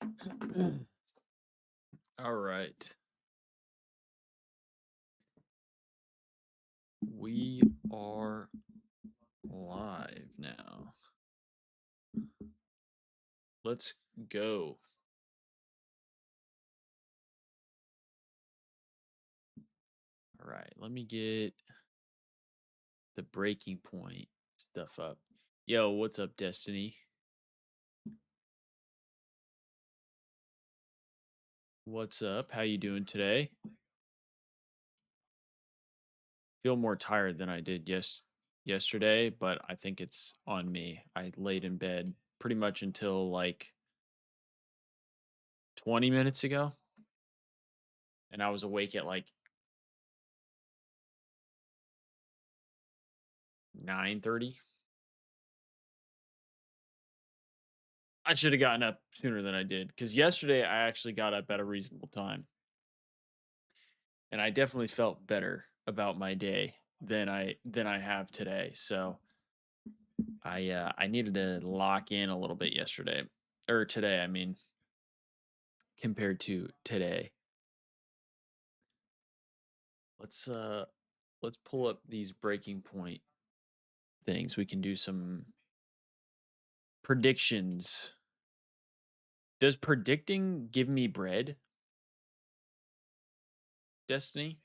All right. We are live now. Let's go. All right. Let me get the breaking point stuff up. Yo, what's up, Destiny? What's up? How you doing today? Feel more tired than I did yesterday, but I think it's on me. I laid in bed pretty much until like 20 minutes ago, and I was awake at like 9:30. I should have gotten up sooner than I did because yesterday I actually got up at a reasonable time, and I definitely felt better about my day than I have today. So I needed to lock in a little bit yesterday or today. I mean, compared to today. Let's uh let's pull up these breaking point things. We can do some predictions. Does predicting give me bread, Destiny?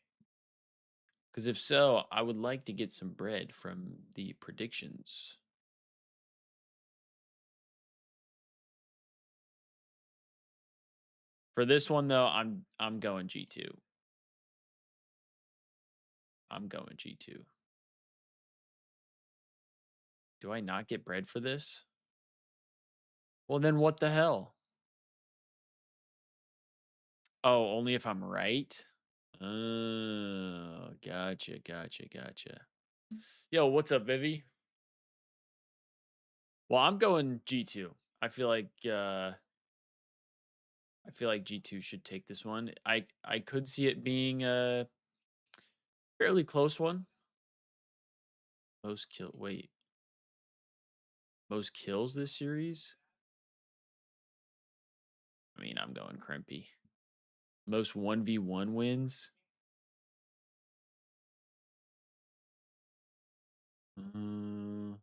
Because if so, I would like to get some bread from the predictions. For this one though, I'm going G2. I'm going G2. Do I not get bread for this? Well, then what the hell? Oh, only if I'm right? Oh, gotcha. Yo, what's up, Vivi? Well, I'm going G2. I feel like G2 should take this one. I could see it being a fairly close one. Wait. Most kills this series? I mean, I'm going Crimpy. Most 1v1 wins? Mm,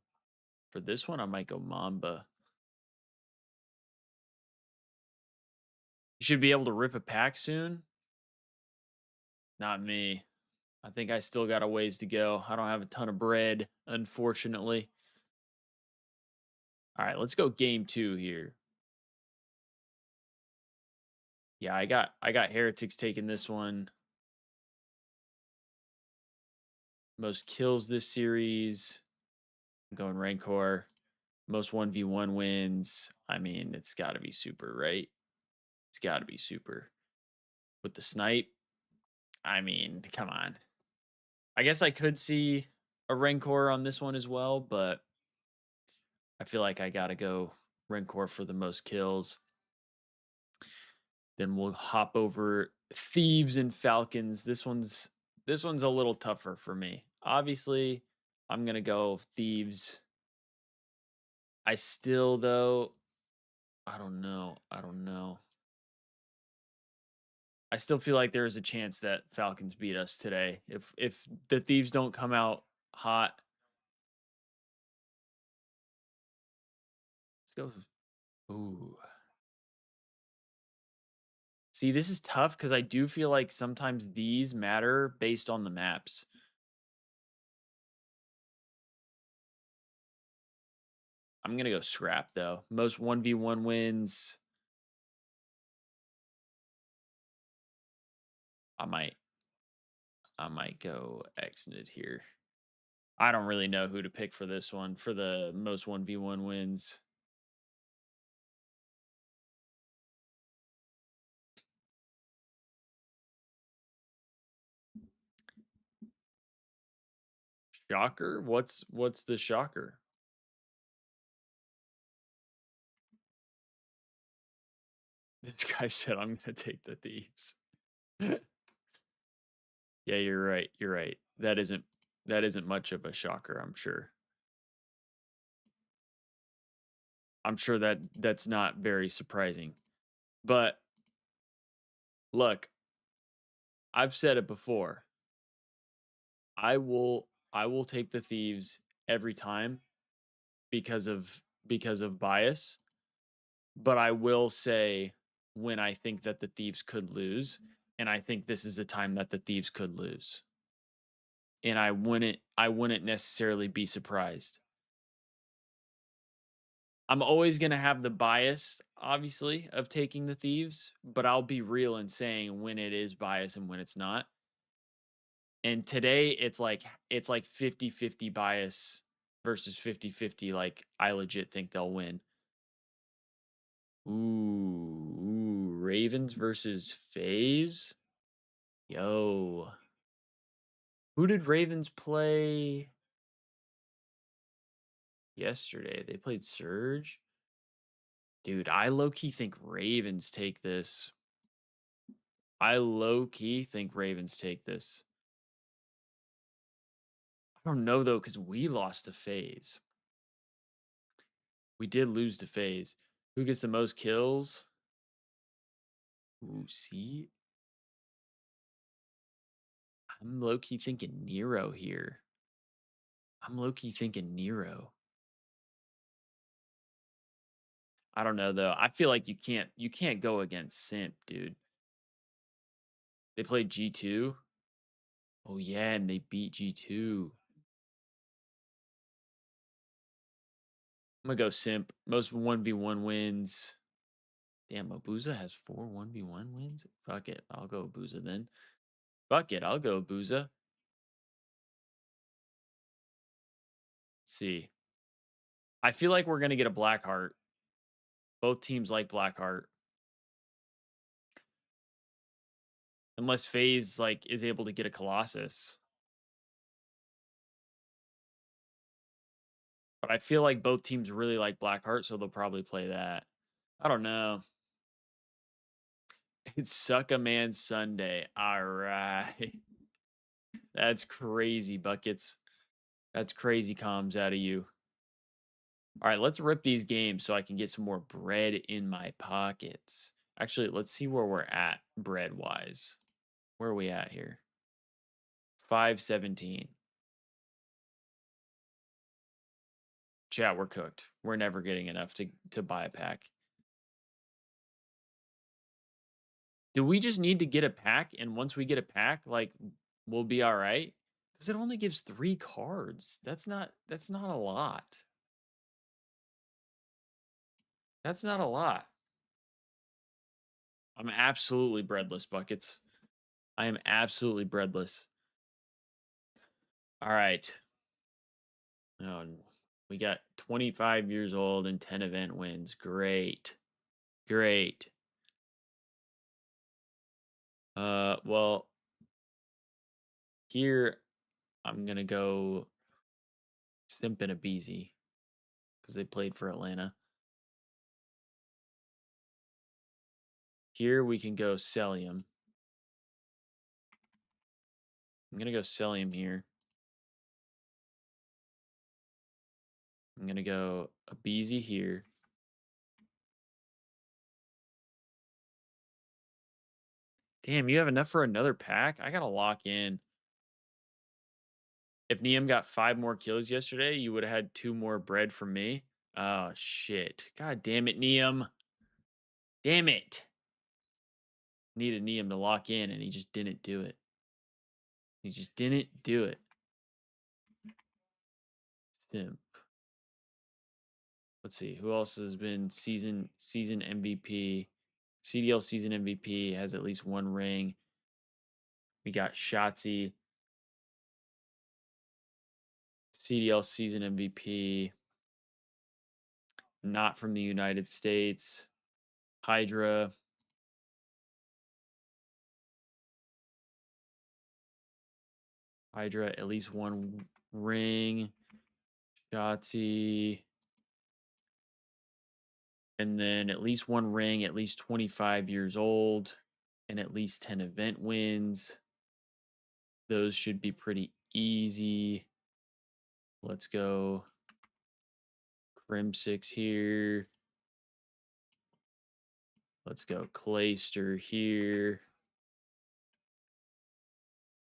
for this one, I might go Mamba. You should be able to rip a pack soon. Not me. I think I still got a ways to go. I don't have a ton of bread, unfortunately. All right, let's go game 2 here. Yeah, I got Heretics taking this one. Most kills this series. I'm going Rancor. Most 1v1 wins. I mean, it's got to be super, right? It's got to be super. With the snipe, I mean, come on. I guess I could see a Rancor on this one as well, but I feel like I got to go Rancor for the most kills. Then we'll hop over Thieves and Falcons. This one's a little tougher for me. Obviously, I'm going to go Thieves. I still though I don't know. I still feel like there is a chance that Falcons beat us today. If the Thieves don't come out hot. Let's go. Ooh. See, this is tough because I do feel like sometimes these matter based on the maps. I'm gonna go scrap though. Most 1v1 wins. I might go Exnid here. I don't really know who to pick for this one for the most 1v1 wins. Shocker? What's the shocker? This guy said I'm gonna take the Thieves. Yeah, you're right. You're right. That isn't much of a shocker, I'm sure. I'm sure that that's not very surprising. But look, I've said it before. I will take the Thieves every time because of bias, but I will say when I think that the Thieves could lose, and I think this is a time that the Thieves could lose. And I wouldn't necessarily be surprised. I'm always going to have the bias obviously of taking the Thieves, but I'll be real in saying when it is bias and when it's not. And today it's like 50-50 bias versus 50-50 like I legit think they'll win. Ooh, Ravens versus FaZe. Yo. Who did Ravens play yesterday? They played Surge. Dude, I low key think Ravens take this. I low key think Ravens take this. I don't know though, because we lost to FaZe. We did lose to FaZe. Who gets the most kills? Ooh, see? I'm low key thinking Nero here. I'm low key thinking Nero. I don't know though. I feel like you can't go against Simp, dude. They played G2. Oh yeah, and they beat G2. I'm gonna go Simp. Most 1v1 wins. Damn, Abuza has 4 1v1 wins. Fuck it. I'll go Abuza then. Fuck it. I'll go Abuza. Let's see. I feel like we're gonna get a Blackheart. Both teams like Blackheart. Unless FaZe like is able to get a Colossus. But I feel like both teams really like Blackheart, so they'll probably play that. I don't know. It's Suck a Man Sunday. All right. That's crazy, Buckets. That's crazy comms out of you. All right, let's rip these games so I can get some more bread in my pockets. Actually, let's see where we're at bread wise. Where are we at here? 517. Chat, we're cooked. We're never getting enough to buy a pack. Do we just need to get a pack? And once we get a pack, like we'll be all right? Because it only gives 3 cards. That's not a lot. That's not a lot. I'm absolutely breadless, Buckets. I am absolutely breadless. All right. Oh, we got 25 years old and 10 event wins. Great. Great. Well, here I'm gonna go Simp and Abeezy because they played for Atlanta. Here we can go Celium. I'm gonna go Celium here. I'm gonna go Abeezy here. Damn, you have enough for another pack? I gotta lock in. If Neum got 5 more kills yesterday, you would have had 2 more bread from me. Oh shit. God damn it, Neum. Damn it. Needed Neum to lock in and he just didn't do it. He just didn't do it. Simp. Let's see. Who else has been season MVP? CDL season MVP has at least 1 ring. We got Shotzi. CDL season MVP. Not from the United States. Hydra. Hydra, at least 1 ring. Shotzi. And then at least 1 ring, at least 25 years old, and at least 10 event wins. Those should be pretty easy. Let's go Crim 6 here. Let's go Clayster here.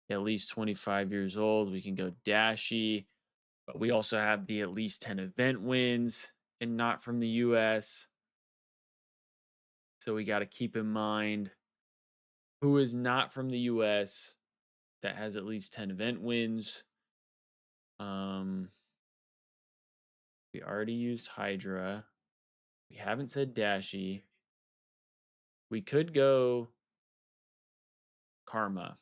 At least 25 years old. We can go Dashy. But we also have the at least 10 event wins and not from the US. So we got to keep in mind who is not from the US that has at least 10 event wins. We already used Hydra. We haven't said Dashy. We could go Karma.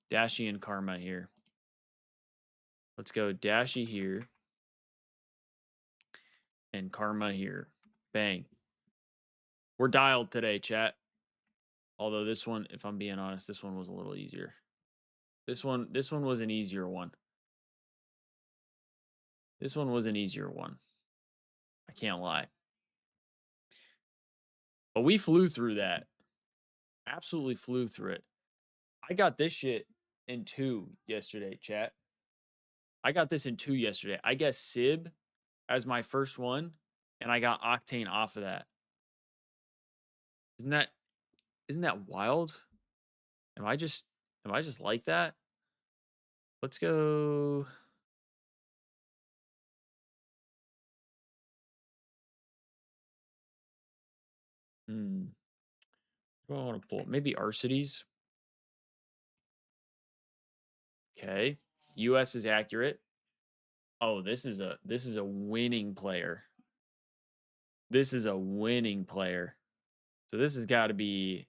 Dashy and Karma here. Let's go Dashy here and Karma here. Bang. We're dialed today, chat. Although this one, if I'm being honest, this one was a little easier. This one was an easier one. This one was an easier one. I can't lie. But we flew through that. Absolutely flew through it. I got this shit in 2 yesterday, chat. I got this in 2 yesterday. I guess Sib as my first one, and I got Octane off of that. Isn't that wild? Am I just like that? Let's go. What do I want to pull? Maybe Arcides. Okay. US is accurate. Oh, this is a winning player. This is a winning player. So this has got to be,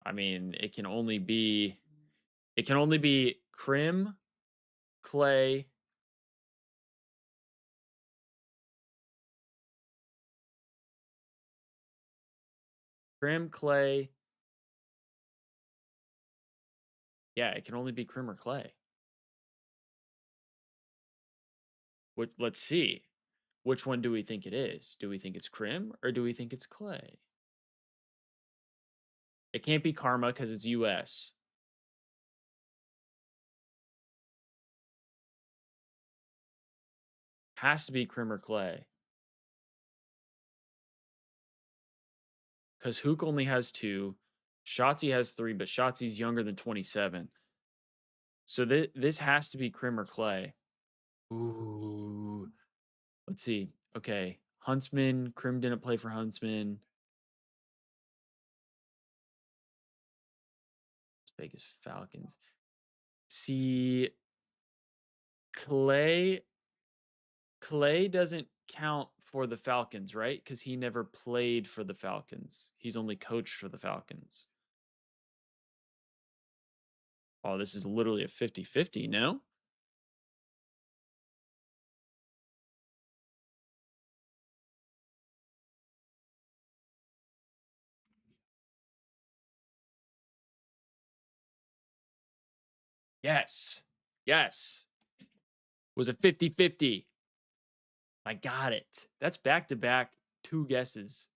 I mean, it can only be Crim, Clay, Crim, Clay. Yeah, it can only be Crim or Clay. Let's see. Which one do we think it is? Do we think it's Crim or do we think it's Clay? It can't be Karma because it's US. Has to be Crim or Clay. Because Hook only has 2. Shotzi has 3, but Shotzi's younger than 27. So this has to be Crim or Clay. Ooh. Let's see. Okay. Huntsman. Crim didn't play for Huntsman. Las Vegas Falcons. See, Clay doesn't count for the Falcons, right? Because he never played for the Falcons. He's only coached for the Falcons. Oh, this is literally a 50-50, no? Yes. Yes. It was a 50-50. I got it. That's back-to-back 2 guesses.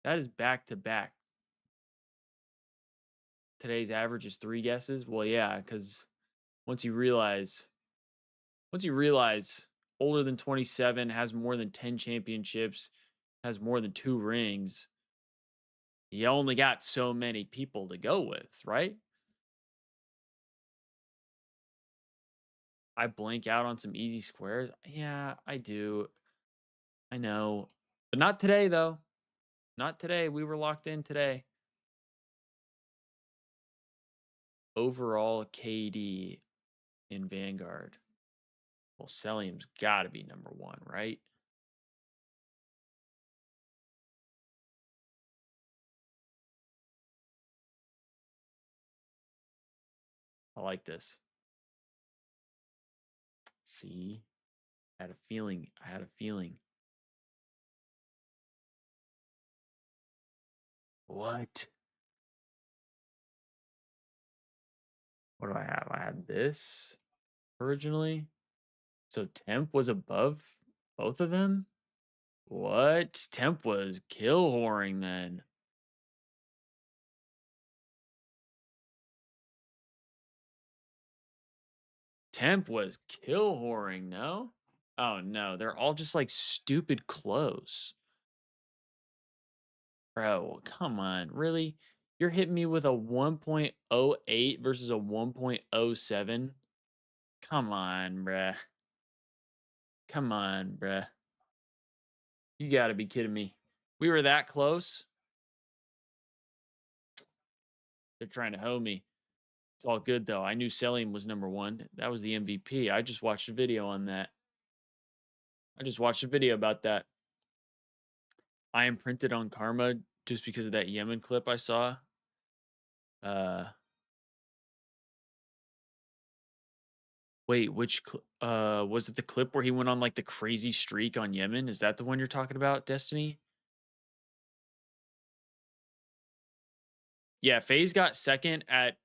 That is back-to-back. Today's average is 3 guesses. Well, yeah, because once you realize older than 27, has more than 10 championships, has more than 2 rings, you only got so many people to go with, right? I blank out on some easy squares. Yeah, I do. I know. But not today, though. Not today. We were locked in today. Overall KD in Vanguard. Well, Celium's got to be number 1, right? I like this. See? I had a feeling. What? What do I have? I had this originally. So Temp was above both of them? What? Temp was kill whoring then. Temp was kill whoring, no? Oh no, they're all just like stupid close. Bro, come on. Really? You're hitting me with a 1.08 versus a 1.07? Come on, bruh. Come on, bruh. You gotta be kidding me. We were that close? They're trying to hoe me. It's all good, though. I knew Selim was number 1. That was the MVP. I just watched a video on that. I just watched a video about that. I am printed on karma just because of that Yemen clip I saw. Uh, Wait, was it the clip where he went on, like, the crazy streak on Yemen? Is that the one you're talking about, Destiny? Yeah, FaZe got second at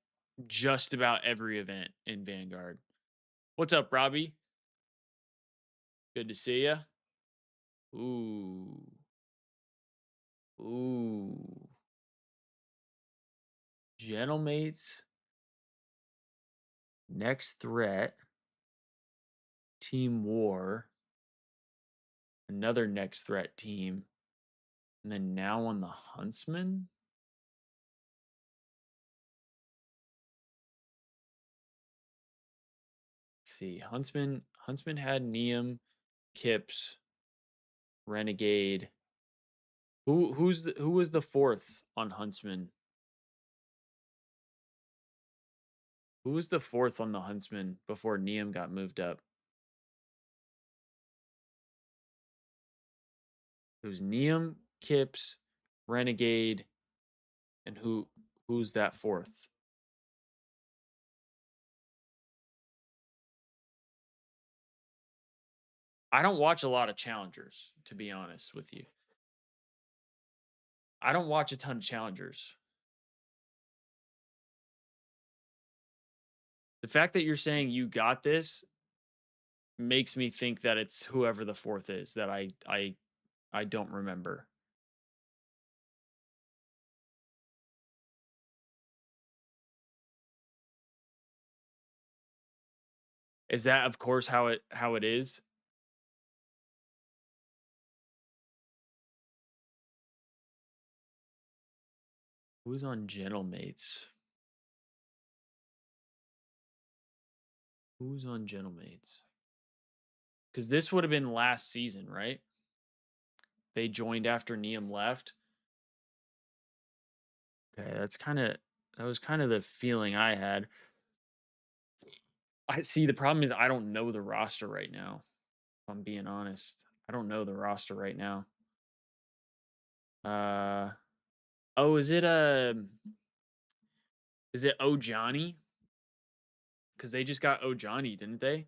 just about every event in Vanguard. What's up, Robbie? Good to see ya. Ooh. Ooh. Gentlemates. Next threat. Team War. Another next threat team. And then now on the Huntsman? Let's see. Huntsman had Neum, Kips, Renegade. Who was the fourth on Huntsman? Who was the fourth on the Huntsman before Neum got moved up? It was Neum, Kips, Renegade, and who's that fourth? I don't watch a lot of challengers, to be honest with you. I don't watch a ton of challengers. The fact that you're saying you got this makes me think that it's whoever the fourth is that I don't remember. Is that of course how it is? Who's on Gentlemates? Who's on Gentlemates? Because this would have been last season, right? They joined after Neum left. Okay, that was kind of the feeling I had. I see the problem is I don't know the roster right now. If I'm being honest. I don't know the roster right now. Uh oh, is it Ojani? Because they just got Ojani, didn't they?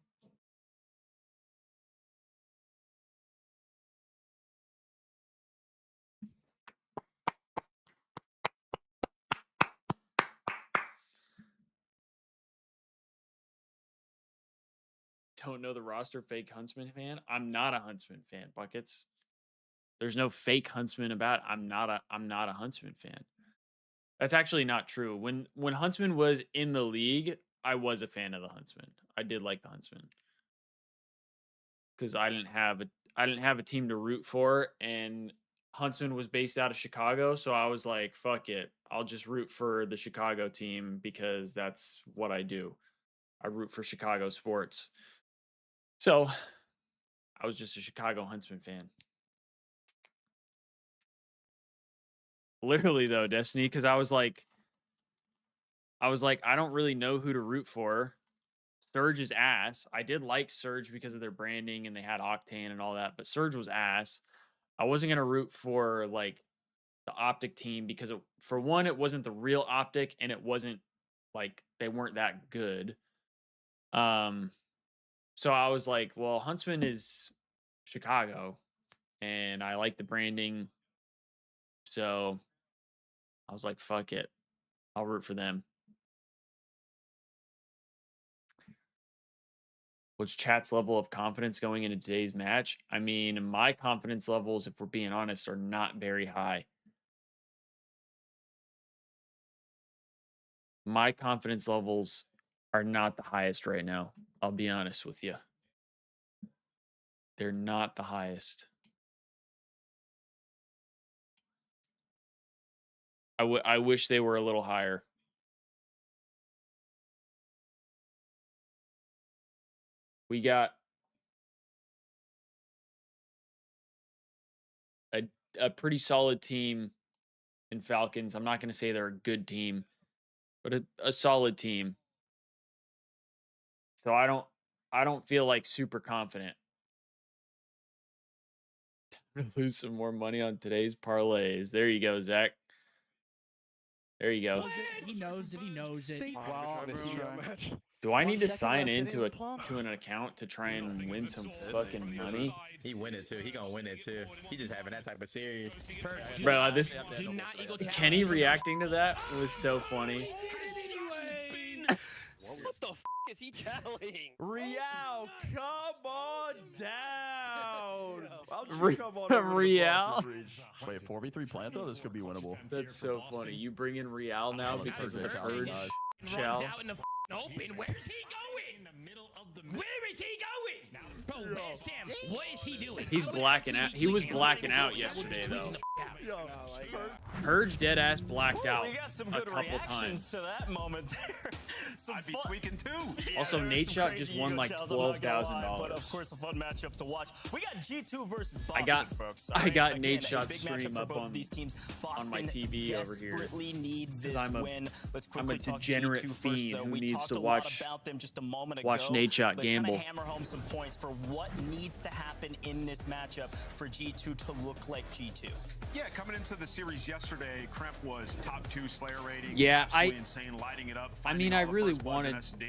Don't know the roster, fake Huntsman fan. I'm not a Huntsman fan, buckets. There's no fake Huntsman about. I'm not a Huntsman fan. That's actually not true. When Huntsman was in the league, I was a fan of the Huntsman. I did like the Huntsman because I didn't have a team to root for, and Huntsman was based out of Chicago, so I was like, fuck it, I'll just root for the Chicago team because that's what I do. I root for Chicago sports. So I was just a Chicago Huntsman fan. Literally though, Destiny, because I don't really know who to root for. Surge is ass. I did like Surge because of their branding and they had Octane and all that, but Surge was ass. I wasn't gonna root for like the Optic team because for one, it wasn't the real Optic and it wasn't like they weren't that good. Um, so I was like, well, Huntsman is Chicago and I like the branding. So I was like, fuck it. I'll root for them. What's chat's level of confidence going into today's match? I mean, my confidence levels, if we're being honest, are not very high. My confidence levels are not the highest right now. I'll be honest with you. They're not the highest. I wish they were a little higher. We got a a pretty solid team in Falcons. I'm not going to say they're a good team, but a solid team. So I don't feel like super confident to lose some more money on today's parlays. There you go, Zach. There you go. He knows it. He knows it. Wow, the CDL match. Do I need to sign into an account to try and win some fucking money? He win it too. He gonna win it too. He just having that type of series. Bro, this Kenny reacting to that was so funny. What the f is he channeling? Riyadh, come on down. Riyadh? Wait, 4v3 plant though? This could be winnable. That's so funny. You bring in Real now because of the purge. Shell. Out in the open. Where's he going? In the middle of the. Where is he going? Bro, Sam, what is he doing? He's blacking out. He was blacking out yesterday though. Purge dead ass blacked out a couple times. To that moment there. I'd be tweaking too. Yeah, Also, Nate Shot just won like $12,000. But of course, a fun matchup to watch. We got G2 versus Boston, I got folks. I got Again, Nate a Shot's big matchup stream for up both on these teams. my TV over here. Desperately need this I'm a win. Let's I'm a quickly talk degenerate G2 first, fiend though. who We needs talked to a lot watch about them just a moment watch ago. Nate Shot Let's gamble. kinda hammer home some points for what needs to happen in this matchup for G2 to look like G2. Yeah, coming into the series yesterday, Kremp was top 2 Slayer rating. Yeah, absolutely insane, lighting it up. I mean, I finding all the really first bloods in wanted SD,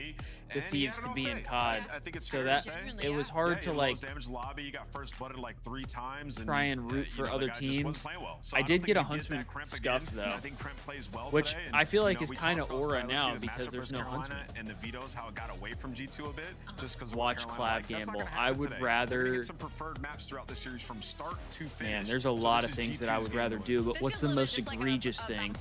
the and he Thieves had to an be off in day. COD, I think it's so fair that to say. it was Yeah, hard to like damage lobby. You got first blooded like 3 times. try and root for other teams. I did get a Huntsman scuff though, I think Kremp plays well which today, I feel like you is know, we kind of talked about aura Styles now getting the because matchup there's versus no Carolina Huntsman. and the vetoes, how it got away from G2 a bit, just because Watch Clav gamble. I would rather. some preferred maps throughout the series from start to finish. Man, there's a lot of things that I would rather do, but what's the most egregious thing?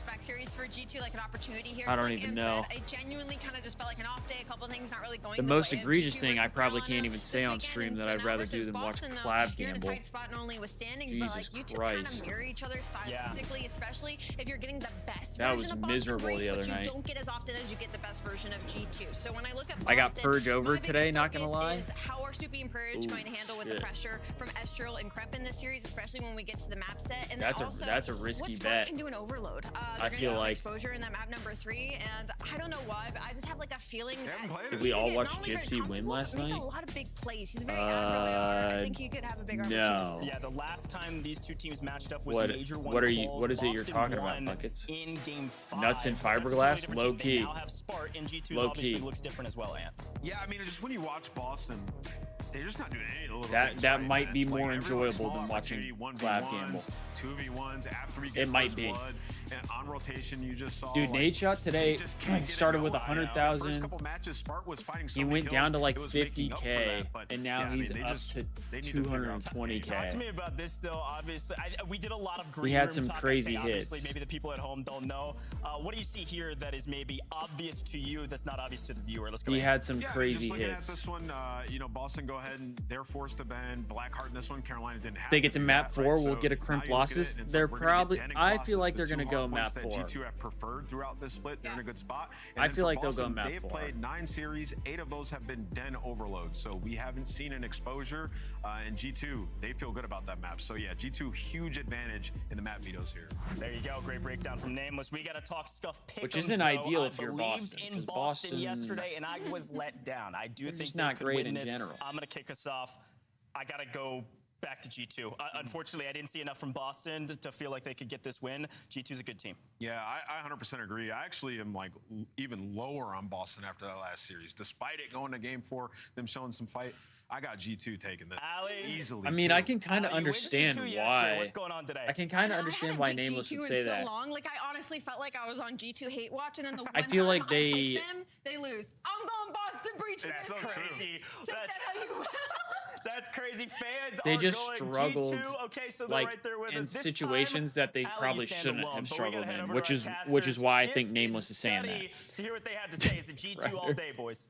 I don't even know. I genuinely kind of just felt like an off day. A couple things not really going. The most egregious thing I probably can't even say on stream that I'd rather do than watch Clav gamble. Jesus Christ. Mirror each other stylistically, especially if you're getting the best That version was of Boston miserable Breeze, the other which night. You don't get as often as you get the best version of G2. So when I look at Boston, I got Purge over my today, biggest not gonna focus lie. is how are Soupy and Purge Ooh, going to handle with the shit. pressure from Estrel and Kremp in this series, especially when we get to the map set. And That's then also, that's a risky what bet. can do an overload. I feel like exposure in that map number 3, and I don't know why, but I just have like a feeling that did we all he watch not only very Gypsy win comfortable, last but make night? a lot of big plays. He's very aggro. I think he could have a big opportunity. No. Yeah, the last time these two teams matched up was What- Major One what are you- Quals. what is it you're Boston talking about, won Buckets? in Game 5. Nuts and But that's a totally fiberglass? different Low team. They key. now have Spart, and G2 Low obviously key. looks different as well, Ant. Yeah, I mean, just when you watch Boston, they're just not doing any of the little That things that right, might man. be Like, more every, like, enjoyable small than watching opportunity, 1v1s, Clav gamble. 2v1s after we get It might first be. blood, and on rotation you just saw. Dude, like, Nate Shot today he just can't get it started with going. The 100,000. first couple matches, Spart was fighting so He many went down kills, to like it was making up for 50K, that, but and now yeah, I he's mean, up just- to they need to figure out something. 220K. Talk to me about this, though. Obviously, we did a lot of green had room some talk. I crazy say obviously, hits. maybe the people at home don't know. What do you see here that is maybe obvious to you that's not obvious to the viewer? Let's go. He ahead. had some Yeah, crazy just looking hits. at this one, you know, Boston go ahead and they're forced to ban Blackheart in this one. Carolina didn't have They to get to do map that, 4, right? we'll So get a now Crimp you look at it losses. and it's They're like, we're gonna get probably. Den and I Colossus, feel like the they're two gonna hard go points map that 4. G2 have preferred throughout this split. They're in a good spot. And I then feel for like they'll go Boston, map They've 4. played 9 series, 8 of those have been Den overload. So we haven't seen an exposure. And G2, they feel good about that map. So yeah, G2 huge advantage in the map vetoes here. There you go. Great breakdown from Nameless. We got to talk Scuff Pick'ems, Which isn't though. ideal I if you're believed Boston, in 'cause Boston Boston- yesterday, and I was let down. I do think just they not could great win in this. general. I'm going to kick us off. I got to go back to G2. Unfortunately, I didn't see enough from Boston to feel like they could get this win. G2's a good team. Yeah, I 100% agree. I actually am like even lower on Boston after that last series. Despite it going to game 4, them showing some fight, I got G2 taking this Ali, easily. I mean, too. I can kind of You went understand G2 yesterday. why. What's going on today? I can kind of I understand hadn't why picked Nameless G2 would in say so that. long. Like I honestly felt like I was on G2 hate watch, and then the one I feel time like I they- pick them, they lose. I'm going Boston Breach. That's so true. crazy. Take that how you will. That's crazy. Fans They are just going struggled, G2. Okay, so they're like right there with in us. This situations time, that they Ali, you probably stand shouldn't alone, have but we struggled gotta head in, over which to is our which is casters. why I Shift think and Nameless is saying that. study to hear what they had to say. Is it G2 all day, boys?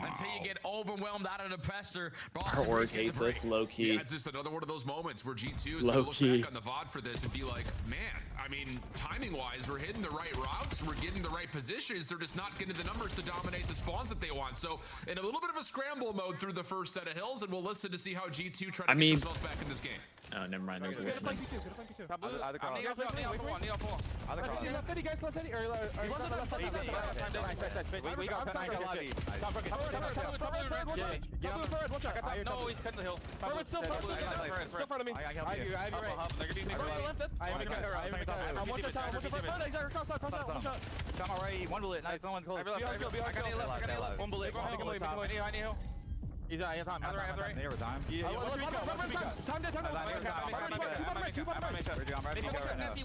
until you get overwhelmed out of the pressure. Our org hates us, low key. Yeah, it's just another one of those moments where G2 is Low going to look key. back on the VOD for this and be like, man, I mean, timing-wise, we're hitting the right routes, we're getting the right positions, they're just not getting the numbers to dominate the spawns that they want. So, in a little bit of a scramble mode through the first set of hills, and we'll listen to see how G2 try to get themselves back in this game. Oh, never mind. There's a listening. Either guys, wait, wait, wait. Left 50, guys, left 50. Or left 50. We got lobby. No, he's cutting the hill. Still in front of me. I have you right. Come already. One bullet. Nice. One close. One bullet. He's on time. Time.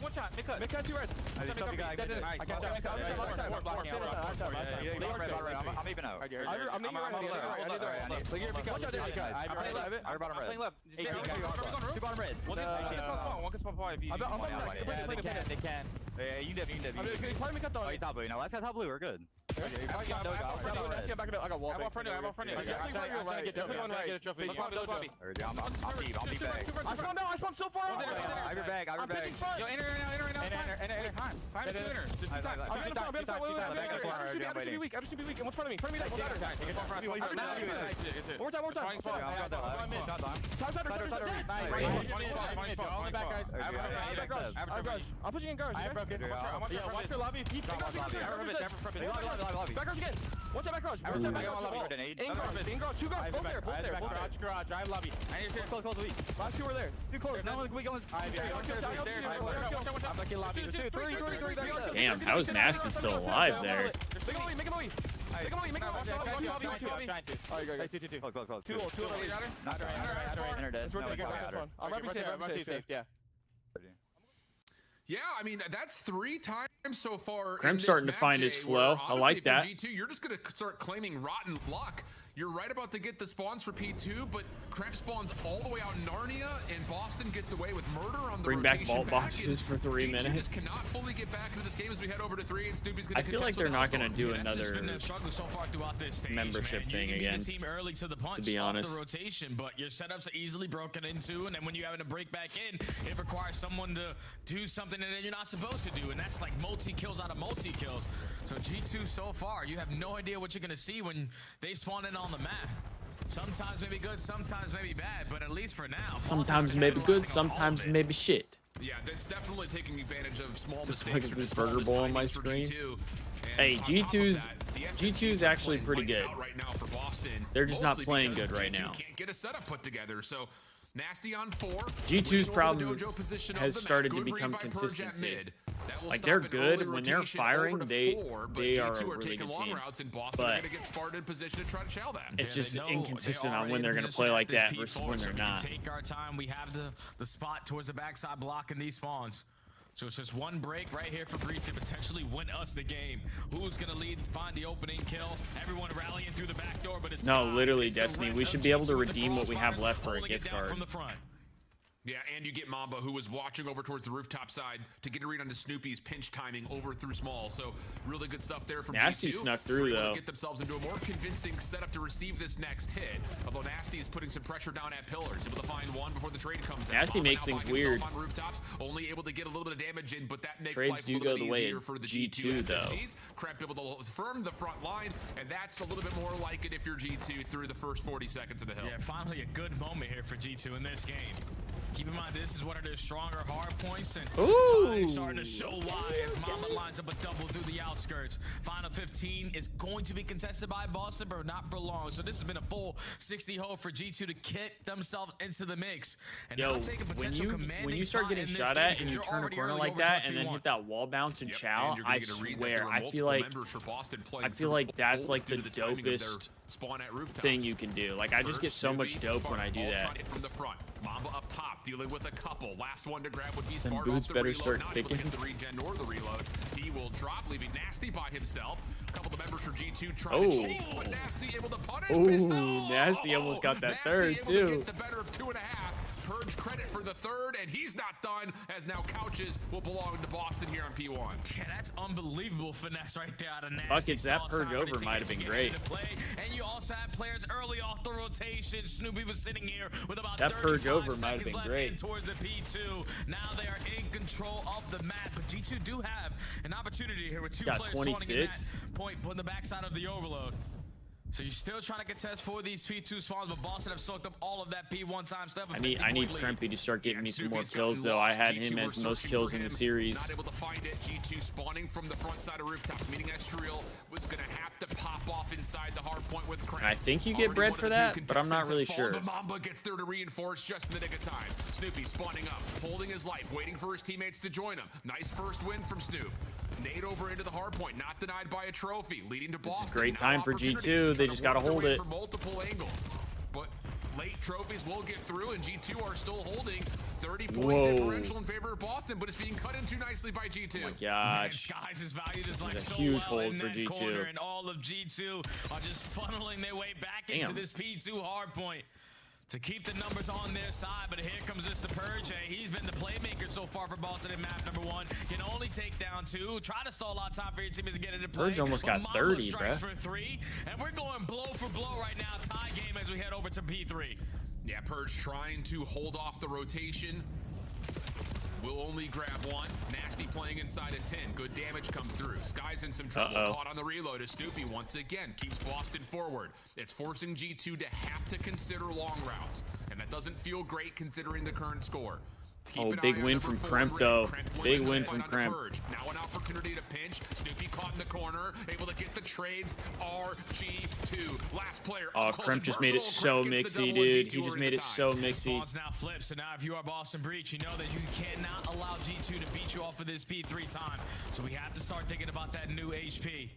One shot. Make cut 2 reds. I'm even out. I'm playing left. 2 bottom red. One can spot 5. They can. Yeah, you did. Oh, you top blue. No, let's have top blue. We're good. I got wall. I'm off front. I'm right. Get a trophy. I'm deep bag. I spawned so far. I have your bag. Yo, enter time. Find the center. I'm just weak. In front of me. More time. I'm pushing in guards. Watch your lobby. Back rush again. Watch that back rush. In garage. 2 guards. Both there. Garage. I have lobby. I need to close the weak. Last 2 are there. Too close. No one's weak. I'm looking lobby. 3. Damn, how is Nasty still alive there? Make him away. Close. 2 ult. Not right. I'm rubbing safe. Yeah. Yeah, I mean, that's 3 times so far. Krem's starting to find his flow. I like that. G2, you're just going to start claiming rotten luck. You're right about to get the spawns for P2, but Krem spawns all the way out in Narnia, and Boston gets away with murder on the Bring back vault boxes for 3 G2 minutes. just cannot fully get back into this game as we head over to 3, and Snoopy's going to I feel like they're not going to do another so far throughout this stage, membership thing again. The team early to the punch, to be honest, the rotation, but your setups are easily broken into, and then when you're having to break back in, it requires someone to do something that you're not supposed to do, and that's like multi-kills out of multi-kills. So G2 so far, you have no idea what you're going to see when they spawn in on the map. Sometimes maybe good, sometimes maybe bad, but at least for now. Sometimes maybe good, sometimes maybe shit. Yeah, that's definitely taking advantage of small This mistakes. is this burger bowl on my screen. Hey, G2's actually pretty good. Right now for Boston, they're just not playing good right now. Can't get a setup put together, so Nasty on 4. G2's problem has started to become consistency. Like, they're good when they're firing. They are a really good team, but it's just inconsistent on when they're going to play like that versus when they're not. Take our time. We have the spot towards the backside blocking these spawns. So it's just one break right here for Breach to potentially win us the game. Who's going to lead, find the opening kill? Everyone rallying through the back door, but it's no, literally, Destiny. We should be able to redeem what we have left for a gift card. From the front. Yeah, and you get Mamba, who was watching over towards the rooftop side to get a read onto Snoopy's pinch timing over through small. So really good stuff there from Nasty G2. snuck through, though. Get themselves into a more convincing setup to receive this next hit. Although Nasty is putting some pressure down at pillars, able to find one before the trade comes out. Nasty makes things weird. On rooftops, only able to get a little bit of damage in, but that makes Trades life do a little go bit the way easier of for the G2 though. Kremp able to firm the front line, and that's a little bit more like it if you're G2 through the first 40 seconds of the hill. Yeah, finally a good moment here for G2 in this game. Keep in mind, this is one of their stronger hard points, and finally starting to show why as Mamba lines up a double through the outskirts. Final 15 is going to be contested by Boston, but not for long. So this has been a full 60 hole for G2 to kick themselves into the mix. And yo, when you start getting shot at and you turn a corner like that and then hit that wall bounce and chow, I swear, I feel like that's like the dopest thing you can do. Like, I just get so much dope when I do that. From the front, Mamba up top, dealing with a couple. Last one to grab would be Then Boots better start picking. The regen or the reload. He will drop, leaving Nasty by himself. A couple of the members from G2 trying to chase, but Nasty able to punish. Nasty almost got that third too. Get the better of 2.5. Purge credit for the third, and he's not done, as now couches will belong to Boston here on P1. Yeah, that's unbelievable finesse right there out of Nasty. Buckets, that Purge over might have been great. And you also had players early off the rotation. Snoopy was sitting here with about that Purge over might have been great. Towards the P2. Now they are in control of the map, but G2 do have an opportunity here with 2 players spawning in that point, putting the backside of the overload. So you're still trying to contest for these P2 spawns, but Boston have soaked up all of that P1 time stuff. I need Krempy to start getting me some more kills, though. I had him as most kills in the series. Not able to find it. G2 spawning from the front side of rooftops, meaning Estriel was going to have to pop off inside the hard point with Kremp. I think you get bread for that, but I'm not really sure. The Mamba gets there to reinforce just in the nick of time. Snoopy spawning up, holding his life, waiting for his teammates to join him. Nice first win from Snoop. Nade over into the hard point, not denied by a trophy, leading to Boston. This is a great time for G2. They just got to hold it. From multiple angles, but late trophies will get through, and G2 are still holding 30-point differential in favor of Boston, but it's being cut into nicely by G2. Oh my gosh. Skies is valued as like a so huge well hold in for that G2. corner, and all of G2 are just funneling their way back into this P2 hard point to keep the numbers on their side. But here comes Mr. Purge. He's been the playmaker so far for Boston in map number 1. Can only take down 2. Try to stall out time for your team to get into play. Purge almost got 30, bro. For 3, and we're going blow for blow right now. Tie game as we head over to P3. Yeah, Purge trying to hold off the rotation. Will only grab 1. Nasty playing inside a 10. Good damage comes through. Sky's in some trouble. Caught on the reload as Snoopy once again keeps Boston forward. It's forcing G2 to have to consider long routes, and that doesn't feel great considering the current score. Big win from Kremp, though. Big win from Kremp. Now an opportunity to pinch. Snoopy caught in the corner, able to get the trades. RG2, last player. Oh, Kremp just made it so mixy, dude. He just made it so mixy. Now flip. So now if you are Boston Breach, you know that you cannot allow G2 to beat you off of this P3 time. So we have to start thinking about that new HP.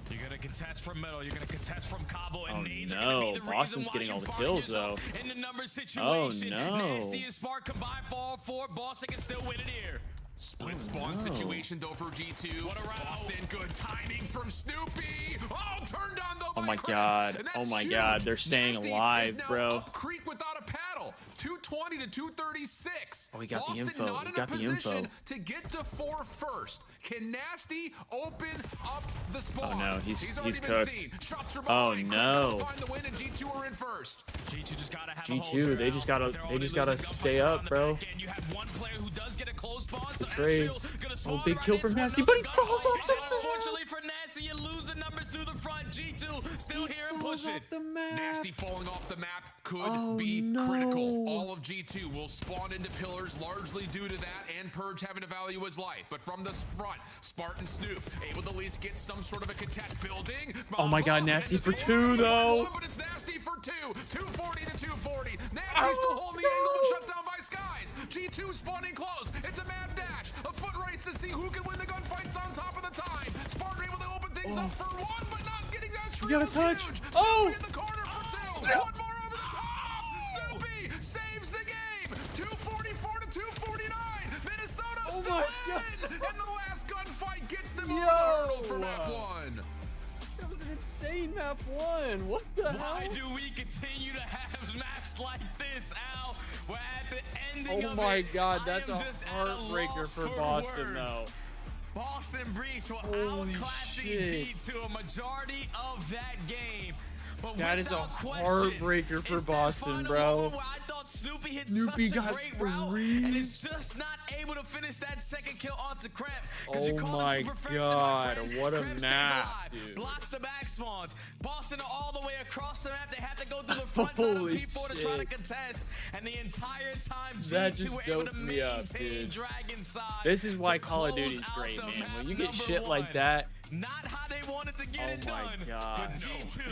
You're going to contest from middle. You're going to contest from Cabo. And nades are gonna be the Boston's getting all the kills, though. In the number situation. Oh, no. Nasty and Spark combined for all 4. Boston can still win it here. Split spawn situation though for G2. What a round. Boston, good timing from Snoopy. Oh, turned on though. Oh my god. Oh my god. They're staying alive, bro. Up creek without a paddle. 220 to 236. Oh, we got Boston the info. Not We in got a the info. To get to 4 first. Can Nasty open up the spawns? Oh no, he's cooked. Shots from Oh behind. no. Find the win, and G2 are in first. G2 just gotta have G2, they just gotta stay up, bro. You have one player who does get a close spawn. So Trades. Oh, big kill from Nasty, but he falls off the map. Unfortunately for Nasty, you lose the numbers through the front. G2 still here and pushing. Nasty falling off the map could be critical. All of G2 will spawn into pillars largely due to that and Purge having to value his life. But from the front, Spartan Snoop able to at least get some sort of a contest building. Oh my god, Nasty for 2 though. But it's Nasty for 2. 240 to 240. Nasty still holding the angle but shut down by Skies. G2 spawning close. It's a mad dash. A foot race to see who can win the gunfights on top of the time. Spartan able to open things up for 1, but not getting that. You gotta touch. Huge. Oh! In the corner for 2. 1 more over the top. Snoopy saves the game. 244 to 249. Minnesota still in. And the last gunfight gets them over the hurdle for map 1. That was an insane map 1. What the hell? Why do we continue to have maps like this, Al? We're at the ending of it. Oh my god, that's a heartbreaker for Boston, though. Boston Breach will outclassing G2 a majority of that game. But that is a heartbreaker for Boston, bro. I thought Snoopy hit Snoopy such a got great route and is just not able to finish that second kill onto Kremp. Oh my god, what a map, dude. Blocks the back spawns. Boston are all the way across the map. They have to go through the front side of P4 to try to contest. And the entire time, G2 were able to maintain Dragon side. This is why Call of Duty's great, man. When you get shit like that. Not how they wanted to get it done. Oh my god. But G2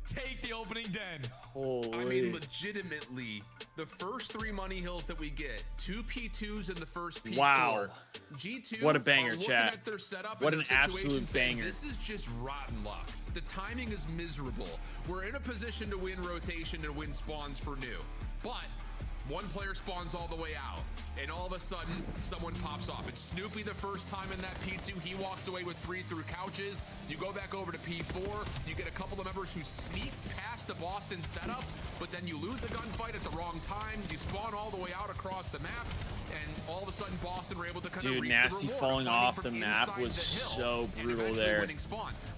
take the opening den. Holy. I mean, legitimately, the first 3 money hills that we get, 2 P2s in the first P4. Wow. G2 what a banger, chat. At their setup what and an their absolute banger. This is just rotten luck. The timing is miserable. We're in a position to win rotation and win spawns for new. But one player spawns all the way out, and all of a sudden, someone pops off. It's Snoopy the first time in that P2. He walks away with 3 through couches. You go back over to P4. You get a couple of members who sneak past the Boston setup, but then you lose a gunfight at the wrong time. You spawn all the way out across the map, and all of a sudden, Boston were able to kind of reap Nasty the reward, falling off the map was so brutal there.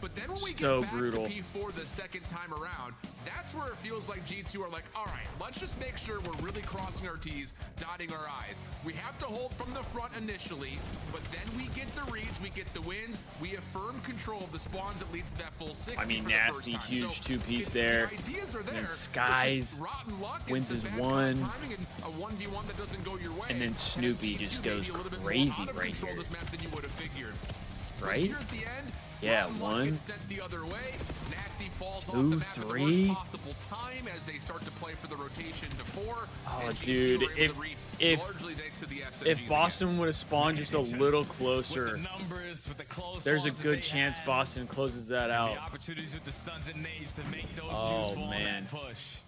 But then when we so get back brutal. to P4 the second time around, that's where it feels like G2 are like, all right, let's just make sure we're really crossing our T's, dotting our I's. We have to hold from the front initially, but then we get the reads, we get the wins, we affirm control of the spawns that leads to that full 60. I mean, for the nasty, first time. huge So two-piece if there. the ideas are there, And it's Skies just rotten luck and wins some his bad one. timing and a 1v1 that doesn't go your way. And then Snoopy just G2 may goes be a little bit more crazy out of right control here. this map than you would have figured. But Right? here at the end, Yeah, rotten luck one, gets sent the other way. Nasty falls off two, the map at the three. worst possible time as they start to play for the rotation to 4. Oh, and G2 dude, are able to read largely thanks to the SMGs if Boston would have spawned just a little closer, With the numbers, with the close there's a ones that good they chance had, Boston closes that and out. the opportunities with the stuns and nades to make those Oh, useful man. on that push.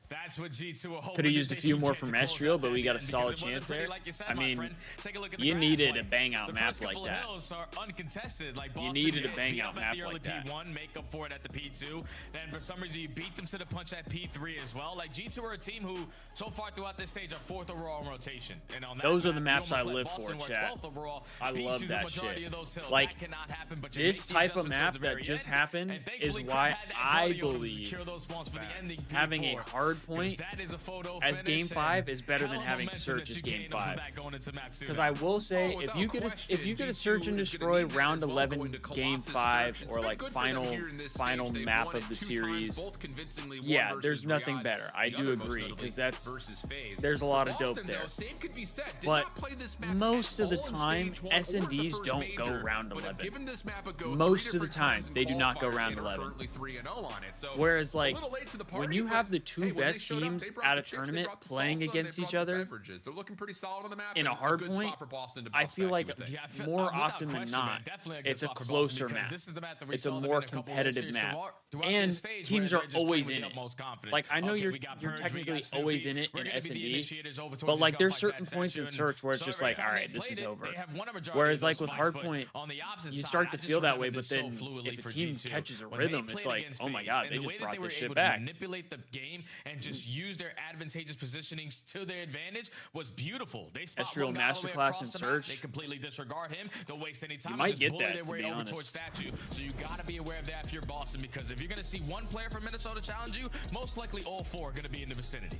That's what G2 were hoping. Could have used a that they few could more get from to close Estriel, out but that we got a end, because solid it wasn't chance pretty there. like you said, I my mean, friend. Take a look at the you graph, needed like, a bang out the map first like couple that. of hills are uncontested. Like You Boston needed a beat bang them out at map the early like that. P1, make up for it at the P2. Then for some reason you beat them to the punch at P3 as well. Like G2 are a team who so far throughout this stage are 4th overall in rotation. And on that Those are the map, maps you I almost let live for, Boston work chat. 12th overall, I beat love you the that majority shit. of those hills. Like, that cannot happen, but you this make the type of adjustments map towards the that very just end. happened And is thankfully, why Crab had that I ability to believe secure those spawns for the ending having a P4. hard point That is a photo as finish game 5 and is better than hell of having momentum search that as you game gain off of 5. that going into map 2 Because now. I will say, Oh, if you without get a question, search and G2 is destroy gonna need that round as well 11, going to game Colossus 5, Search. It's or been like good for them here in this final stage. They've map won of it the 2 times, series, both convincingly, one yeah, versus there's nothing Riyadh, better. I the do other most agree, notably because that's versus FaZe. there's a lot of Boston, dope there. though, same could be said, did But not play this map most at of the all in time, stage 1 or the S&Ds first don't go major, round but have 11. given this map a go Most 3 of the different time, times in they do not go qualifiers round and are 11. currently 3-0 on it. So Whereas, a like, little late to the when party, you but, have the 2 hey, when they best showed up, teams they brought at the a chips, they tournament brought the playing salsa, they against brought each the other beverages. They're looking pretty solid on the map. in a and hard good point, spot for Boston to I bounce feel back, like you would think. Yeah, more without often than question, not, man, definitely good it's a spot for Boston closer because map. this is the map that we It's a saw them more in a couple of competitive series map. throughout And this stage teams where are they're just always playing in with it. the utmost confidence. Like, I know Okay, you're we got you're Purge, we technically got Snoopy. always in it We're in gonna be the S&D, initiators over towards but these like there's gunfights certain at points in Section. search where it's So just every like, all time right, they this is played it, over. they have won a majority Whereas of like those with fights, hardpoint, but on the opposite you side, start I to just feel that remember way, this but then so fluidly if a for team G2. catches a When they rhythm, it's played like, against oh my FaZe, god, and they the just way that brought they were this shit able to back. manipulate the game and just use their advantageous positionings to their advantage was beautiful. They spot Estriel one guy all the way masterclass across in the map. search. They completely disregard him. Don't waste any time. might Just get bullet that, their to way be over honest. towards statue. So you got to be aware of that if you're Boston, because if you're going to see one player from Minnesota challenge you, most likely all 4 are going to be in the vicinity.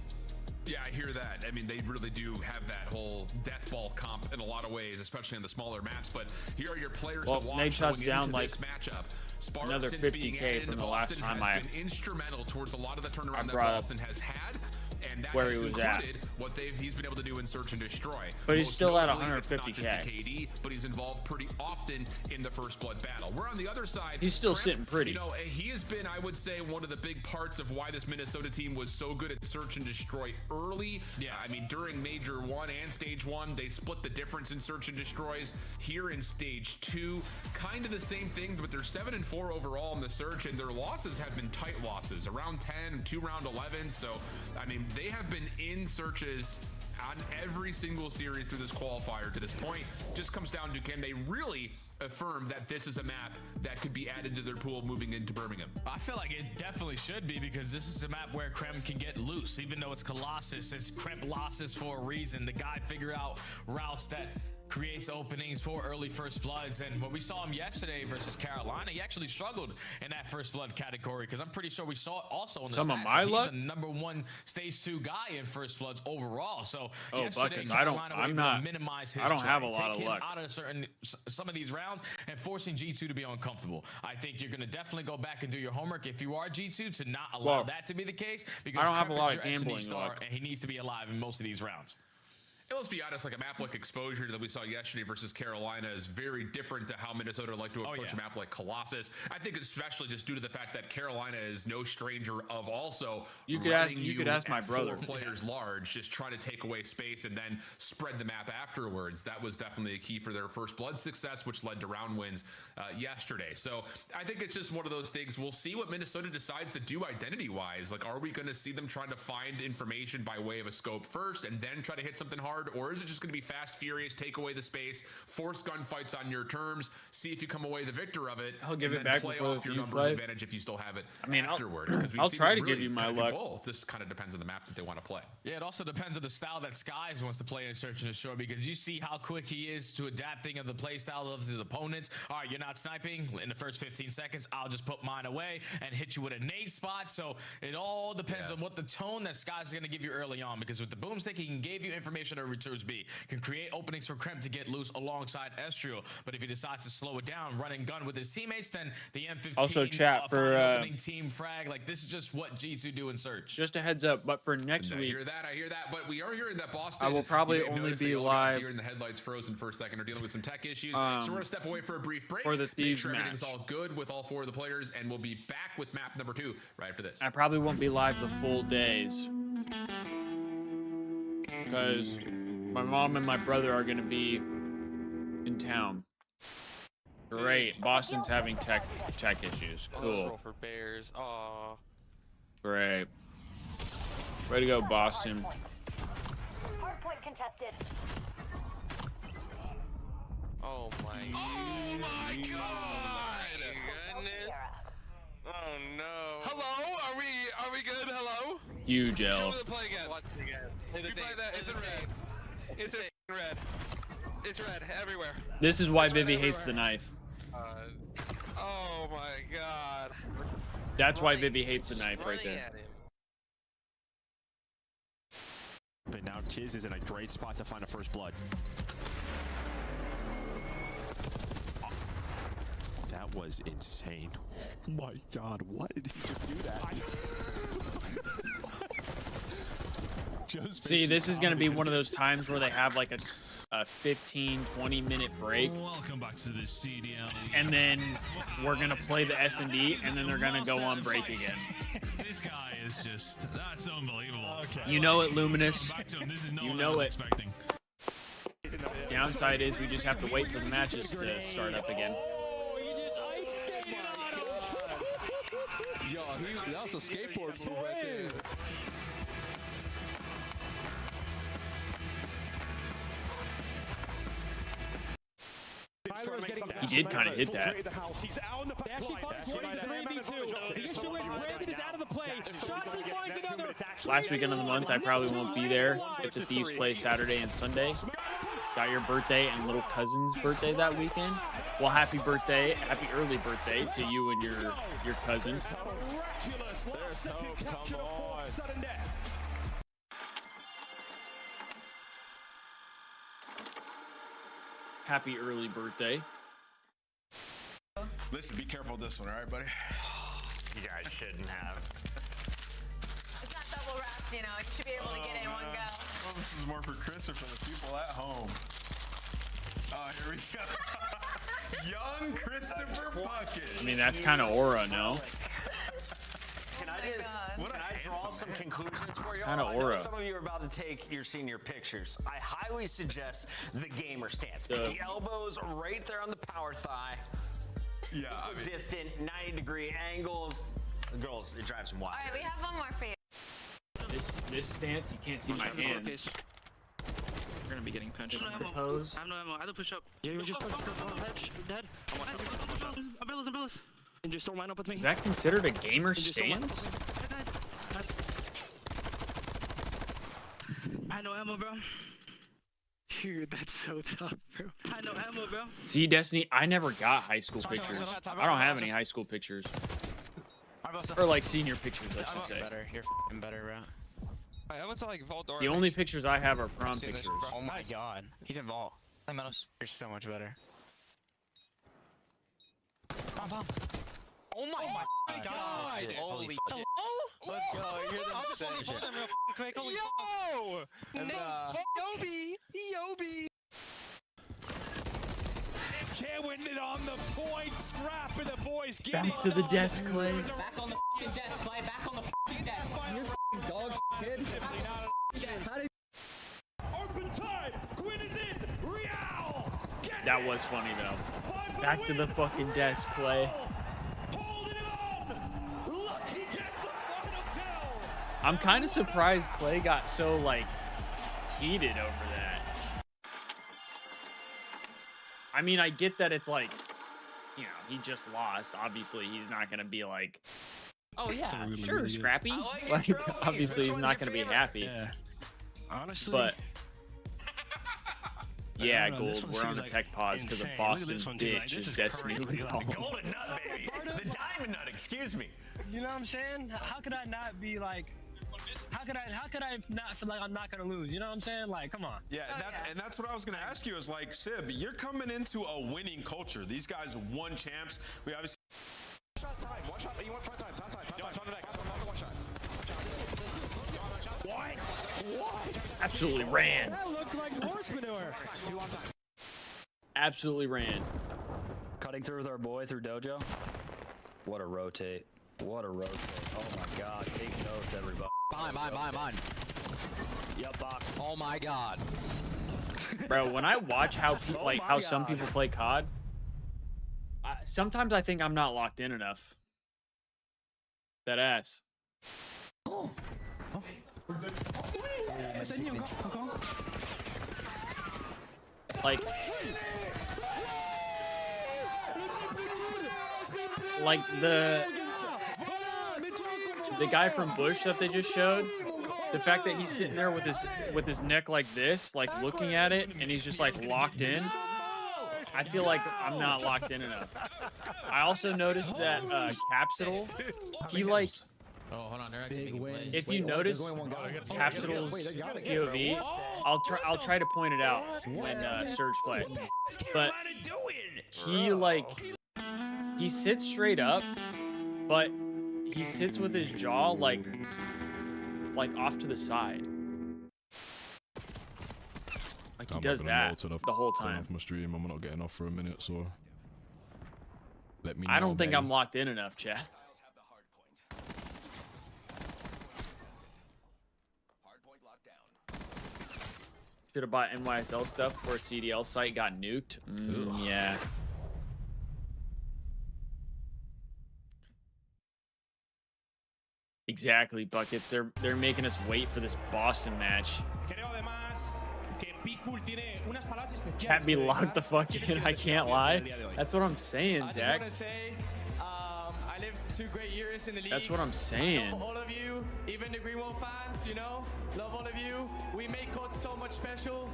Yeah, I hear that. I mean, they really do have that whole death ball comp in a lot of ways, especially on the smaller maps. But here are your players Well, to watch Nate shots going down into like this matchup. Spark, another since being 50K added from into the last Boston, time has I been instrumental towards a lot of the I turnaround that brought up Boston has had. And that where has he was at. included what he's been able to do in search and destroy. But he's Most still at notably, it's not just 150K. the KD, but he's involved pretty often in the first blood battle. We're on the other side. He's still Cramp, sitting pretty. You know, he has been, I would say, one of the big parts of why this Minnesota team was so good at search and destroy early. Yeah. I mean, during Major 1 and Stage 1, they split the difference in search and destroys. Here in Stage 2, kind of the same thing, but they're 7-4 overall in the search, and their losses have been tight losses, around 10, 2 round 11. So, I mean, they have been in searches on every single series through this qualifier to this point. Just comes down to, can they really affirm that this is a map that could be added to their pool moving into Birmingham? I feel like it definitely should be, because this is a map where Krem can get loose. Even though it's Colossus, it's Krem losses for a reason. The guy figure out routes that creates openings for early first bloods. And when we saw him yesterday versus Carolina, he actually struggled in that first blood category, because I'm pretty sure we saw it also in the Some of stats. my He's luck? the #1 stage 2 guy in first bloods overall. So Oh, yesterday, buckets. Carolina were I'm able to not- minimize his I don't play, have a lot take of him luck. out of some of these rounds and forcing G2 to be uncomfortable. I think you're going to definitely go back and do your homework if you are G2 to not allow Well, that to be the case, because I don't have a Krem lot is of your S&D gambling star, luck. and he needs to be alive in most of these rounds. And let's be honest, like a map like Exposure that we saw yesterday versus Carolina is very different to how Minnesota like to approach a map like Colossus. I think especially just due to the fact that Carolina is no stranger of also You could ask running my at brother. 4 players large, just trying to take away space and then spread the map afterwards. That was definitely a key for their first blood success, which led to round wins yesterday. So I think it's just one of those things. We'll see what Minnesota decides to do identity-wise. Like, are we going to see them trying to find information by way of a scope first and then try to hit something hard? Or is it just going to be fast, furious, take away the space, force gunfights on your terms, see if you come away the victor of it, I'll give and it then back play before off your you numbers play. advantage if you still have it mean, afterwards. Because I'll try to give you my luck. Both. This kind of depends on the map that they want to play. Yeah, it also depends on the style that Skies wants to play in Search and Destroy, because you see how quick he is to adapting of the play style of his opponents. All right, you're not sniping in the first 15 seconds. I'll just put mine away and hit you with a nade spot. So it all depends on what the tone that Skies is going to give you early on, because with the boomstick, he can give you information servitors B. Can create openings for Kremp to get loose alongside Estriel, but if he decides to slow it down, run and gun with his teammates, then the M15 Also, chat for opening team frag. Like, this is just what G2 do in Search. Just a heads up, but for next week, I hear that, but we are hearing that Boston. I will probably only be live. During the headlights frozen for a second, or dealing with some tech issues, so we're gonna step away for a brief break for the Thieves make sure match. Everything's all good with all 4 of the players, and we'll be back with map number 2 right after this. I probably won't be live the full days because my mom and my brother are going to be in town. Great. Boston's having tech issues. Cool. For Bears. Oh. Great. Way to go, Boston. Hardpoint contested. Oh my. Oh my god! Goodness. Oh no. Hello? Are we good? Hello? Huge Show L. me the play again. Watch it again. We play that. It's in red. It's in red. It's red everywhere. This is why Vivi hates the knife. Oh my god. That's why Vivi hates the knife right there. But now Kiz is in a great spot to find a first blood. That was insane. Oh my god, why did he just do that? See, this is going to be one of those times where they have like a 15-20 minute break. Welcome back to the CDL. And then we're going to play the S&D, and then they're going to go on break again. This guy is just, that's unbelievable. Okay. You know it, Luminous. This is You know it. Downside is we just have to wait for the matches to start up again. Yo, that was a skateboard move right there. He did kind of hit that. They actually found 3v2. The issue is Brandon is out of the play. Shotzzy finds another. Last weekend of the month, I probably won't be there if the Thieves play Saturday and Sunday. Got your birthday and little cousin's birthday that weekend. Well, happy birthday, happy early birthday to you and your cousins. Happy early birthday. Listen, be careful with this one, all right, buddy? You guys shouldn't have. It's not double wrapped, you know. You should be able to get it in one go. Well, this is more for Chris or for the people at home. Oh, here we go. Young Christopher Puckett. I mean, that's kind of aura, no? Can I draw some conclusions for you? Kind of I know aura. some of you are about to take your senior pictures. I highly suggest the gamer stance. The elbows right there on the power thigh. Yeah, I mean, distant, 90-degree angles. The girls, it drives them wild. All right, we have one more for you. This stance, you can't see my hands. We're gonna be getting punched. This is the pose. I have no ammo. I have to push up. Yeah, you just push up. Dead. Umbrellas. And just don't line up with me. Is that considered a gamer stance? I know ammo, bro. Dude, that's so tough, bro. I know ammo, bro. See, Destiny, I never got high school pictures. I don't have any high school pictures. Or like senior pictures, I should say. You're f***ing better, bro. I almost saw like Vault door. The only pictures I have are prom See this, pictures. bro. Oh my god. He's in Vault. You're so much better. Oh my god! Holy hello? Let's go. You're the I'll just want to them real quick. Holy yo! Yobi! Can't win it on the point. Scrapping the boys. Back to the desk, Clay. Back on the fucking desk, Clay. Back on the fucking desk. You're f***ing dog shit, kid. How did Open time. Quinn is in. Real. That was funny, though. Back to the fucking desk, Clay. I'm kind of surprised Clay got so, like, heated over that. I mean, I get that it's like, you know, he just lost. Obviously, he's not going to be like, oh, yeah, sure, Scrappy. Like, obviously, he's not going to be happy. Yeah. Honestly. But, yeah, Gold, we're on the tech pause because a Boston bitch is Destiny League. Golden nut, baby. The diamond nut, excuse me. You know what I'm saying? How could I not be like, How could I not feel like I'm not gonna lose? You know what I'm saying? Like, come on. Yeah, and that's what I was gonna ask you is like, Sib, you're coming into a winning culture. These guys won champs. We obviously. One shot. You want front time. Time. One shot. What? Absolutely ran. That looked like horse manure. Absolutely ran. Cutting through with our boy through dojo. What a rotate. What a rotate. Oh my god. Take notes, everybody. Mine. Yep, box. Oh my god. Bro, when I watch how people how some people play COD, sometimes I think I'm not locked in enough. That ass. Like the guy from Bush that they just showed, the fact that he's sitting there with his neck like this, like looking at it, and he's just like locked in. I feel like I'm not locked in enough. I also noticed that Capsital, he like. Oh, hold on. If you notice Capsital's POV, I'll try to point it out when Surge play. But he sits straight up, but he sits with his jaw like off to the side. Like he does that the whole time. Off my stream, I'm not getting off for a minute, so let me know. I don't think I'm locked in enough, chat. Should have bought NYSL stuff before CDL site got nuked. Yeah. Exactly, Buckets. They're making us wait for this Boston match. Can't be locked the fuck in. I can't lie. That's what I'm saying, Zach. I lived 2 great years in the league. That's what I'm saying. All of you, even the Greenwell fans, you know, love all of you. We make COD so much special.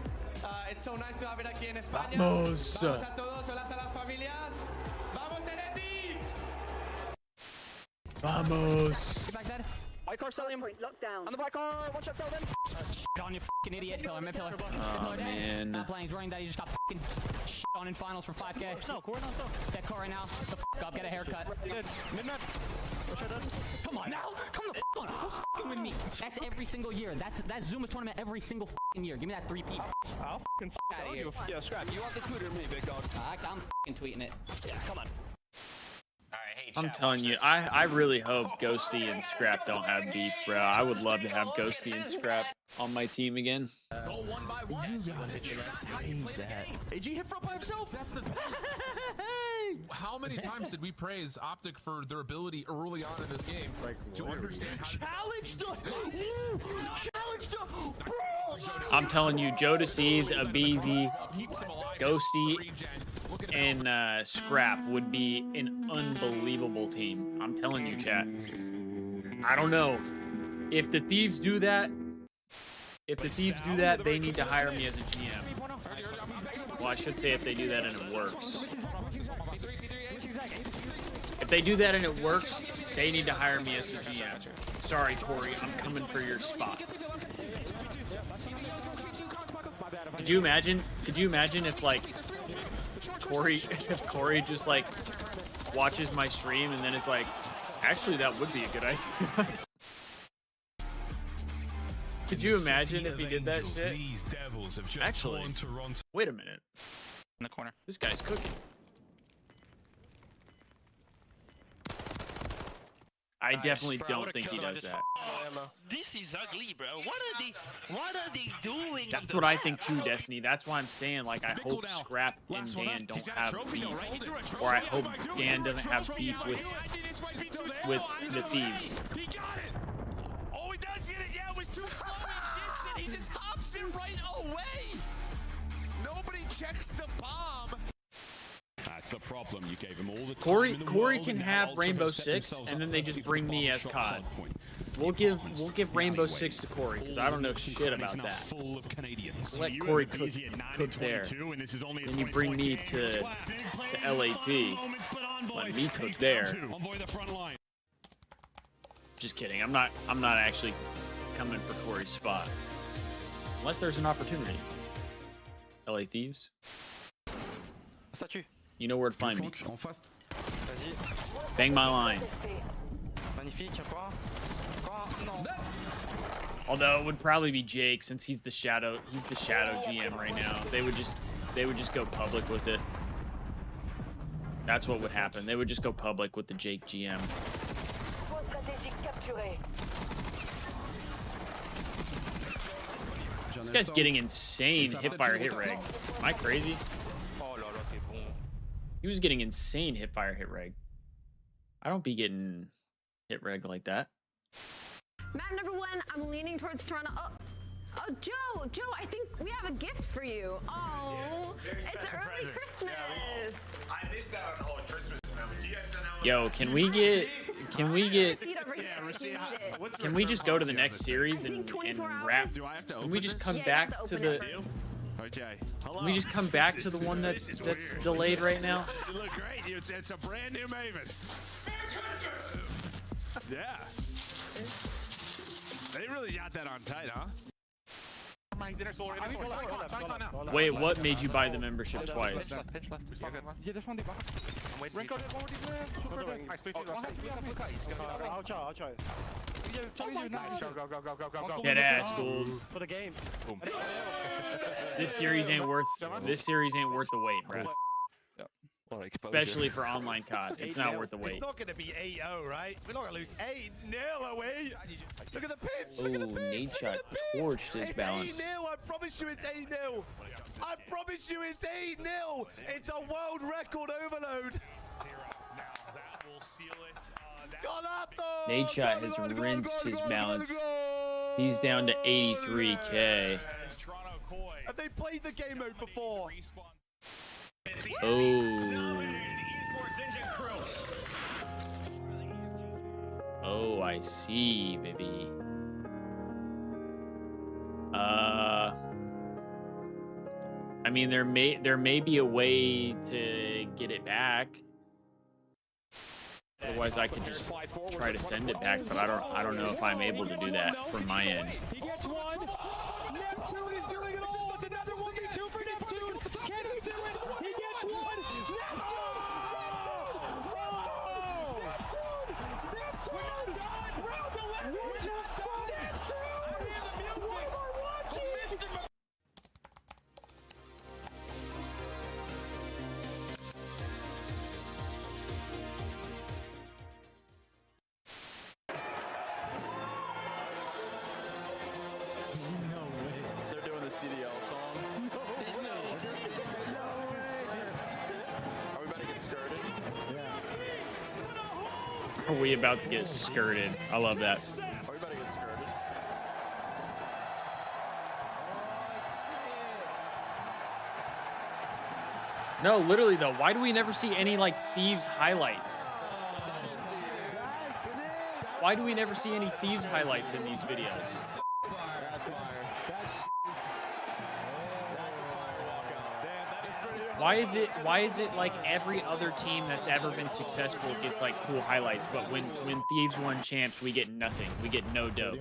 It's so nice to have it aquí en España. Vamos. Vamos a todos, hola a las familias. Vamos en el Thieves. Vamos. Get back, Dad. White car, sell him. Lockdown. On the black car. One shot, sell them. On you fucking idiot, pillar, mid pillar. Oh, man. Not playing, running that. You just got fucking on in finals for 5K. That car right now. The fuck up, get a haircut. Midnight. Come on now. Come the fuck on. Who's fucking with me? That's every single year. That's Zuma's tournament every single fucking year. Give me that 3P. I'll fucking out of here. Yeah, Scrap. You want the Twitter me, big dog? I'm fucking tweeting it. Yeah, come on. I'm telling you, I really hope Ghosty and Scrap don't have beef, bro. I would love to have Ghosty and Scrap on my team again. Go one by one. AG hit front by himself. That's the. How many times did we praise Optic for their ability early on in this game to understand how I'm telling you, Joe Deceives, Abizi, Ghosty, and Scrap would be an unbelievable team. I'm telling you, chat. I don't know. If the Thieves do that, they need to hire me as a GM. Well, I should say if they do that and it works. If they do that and it works, they need to hire me as a GM. Sorry, Corey, I'm coming for your spot. Could you imagine if like Corey just like watches my stream and then it's like, actually that would be a good idea. Could you imagine if he did that shit? Actually, wait a minute. In the corner. This guy's cooking. I definitely don't think he does that. This is ugly, bro. What are they doing? That's what I think too, Destiny. That's why I'm saying, like, I hope Scrap and Dan don't have beef. Or I hope Dan doesn't have beef with the Thieves. Oh, he does get it. Yeah, it was too slow. He gets it. He just hops in right away. Nobody checks the bomb. That's the problem. You gave him all the time Corey can have Rainbow Six, and then they just bring me as COD. We'll give Rainbow Six to Corey because I don't know shit about that. Let Corey cook there. Then you bring me to LAT. Let me cook there. Just kidding. I'm not actually coming for Corey's spot. Unless there's an opportunity. LA Thieves. You know where to find me. Bang my line. Although it would probably be Jake, since he's the shadow GM right now. They would just go public with it. That's what would happen. They would just go public with the Jake GM. This guy's getting insane hipfire hit reg. Am I crazy? He was getting insane hipfire hit reg. I don't be getting hit reg like that. Map number 1, I'm leaning towards Toronto. Oh, Joe, I think we have a gift for you. Oh, it's early Christmas. I missed out on all Christmas. Yo, can we get, can we just go to the next series and wrap? Can we just come back to the? Okay. Can we just come back to the one that's delayed right now? You look great. It's a brand new Maven. Yeah. They really got that on tight, huh? Wait, what made you buy the membership twice? Dead ass, Gould. For the game. This series ain't worth the wait, bro. Especially for online COD. It's not worth the wait. It's not going to be 8-0, right? We're not going to lose 8-0, are we? Look at the pitch. Oh, Nate shot torched his balance. It's 8-0. I promise you it's 8-0. I promise you it's 8-0. It's a world record overload. Nate shot has rinsed his balance. He's down to 83K. Have they played the game mode before? Oh. Oh, I see, baby. I mean, there may be a way to get it back. Otherwise, I could just try to send it back, but I don't know if I'm able to do that from my end. He gets one. Neptune is doing it all. It's another 1v2 for Neptune. Can he do it? He gets one. They're doing the CDL song. No way. Are we about to get started? Yeah. Are we about to get skirted? I love that. Are we about to get skirted? No, literally though, why do we never see any like Thieves highlights? Why do we never see any Thieves highlights in these videos? Why is it like every other team that's ever been successful gets like cool highlights, but when Thieves won champs, we get nothing. We get no dope.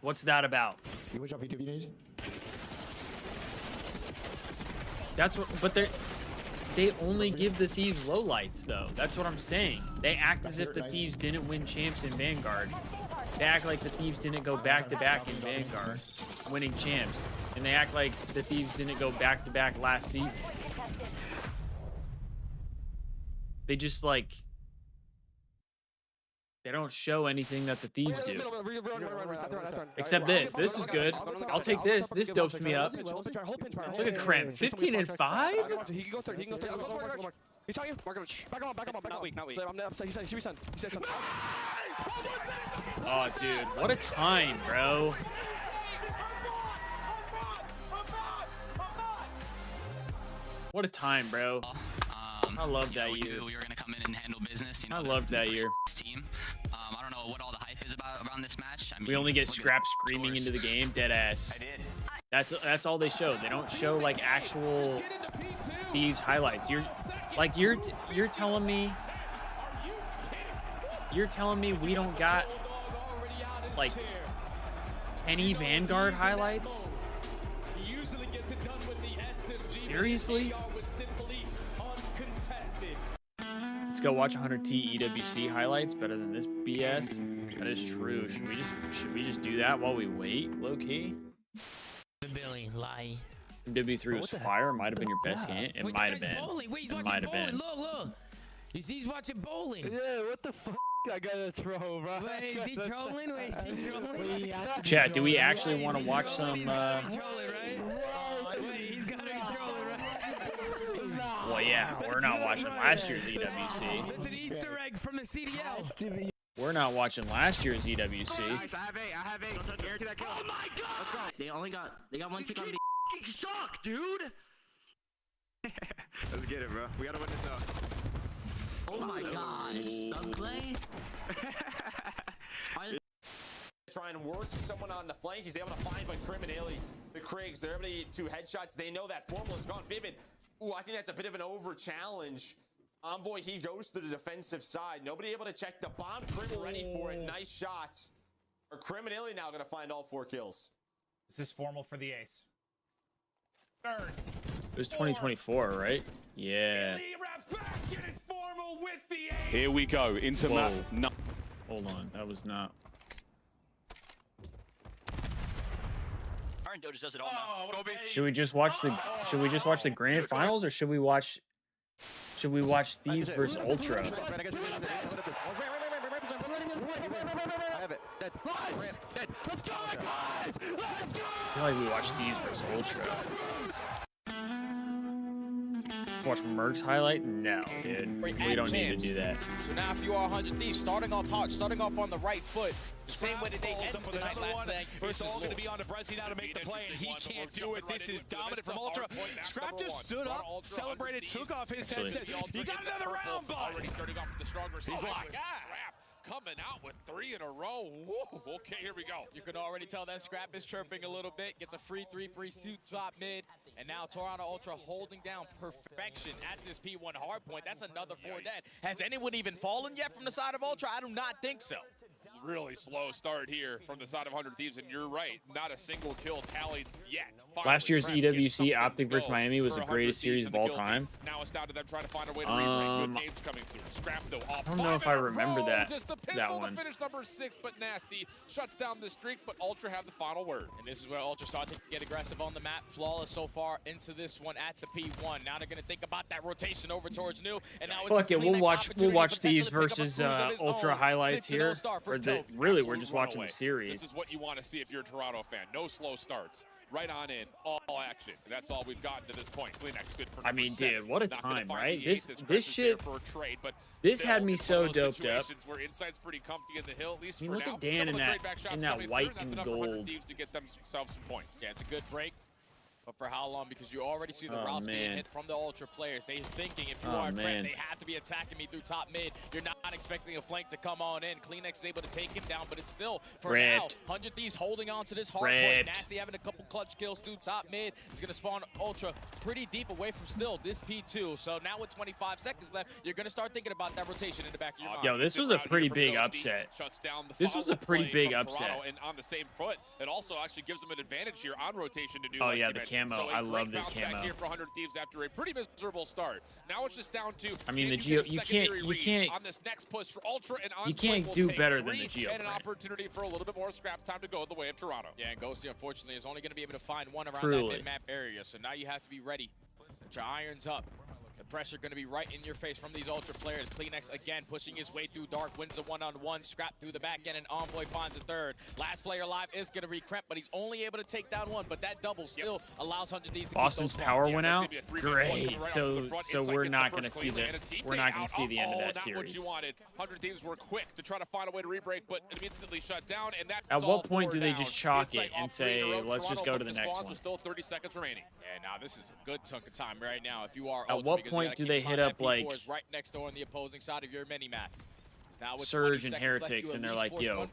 What's that about? Which job you need? That's what, but they only give the Thieves lowlights though. That's what I'm saying. They act as if the Thieves didn't win champs in Vanguard. They act like the Thieves didn't go back-to-back in Vanguard, winning champs. And they act like the Thieves didn't go back-to-back last season. They just like, they don't show anything that the Thieves do. Except this. This is good. I'll take this. This dopes me up. Look at Krem. 15 and 5? He can go third. He can go third. He's telling you. Back on. Not weak. He said, he said something. Oh, dude. What a time, bro. What a time, bro. I love that year. We were gonna come in and handle business. You know, I loved that year. Team. I don't know what all the hype is around this match. I mean, We only get scrapped screaming into the game, dead ass. I did. That's all they show. They don't show like actual Thieves highlights. You're telling me we don't got like Kenny Vanguard highlights? He usually gets it done with the SMG. Seriously? Let's go watch 100T EWC highlights. Better than this BS. That is true. Should we just do that while we wait? Low key. Billy, lie. MW3 was fire. Might have been your best hint. It might have been. Wait, he's It might have been. Look. He's watching bowling. Yeah, what the fuck? I gotta throw, bro. Wait, is he trolling? Chat, do we actually want to watch some? He's gotta be trolling, right? Wait, he's gotta be trolling, right? Well, yeah, we're not watching last year's EWC. It's an Easter egg from the CDL. We're not watching last year's EWC. Nice, I have eight. Guarantee that kill. Oh my god! They got one tick on B. You suck, dude. Let's get it, bro. We gotta win this out. Oh my gosh, Subclay? Try and work someone on the flank. He's able to find by criminally the Craigs. They're able to get 2 headshots. They know that Formal is gone. Vivid. Ooh, I think that's a bit of an over challenge. Envoy, he goes to the defensive side. Nobody able to check the bomb. Crim ready for it. Nice shots. Are criminally now going to find all 4 kills? This is Formal for the ace. It was 2024, right? Yeah. Here we go into map. No. Hold on, that was not. Iron Doge does it all now. Should we just watch the? Should we just watch the grand finals, or should we watch? Should we watch Thieves versus Ultra? I have it. Dead. Dead. Let's go, guys! Let's go! I feel like we watch Thieves versus Ultra. Watch Merc's highlight? No, dude. We don't need to do that. So now if you are 100 Thieves, starting off hot, starting off on the right foot, the same way that they ended the night last night. It's all going to be on to Brezzy now to make the play, and he can't do it. This is dominant from Ultra. Scrap just stood up, celebrated, took off his headset. He got another round, bud. Already starting off with the stronger side. He's locked. Coming out with 3 in a row. Whoa, okay, here we go. You can already tell that Scrap is chirping a little bit. Gets a free 3-free suit top mid. And now Toronto Ultra holding down perfection at this P1 hardpoint. That's another 4 dead. Has anyone even fallen yet from the side of Ultra? I do not think so. Really slow start here from the side of 100 Thieves, and you're right, not a single kill tallied yet. Last year's EWC Optic versus Miami was the greatest series of all time. Now it's down to them trying to find a way to rebreak. Good nades coming through. Scrap though off. I don't know if I remember that. Just the pistol to finish number 6, but Nasty shuts down the streak, but Ultra have the final word. And this is where Ultra start to get aggressive on the map. Flawless so far into this one at the P1. Now they're gonna think about that rotation over towards New. And now it's fuck it, we'll watch Thieves versus Ultra highlights here. Really, we're just watching the series. This is what you want to see if you're a Toronto fan. No slow starts. Right on in, all action. That's all we've gotten to this point. Kleenex good for I mean, dude, what a time, right? This shit, for a trade, but this had me so doped up. Where inside's pretty comfy in the hill, at least I mean, for look now. at Dan in that white and gold. To get themselves some points. Yeah, it's a good break. But for how long? Because you already see the routes being hit from the Ultra players. They're thinking if you are a threat, they have to be attacking me through top mid. You're not expecting a flank to come on in. Kleenex is able to take him down, but it's still, for now, 100 Thieves holding on to this hard point. Nasty having a couple clutch kills through top mid. He's going to spawn Ultra pretty deep away from still this P2. So now with 25 seconds left, you're going to start thinking about that rotation in the back of your mind. Yo, this was a pretty big upset. This was a pretty big upset. And on the same foot, it also actually gives them an advantage here on rotation to do. Oh yeah, the camo. So I love this camo. Back here for 100 Thieves after a pretty miserable start. Now it's just down to I mean the Geo. You can't on this next push for Ultra and you can't do better than the Geo. And an opportunity for a little bit more scrap time to go the way of Toronto. Yeah, and Ghosty unfortunately is only going to be able to find one around that mid-map area. So now you have to be ready. Put your irons up. The pressure going to be right in your face from these Ultra players. Kleenex again pushing his way through dark, wins a one-on-one. Scrap through the back end, and Envoy finds a third. Last player alive is going to be Kremp, but he's only able to take down one. But that double still allows 100 Thieves to Boston's power went out. Great. So we're not going to see the end of that series. What you wanted. 100 Thieves were quick to try to find a way to rebreak, but instantly shut down. And that's at what point do they just chalk it and say, let's just go to the next one? Still 30 seconds remaining. Yeah, now this is a good chunk of time right now. If you are at what point do they hit up like right next door on the opposing side of your mini map? Surge and Heretics, and they're like, yo,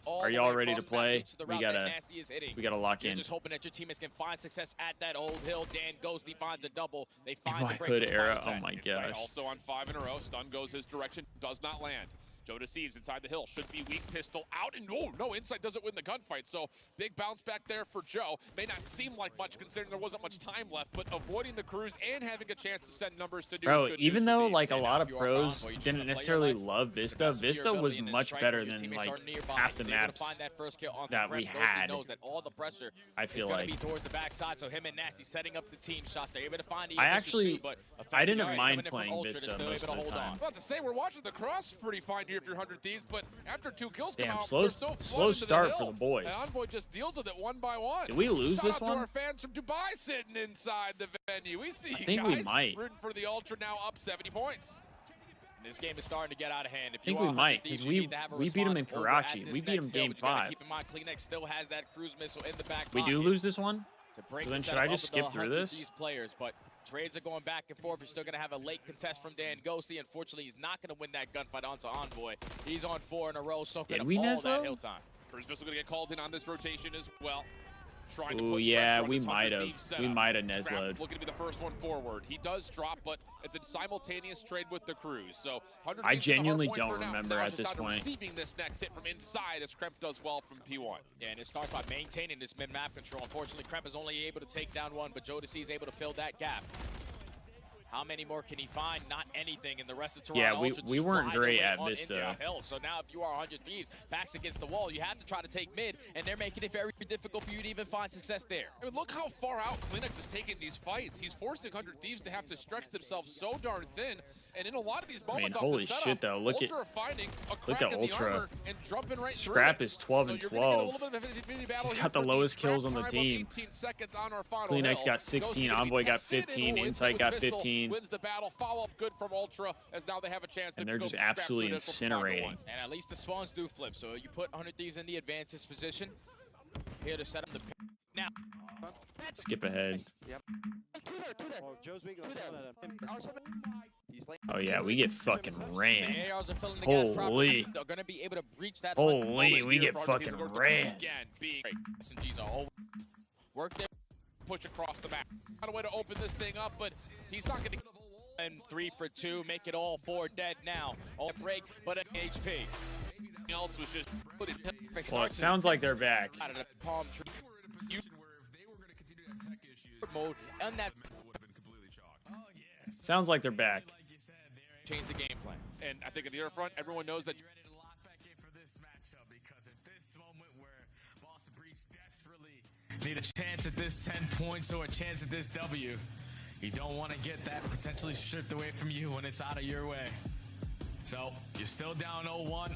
are y'all ready to play? We gotta lock in. You're just hoping that your teammates can find success at that old hill. Dan Ghosty finds a double. They find the break hood era. Oh my gosh. Also on 5 in a row. Stun goes his direction. Does not land. Joe Thieves inside the hill, should be weak, pistol out, and oh, no, inside doesn't win the gunfight, so big bounce back there for Joe. May not seem like much considering there wasn't much time left, but avoiding the cruise and having a chance to send numbers to Bro, even though like a lot of pros didn't necessarily love Vista, Vista was much better than like half the maps that we had. I feel like. Be towards the backside, so him and Nasty setting up the team shots. They're able to find I didn't mind playing Vista most of the time. I was about to say, we're watching the cross pretty fine here if you're 100 Thieves, but after 2 kills come out, slow start for the boys. And Envoy just deals with it one by one. Did we lose this one? Shout out to our fans from Dubai sitting inside the venue. We see you guys we might. Rooting for the Ultra, now up 70 points. This game is starting to get out of hand. I think we might, because we beat them in Karachi. We beat them game 5. Keep in mind, Kleenex still has that cruise missile in the back. We do lose this one? So then should I just skip through this? These players, but trades are going back and forth. You're still going to have a late contest from Dan Ghosty. Unfortunately, he's not going to win that gunfight onto Envoy. He's on 4 in a row, soaking up all that hill time. First missile going to get called in on this rotation as well. Oh yeah, we might have. We might have Neslo'd. Looking to be the first one forward. He does drop, but it's a simultaneous trade with the Cruise. So I genuinely don't remember at this point. Receiving this next hit from inside as Kremp does well from P1. Yeah, and it starts by maintaining this mid-map control. Unfortunately, Kremp is only able to take down one, but Jodeci is able to fill that gap. How many more can he find? Not anything, and the rest of Toronto. Yeah, we weren't great at Vista. So now if you are 100 Thieves, backs against the wall, you have to try to take mid, and they're making it very difficult for you to even find success there. I mean, look how far out Kleenex is taking these fights. He's forcing 100 Thieves to have to stretch themselves so darn thin, and in a lot of these moments, holy shit though, look at Ultra. And jumping right Scrap is 12 and 12. He's got the lowest kills on the team. Kleenex got 16, Envoy got 15, Insight got 15. Wins the battle. Follow up good from Ultra as now they have a chance to and they're just absolutely incinerating. And at least the spawns do flip, so you put 100 Thieves in the advantage position. Here to set up the pick. Now. Skip ahead. Yep. Oh, Joe's weak. Oh yeah, we get fucking ran. Holy. They're gonna be able to breach that. Holy, we get fucking ran. SMGs are all work there. Push across the map. Not a way to open this thing up, but he's not gonna. And 3 for 2, make it all 4 dead now. All break, but an HP. Else was just well, it sounds like they're back. Out of the palm tree. Mode and that sounds like they're back. Change the game plan. And I think at the other front, everyone knows that need a chance at this 10 points or a chance at this W. You don't want to get that potentially stripped away from you when it's out of your way. So you're still down 0-1.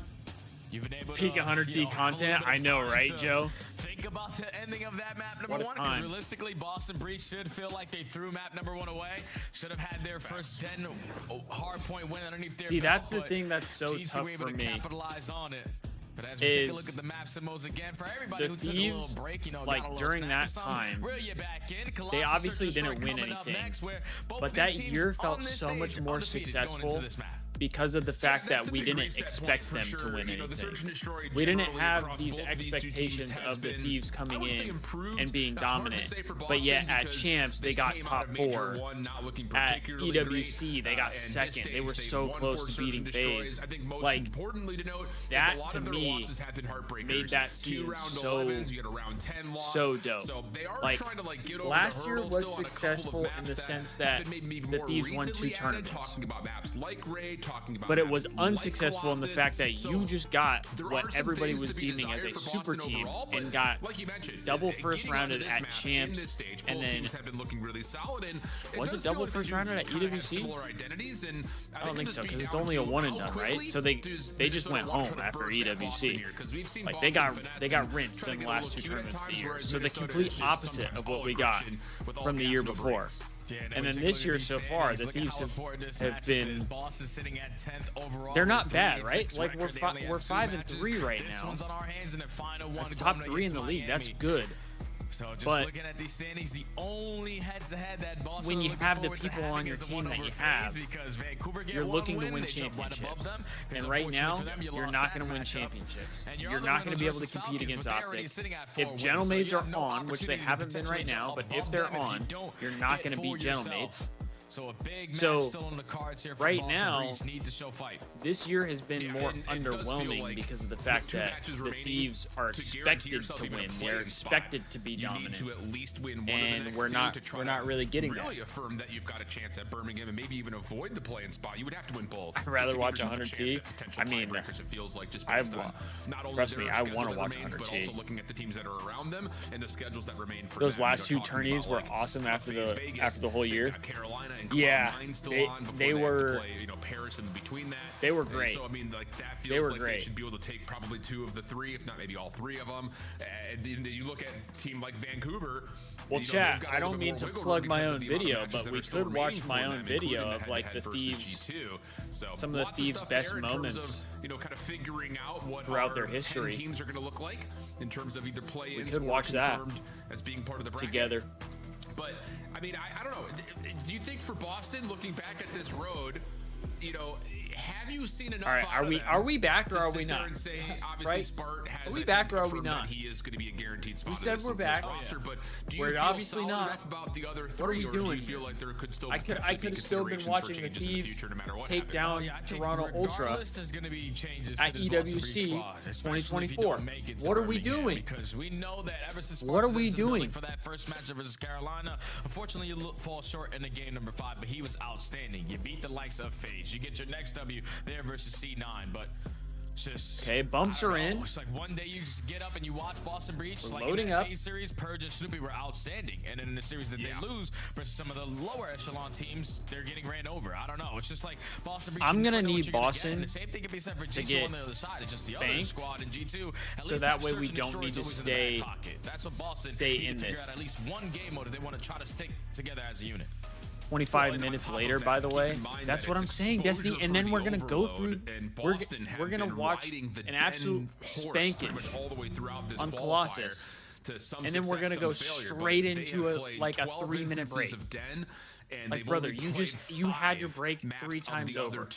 You've been able to peak 100T content. I know, right, Joe? Think about the ending of that map number 1. Because realistically, Boston Breach should feel like they threw map number 1 away. Should have had their first 10 hard point win underneath their See, belt, that's the thing that's so tough for me. Capitalize on it. But as we take a look at the map symbols again, for everybody who took a little break, you know, like during that time, they obviously didn't win anything. But that year felt so much more successful because of the fact that we didn't expect them to win anything. We didn't have these expectations of the Thieves coming in and being dominant, but yet at Champs they got top 4. At EWC they got second. They were so close to beating FaZe. Like that to me made that season so dope. Like last year was successful in the sense that the Thieves won 2 tournaments. But it was unsuccessful in the fact that you just got what everybody was deeming as a super team and got double first rounded at Champs, and then was it double first rounded at EWC? I don't think so, because it's only a 1 and done, right? So they just went home after EWC. Like they got rinsed in the last 2 tournaments of the year. So the complete opposite of what we got from the year before. And then this year so far, the Thieves have been. They're not bad, right? Like we're 5-3 right now. That's top 3 in the league. That's good. So just but looking at these standings, the only head-to-head that Boston when you have the people on your team that you have, you're looking to win championships. And right now, you're not going to win championships. You're not going to be able to compete against Optic. If Gentlemates are on, which they haven't been right now, but if they're on, you're not going to beat Gentlemates. So a big match still on the cards here for right Boston now, Breeze. Need to show fight. This year has been more underwhelming because of the fact that the Thieves are expected to win. They're expected to be dominant, to at least win one and of the we're next not really getting that. Really affirm that you've got a chance at Birmingham and maybe even avoid the play-in spot. You would have to win both. I'd rather watch 100T. I mean, it feels like just trust me, I want to watch 100T. But also looking at the teams that are around them and the schedules that remain for those them. last two tourneys were awesome after the whole year. Carolina and yeah, they were. Play, Paris in between that. They were great. So I mean, like that feels like they should be able to take probably 2 of the 3, if not maybe all 3 of them. And you look at a team like Vancouver. Well, chat, I don't mean to plug my own video, but we could watch my own video of like the Thieves, some of the Thieves' best moments, kind of figuring out what throughout their history. Teams are going to look like in terms of either play-ins. We could watch that as being part of the bracket together. But I mean, I don't know. Do you think for Boston, looking back at this road, have you seen enough? All right, are we back or are we not? Say, right? Spart has, are we back or are we not? He is going to be a guaranteed spot. We said we're back. Roster, but do we're you obviously feel not. About the other 3, what are we doing? Or do you feel like there could still I could have still been watching the Thieves take down Toronto Ultra there's going to be changes at EWC 2024. What are we doing? Because we know that ever since what are we doing for that first match versus Carolina? Unfortunately, you fall short in the game number 5, but he was outstanding. You beat the likes of FaZe. You get your next W there versus C9, but just okay. Bumps are in. It's like one day you just get up and you watch Boston Breach. We're like loading in up. FaZe series, Purge and Snoopy were outstanding, and then in the series that they lose versus some of the lower echelon teams, they're getting ran over. I don't know. It's just like Boston Breach. I'm gonna need Boston the same thing can be said for G2 on the other side. It's just the other squad in G2. So that way we don't need to stay. That's what Boston stay in figure this. Out at least one game mode if they want to try to stick together as a unit. 25 minutes later, by the way, that's what I'm saying, Destiny. And then we're gonna go through. We're gonna watch an absolute spanking on Colossus, and then we're gonna go straight into like a 3-minute break. And like, brother, you had your break 3 times over.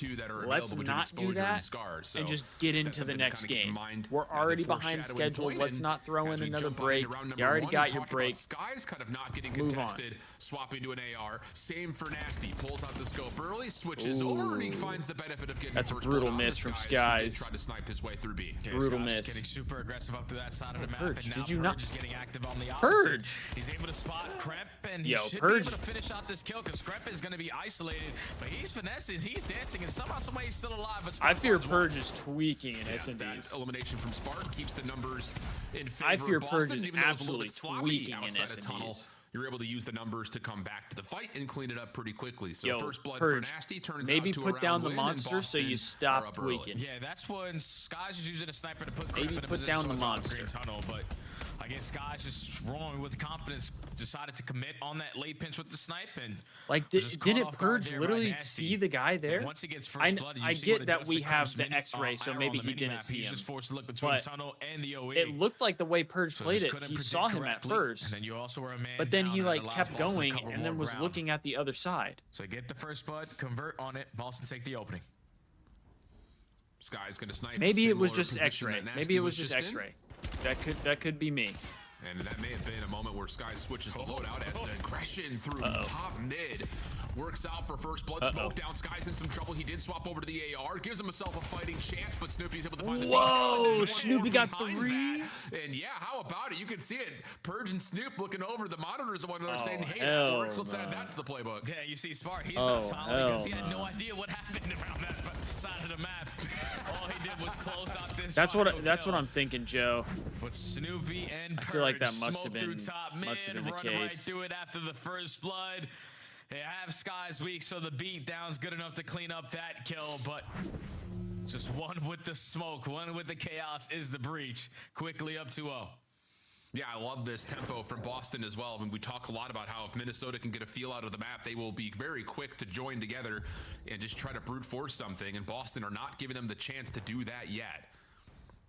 Let's not do that and just get into the next game. We're already behind schedule. Let's not throw in another break. You already got your break. Skies kind of not getting Move contested, swapping to an AR. Same for Nasty. Pulls out the scope early, switches over, and he finds the benefit of getting that's a first brutal miss from Skies. Tried to snipe his way through B. Brutal miss. Getting super aggressive up to that side of the map. Purge, and now did you Purge not? Is getting active on the Purge. He's able to spot Crep, and he should Purge. be able to finish out this kill because Crep is going to be isolated, but he's finessing, he's dancing, and somehow, some way he's still alive. But I fear Purge is tweaking in S&Ds. Elimination from Spark keeps the numbers in favor. I fear of Boston, Purge is even though it was a little absolutely bit tweaking in S&Ds. You're able to use the numbers to come back to the fight and clean it up pretty quickly. So first blood Purge, for Nasty turns maybe out to put a down round the win, monster so you stop tweaking. Yeah, that's when Skies is using a sniper to put maybe put down the monster. Tunnel, but I guess Skies just rolling with confidence decided to commit on that late pinch with the snipe and like didn't Purge literally see the guy there? And once he gets first blood, I get that we have the X-ray, so maybe he didn't see him. Just forced to look between the tunnel and the OE. It looked like the way Purge played it. He saw him at first, and then you also were a man but then he like kept going and then was looking at the other side. So get the first blood, convert on it. Boston take the opening. Sky's gonna snipe. Maybe it was just X-ray. Maybe it was just X-ray. That could be me. And that may have been a moment where Sky switches the loadout as the aggression through top mid works out for first blood. Smoke down. Sky's in some trouble. He did swap over to the AR, gives himself a fighting chance, but Snoopy's able to find the Whoa, Snoopy got 3. And yeah, how about it? You can see it. Purge and Snoop looking over the monitors and one another saying, hey, that works. Let's add that to the playbook. Yeah, you see Spart, he's not solid because he had no idea what happened around that side of the map. All he did was close out this. That's what I'm thinking, Joe. But Snoopy and Purge I feel like that must have been the case. Right through it after the first blood. They have Skies weak, so the beat down's good enough to clean up that kill, but just one with the smoke, one with the chaos is the breach. Quickly up 2-0. Yeah, I love this tempo from Boston as well. I mean, we talk a lot about how if Minnesota can get a feel out of the map, they will be very quick to join together and just try to brute force something, and Boston are not giving them the chance to do that yet.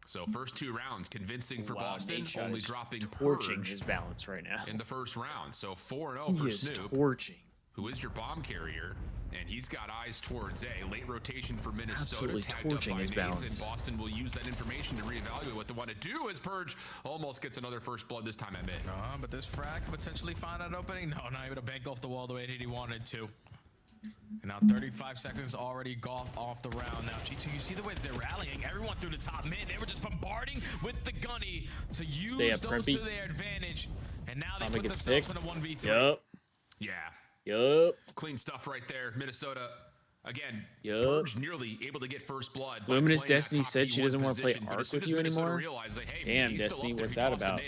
So first 2 rounds, convincing for Boston, only dropping torching his balance right now in the first round. So 4-0 for Snoop, who is your bomb carrier, and he's got eyes towards A. Late rotation for Minnesota, tagged up by nades, and Boston will use that information to reevaluate what they want to do as Purge almost gets another first blood this time at mid. But this frag could potentially find that opening. No, not even a bank off the wall the way that he wanted to. And now 35 seconds already off the round. Now, G2, you see the way they're rallying. Everyone through the top mid. They were just bombarding with the gunny to use those to their advantage. And now they put themselves in a 1v3. Yup. Yeah. Yup. Clean stuff right there. Minnesota, again, Purge nearly able to get first blood. Luminous Destiny said she doesn't want to play Arc with you anymore. Damn, Destiny, what's that about?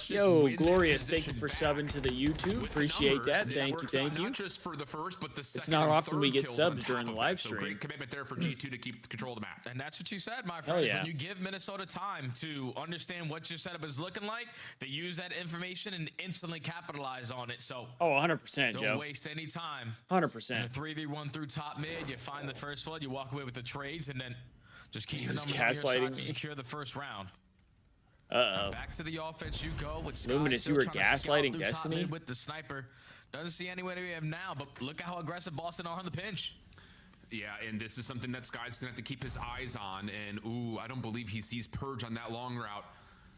Yo, Glorious, thank you for subbing to the YouTube. Appreciate that. Thank you, thank you. Not just for the first, but the It's second not and often we third get kills subs on during the top of live that. So stream. great commitment there for G2 to keep control of the map. And that's what you said, my friends. yeah. When you give Minnesota time to understand what your setup is looking like, they use that information and instantly capitalize on it. So, Oh, 100%, Joe. don't waste any time. 100%. In a 3v1 through top mid, you find the first blood, you walk away with the trades, and then just keep the He was numbers on your gaslighting side to me. secure the first round. Uh-oh. Back to the offense you go with Sky Luminous, still you were trying to scout gaslighting through top Destiny? mid with the sniper. Doesn't see anywhere we have now, but look at how aggressive Boston are on the pinch. Yeah, and this is something that Sky's gonna have to keep his eyes on. And ooh, I don't believe he sees Purge on that long route.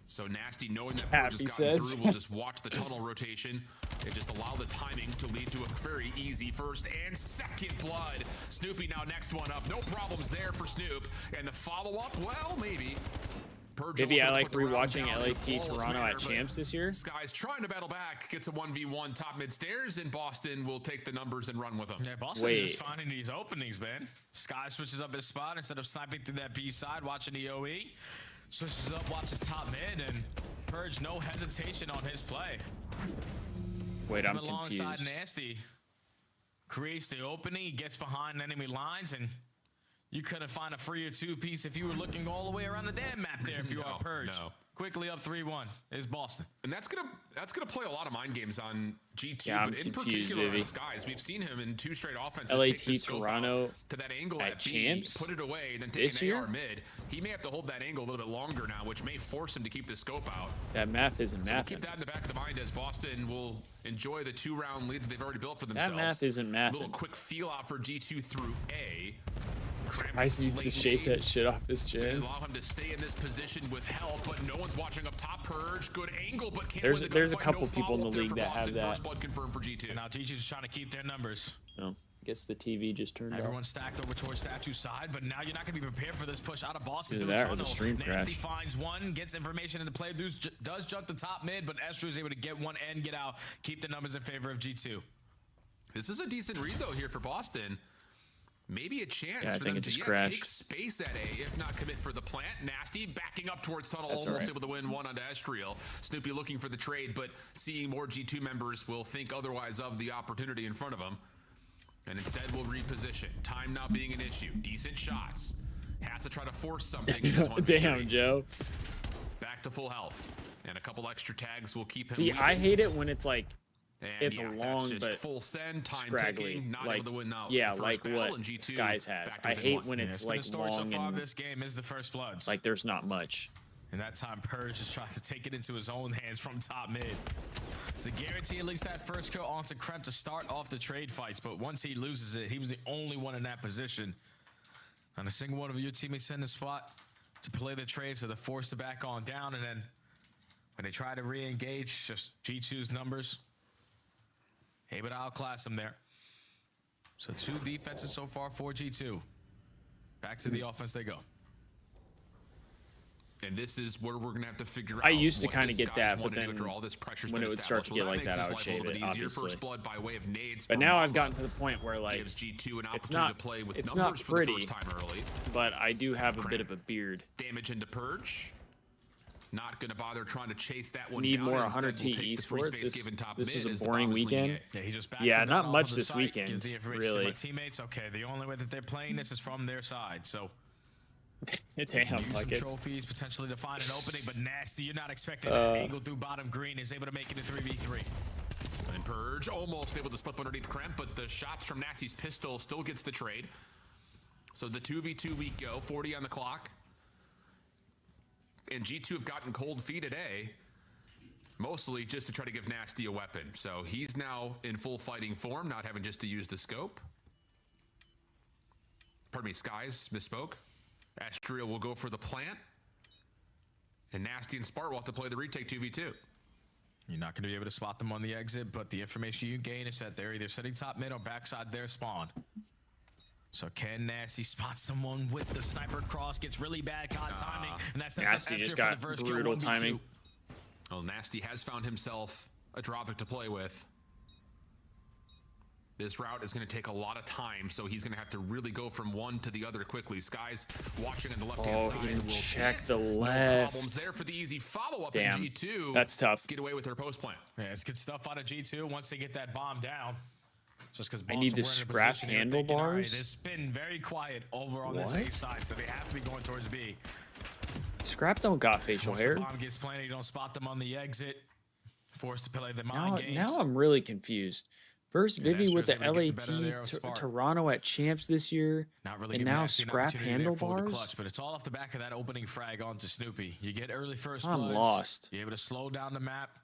So Nasty, knowing that Purge has gotten through, will just watch the tunnel rotation and just allow the timing to lead to a very easy first and second blood. Snoopy now next one up. No problems there for Snoop. And the follow-up, well, maybe. Purge Maybe I almost like put the round rewatching down in a LAT flawless Toronto manner, at but Champs this year. Sky's trying to battle back, gets a 1v1 top mid stairs, and Boston will take the numbers and run with them. Yeah, Boston's just finding these openings, man. Sky switches up his spot instead of sniping through that B side, watching the OE. Switches up, watches top mid, and Purge, no hesitation on his play. Wait, I'm alongside confused. Nasty. Creates the opening, he gets behind enemy lines, and you couldn't find a free or two piece if you were looking all the way around the damn map there if you are Purge. No. Quickly up 3-1 is Boston. And that's gonna play a lot of mind games on G2, Yeah, I'm but in confused, particular Vivi. on Skies. We've seen him in 2 straight offenses LAT take the scope Toronto out to that angle at at B, Champs put it away, and then this take an AR year? mid. He may have to hold that angle a little bit longer now, which may force him to keep the scope out. That math isn't So we'll keep mathing. that in the back of the mind as Boston will enjoy the 2-round lead that they've already built for themselves. That math isn't A little mathing. quick feel out for G2 through A. Ice needs to shave that shit off his chin. Allow him to stay in this position with health, but no one's watching up top. Purge, good angle, but can't There's win the there's a gunfight. couple No people in the follow-up there league for that have Boston. that. First blood confirmed for G2. And now G2's just trying to keep their numbers. No, I guess the TV just turned Everyone off. stacked over towards Statue side, but now you're not going to be prepared for this push out of Boston Either through that or tunnel. the stream Nasty crash. finds one, gets information into play, does jump the top mid, but Estru is able to get one and get out, keep the numbers in favor of G2. This is a decent read, though, here for Boston. Maybe a chance Yeah, I for think them it to just take crashed. space at A, if not commit for the plant. Nasty backing up towards tunnel, That's almost all right. able to win one onto Estriel. Snoopy looking for the trade, but seeing more G2 members will think otherwise of the opportunity in front of them. And instead will reposition. Time not being an issue. Decent shots. Has to try to force something in his 1v3. Damn, Joe. Back to full health. And a couple extra tags will keep him See, leading. I hate it when it's like And it's yeah, a that's long just but full send, time scraggly. taking, not like, able to win out. yeah, the first like battle, what and G2 Skies has. back to I within hate one. when Yeah, it's been like the story long so far and of this game is the first bloods. like there's not much. And that time Purge just tries to take it into his own hands from top mid. To guarantee at least that first kill onto Krem to start off the trade fights, but once he loses it, he was the only one in that position. And a single one of your teammates in the spot to play the trade, so they're forced to back on down, and then when they try to re-engage, just G2's numbers able to outclass them there. So 2 defenses so far for G2. Back to the offense they go. And this is where we're gonna have to figure out. I used to what kind the of get Skies that, but wanted to then withdraw. This pressure's when been it would start established. to get Well, like that that, I would makes this shave life a it, little bit easier. obviously. First blood by way of nades. But for now I've Mamba. gotten to the point where like Gives G2 an it's opportunity not to play with it's numbers not for pretty, the first time early. but I do have a bit of a beard. Damage into Purge. Not gonna bother trying to chase that one Need down. more Instead 100 will take the free esports. space given top This mid was as a the boring bomb is leading weekend. it. Yeah, he just backs Yeah, them down not off much of the this site, weekend, gives the information really. to my teammates. Okay, the only way that they're playing this is from their side. So Damn, use some buckets. trophies potentially to find an opening, but Nasty, you're not expecting that angle through bottom green, is able to make it a 3v3. And Purge almost able to slip underneath Kremp, but the shots from Nasty's pistol still gets the trade. So the 2v2 we go, 40 on the clock. And G2 have gotten cold feet today, mostly just to try to give Nasty a weapon. So he's now in full fighting form, not having just to use the scope. Pardon me, Skies, misspoke. Astriel will go for the plant. And Nasty and Spart will have to play the retake 2v2. You're not going to be able to spot them on the exit, but the information you gain is that they're either sitting top mid or backside their spawn. So can Nasty spot someone with the sniper cross, gets really bad COD timing, and that sets Nasty up just Esther got for the first brutal kill, 1v2. timing. Well, Nasty has found himself a Dravik to play with. This route is going to take a lot of time, so he's going to have to really go from one to the other quickly. Skies watching on the left-hand side. He didn't will check the no left. problems there for the easy follow-up. Damn. In G2. That's tough. Get away with their post plant. Yeah, it's good stuff out of G2 once they get that bomb down. Just because I need to scrap handlebars. It's been very quiet over on this A side, so they have to be going towards B. Scrap don't got facial Once hair. the bomb gets planted, you don't spot them on the exit. Forced to play the mind games. Now I'm really confused. First Vivi with the LAT Toronto at Champs this year, Not really and giving now Nasty an scrap opportunity there for the handlebars. clutch, but it's all off the back of that opening frag onto Snoopy. You get early first I'm bloods, lost. You're able to slow down the map,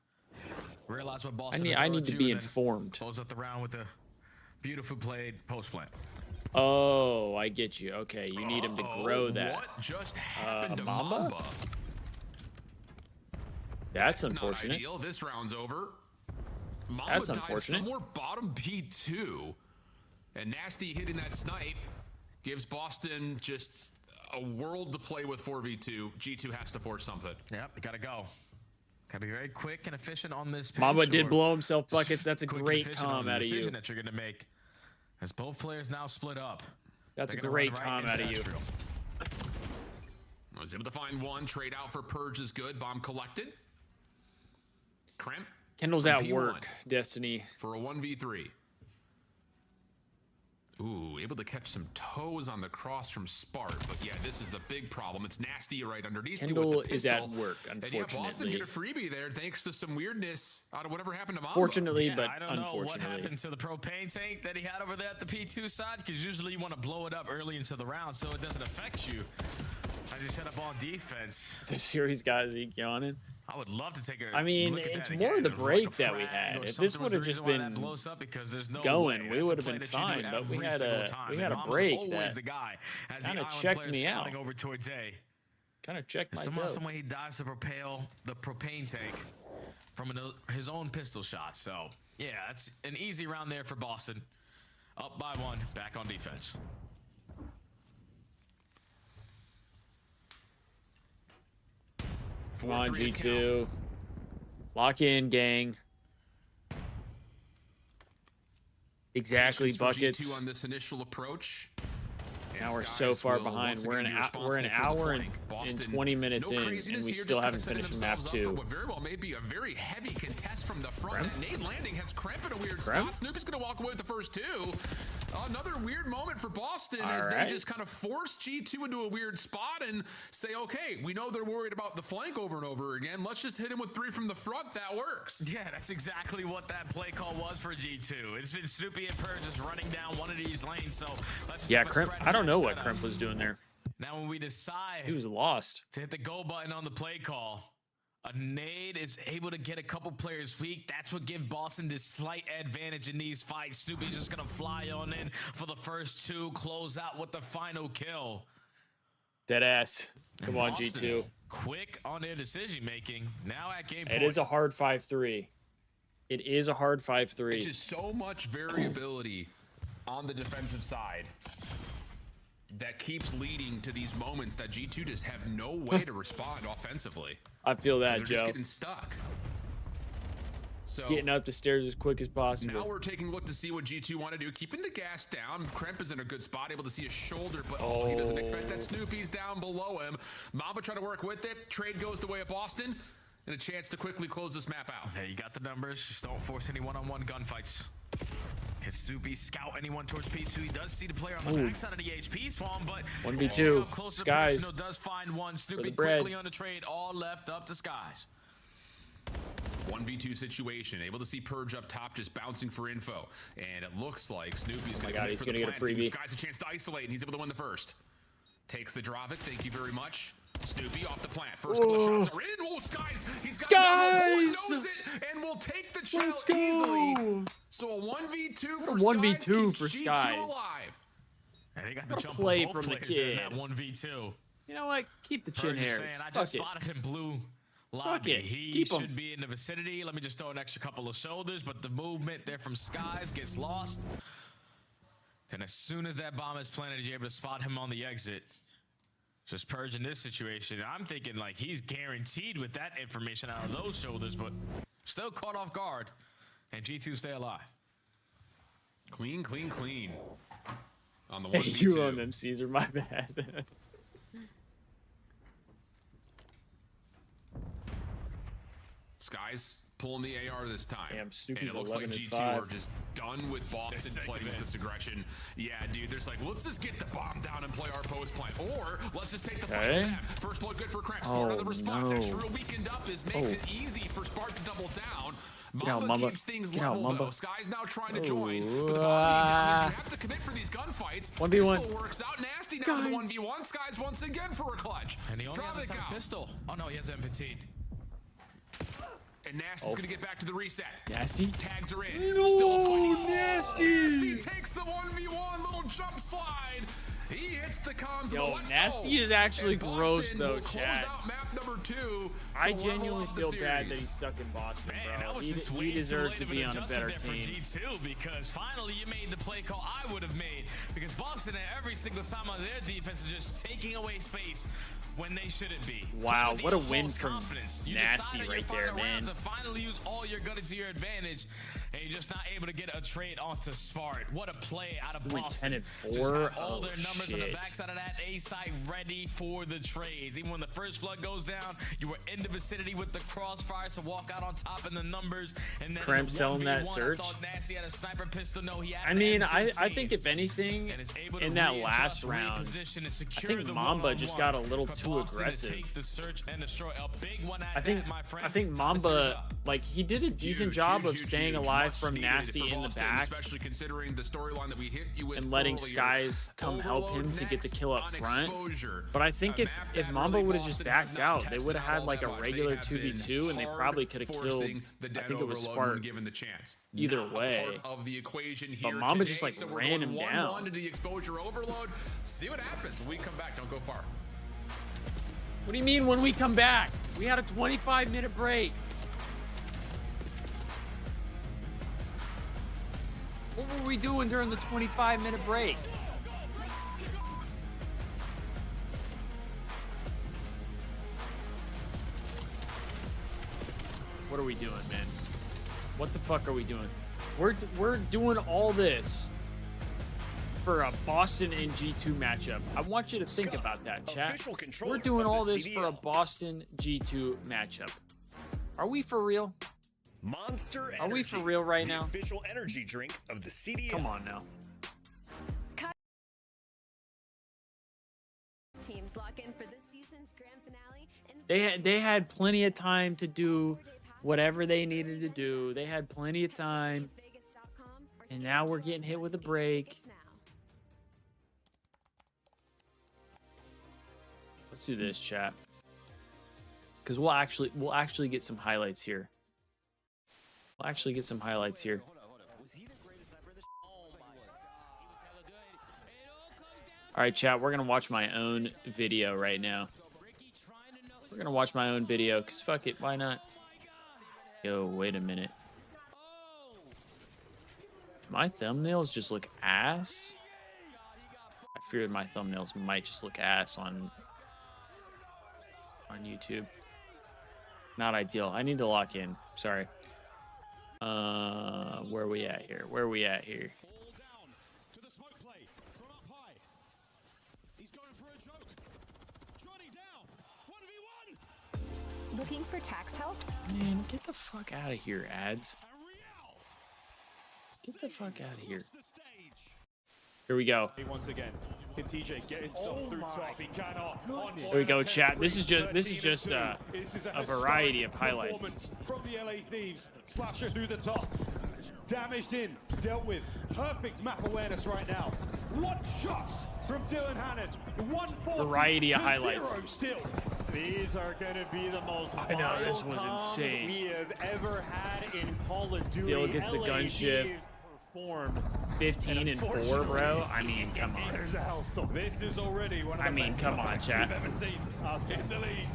realize what Boston I need to be and then informed. Close up the round with a beautifully played post plant. Oh, I get you. Okay, you need him to grow that. What just happened to Mamba? Mamba? That's Not unfortunate. ideal. This round's over. Mamba That's dies unfortunate. somewhere bottom B2. And Nasty hitting that snipe gives Boston just a world to play with 4v2. G2 has to force something. Yep, they gotta go. Gotta be very quick and efficient on this pitch. Mamba did or blow himself buckets. That's a quick and great efficient on calm the out of you. decision that you're gonna make. As both players now split up. That's a They're gonna great run right calm into out of you. Astro. I was able to find one. Trade out for Purge is good. Bomb collected. Cramp. Kendall's from at P1 work, Destiny. for a 1v3. Ooh, able to catch some toes on the cross from Spark, but yeah, this is the big problem. It's Nasty right underneath you with Kendall the is pistol. at work, And yeah, Boston unfortunately. get a freebie there thanks to some weirdness out of whatever happened to Mamba. Fortunately, Yeah, but I don't know what unfortunately. happened to the propane tank that he had over there at the P2 side, because usually you want to blow it up early into the round so it doesn't affect you as you set up on defense. The series got Zeke yawning. I would love to take a I mean, look at it's that more again. the If, break like, a that we frag had. or If something this was would the have just reason why that been blows up, because there's no going, way. we That's a would have play been that you do fine. But we every had single a time. we And had a Mama's break always that the guy as the kind of island checked player me out. scouting over towards A. Kind of checked my Somehow, go. some way he dies to propel the propane tank from his own pistol shot. So yeah, that's an easy round there for Boston. Up by one, back on defense. Come on, G2. Lock in, gang. Exactly, Patience for buckets. G2 on this initial approach. Now we're so far behind. We're an hour and 20 minutes in, and we still haven't finished map 2. What very well may be a very heavy contest from the front. That nade landing has Cramp in a weird spot. Snoopy's going to walk away with the first two. Another weird moment for Boston as they just kind of force G2 into a weird spot and say, okay, we know they're worried about the flank over and over again. Let's just hit him with 3 from the front. That works. Yeah, that's exactly what that play call was for G2. It's been Snoopy and Purge just running down one of these lanes. So let's just Yeah, have a Crimp. spread I don't know what setup. Crimp was doing there. Now when we decide He was lost. to hit the go button on the play call, a nade is able to get a couple players weak. That's what gives Boston this slight advantage in these fights. Snoopy's just going to fly on in for the first two, close out with the final kill. Dead ass. Come on, Boston, G2. quick on their decision making. Now at game point. It is a hard 5-3. It is a hard 5-3. It's just so much variability on the defensive side that keeps leading to these moments that G2 just have no way to respond offensively. I feel that, They're Joe. just getting stuck. So Getting up the stairs as quick as possible. now we're taking a look to see what G2 want to do. Keeping the gas down. Kremp is in a good spot, able to see his shoulder, but he doesn't expect that. Snoopy's down below him. Mamba trying to work with it. Trade goes the way of Boston, and a chance to quickly close this map out. Hey, you got the numbers. Just don't force any one-on-one gunfights. Can Snoopy scout anyone towards P2? He does see the player on the backside of the HP spawn, but 1v2. closer Skies. personal does find one. Snoopy bread. quickly on the trade, all left up to Skies. 1v2 situation. Able to see Purge up top, just bouncing for info. And it looks like Snoopy's Oh my going God, to he's for the gonna get a plant. Gives freebie. Skies a chance to isolate, and he's able to win the first. Takes the Dravik. Thank you very much. Snoopy off the plant. First couple of shots are in. Oh, Skies! He's got Skies! knows it, and will take the shell easily. So a 1v2 for 1v2 Skies. for Keeps G2 Skies. alive. And they got the What a jump play on both from the players in kid. that 1v2. You know what? Keep the chin Purge is hairs. saying, I Fuck just it. spotted him blue Lobby. it. He Keep him. should be in the vicinity. Let me just throw an extra couple of shoulders, but the movement there from Skies gets lost. Then as soon as that bomb is planted, you're able to spot him on the exit. Just purging this situation. I'm thinking like he's guaranteed with that information out of those shoulders, but still caught off guard. And G2 stay alive. Clean, clean, clean. On the Hey, 1v2. you own them, Caesar. My bad. Skies pulling the AR this time. Damn, and Snoopy's it looks like 11 and G2 5. are just done with Boston playing with this aggression. Yeah, dude, there's like, let's just get the bomb down and play our post plan. Or let's just take the fight to them. First blood good for Cramps. Start another response. no. Extra weakened up makes it easy for Spark to double down. Out, Mamba keeps things level though. Sky's now trying to join. Oh, But the bomb you have to commit for these gunfights. 1v1. Pistol works out. Nasty now in the 1v1. Skies once again for a clutch. And he only has a pistol. Oh no, he has M15. And Nasty's gonna get back to the reset. Nasty? Tags are in. No, Still fighting. Nasty! Nasty takes the 1v1 little jump slide. He hits the comms. Yo, Let's Nasty go. is actually And gross Boston though, will close Chad. out map number 2. I to level genuinely up the feel bad that series. he's stuck in Boston, Man, bro. that was He, just he way too deserves late to of an be on a better adjustment there team. for G2 because finally you made the play call I would have made because Boston every single time on their defense is just taking away space when they shouldn't be. Wow, Playing what a with the win utmost from confidence. You Nasty decide in right your there, final man. round to finally use all your guns to your advantage, and you're just not able to get a trade onto Spart. What a play out of He went Boston. 10 and Just 4. got all Oh, their numbers on the shit. backside of that A side ready for the trades. Even when the first blood goes down, you were in the vicinity with the crossfires to walk out on top in the numbers. And then Krem in the selling that 1v1, search. I thought Nasty had a sniper pistol. No, he had I an mean, I M15. think if anything, And is able to in that readjust, last round, reposition, and I secure think the Mamba just got a one-on-one little for too Boston to aggressive. take the search and destroy. A big one at I think that, my friend. I think Time to series Mamba, up. like, he did a decent job of staying alive from Nasty in the Boston, back especially considering the storyline that we hit you with and letting earlier. Skies come help him to get the kill up on front. exposure. But I think A if map that Mamba really would have just Boston have backed not out, they tested would have all had like that a much. regular They have 2v2, and they been probably could have killed. forcing the I den think it was overload Spark. when given the chance. Either Not a way. part of the equation But here Mamba today, just, like, so we're ran going him 1-1 down. into the exposure overload. See what happens when we come back. Don't go far. What do you mean when we come back? We had a 25-minute break. What were we doing during the 25-minute break? What are we doing, man? What the fuck are we doing? We're doing all this for a Boston and G2 matchup. I want you to think about that, chat. We're doing all this for a Boston G2 matchup. Are we for real? Monster Are we for real right now? Official energy drink of the CDL. Come on now. Teams lock in for this season's grand finale. They had plenty of time to do whatever they needed to do. They had plenty of time. And now we're getting hit with a break. Let's do this, chat. Because we'll actually get some highlights here. We'll actually get some highlights here. All right, chat, we're going to watch my own video right now. We're going to watch my own video because fuck it, why not? Yo, wait a minute. My thumbnails just look ass? I feared my thumbnails might just look ass on YouTube. Not ideal. I need to lock in. Sorry. Where we at here? Where we at here? Looking for tax help? Man, get the fuck out of here, ads. Get the fuck out of here. Here we go. Once again, can TJ get himself through top? He cannot. Here we go, chat. This is just a variety of highlights. From the LA Thieves, slasher through the top, damaged in, dealt with, perfect map awareness right now. One shots from Dylan Hannon, 140 Variety of to highlights. 0 still. These are going to be the most I know, this was insane. we have ever had in Call of Duty. Dill gets the LA gunship. Thieves performed 15 and 4, bro. I mean, come on. This is already one of the I mean, best come on, comebacks chat. we've ever seen in the league.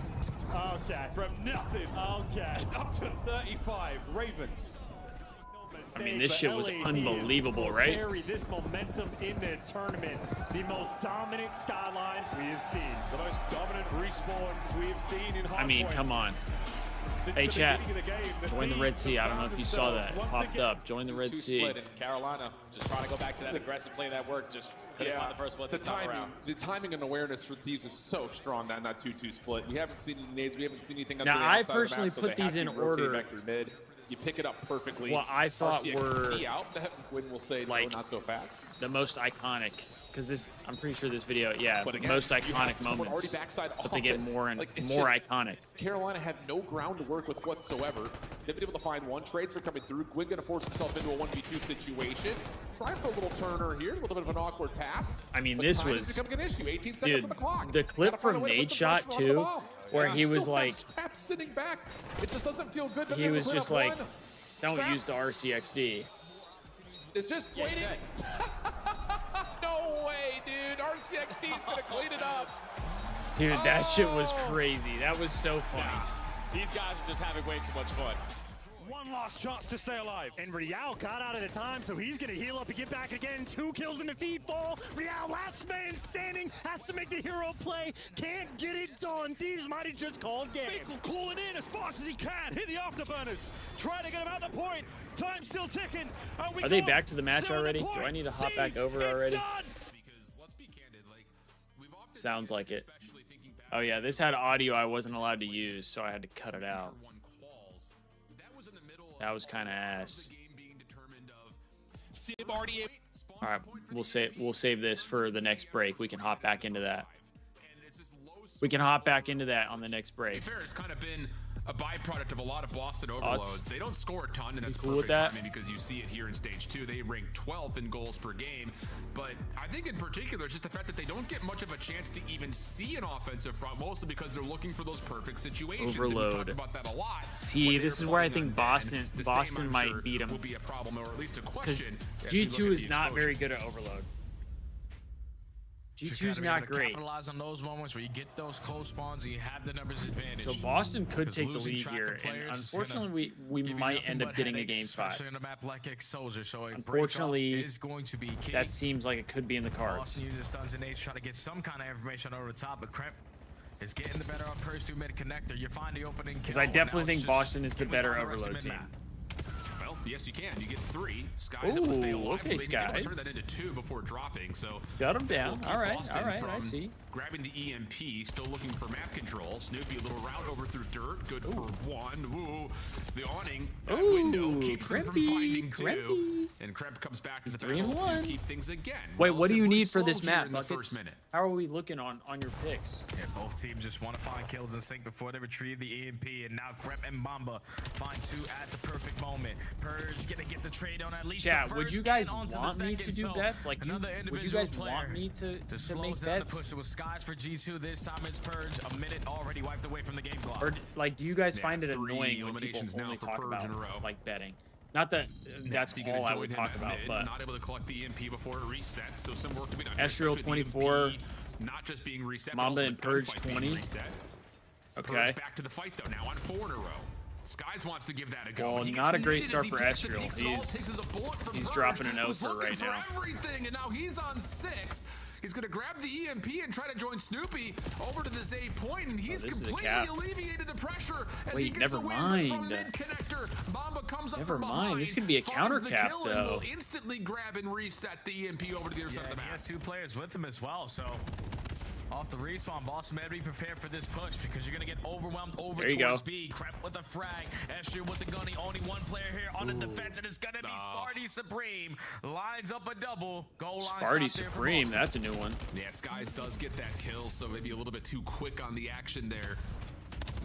Okay, from nothing. Okay, up to 35. Ravens. I mean, this shit was unbelievable, right? Carry this momentum in their tournament. The most dominant skylines we have seen. The most dominant respawns we have seen in. I mean, come on. Hey, chat. Join the Red Sea. I don't know if you saw that. Popped up. Join the Red Sea. Carolina just trying to go back to that aggressive play, that work. Just couldn't find the first split. The timing and awareness for Thieves is so strong that 2-2 split. We haven't seen any nades. We haven't seen anything. Now, I personally put these in order. You pick it up perfectly. What I thought were out. Quinn will say like no, not so fast. The most iconic, because this, I'm pretty sure this video, yeah, but again, most iconic moments. But they get more and more iconic. Carolina have no ground to work with whatsoever. They've been able to find one. Trades are coming through. Gwyn going to force himself into a 1v2 situation. Trying for a little turner here, a little bit of an awkward pass. I mean, this was becoming an issue. 18 seconds on the clock. The clip from Nade Shot too, where he was like, sitting back. It just doesn't feel good. He was just like, don't use the RCXD. It's just waiting. No way, dude. RCXD is going to clean it up. Dude, that shit was crazy. That was so funny. These guys are just having way too much fun. One last chance to stay alive. And Riyadh got out of the time, so he's going to heal up and get back again. 2 kills in the feed fall. Riyadh, last man standing, has to make the hero play. Can't get it done. Thieves might have just called game. Michael calling in as fast as he can. Hit the afterburners. Try to get him at the point. Time still ticking. Are they back to the match already? Do I need to hop back over already? Sounds like it. Oh yeah, this had audio I wasn't allowed to use, so I had to cut it out. That was kind of ass. All right, we'll save this for the next break. We can hop back into that. We can hop back into that on the next break. Fair, it's kind of been a byproduct of a lot of Boston overloads. They don't score a ton, and that's cool perfect with that? timing because you see it here in stage 2. They rank 12th in goals per game, but I think in particular it's just the fact that they don't get much of a chance to even see an offensive front, mostly because they're looking for those perfect situations. Overload. And we talked about that a lot. See, this is where I think Boston might beat them. Will be a problem, or at least a question. G2 is not very good at overload. G2's not great. Capitalize on those moments where you get those close spawns and you have the numbers advantage. So Boston could take the lead here, and unfortunately, we might end up getting a game 5. In a map like Exposure, so unfortunately, is going to be key. That seems like it could be in the cards. Boston uses stuns and nades to try to get some kind of information over the top, but Kremp is getting the better on Purge through mid connector. You find the opening. Because I definitely think Boston is the better overload team. Well, yes, you can. You get 3. Sky's able to stay alive. Okay, so able to Skies. turn that into 2 before dropping. So got him down. We'll all right, I see. Grabbing the EMP, still looking for map control. Snoopy, a little route over through dirt. Good for 1. Ooh, the awning, that window keeps them from finding 2. And Kremp comes back to the battle to keep things again. Wait, what do you need for this Relatively slow map, here in the Buckets? first minute. How are we looking on your picks? Yeah, both teams just want to find kills in sync before they retrieve the EMP, and now Kremp and Mamba find 2 at the perfect moment. Purge gonna get the trade on at least Chat, the would first you guys and onto want the me second, to do so bets? Like, would you guys want me to make bets? The push. It was Skies for G2. This time it's Purge. A minute already wiped away from the game clock. Or like, do you guys find it 3 annoying when people eliminations now only for talk Purge about in a row. like betting? Not that that's Nasty gonna all I join would him talk at about, mid, but not able to collect the EMP before it resets, so some work to be done. Ezreal Especially the 24, EMP not just being reset, Mamba but also and the Purge gunfight being 20. reset. Okay. Purge back to the fight though now on 4 in a row. Skies wants to give that a go. Well, but he not gets a great needed start as for he takes the Ezreal. peaks, and all it takes is a bullet from He's Purge, dropping an who's offer looking right for now. everything, and now he's on 6. He's going to grab the EMP and try to join Snoopy over to this A point, and he's completely alleviated the pressure as he gets never a win mind. from mid-connector. Mamba comes up Never from mind. behind, This could be a finds counter the cap, kill, and though. will instantly grab and reset the EMP over to the other side of the map. He has 2 players with him as well, so off the respawn, Boston better be prepared for this push because you're going to get overwhelmed over There you towards go. B. Kremp with a frag. Ezreal with the gunny. Only 1 player here on the defense, and it's going to be Sparty Supreme. Lines up a double. Goal line Sparty stop there for Supreme, Boston. that's a new one. Yeah, Skies does get that kill, so maybe a little bit too quick on the action there.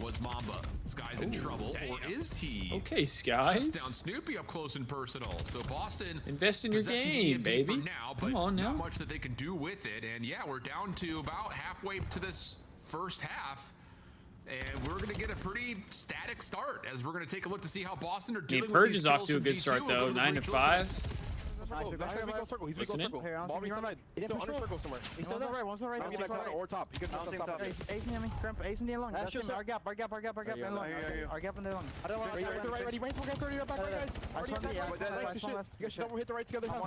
Was Mamba. Skies in trouble, or is he? Okay, Skies. Shuts down Snoopy up close and personal. So Boston invest in your possessing the game, EMP baby. for now, but Come on now. not much that they can do with it. And yeah, we're down to about halfway to this first half. And we're going to get a pretty static start as we're going to take a look to see how Boston are dealing with Purge these is off kills to a from good G2 start and though, what 9 to Rachel's 5. circle. Next time we go circle. He's we go circle. Ball reside. He's still under circle somewhere. He's still there. One's right. Maybe that corner or top. He could be top. Ace near me. Ace near long. That's our gap. Our gap in the long. I don't want to. Ready. Wait for 30. Back, guys. Already back. You guys should hit the right together. I'm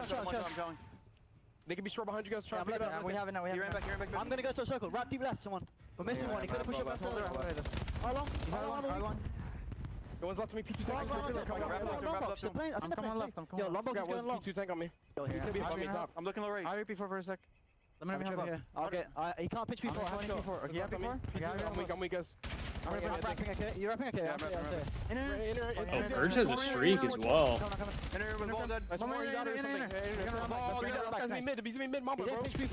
going. They can be short behind you guys. We have it now. I'm gonna go to a circle. Right deep left. Someone. We're missing one. He could have pushed up left. How long? How long? Go one's left to me. P2 tank. I'm coming left. Yo, Lombok is going long. P2 tank on me. I'm looking low right. I'll repeat for a sec. Let me have here. I'll get. He can't pitch before. How many before? Okay, yeah, before. I'm weak, guys. I'm wrapping. Okay, you're wrapping. Okay. Oh, Purge has a streak as well. He's mid, Mamba, bro. He's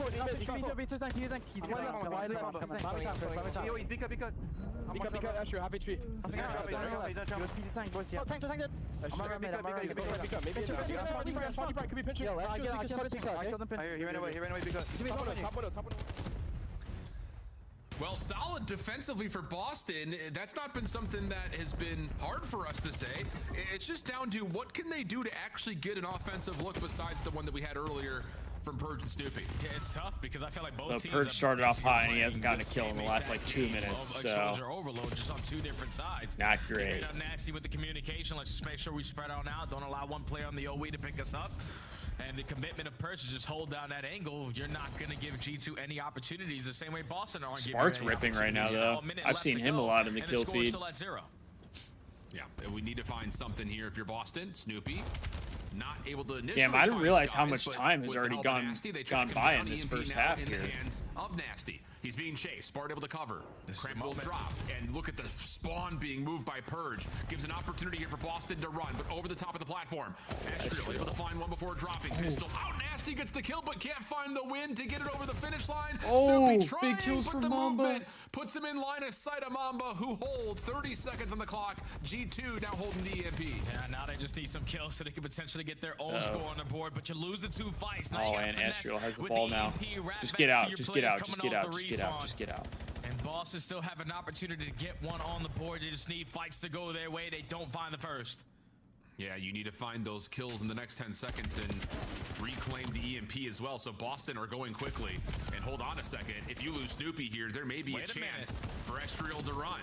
Astro, half HP. Well, solid defensively for Boston. That's not been something that has been hard for us to say. It's just down to what can they do to actually get an offensive look besides the one that we had earlier from Purge and Snoopy. Yeah, it's tough because I feel like both teams. Purge started off high and he hasn't gotten a kill in the last like 2 minutes. So exposure overload just on 2 different sides. Not great. Nasty with the communication. Let's just make sure we spread on out. Don't allow one player on the OE to pick us up. And the commitment of Purge to just hold down that angle. You're not going to give G2 any opportunities the same way Boston aren't. Spark's ripping right now, though. I've seen him a lot in the kill feed. Still at 0. Yeah, we need to find something here if you're Boston. Snoopy not able to initially. Damn, I didn't realize how much time has already gone by in this first half here. In the hands of Nasty. He's being chased. Spart able to cover. Cramp will drop. And look at the spawn being moved by Purge. Gives an opportunity here for Boston to run, but over the top of the platform. Astral able to find one before dropping. Pistol out. Nasty gets the kill, but can't find the win to get it over the finish line. Snoopy trying, big kills but for the Mamba. movement puts him in line of sight of Mamba, who holds 30 seconds on the clock. G2 now holding the EMP. Yeah, now they just need some kills so they can potentially get their own score on the board, but you lose the 2 fights. Now and Astral has the ball now. Just get out. Just get out. Just get out. Just get out. Just get out. And Boston still have an opportunity to get one on the board. They just need fights to go their way. They don't find the first. Yeah, you need to find those kills in the next 10 seconds and reclaim the EMP as well. So Boston are going quickly. And hold on a second. If you lose Snoopy here, there may be a chance for Estriel to run.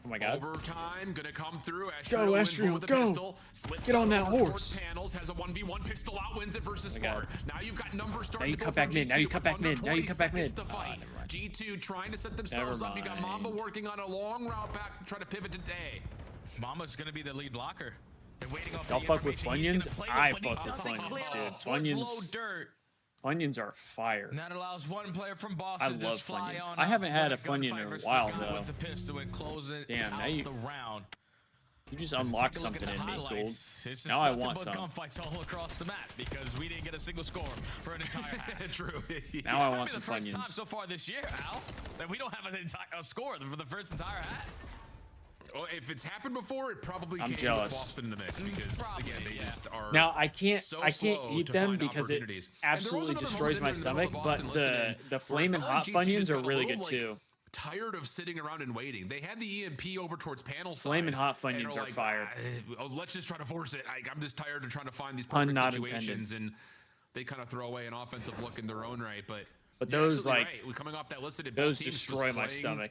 Oh my God. Overtime gonna come through. Go, Estriel, go. Pistol, get on that horse. Panels, has a 1v1 pistol out, wins it versus Spark. Now you've got numbers starting to cut back mid. Now you cut back mid. Now you cut back mid. G2 trying to set themselves up. You got Mamba working on a long route back, trying to pivot today. Mamba's gonna be the lead blocker. They're waiting off Y'all fuck with Funyuns? I fuck with Funyuns, dude. Funyuns are fire. And that allows one player from Boston I love Funyuns. I haven't had a Funyun in a while, though. With the pistol and close it. Damn, now you. The round. You just unlocked something in me, Gold. Now I want some. Gunfights all across the map because we didn't get a single score for an entire half. True. Now I want some Funyuns. First time so far this year, Al, that we don't have a score for the first entire half. Well, if it's happened before, it probably came with Boston in the mix because again, they just are. Now I can't eat them because it absolutely destroys my stomach. But the flaming hot Funyuns are really good too. Tired of sitting around and waiting. They had the EMP over towards panel side. Flaming hot Funyuns are fire. Let's just try to force it. I'm just tired of trying to find these perfect situations, and they kind of throw away an offensive look in their own right. But those like coming off that list, those destroy my stomach.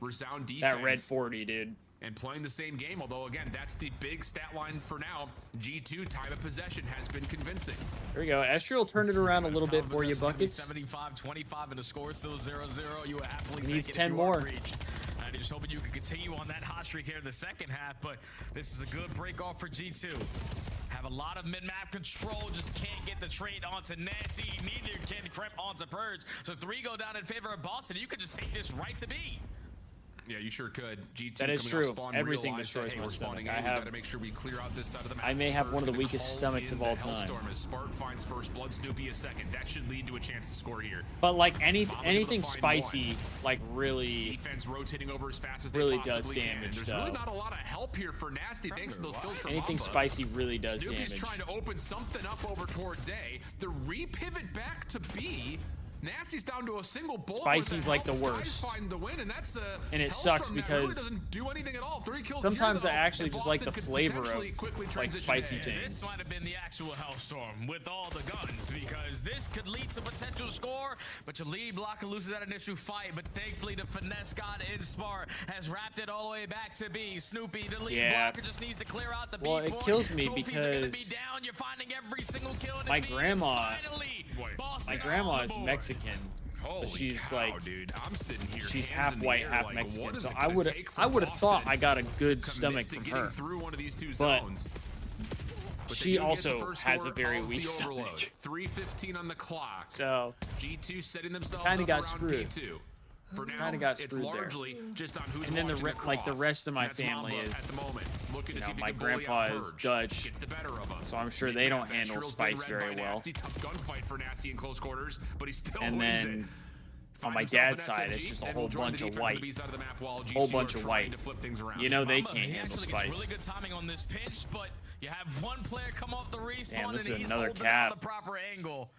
That red 40, dude. And playing the same game, although again, that's the big stat line for now. G2 time of possession has been convincing. There we go. Estriel turned it around a little bit for you, Buckets. 75-25 and the score is still 0-0. You would happily needs take it 10 more. And just hoping you can continue on that hot streak here in the second half, but this is a good break off for G2. Have a lot of mid-map control, just can't get the trade onto Nasty. Neither can Crimp onto Purge. So 3 go down in favor of Boston. You could just take this right to B. Yeah, you sure could. G2 that is true. Everything destroys my stomach. We gotta make sure we clear out this side of the map. I may have one of the weakest stomachs of all time. As Spark finds first blood, Snoopy a second. That should lead to a chance to score here. But like anything spicy, like really defense rotating over as fast as really they possibly does damage. There's really not a lot of help here for Nasty thanks to those kills from anything Mamba. Spicy really does Snoopy's damage. Trying to open something up over towards A. The repivot back to B. Nasty's down to a single bullet. Spicy's like the worst. Find the win, and that's and it sucks because really doesn't do anything at all. 3 kills sometimes here, I actually just like the flavor of like spicy things. This might have been the actual hellstorm with all the guns, because this could lead to potential score, but your lead blocker loses that initial fight. But thankfully the finesse god in Smart has wrapped it all the way back to B. Snoopy, the lead blocker, just needs to clear out the B point. Well, it kills me Trophies because are gonna be down. You're finding every single kill in my the grandma is Mexican. Holy but she's cow, like, dude. I'm sitting here, she's hands half in the white, air, half like, Mexican. what is So it I gonna would take for have thought Boston I got a good to stomach commit from to getting her. through one of these two But zones. But she also has a very weak overload. stomach. 3:15 on the clock. So G2 setting themselves kind of up got around screwed. P2. For now, Kind of got it's screwed largely there. just on who's and then watching the rest of my family Mamba is, at the moment, looking to see if he my can bully grandpa out is Purge. Dutch, Gets the better of him. so I'm sure they don't handle spice very well. Nasty, tough gunfight for Nasty in close quarters, but he still And wins it. then on my dad's side, it's just a whole bunch of white. Whole bunch of white. You know they can't handle spice. Really good timing on this pinch, but you have one player come off the respawn. Damn, this and is he's another holding cap. on the proper angle.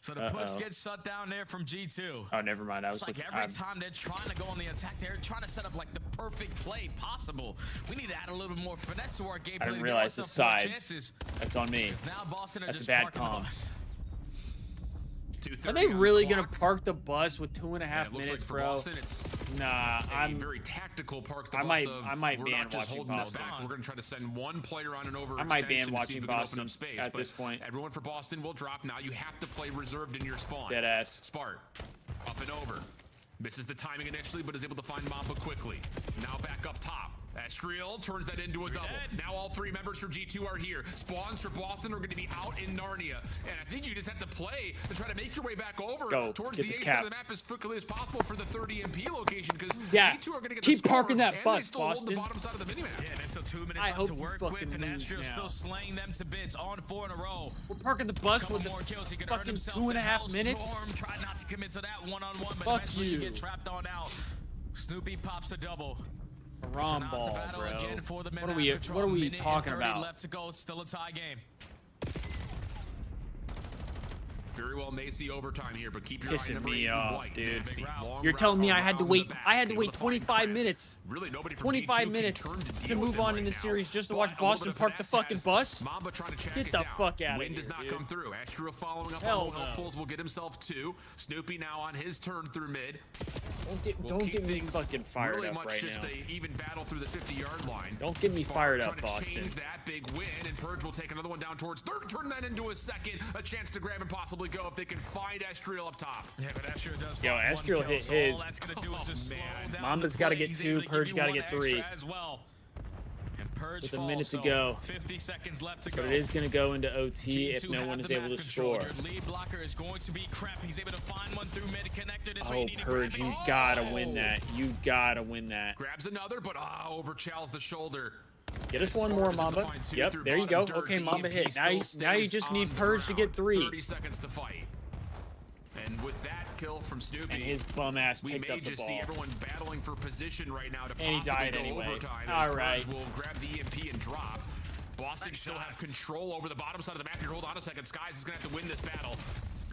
So the push gets shut down there from G2. Oh, never mind. I was it's like every time they're trying to go on the attack, they're trying to set up like the perfect play possible. We need to add a little bit more finesse to our gameplay. I didn't realize the sides. That's on me. Now Boston That's a bad comp. Are 2:30 they on really the gonna clock. park the bus with 2.5 minutes, Like for bro? Boston, it's nah, I'm very tactical park the I bus might of, ban we're not just watching holding this Boston. back. We're going to try to send one player on an over. I might ban to see watching if we can open Boston up space, at but this point. Everyone for Boston will drop now. You have to play reserved in your spawn. Dead ass. Spart up and over. Misses the timing initially, but is able to find Mamba quickly. Now back up top. Astriel turns that into a double. Now all 3 members for G2 are here. Spawns for Boston are going to be out in Narnia. And I think you just have to play to try to make your way back over towards the A side of the map as quickly as possible for the 30 MP location, because G2 are going to get keep the score, parking that and bus, they still hold Boston. the bottom side of the minimap. Yeah, there's still 2 minutes left to work with, and Astriel's still slaying them to bits on 4 in a row. We're parking the bus with more kills. He could fucking earn himself 2.5 minutes. Storm. Try not to commit to that one-on-one, but Fuck eventually you. you get trapped on out. Snoopy pops a double. Wrong So now it's a ball, battle bro. again for the What are we minute talking and 30 about? left to go. It's still a tie game. Very well Macy overtime here, but keep your eye Pissing number me 8 off, White. dude. Nasty, long You're telling me route I had to around wait. the back, I had to able wait find 25 Crack. minutes. Really, nobody from 25 G2 minutes can turn to to deal with move him on right in the now. series just to But watch a little Boston bit of park the finesse fucking has bus. Mamba trying to track Get it the down. fuck out of Win here, does not dude. come through. Astro following up Hell on the no. health pulls will get himself 2. Snoopy now on his turn through mid. Don't get me fucking fired really up much right just now. a even battle through the 50-yard line. Don't get me fired up, trying to Boston. change that big win, and Purge will take another one down towards third, turn that into a second, a chance to grab and possibly go if they can find Astriel up top. Yeah, but Astriel does. Yo, Astriel hit his. All that's gonna do is just slow down Mamba's the got to play. get He's 2. able to give Purge you got to one get 3. extra as well. And Purge With a falls, minute to so go. 50 seconds left to But go. it is going to go into OT if G2 no have one is the able map to control. score. Your lead blocker is going to be Crep. He's able to find one through mid connector. This way Oh, you need to Purge, grab you it. gotta win that. You gotta win that. Grabs another, but over Chal's the shoulder. Get us one more, Mamba. Yep, there you go. Okay, Mamba hit. Now you just need Purge to get 3. 30 seconds to fight. And with that kill from Snoopy, And his bum ass we picked may up the just see ball. everyone battling for position right now to And he possibly died go anyway. overtime. All As right. Purge will grab the EMP and drop. Boston still have control over the bottom side of the map here. Hold on a second. Skies is going to have to win this battle.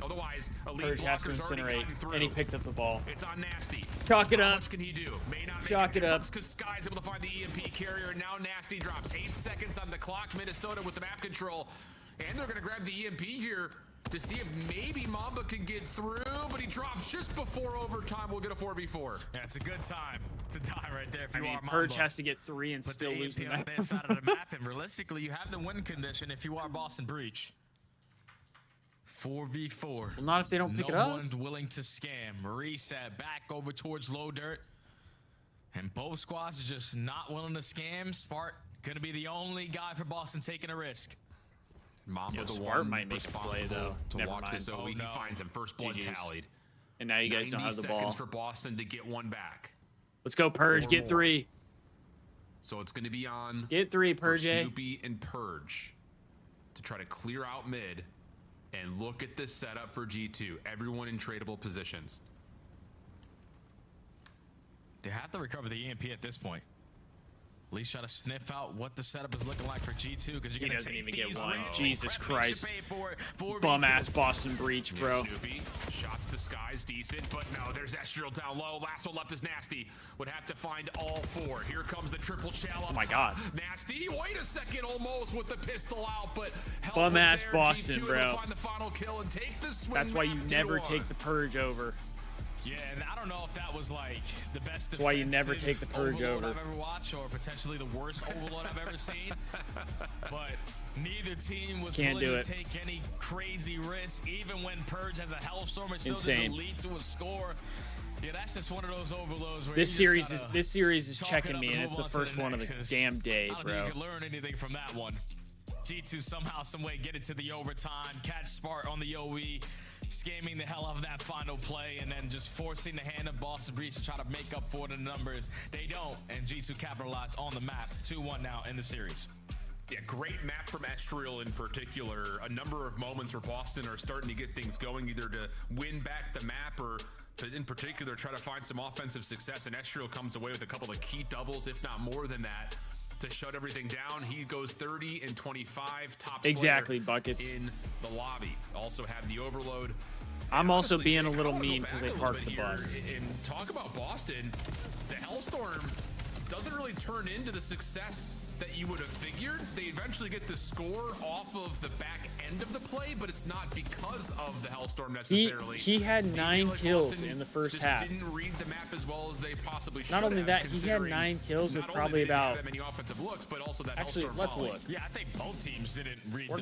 Otherwise, elite Purge has to blockers already incinerate, gotten through. and he picked up the ball. It's on Nasty. Chalk it How up. much can he do? May not make Chalk a it up. difference because Sky's able to find the EMP carrier. Now Nasty drops 8 seconds on the clock. Minnesota with the map control. And they're going to grab the EMP here to see if maybe Mamba can get through, but he drops just before overtime. We'll get a 4v4. Yeah, it's a good time to die right there if you are Mamba. Purge has to get 3 and But still the lose the EMP on map. their side of the map, and realistically, you have the win condition if you are Boston Breach. 4v4. Well, not if they don't pick it No up. one's willing to scam. Reset back over towards low dirt. And both squads are just not willing to scam. Spark gonna be the only guy for Boston taking a risk. Mamba, the Smart one might make a play, though. to Never watch mind. this OE. He finds him. First blood GG's. tallied. And now you guys don't have the 90 seconds ball. for Boston to get one back. Let's go, Purge. Or Get more. 3. So it's going to be on Get 3, for Purge. Snoopy and Purge to try to clear out mid and look at this setup for G2. Everyone in tradable positions. They have to recover the EMP at this point. At least try to sniff out what the setup is looking like for G2, because you're He gonna doesn't take even get these one. risks. Jesus Prep Christ. makes you pay for it. Bum ass Boston breach, bro. Yeah, Snoopy, shots disguised, decent, but no, there's Estriel down low. Last one left is Nasty. Would have to find all four. Here comes the triple challenge. Oh my God. Nasty, wait a second, almost with the pistol out, but Bum ass there. Boston, G2 bro. able to find the final kill and take the swing. That's why you back never 2-1. take the purge over. Yeah, and I don't know if that was like the best. That's why you never take the purge overload over. I've ever watched, or potentially the worst overload I've ever seen. But neither team was Can't willing do to it. take any crazy risks, even when purge has a hellstorm. It still Insane. doesn't lead to a score. Yeah, that's just one of those overloads where This you just series is gotta checking chalk it me, up and move it's the on to first one of next, the 'cause damn day, I don't bro. think you can learn anything from that one. G2 somehow, some way get it to the overtime, catch Spark on the OE, scamming the hell out of that final play, and then just forcing the hand of Boston Breach to try to make up for the numbers. They don't, and G2 capitalized on the map. 2-1 now in the series. Yeah, great map from Estriel in particular. A number of moments where Boston are starting to get things going, either to win back the map or to, in particular, try to find some offensive success. And Estriel comes away with a couple of key doubles, if not more than that, to shut everything down. He goes 30 and 25, top Exactly, Slayer buckets. in the lobby. Also had the overload. I'm also Honestly, being a Jake, little I wanna go mean back because a they little parked bit the here bus. And talk about Boston. The Hellstorm doesn't really turn into the success that you would have figured. They eventually get the score off of the back end of the play, but it's not because of the Hellstorm necessarily. He had Do you feel 9 like kills Boston in the first just half. didn't read the map as well as they possibly should Not only have, that, he had considering 9 kills with not probably only did he have about. that many offensive looks, but also that Actually, Hellstorm let's volley. look. Yeah, I think both teams didn't read. We're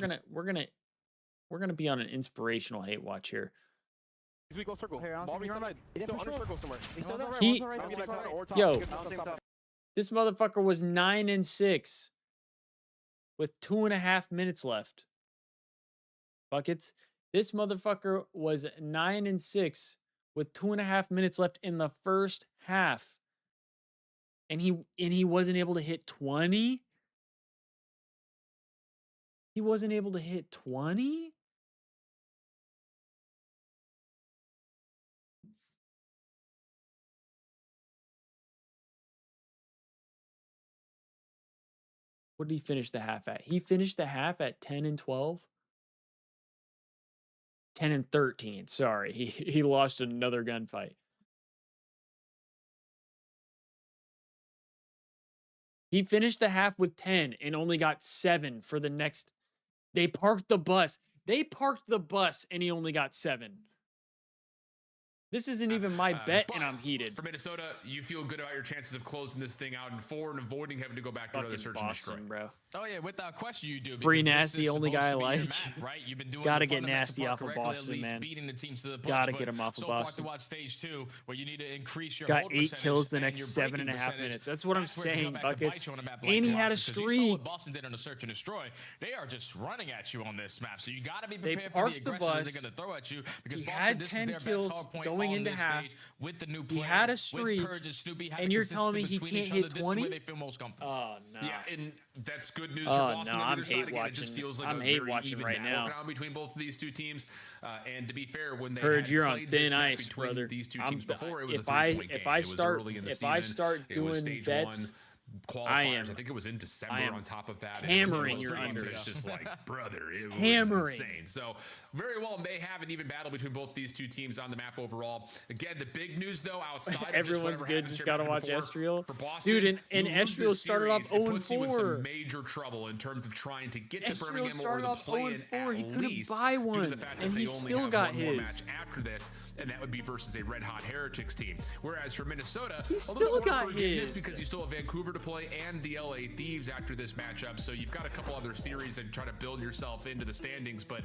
gonna be on an inspirational hate watch here. We go circle. Hey, Ball you're right. Still under circle somewhere. He- Or top. Yo, Get the top. this motherfucker was 9 and 6 with 2.5 minutes left. Buckets. This motherfucker was 9 and 6 with 2.5 minutes left in the first half, and he wasn't able to hit 20. He wasn't able to hit 20. What did he finish the half at? He finished the half at 10 and 12. 10 and 13. Sorry. He lost another gunfight. He finished the half with 10 and only got 7 for the next. They parked the bus. And he only got 7. This isn't even my bet, and I'm heated. For Minnesota, you feel good about your chances of closing this thing out in 4 and avoiding having to go back to another Fucking search and destroy. Boston, bro. Oh yeah, without question you do. Free because this Nasty, is only supposed guy I to be your like. map, right? You've been doing Gotta the get fundamental Nasty part off of correctly, Boston, at least man. beating the teams to the punch, Gotta but get him off of so Boston. far to watch stage 2, where you need to increase your Got hold 8 percentage kills the and next your 7.5 breaking minutes. percentage. That's what I'm That's where it can saying, come back to Buckets. bite you on a map like And he had a Colossus, 'cause you saw streak. what Boston did on the search and destroy. They are just running at you on this map, so you got to be They prepared for the parked the aggression that bus. they're going to throw at you, because He Boston, had this is 10 their best kills hard point going on into this half. stage with the new He player, had a with streak, Purge and Snoopy, and you're telling me he between can't each other. hit This is 20? where they feel most comfortable. Oh, no. Yeah, and that's good news Oh, for Boston. no, On I'm either side, hate again, it just watching. feels like I'm a hate very watching even right battle now. ground between both of these two teams. And to be fair, when they Purge, had you're on played this thin map ice, between brother. these two teams before, it was If a I 3-point game. if I It was start early in the if I season. start It was doing stage bets, 1 qualifiers. I think it was in December I am on top of that. hammering your your under. It's just like, brother, it was Hammering. insane. So very well may have an even battle between both these two teams on the map overall. Again, the big news though, outside Everyone's of good. just Just whatever gotta watch happened before, Estriel. for Boston, Dude, and you lose Estriel this started off series, 0 it puts you in 4. some major trouble in terms of trying to get to Estriel Birmingham or started the off play-in 0-4. He at couldn't least buy due to one, the fact that and they he only still have got one more his. match after this, and that would be versus a Red Hot Heretics team. Whereas for Minnesota, He a still little bit more got forgiveness his. because you still have Vancouver to play and the LA Thieves after this matchup. So you've got a couple other series and try to build yourself into the standings. But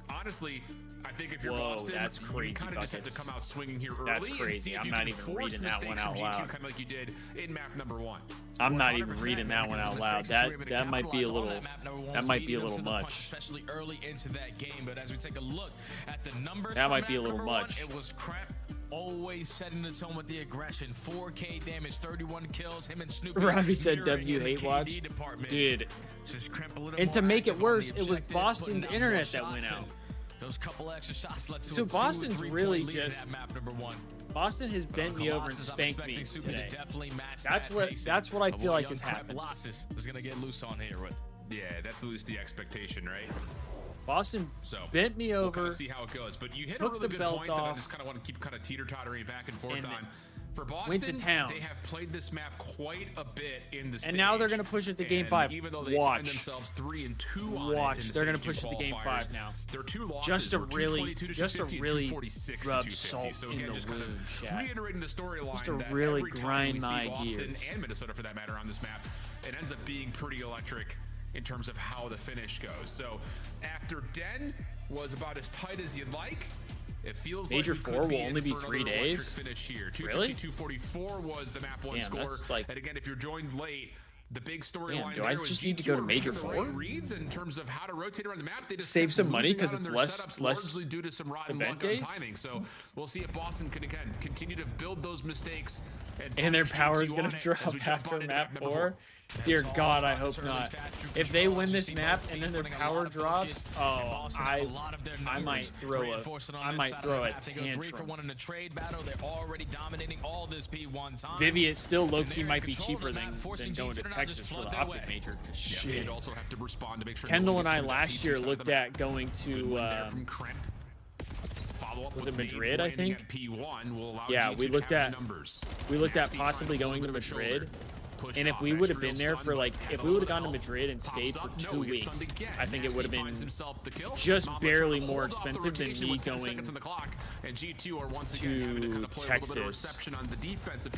honestly, I think if you're Whoa, Boston, that's crazy, you kind of just have to Buckets. come out swinging here early That's and crazy. see if I'm you not can even force reading that one mistakes out from G2 loud. kind of like you did in map number 1. I'm not even 100%, reading that man, one because out the loud. mistakes you were able to That might be a capitalize on little. that map, number one, That was might be a leading them little to the punch, much. especially early into that game. But as we take a look at the numbers, That from might be a map little number 1, much. it was crap. Always setting the tone with the aggression. 4K damage, 31 kills. Him and Snoopy. Robbie said mirroring W in the hate KD watch. department. Dude. Just crimp a little And to more make it active on worse, the it was objective, Boston's putting down internet more that went shots, out. and those those couple extra shots led to So Boston's really lead just at map number 1. Boston has bent me over and spanked me today. That's what I feel like has happened. Colossus is gonna get loose on here with. Yeah, that's at least the expectation, right? Boston So bent me we'll over. kind of see how it goes, but you hit a took really the good belt point that I off, just kind of want to keep kind of teeter-tottering back and forth and on. For Boston, went to town. they have played this map quite a bit in the stage. And now they're gonna push it to Game 5. Even though they find themselves 3-2 on Watch. it in the They're gonna Stage push it to Game 5 qualifiers, now. Their 2 losses Just to were really 246 rub 250. salt So in again, the just kind wound, of chat. reiterating the storyline Just to that really every time grind we see my Boston gears. and Minnesota for that matter on this map, it ends up being pretty electric in terms of how the finish goes. So after Den was about as tight as you'd like. It feels Major like we 4 could will in only be for 3 another days? electric finish here. Really? 250-244 was the map 1 Damn, score. that's like- And again, if you're joined late, the big storyline do I there was just need to G2 go to are Major making the 4? right reads in terms of how to rotate around the map. They just Save kept some money losing 'cause out on it's their less- setups, less largely due to some rotten event luck on days? timing. So we'll see if Boston can again continue to build those mistakes. And their punish power is G2 going on to it drop as we jump after on into map number 4. Dear God, I hope not. If they win this map and then their power drops, oh, I might throw a They go 3 for 1 in the trade battle. They're already dominating all this P1 time. Vivi is still low-key might be cheaper than going to Texas for the optic major. Shit. You'd also have to respond to make sure Kendall and I last year looked at going to was it Madrid, I think? Yeah, we looked at possibly going to Madrid. And if we would have been there for like, if we would have gone to Madrid and stayed for 2 weeks, I think it would have been just barely more expensive than me going to Texas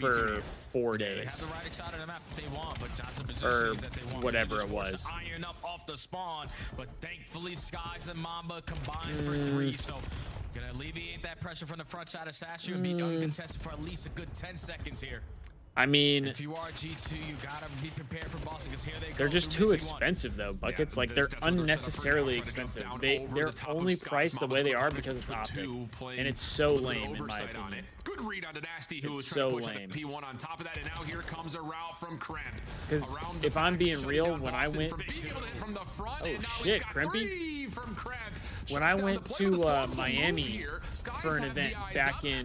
for 4 days. Or whatever it was. Iron up off the spawn, but thankfully Skies and Mamba combined for 3, so gonna alleviate that pressure from the front side of Sasha and be uncontested for at least a good 10 seconds here. I mean, if you are G2, you gotta be prepared for Boston because here they go. They're just too expensive though. Buckets, like they're unnecessarily expensive. They're only priced the way they are because it's optic, and it's so lame in my opinion. Good read on Nasty, who was so trying to push lame. P1 on top of that, and now here comes a route from Kremp. Because if I'm being real, when I went, oh shit, Krempy. When I went to Miami for an event back in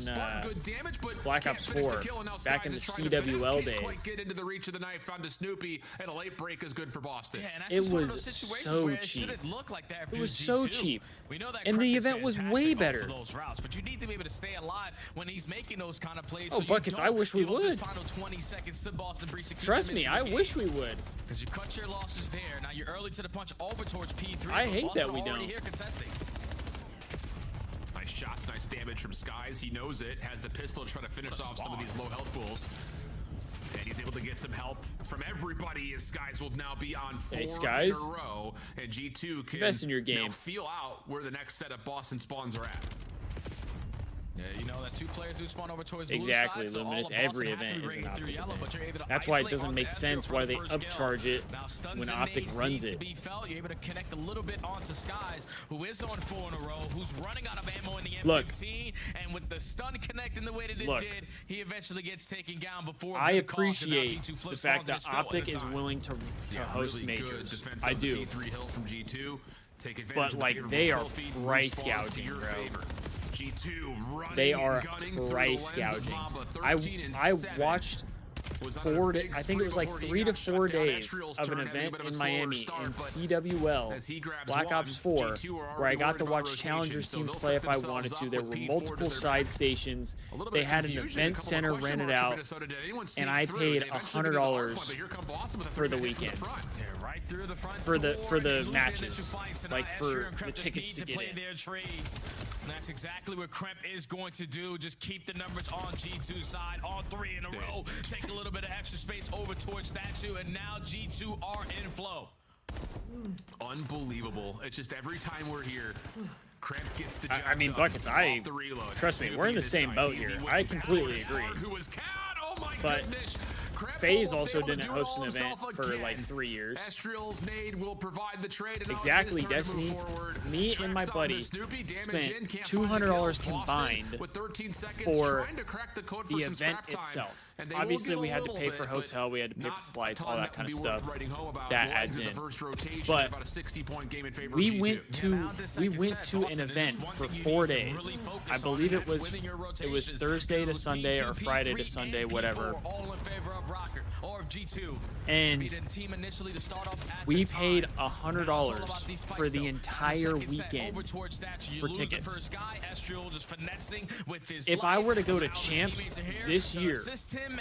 Black Ops 4, back in the CWL days, get into the reach of the knife onto Snoopy, and a late break is good for Boston. Yeah, and that's it just one of was those situations so where it cheap. shouldn't look like that It for was G2. so cheap, We know that and the Kremp is event was fantastic way off better. of those routes, but you need to be able to stay alive when he's making those kind of plays. Oh, so Buckets, you I don't wish we give up this would. Final 20 seconds to Boston Breach to keep Trust them me, into I the wish game. we would. Because you cut your losses there. Now you're early to the punch over towards P3. I but hate Boston that we already don't. Here contesting. Nice shots, nice damage from Skies. He knows it, has the pistol to try to finish off some of these low health pools. And he's able to get some help from everybody as Skies will now be on 4 in a row. And G2 can invest in your game. now feel out where the next set of Boston spawns are at. Yeah, you know that 2 players who spawn over towards blue Exactly, side, so Luminous. all of Every Boston have to event be is an bringing through optic yellow, event. but you're able to That's why it isolate doesn't onto make Astro sense for why the they first kill. upcharge it Now, stuns when and optic nades runs needs to it. be felt. You're able to connect a little bit onto Skies, who is on 4 in a row, who's running out of ammo in the M15, and with the stun connecting the way that it did, he eventually gets taken down before I the call, so now appreciate G2 the flips fact spawns that and it's still Optic is overtime. willing to host really good majors. defense I on the do. P3 hill from G2. Take advantage But of the like favorable they are kill feed, price respawns to gouging, your bro. favor. G2 running, They are gunning through the price lens of gouging. Mamba, 13 and I 7. watched Was on 4 a days. big I think it was like spree 3 to before he 4 got shut down. days Ezreal's of an turn, having a event bit of a in slower Miami start, in but CWL, as he grabs Black one, Ops 4, G2 are where I already got to worried watch about Challenger rotation, so teams they'll play set if I themselves wanted up to. There with were P4 multiple to their side back. stations. A little They bit of had an confusion, a event couple of center question rented marks in out, Minnesota. Did anyone sneak and I through? paid They eventually get to the hard point, $100 but here come Boston with a for the 3-minute hit from weekend. front. Yeah, right through the front For the door, matches, like for and Kremp the just tickets need to get play in. their trades. And that's exactly what Kremp is going to do. Just keep the numbers on G2 side, all 3 in a row. Take a little bit of extra space over towards Statue, and now G2 are in flow. Unbelievable. It's just every time we're here, Kremp gets the job I mean, done Buckets, off the reload. trust me, we're in the same boat here. I completely agree. Who was cowed? Oh my But goodness. FaZe also didn't host an event for like 3 years. Estriel's nade will provide the trade. And Exactly, Destiny. Me and my buddy spent $200 combined with 13 seconds for trying to crack the code the for some event scrap time. itself. And they will Obviously, get a we had to little pay for bit, hotel, we had to pay for flights, all that kind of stuff. That That adds in. The first rotation, But about a 60-point game in favor we of G2. went to an event for 4 days. I believe it was Thursday to Sunday or Friday to Sunday, whatever. And we paid $100 for the entire weekend for tickets. If I were to go to Champs this year, and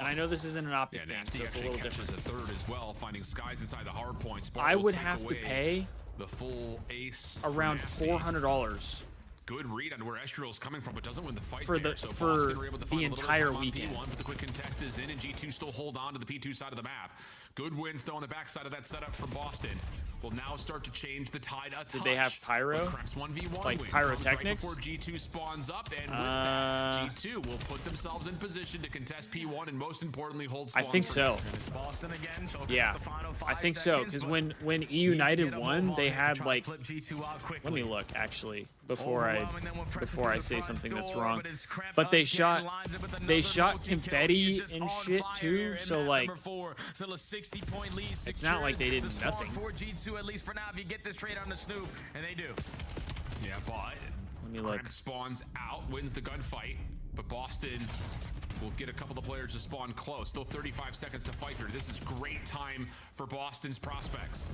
I know this isn't an optic thing, so it's a little different. A third as well, finding Skies inside the hard points. I would have to pay the full ace around $400. Good read on where Estriel's coming from, but doesn't win the fight for there. the So for Boston were able to find the a little entire time on weekend. P1, but the quick contest is in, and G2 still hold on to the P2 side of the map. Good wins though on the backside of that setup from Boston. Will now start to change the tide a touch. Did they have pyro? Creps 1v1 Like win. pyrotechnics? Right before G2 spawns up, and with that, G2 will put themselves in position to contest P1 and most importantly hold spawn. I think so. It's Boston again, so Yeah, the final 5 I think so. seconds, Because but when E United won, they had try to like. flip G2 out quickly. Let me look actually before Overwhelming them when pressing I to the say front something door, that's wrong. but it's Kremp But they again, shot lines it with they another shot multi-kill. He's confetti just and on shit fire too. here in So map like number 4. Still a 60-point lead. it's not like they did The spawns nothing. for G2 at least for now. If you get this trade on the Snoop, and they do. Yeah, but let me look. Kremp spawns out, wins the gunfight, but Boston will get a couple of players to spawn close. Still 35 seconds to fight here. This is great time for Boston's prospects.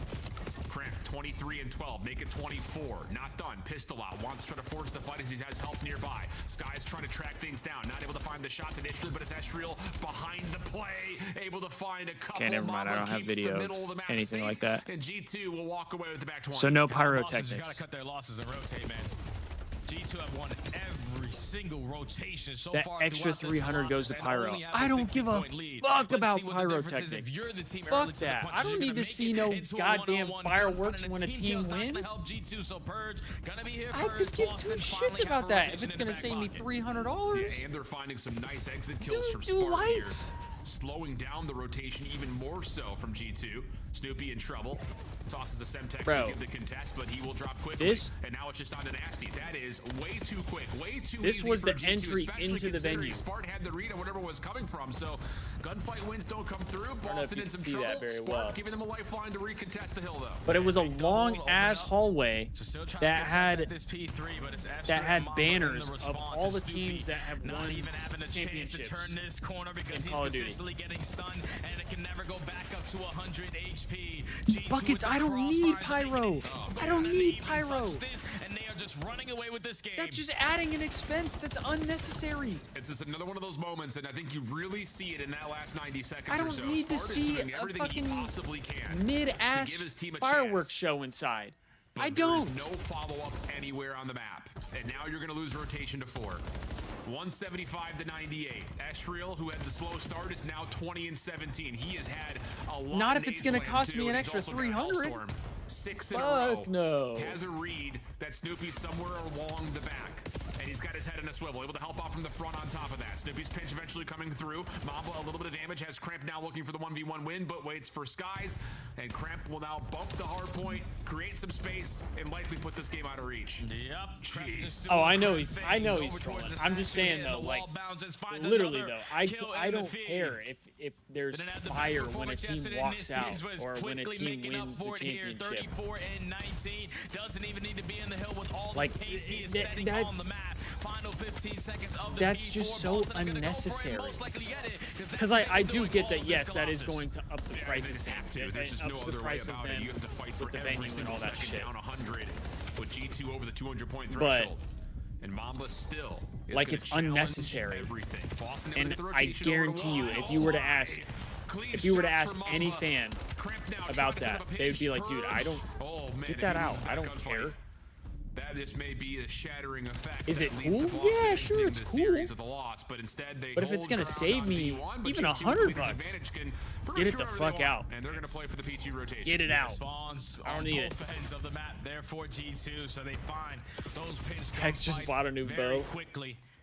Kremp 23 and 12, make it 24. Not done. Pistol out. Wants to try to force the fight as he has help nearby. Sky's trying to track things down. Not able to find the shots initially, but it's Estriel behind the play. Able to find a couple. Okay, never mind. I don't have video of anything like that. And G2 will walk away with the back 20. So no Just pyrotechnics. gotta cut their losses and rotate, man. G2 have won every single rotation so That far. extra throughout this 300 goes to and pyro. only have I a don't give a 60-point lead. fuck Let's about see what the difference is pyrotechnics. if you're the team early Fuck to the that. punch. I You're don't gonna need to make see it no into a goddamn 1-on-1 fireworks gunfight, when a and team kills not gonna wins. help G2, so Purge gonna be here I first. could give Boston two finally shits have about a that if rotation it's in the gonna back save me pocket. $300. Yeah, and they're finding some nice exit kills from do Spark here. lights. Slowing down the rotation even more so from G2. Snoopy in trouble. Tosses a Semtex Bro. to give the contest, but he will drop quickly. And now it's just on to Nasty. That is way too quick, way too This easy was for the G2, entry especially into the considering venue. Spark had the read on whatever was coming from, so gunfight wins don't come through. know if Boston you in can some see trouble. that very Spark well. giving them a lifeline to recontest the hill, though. But it was a long ass hallway that had banners of all the teams that have won championships in Call of Duty. Getting stunned, and it can never go back up to 100 HP. Buckets, I don't need pyro. I don't need pyro. And they are just running away with this game. That's just adding an expense that's unnecessary. It's just another one of those moments, and I think you really see it in that last 90 seconds I or so. don't need to Sparta's see doing a everything he fucking possibly can mid-ass to give his team a fireworks chance. show inside. But I there is don't. no follow-up anywhere on the map. And now you're going to lose rotation to 4. 175 to 98. Estriel, who had the slow start, is now 20 and 17. He has had a lot. Not if it's going gonna cost me an extra 300. 6 in a Fuck row. no. Has a read that Snoopy's somewhere along the back. And he's got his head in a swivel, able to help out from the front on top of that. Snoopy's pinch eventually coming through. Mamba, a little bit of damage, has Kremp now looking for the 1v1 win, but waits for Skies. And Kremp will now bump the hard point, create some space, and likely put this game out of reach. Yep. Jeez. Oh, I know he's trolling. I'm just saying though, like literally though, I don't care if there's fire when a team walks out or when a team wins the championship. 34 and 19 doesn't even need to be in the hill with all Like, the pace he is setting on the map. Final 15 seconds of the That's P4. just so Boston are gonna go for it, unnecessary. most likely get it, Because I do get that, yes, that is going to up the price They of just have to. them. There's just It no ups the other way price of about it. them You have to fight for with the every venue and single all that second shit. down 100 with G2 over the 200-point But- threshold. And Mamba still is Like gonna it's challenge unnecessary. everything. Boston able And to get the I rotation over to guarantee you, Wall. if you were to ask, Clean if you were to shots ask for any Mamba. fan Kremp now about trying to set that, up a they would be pinch. like, dude, I don't Oh, man, get if that he out. loses I that don't gunfight, care. That just may be a shattering effect. Is that it leads to cool? Boston Yeah, exiting sure, it's the cool. series with a loss, but instead they But if it's hold gonna ground save on me V1, but even G2 $100 with bucks, advantage can get pretty it the sure fuck they out. want, and they're going to play for the P2 rotation. Get it out. Spawns I don't on need both it. ends of the map there for G2, so they find those pins Hex just bought a new very bow. quickly.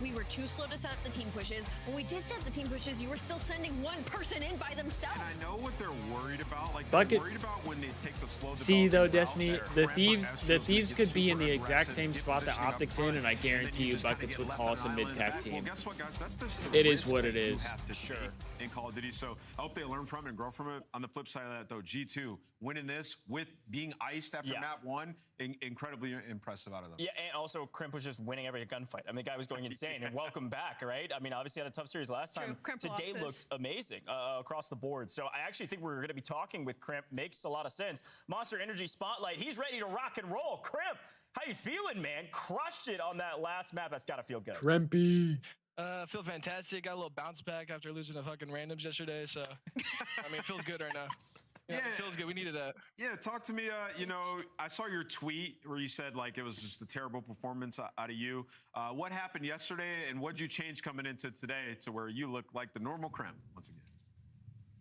we were too slow to set up the team pushes. When we did set the team pushes, you were still sending one person in by themselves. And I know what they're worried about. Like, Bucket. they're worried about when they take the slow. See though, developing Destiny, routes the that Thieves Crap could be in super the exact aggressive, same get spot that positioning up Optics front, in, and I and then guarantee you just kinda Buckets get would left call on us a an island. mid-pack team. Well, guess what, guys? That's just the It is risk what it that you is. have to take in Call of Duty. So I hope they learn from it and grow from it. On the flip side of that, though, G2 winning this with being iced after map 1, incredibly impressive out of them. Yeah, and also Crimp was just winning every gunfight. I mean, the guy was going insane, and welcome back, right? I mean, obviously had a tough series last time. Today looked amazing across the board. So I actually think we're going to be talking with Crimp. Makes a lot of sense. Monster Energy Spotlight, he's ready to rock and roll. Crimp, how you feeling, man? Crushed it on that last map. That's got to feel good. Crimpy. Feel fantastic. Got a little bounce back after losing to fucking randoms yesterday. So, I mean, it feels good right now. Yeah, it feels good. We needed that. Yeah, talk to me. You know, I saw your tweet where you said like it was just a terrible performance out of you. What happened yesterday, and what did you change coming into today to where you look like the normal Crimp once again?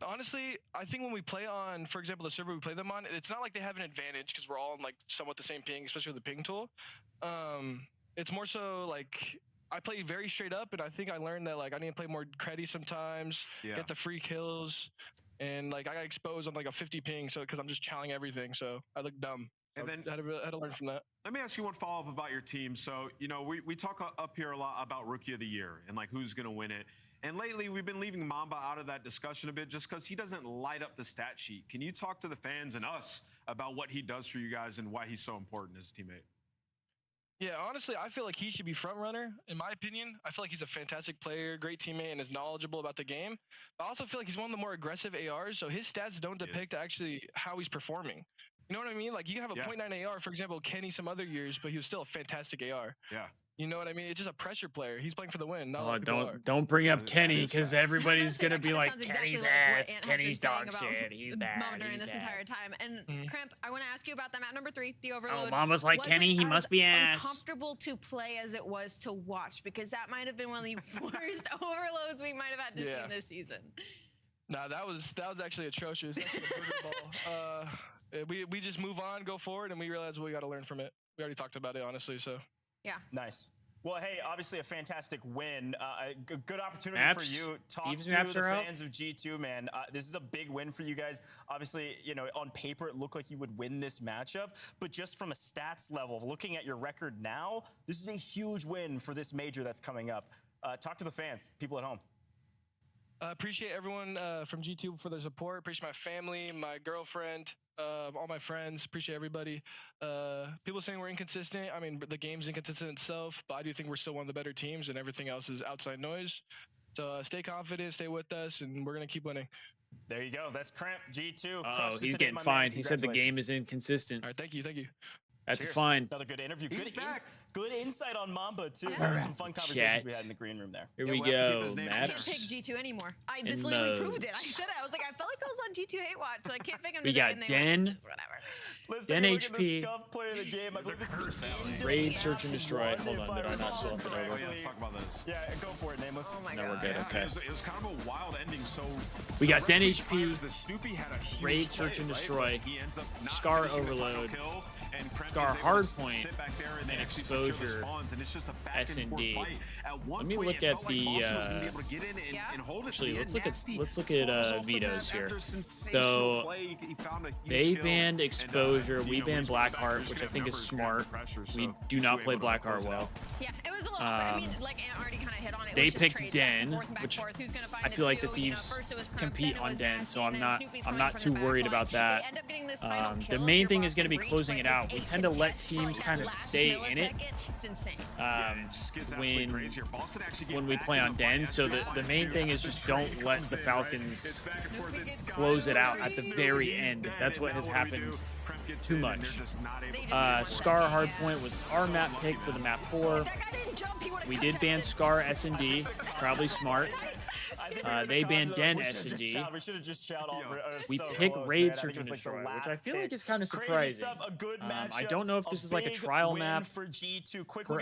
Honestly, I think when we play on, for example, the server we play them on, it's not like they have an advantage because we're all on like somewhat the same ping, especially with the ping tool. It's more so like I play very straight up, and I think I learned that like I need to play more creddy sometimes, get the free kills, and like I got exposed on like a 50 ping, so because I'm just challenging everything, so I look dumb. And then I had to learn from that. Let me ask you one follow-up about your team. So, you know, we talk up here a lot about Rookie of the Year and like who's going to win it. And lately, we've been leaving Mamba out of that discussion a bit just because he doesn't light up the stat sheet. Can you talk to the fans and us about what he does for you guys and why he's so important as a teammate? Yeah, honestly, I feel like he should be front runner. In my opinion, I feel like he's a fantastic player, great teammate, and is knowledgeable about the game. But I also feel like he's one of the more aggressive ARs, so his stats don't depict actually how he's performing. You know what I mean? Like, you can have a .9 AR, for example, Kenny some other years, but he was still a fantastic AR. Yeah. You know what I mean? It's just a pressure player. He's playing for the win. Oh, don't bring up Kenny because everybody's gonna be like Kenny's ass. Kenny's dog shit. He's bad. Mama during this entire time. And Crimp, I want to ask you about that map number 3, the Overload. Oh, Mama's like Kenny. He must be ass. Uncomfortable to play as it was to watch because that might have been one of the worst overloads we might have had to see in this season. Nah, that was actually atrocious. Actually a ball. We just move on, go forward, and we realize we got to learn from it. We already talked about it, honestly. So. Yeah. Nice. Well, hey, obviously a fantastic win. A good opportunity for you. Talk to the fans of G2, man. This is a big win for you guys. Obviously, you know, on paper, it looked like you would win this matchup. But just from a stats level, looking at your record now, this is a huge win for this major that's coming up. Talk to the fans, people at home. I appreciate everyone from G2 for their support. Appreciate my family, my girlfriend, all my friends. Appreciate everybody. People saying we're inconsistent. I mean, the game's inconsistent itself, but I do think we're still one of the better teams, and everything else is outside noise. So stay confident, stay with us, and we're going to keep winning. There you go. That's Cramp, G2. Oh, he's getting fined. He said the game is inconsistent. All right, thank you. That's a fine. Another good interview. Good insight on Mamba, too. There were some fun conversations we had in the green room there. Here we go, I can't pick G2 anymore. This literally proved it. I said it. I was like, I felt like I was on G2 Hate Watch, so I can't pick him We today. got Den. Let's Den take a look at the HP. scuff player of the game. I believe this is the Raid, search, and destroy. Hold on, did I not swap it over? Let's talk about this. Yeah, go for it, Nameless. Oh my No, we're good. Okay. It was kind of a wild ending. So We got Den HP, the Snoopy had a huge Raid, search, and play, destroy, right? He ends up not Scar finishing the final Overload, kill, and Kremp Scar is able to Hardpoint, sit back there and and actually secure the Exposure, spawns, and it's just a back and forth S&D. fight. At one Let me point, look it at felt like the. Monster was gonna be able to get in and hold it to Actually, the let's end. look Nasty at pulls off the vetoes map here. after sensational So play. He found a huge they kill, banned and, Exposure. We you know, banned he's back there. Blackheart, He's which I gonna think have is numbers, smart. pressure, We so do not G2 play able to Blackheart close it well. out. Yeah, it was a little. I mean, like Ant already kind of hit on it. They Let's just picked trade Den, back and forth and back which and forth. Who's gonna find I feel like the two? You know, Thieves first it was Crump, compete then it on was Den, Nasty, so and I'm then not Snoopy's I'm coming not from too the back worried line. about that. They end up getting this final The kill main through thing is Boston going to be Breach, closing like, it out. with We 8 tend to let deaths, teams like, kind that of last stay in it. millisecond, it's insane. It just gets absolutely crazy here. Boston actually get when we back play in on the fight. Den. So the main thing is just don't let the Falcons close it out at the very end. That's what has happened too much. Scar Hardpoint was our map pick for the map 4. We did ban Scar S&D, probably smart. They banned Den S&D. We should have just shouted all. We pick Raid Search and Destroy, which I feel like is kind of surprising. I don't know if this is like a trial map for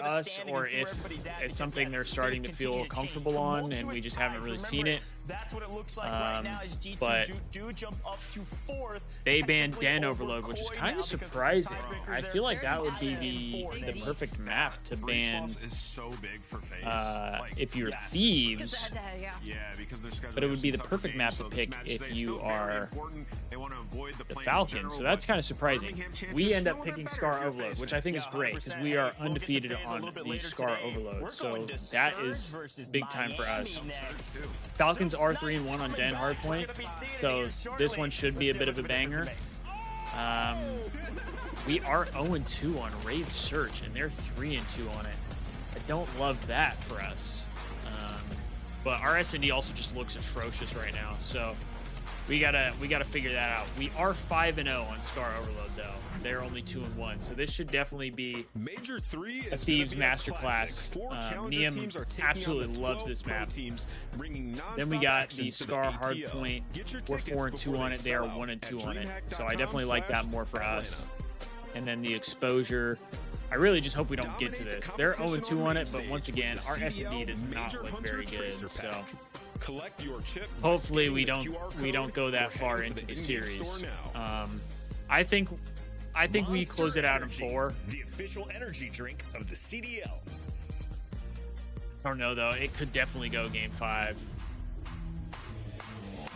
us or if it's something they're starting to feel comfortable on and we just haven't really seen it. That's what it looks like right now. Is G2 but do jump up to 4th. They banned Den Overload, which is kind of surprising. I feel like that would be the perfect map to ban if you're Thieves. But it would be the perfect map to pick if you are the Falcons. So that's kind of surprising. We end up picking Scar Overload, which I think is great because we are undefeated on the Scar Overload. So that is big time for us. Falcons are 3-1 on Den Hardpoint, so this one should be a bit of a banger. We are 0-2 on Raid Search, and they're 3-2 on it. I don't love that for us. But our S&D also just looks atrocious right now, so we gotta figure that out. We are 5-0 on Scar Overload though. They're only 2-1, so this should definitely be a Thieves masterclass. Neum absolutely loves this map. Then we got the Scar Hardpoint. We're 4-2 on it. They are 1-2 on it, so I definitely like that more for us. And then the Exposure. I really just hope we don't get to this. They're 0-2 on it, but once again, our S&D does not look very good. So hopefully we don't go that far into the series. I think we close it out in 4. The official energy drink of the CDL. I don't know though. It could definitely go Game 5.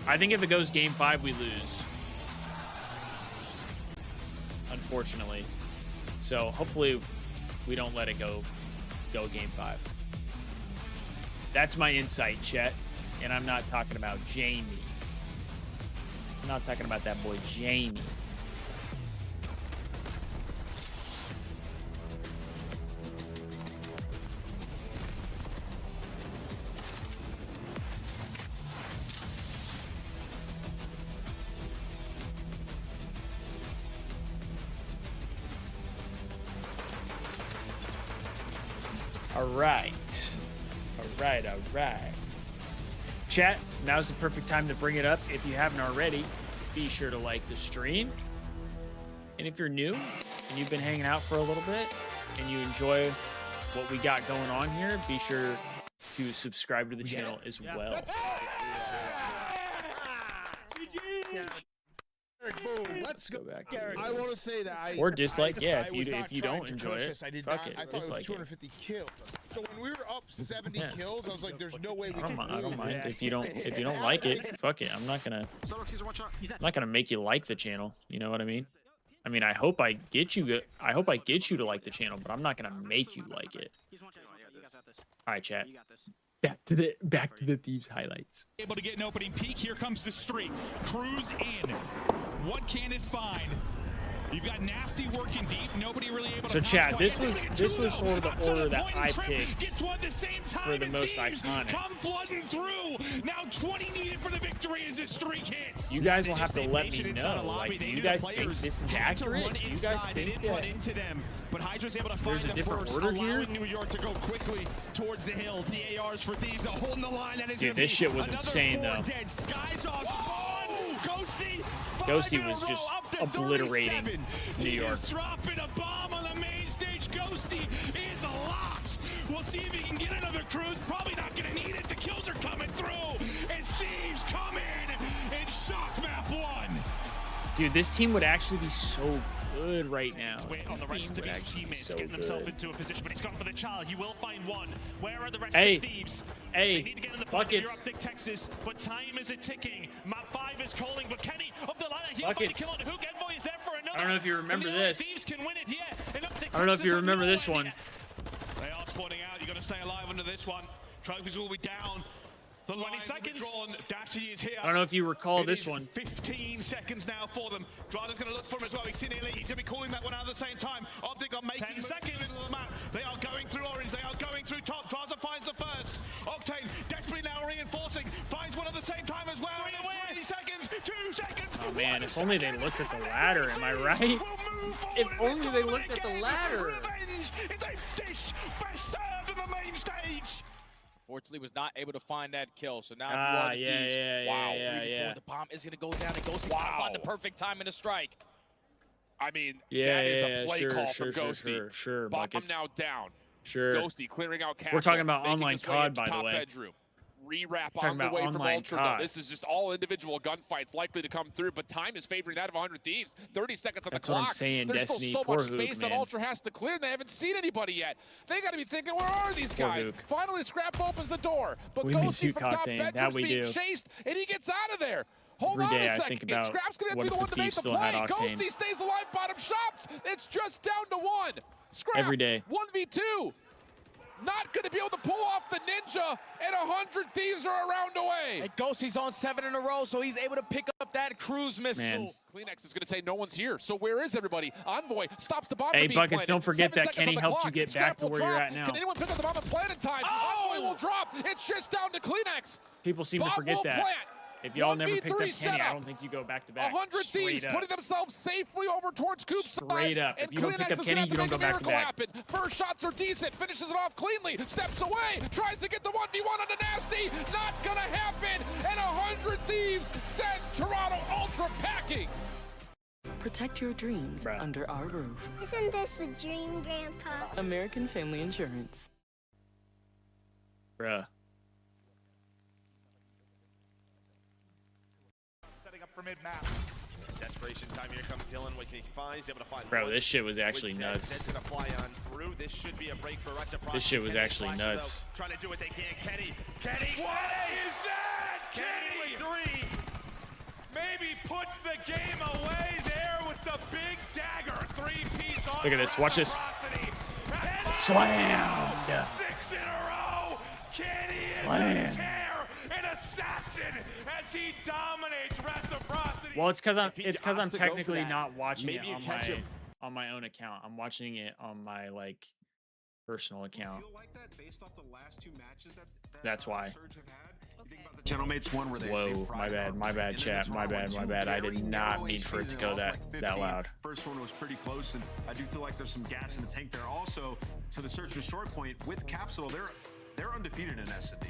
I think if it goes Game 5, we lose. Unfortunately. So hopefully we don't let it go Game 5. That's my insight, Chet. And I'm not talking about Jamie. I'm not talking about that boy Jamie. All right. Chat, now's the perfect time to bring it up. If you haven't already, be sure to like the stream. And if you're new and you've been hanging out for a little bit and you enjoy what we got going on here, be sure to subscribe to the channel as well. Boom. Let's go back. I want to say that or dislike, yeah. If you don't enjoy it, fuck it. I thought it was 250 kills. So when we were up 70 kills, I was like, "There's no way we can." I don't mind if you don't like it. Fuck it. I'm not gonna make you like the channel. You know what I mean? I mean, I hope I get you to like the channel, but I'm not gonna make you like it. All right, chat. Back to the Thieves highlights. Able to get an opening peek. Here comes the streak. Cruise in. What can it find? You've got Nasty working deep. Nobody really able to. So, Chad, this was sort of the order that I picked for the most iconic. Come flooding through. Now 20 needed for the victory as this streak hits. You guys will have to let me know. Like, do you guys think this is accurate? You guys think that but Hydra's able to find there's a different order here? New York to go quickly towards the hill. The ARs for Thieves to hold the line. That is dude, this shit was insane though. Skies off spawn. Ghosty was just obliterating New York. He's dropping a bomb on the main stage. Ghosty is locked. We'll see if he can get another cruise. Probably not going to need it. The kills are coming through. And Thieves come in and shock map 1. Dude, this team would actually be so good right now. On the rest of his teammates getting himself into a position, but he's gone for the child. You will find one. Where are the rest of the Thieves? Hey, they need to get in the point of Optic Texas, but time is ticking. Map 5 is calling, but Kenny up the ladder. He'll find a kill on Hook. Envoy is there for another. I don't know if you remember this. Thieves can win it, yeah. I don't know if you remember this one. They are spawning out. You got to stay alive under this one. Trophies will be down. The 20 seconds. Dashi is here. I don't know if you recall this one. 15 seconds now for them. Drada's going to look for him as well. He's seen Elite. He's going to be calling that one out at the same time. Optic are making 10 seconds. The map. They are going through orange. They are going through top. Drada finds the first. Octane desperately now reinforcing. Finds one at the same time as well. 20 seconds. 2 seconds. Oh man, if only they looked at the ladder. Am I right? If only they looked at the ladder. Revenge is a dish best served on the main stage. unfortunately was not able to find that kill. So now Ah, if you are the Thieves, wow, 3v4, the bomb is going to go down and Ghosty find the perfect time in a strike. I mean, Yeah, that is a yeah, play sure, call sure, from sure, Ghosty. sure, Bomb buckets. now down. Sure. Ghosty clearing out Castle. We're talking about making online his way COD, into by the top way. bedroom. Rewrap Talking on the about way from online Ultra. COD. This is just all individual gunfights likely to come through, but time is favoring that of 100 Thieves. 30 seconds on That's the what clock. I'm saying, There's Destiny. still so Poor much Hook, space that man. Ultra has to clear, and they haven't seen anybody yet. They got to be thinking, where are these Poor guys? Hook. Finally, Scrap opens the door, but We miss you, Ghosty from top Cocktane. bedroom's That we being do. chased, and he gets out of there. Hold Every on day a I second. think about Scrap's going to what be the if one the to make Thieves the still had play. Octane. Ghosty stays alive, bottom shops. It's just down to 1. Scrap, Every day. 1v2. Not going to be able to pull off the ninja, and 100 Thieves are a round away. And Ghosty's on 7 in a row, so he's able to pick up that cruise missile. Man. Kleenex is going to say no one's here. So where is everybody? Envoy stops the bomb Hey, from being Buckets, planted. don't forget 7 that seconds on Kenny the helped clock. you get Scrap back to will where drop. you're at now. Can anyone pick up the bomb and plant in time? Envoy will drop. It's just down to Kleenex. People seem to Bomb forget will that. plant. If y'all never picked up 1v3 Kenny, setup. I don't think you go back to back. 100 Straight Thieves up. putting themselves safely over towards Coop's Straight side. up. And If you don't pick Kleenex up is Kenny, gonna you don't have to go make a back to miracle happen. First shots are decent. Finishes it off cleanly. Steps away. Tries to get the 1v1 on the Nasty. Not gonna happen. And 100 Thieves send Toronto Ultra packing. Protect your dreams under our roof. Isn't this the dream, Grandpa? American Family Insurance. Bruh. Setting up for mid-map. Desperation time. Here comes Dylan. What can he find? He's able to find Bro, one. this shit was actually With nuts. Zed's gonna fly on through. This should be a break for Reciprocity. This shit was Kenny actually flashes nuts. out, trying to do what they can. Kenny! What is that? Kenny with 3. Maybe puts the game away there with the big dagger. 3-piece on Look at this. Watch this. Reciprocity. Slammed. 6 in a row. Kenny is Slammed. a tear, an assassin as he dominates Reciprocity. Well, it's because I'm If he I'm opts to go for technically that, not watching maybe it you on catch him. my own account. I'm watching it on my like personal account. Feel like that based off the last 2 matches that That's why. Surge have had? You think about the Gentlemates one where they Whoa, fried my bad, them. my bad, And then chat, the my Toronto bad, one, my 2 bad. I very did narrow not mean for it HPs to and go lost that like that 15. loud. First one was pretty close, and I do feel like there's some gas in the tank there. Also, to the Surge's short point, with Capsule, they're undefeated in S&D.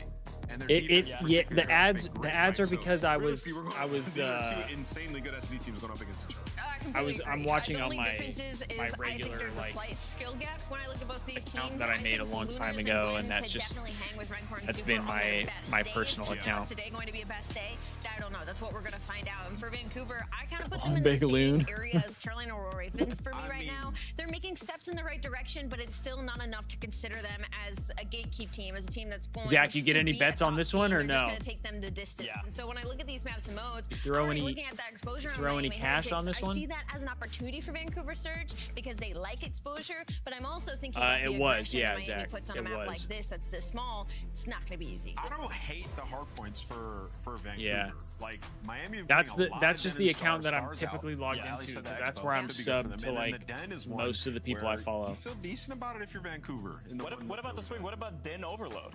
And their defense Yeah, particularly the has ads been great, are right? So because realistically, these are 2 insanely good S&D teams going up against each other. I'm watching on The my difference is my I regular think there's like a slight skill gap when I look at both these account teams. that I made a think long time Lunas ago, Gwen and that's could just definitely hang with Rancor and that's Super been on my their best my days. personal Is account. today going to be a best day? I don't know. That's what we're going to find out. And for Vancouver, I kind of put Oh, them in the big same loon. area as Carolina Ravens for me right now. They're making steps in the right direction, but it's still not enough to consider them as a gatekeep team, as a team that's going Zach, you get to any be a bets on top this team. one or They're just no? going to take them to distance. And so when I look at these maps and modes, throw already any- looking at that exposure, throw on any Miami cash on Heretics, this one? I see that as an opportunity for Vancouver Surge because they like exposure, but I'm also thinking Uh, about it the was, aggression yeah, that Miami Zach, puts on it a map was. like this that's this small. It's not going to be easy. I don't hate the hard points for Vancouver. Yeah. Like Miami. That's putting a the lot that's of just Den the and account that I'm stars out. typically logged Yeah, at least into. at the 'Cause that's Expo. where I'm Could be good for subbed to them. And then like the Den is one most of the people I where follow. You feel decent about it if you're Vancouver. In the What about the swing? What about Den Overload?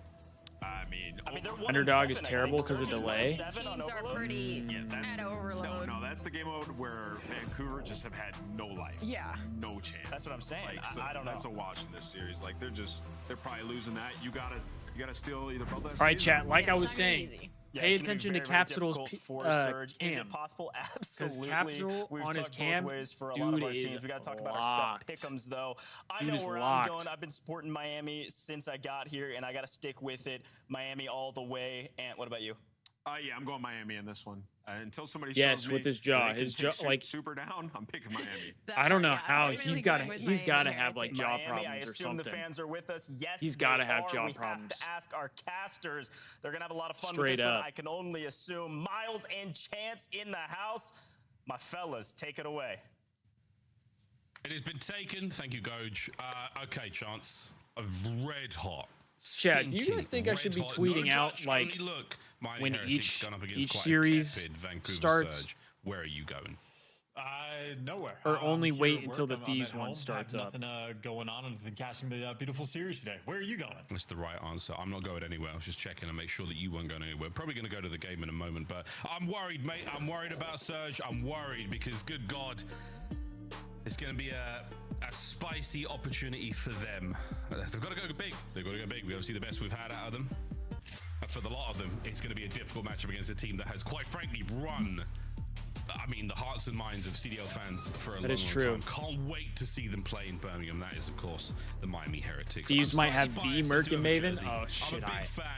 I mean, they're 1-7, Underdog is I think. terrible because of Surge is delay. 1-7 on Teams are Overload? pretty that's at overload. No, that's the game mode where Vancouver just have had no life. Yeah. No chance. That's what I'm saying. Like, so I don't know. That's a watch in this series. Like they're probably losing that. You gotta steal either both. All right, chat. Like I was saying, Yeah, pay it's gonna be attention very, to very Capsul's difficult for Surge. Is it cam. possible? Because Absolutely. Capsule We've on his talked cam, both ways for a lot of dude our is teams. We got to talk about our locked. stuff pick'ems, though. I Dude know is where locked. I'm going. I've been supporting Miami since I got here, and I got to stick with it. Miami all the way. And what about you? Yeah, I'm going Miami in this one. Until somebody Yes, shows me with his that jaw. they can His take jaw, like super down. I'm picking Miami. I don't know Yeah, how I'm he's really got going with he's got to Miami have like jaw Miami, I problems or assume the something. fans are with us. Yes, He's got to they have are. jaw We problems. have to ask our casters. They're gonna have a lot of fun Straight with this one. up. I can only assume. Miles and Chance in the house. My fellas, take it away. It has been taken. Thank you, Goj. Okay, Chance. A red hot. Chat, do you guys think I should be tweeting out like when each series starts, Surge. Where are you going? Nowhere. or only I'm here wait at until work. the I'm Thieves at one home, starts have up? nothing going on other than casting the beautiful series today. Where are you going? That's the right answer. I'm not going anywhere. I was just checking to make sure that you weren't going anywhere. Probably going to go to the game in a moment, but I'm worried, mate. I'm worried about Surge. I'm worried because, good God, it's going to be a spicy opportunity for them. They've got to go big. They've got to go big. We've got to see the best we've had out of them. For the lot of them, it's going to be a difficult matchup against a team that has, quite frankly, run, I mean, the hearts and minds of CDL fans for a long time. Can't wait to see them play in Birmingham. That is, of course, the Miami Heretics. Thieves might have B, Merc, and Maven. Oh, shit.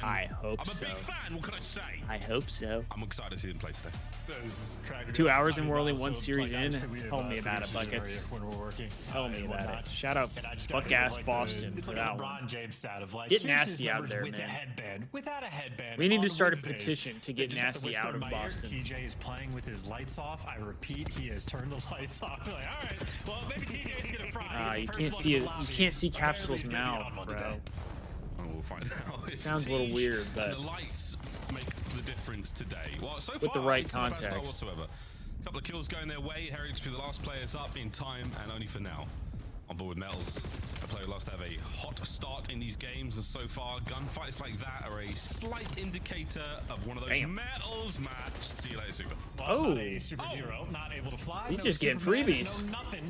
I hope so. I'm a big fan. What can I say? I hope so. I'm excited to see them play today. 2 hours and we're only one series in. Tell me about it, Buckets. Tell me about it. Shout out fuck-ass Boston for that one. Get nasty out there, man. Without a headband. We need to start a petition to get nasty out of Boston. TJ is playing with his lights off. I repeat, he has turned the lights off. Like, all right, well, maybe TJ is gonna fry. You can't see it. You can't see Capsul's mouth, bro. Oh, we'll find out. Sounds a little weird, but the lights make the difference today. Well, so far, with the right it's not a bad start context. whatsoever. A couple of kills going their way. Heretics be the last players up in time, and only for now. On board with Metals, a player who loves to have a hot start in these games, and so far gunfights like that are a slight indicator of one of those Metals maps. See you later, Super. Oh, not a superhero, not able to fly. He's just getting freebies.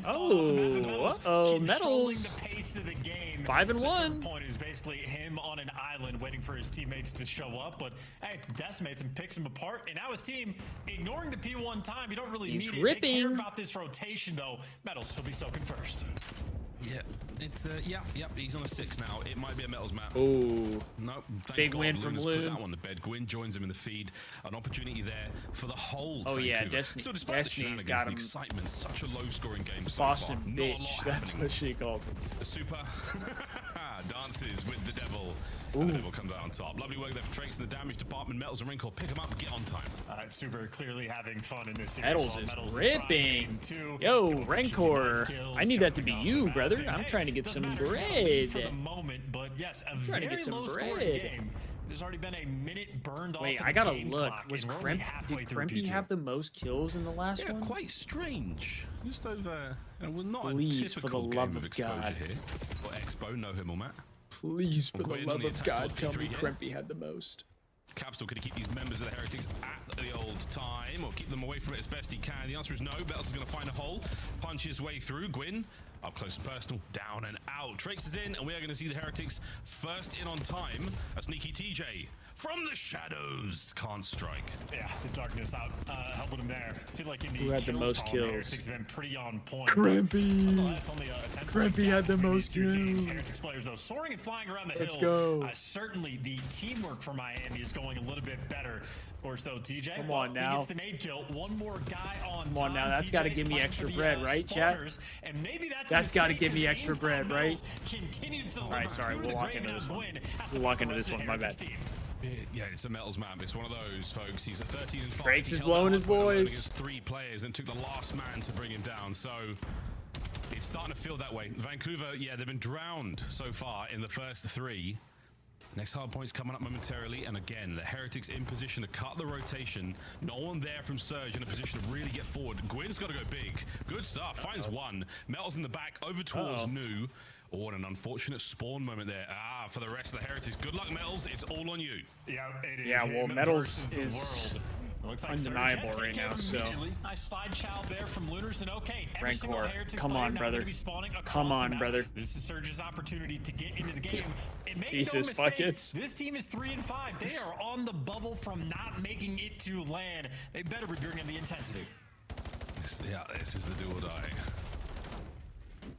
Oh, Metals. The pace of the game. 5-1. Point is basically him on an island waiting for his teammates to show up, but hey, decimates him, picks him apart, and now his team ignoring the P1 time. You don't really need it. They care about this rotation though. Metals, he'll be soaking first. Yeah, it's he's on a 6 now. It might be a Metals map. Oh, no, big win from Luna's Loon. Put that one to bed. Gwyn joins him in the feed. An opportunity there for the whole. Oh yeah, Vancouver. Destiny. So despite Destiny's the got him. Excitement, such a low-scoring game. So Boston far. bitch. That's what she called him. The Super dances with the devil. And the devil comes out on top. Lovely work there for Trakes in the damage department. Metals and Wrinkle, pick him up and get on time. Super clearly having fun in this series. Metals is ripping. Yo, Rancor. I need that to be you, brother. I'm trying to get some bread. For the moment, but yes, a trying to get some bread. Game. There's already been a minute burned off. Wait, of I gotta game look. clock, Was and we're only did Krempy have the most kills in the last one? Quite strange. Just over. Well, not Please, a for the typical love game of exposure God. here. Or Expo, no him or Matt. Please, for the Gwyn love on the of attack God, top tell P3 me here. Krempy had the most. Capsule, could he keep these members of the Heretics at the old time or keep them away from it as best he can? The answer is no. Bells is going to find a hole, punch his way through. Gwyn, up close and personal, down and out. Trakes is in, and we are going to see the Heretics first in on time. A sneaky TJ from the shadows can't strike. Yeah, the darkness out helping him there. I feel like in the Who had the most column, kills? Heretics have been pretty on point. Krempy. Krempy had the most kills. Heretics players though soaring and flying around the Let's hill. go. Certainly the teamwork for Miami is going a little bit better. Of course though, TJ. Come on now. He gets the nade kill. One more guy on. Come on now. That's got to give me extra bread, right, chat? And maybe That's got to give me extra bread, right? Continues to All right, sorry. We'll walk into this one. We'll walk into this one. My bad. Yeah, it's a Metals map. It's one of those, folks. He's a 13-5. Trakes is blowing his boys. Against 3 players and took the last man to bring him down. So it's starting to feel that way. Vancouver, yeah, they've been drowned so far in the first 3. Next hard point's coming up momentarily, and again, the Heretics in position to cut the rotation. No one there from Surge in a position to really get forward. Gwyn's got to go big. Good stuff. Finds one. Metals in the back, over towards New. Oh, and an unfortunate spawn moment there. For the rest of the Heretics. Good luck, Metals. It's all on you. Yeah, it is. Yeah, well, Metals is is looks like undeniable right now, so. Nice slide child there from Lunars, and okay, Rancor, come on, brother. Come on, brother. This is Surge's opportunity to get into the game. And make Jesus, no mistake, Buckets. this team is 3-5. They are on the bubble from not making it to land. They better be bringing the intensity. This is the do or die.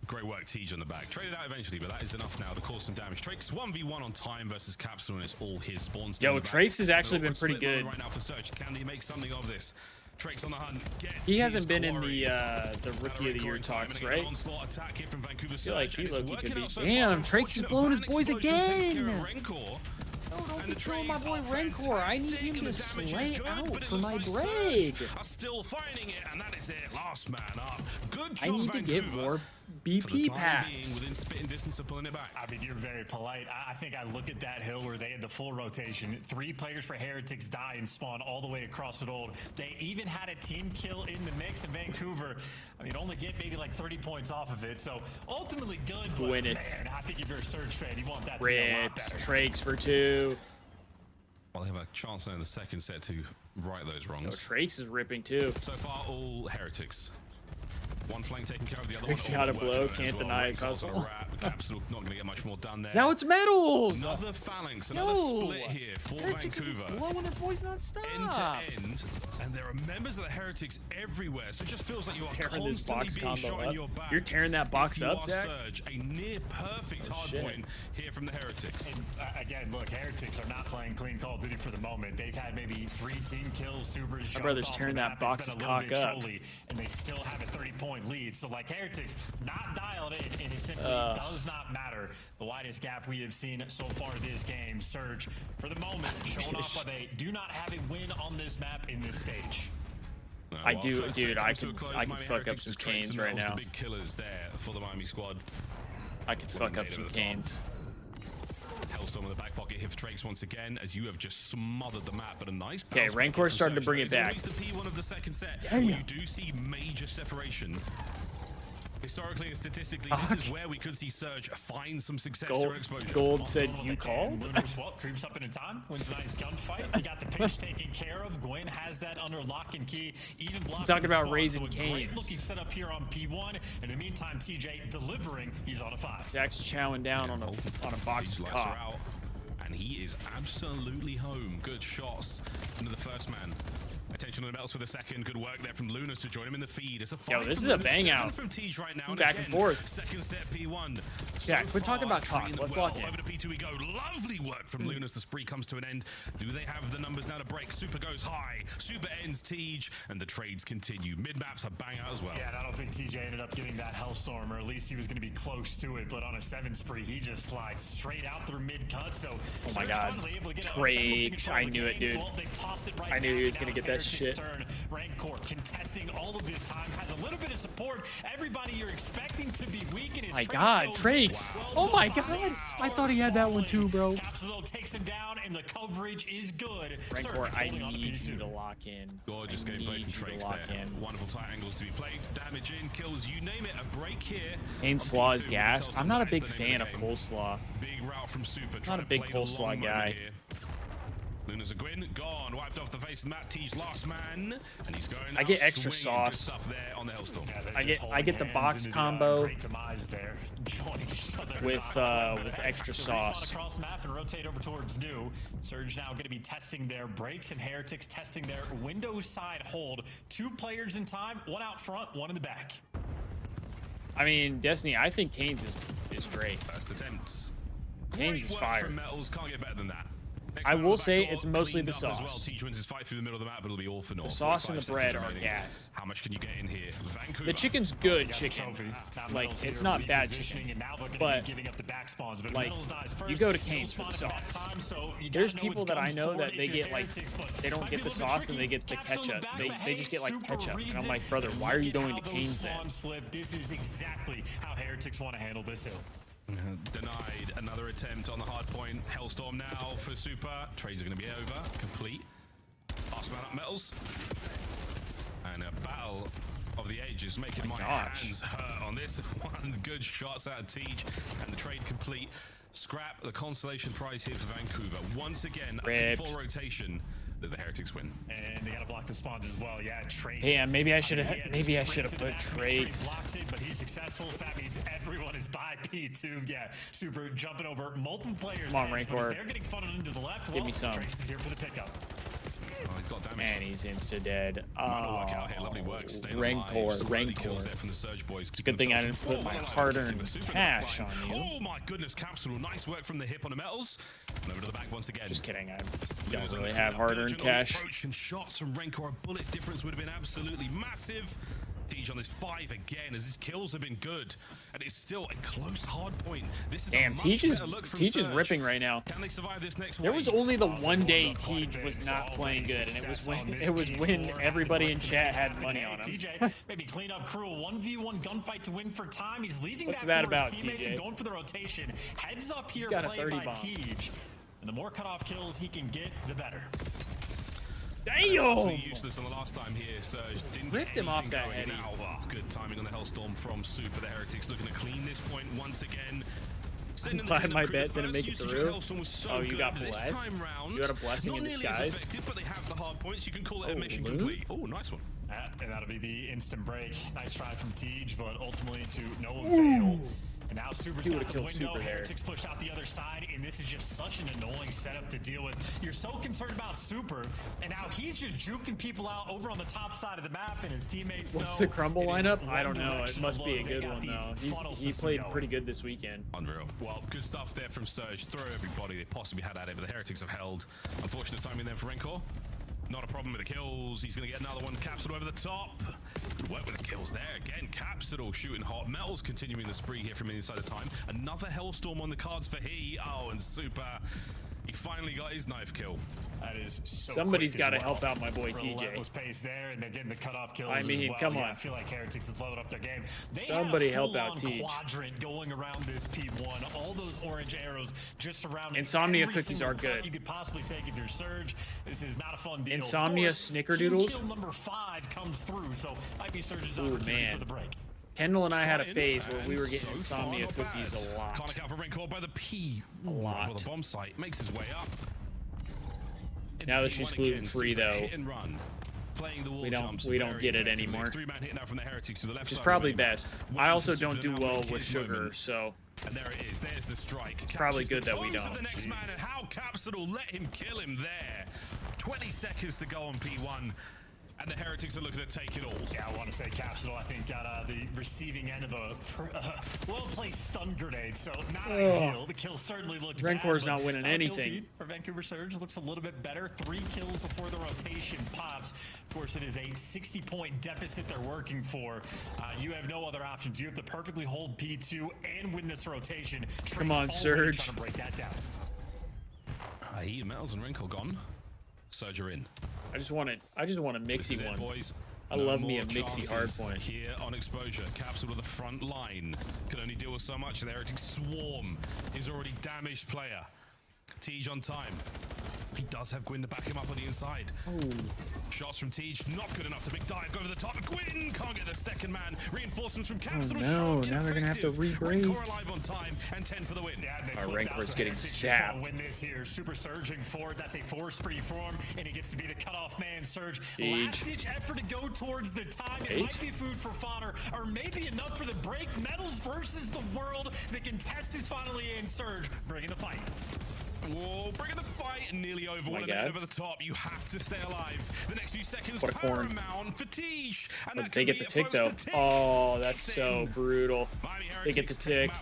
Great work, Tej on the back. Traded out eventually, but that is enough now to cause some damage. Trakes 1v1 on time versus Capsule, and it's all his spawns. Yo, Trakes has actually been pretty good right now for Surge. Can he make something of this? Trakes on the hunt. He hasn't been in the Rookie of the Year talks, right? I feel like he could be. Damn, Trakes is blowing his boys again. Don't be killing my boy Rancor. I need him to slay out for my bread. Still finding it, and that is it. Last man up. Good job, I need to get more BP packs. Within spitting distance of pulling it back. I mean, you're very polite. I think I look at that hill where they had the full rotation. 3 players for Heretics die and spawn all the way across it old. They even had a team kill in the mix in Vancouver. I mean, only get maybe like 30 points off of it. So ultimately good, but Win it. man, I think if you're a Surge fan, you want that to be a lot better. Trakes for 2. Well, they have a chance now in the second set to right those wrongs. Trakes is ripping too. So far, all Heretics. One flank taking care of the other Rick's one. got a blow, can't deny his hustle. Capsule not going to get much more done there. Now it's medals! Another phalanx, another split here for Vancouver. Blowing their boys non-stop. End to end, and there are members of the Heretics everywhere, so it just feels like you are tearing this constantly box being combo shot up. in your back. You're tearing that box If you up, are Zach? Surge, a near perfect hardpoint here from the Heretics. And, again, look, Heretics are not playing clean Call of Duty for the moment. They've had maybe 3 team kills. Supers. My brother's tearing that box of cock up. And they still have a 30-point lead. So, like, Heretics not dialed in, and it simply does not matter. The widest gap we have seen so far this game. Surge, for the moment, showing off why they do not have a win on this map in this stage. I do, dude. I can fuck up some canes right now. The big killers there for the Miami squad. I could fuck up some canes. Hellstorm in the back pocket here for Trakes once again, as you have just smothered the map, but a nice Okay, Rancor's starting to bring it back. It's always the P1 of the second set, where you do see major separation. Historically and statistically, this is where we could see Surge find some success or exposure. Gold said you called? Lunar Swap creeps up in time, wins a nice gunfight. You got the pinch taken care of. Gwen has that under lock and key. Even blocking talking about the raising so canes. Great looking setup here on P1. In the meantime, TJ delivering. He's on a 5. Jack's chowing down on a box of cock. Out, and he is absolutely home. Good shots into the first man. Attention on the medals for the second. Good work there from Lunas to join him in the feed. It's a fight. Yo, this is a bang out. From Tej right now. It's back and forth. Second set P1. Yeah, quit talking about cock. Let's lock in. Over to P2 we go. Lovely work from Lunas. The spree comes to an end. Do they have the numbers now to break? Super goes high. Super ends Tej, and the trades continue. Mid maps a bang out as well. Yeah, and I don't think TJ ended up getting that Hellstorm, or at least he was going to be close to it. But on a 7 spree, he just slides straight out through mid cut. So, oh my god, Trakes! I knew it, dude. Well, tossed it right I knew he was going to get that shit. Rancor contesting all of this time, has a little bit of support. Everybody you're expecting to be weak, and my god, Trakes! Oh my god, I thought he had that one too, bro. Capsule takes him down, and the coverage is good. Rancor, I need you to lock in. Gorgeous gameplay from Trakes there. Wonderful tight angles to be played. Damage in, kills, you name it. A break here. Ain Slaw is gas. I'm not a big fan of coleslaw. Big route from Super. Not a big coleslaw guy. Luna's a Gwyn, gone, wiped off the face of Matt T's last man, and he's going. I get extra sauce. Stuff there on the Hellstorm. Yeah, I get the box combo great demise there. with extra sauce. Across the map and rotate over towards new. Surge now going to be testing their breaks, and Heretics testing their window side hold. 2 players in time, 1 out front, 1 in the back. I mean, Destiny, I think Canes is great. First attempts. Canes is fire. From Metals, can't get better than that. I will say it's mostly the sauce. Well. Tej wins his fight through the middle of the map, but it'll be all for naught. The sauce and the bread are gas. How much can you get in here? Vancouver. The chicken's good chicken. Like, it's not bad chicken. But, like, you go to Canes for the sauce. There's people that I know that they get, like, they don't get the sauce and they get the ketchup. They just get, like, ketchup. And I'm like, brother, why are you going to Canes then? This is exactly how Heretics want to handle this hill. Denied. Another attempt on the hard point. Hellstorm now for Super. Trades are going to be over. Complete. Last man up Metals. And a battle of the ages, making my hands hurt on this. One good shots out of Tej, and the trade complete. Scrap the consolation prize here for Vancouver. Once again, a full rotation that the Heretics win. And they got to block the spawns as well. Yeah, Trakes. Damn, maybe I should have put Trakes. But he's successful, so that means everyone is by P2. Yeah, Super jumping over multiple players. Come on, Rancor. They're getting funneled into the left. Give me some. Trakes is here for the pickup. And he's insta-dead. Lovely work. Rancor. From the Surge boys. It's a good thing I didn't put my hard-earned cash on you. Oh my goodness, Capsule. Nice work from the hip on the Metals. And over to the back once again. Just kidding. I don't really have hard-earned cash. And shots from Rancor. A bullet difference would have been absolutely massive. Tej on this 5 again, as his kills have been good, and it's still a close hard point. This is damn, Tej is ripping right now. Can they survive this next There was only the one day Tej was not playing good, and it was when everybody in chat had money on him. TJ maybe clean up crew, 1v1 gunfight to win for time. He's leaving What's that that for about, his teammates TJ? and going for the rotation. Heads up here, He's got a played 30 by bomb. Tej. And the more cutoff kills he can get, the better. Damn! Useless on the last time here. Surge didn't ripped him off that heady. Good timing on the Hellstorm from Super. The Heretics looking to clean this point once again. I'm glad my bet didn't make it through. Oh, you got blessed? You got a blessing in disguise? But they have the hard points. You can call it a mission complete. Oh, nice one. And that'll be the instant break. Nice try from Tej, but ultimately to no avail. And now Super's got the window. Heretics pushed out the other side, and this is just such an annoying setup to deal with. You're so concerned about Super, and now he's just juking people out over on the top side of the map, and his teammates What's the Crumble lineup? I don't know. It must be a good one, though. He played pretty good this weekend. Unreal. Well, good stuff there from Surge. Throw everybody they possibly had at it, but the Heretics have held. Unfortunate timing there for Rencor. Not a problem with the kills. He's going to get another one. Capsule over the top. Good work with the kills there. Again, Capsule shooting hot. Metals continuing the spree here from inside of time. Another Hellstorm on the cards for he. Oh, and Super. He finally got his knife kill. That is so Somebody's got to help out my boy TJ. Pace there, and they're getting the cutoff kills. I mean, come on. I feel like Heretics has leveled up their game. Somebody help out TJ. Quadrant going around this P1. All those orange arrows just surrounding. Insomnia cookies are good. You could possibly take if you're Surge. This is not a fun deal. Insomnia snickerdoodles. Kill number 5 comes through, so might be Surge's opportunity for the break. Kendall and I had a phase where we were getting Insomnia cookies a lot. Can't account for Rencor by the P. A lot. Well, the bomb site makes his way up. Now that she's gluten-free, though, hit and run. Playing the wall we don't get it anymore. 3-man hit now from the Heretics to the left which is side probably best. I also don't do well with sugar, moment. so and there it is. There's the strike. It's probably good that we don't. The next man, and how Capsule let him kill him there. 20 seconds to go on P1. And the Heretics are looking to take it all. Yeah, I want to say Capsule, I think, got the receiving end of a well-placed stun grenade, so not ideal. The kill certainly looked Rencor's bad, not winning anything. For Vancouver Surge looks a little bit better. 3 kills before the rotation pops. Of course, it is a 60-point deficit they're working for. You have no other options. You have to perfectly hold P2 and win this rotation. Come on, Surge. Trying to break that down. He, Metals, and Rencor gone. Surge are in. I just want a mixy one. Boys. I love me a mixy hardpoint. Here on exposure, Capsule to the front line. Can only deal with so much. The Heretics swarm his already damaged player. Tej on time. He does have Gwyn to back him up on the inside. Ooh. Shots from Tej, not good enough. The big dive, go over the top. Gwyn can't get the second man. Reinforcements from Capsule. Oh no, now they're gonna have to rebreak. Rencor alive on time, and 10 for the win. Yeah, our Rencor's getting sapped. Win this here. Super surging forward. That's a 4-spree form, and he gets to be the cutoff man. Surge. Last-ditch effort to go towards the time. It might be food for fodder, or maybe enough for the break. Metals versus the world. The contest is finally in. Surge bringing the fight. Whoa, bringing the fight nearly over. One minute over the top. You have to stay alive. The next few seconds paramount for Tej. And they get the tick, though. Oh, that's so brutal. They get the tick.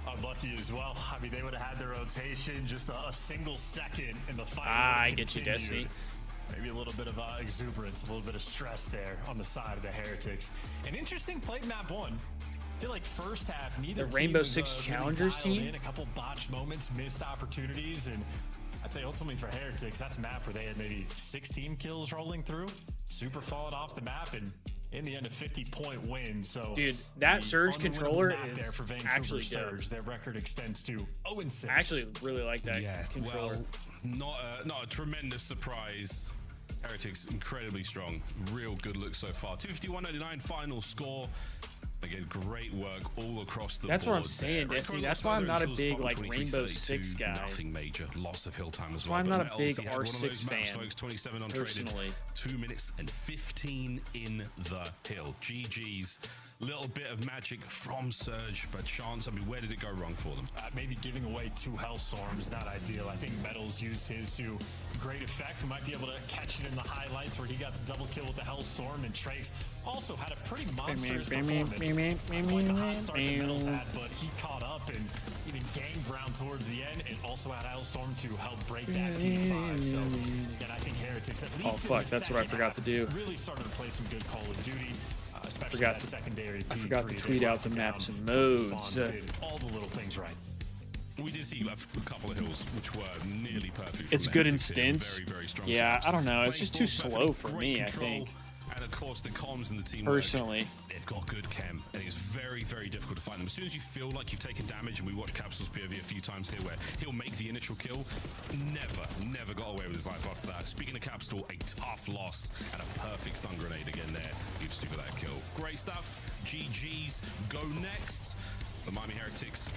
Unlucky as well. I mean, they would have had their rotation just a single second in the fight. I get you, Destiny. Maybe a little bit of exuberance, a little bit of stress there on the side of the Heretics. An interesting play map 1. I feel like first half, neither the Rainbow Six Challengers really team. In a couple botched moments, missed opportunities, and I'd say ultimately for Heretics, that's a map where they had maybe 16 kills rolling through. Super falling off the map, and in the end, a 50-point win. So, dude, that Surge controller is there for actually Surge. Their record extends to 0-6. I actually really like that controller. Well, not a tremendous surprise. Heretics incredibly strong. Real good look so far. 251.99 final score. Again, great work all across the board. That's what I'm saying, Destiny. That's why I'm not a big like Rainbow Six guy. Nothing major. Loss of hill time as That's well. why I'm not Metals, a big he had R6 one of those fan. Maps, folks, 27 on Personally. traded. 2 minutes and 15 in the hill. GG's. Little bit of magic from Surge, but chance. I mean, where did it go wrong for them? Maybe giving away 2 Hellstorms, not ideal. I think Metals used his to great effect. We might be able to catch it in the highlights where he got the double kill with the Hellstorm, and Trace also had a pretty monstrous performance. Like the hot start that Metals had, but he caught up and even gained ground towards the end, and also had Hellstorm to help break that P5. So, again, I think Heretics, at least that's what I forgot to do. Really started to play some good Call of Duty. Especially I forgot to tweet out the maps and modes. All the little things right. We did see a couple of hills which were nearly perfect. It's good in stints. Very, very strong. Yeah, I don't know. It's just too slow for me, I think. And of course, the comms and the team. Personally, they've got good chem, and it's very, very difficult to find them. As soon as you feel like you've taken damage, and we watched Capsule's POV a few times here, where he'll make the initial kill, never got away with his life after that. Speaking of Capsule, a tough loss and a perfect stun grenade again there. Gives Super that kill. Great stuff. GG's. Go next. The Miami Heretics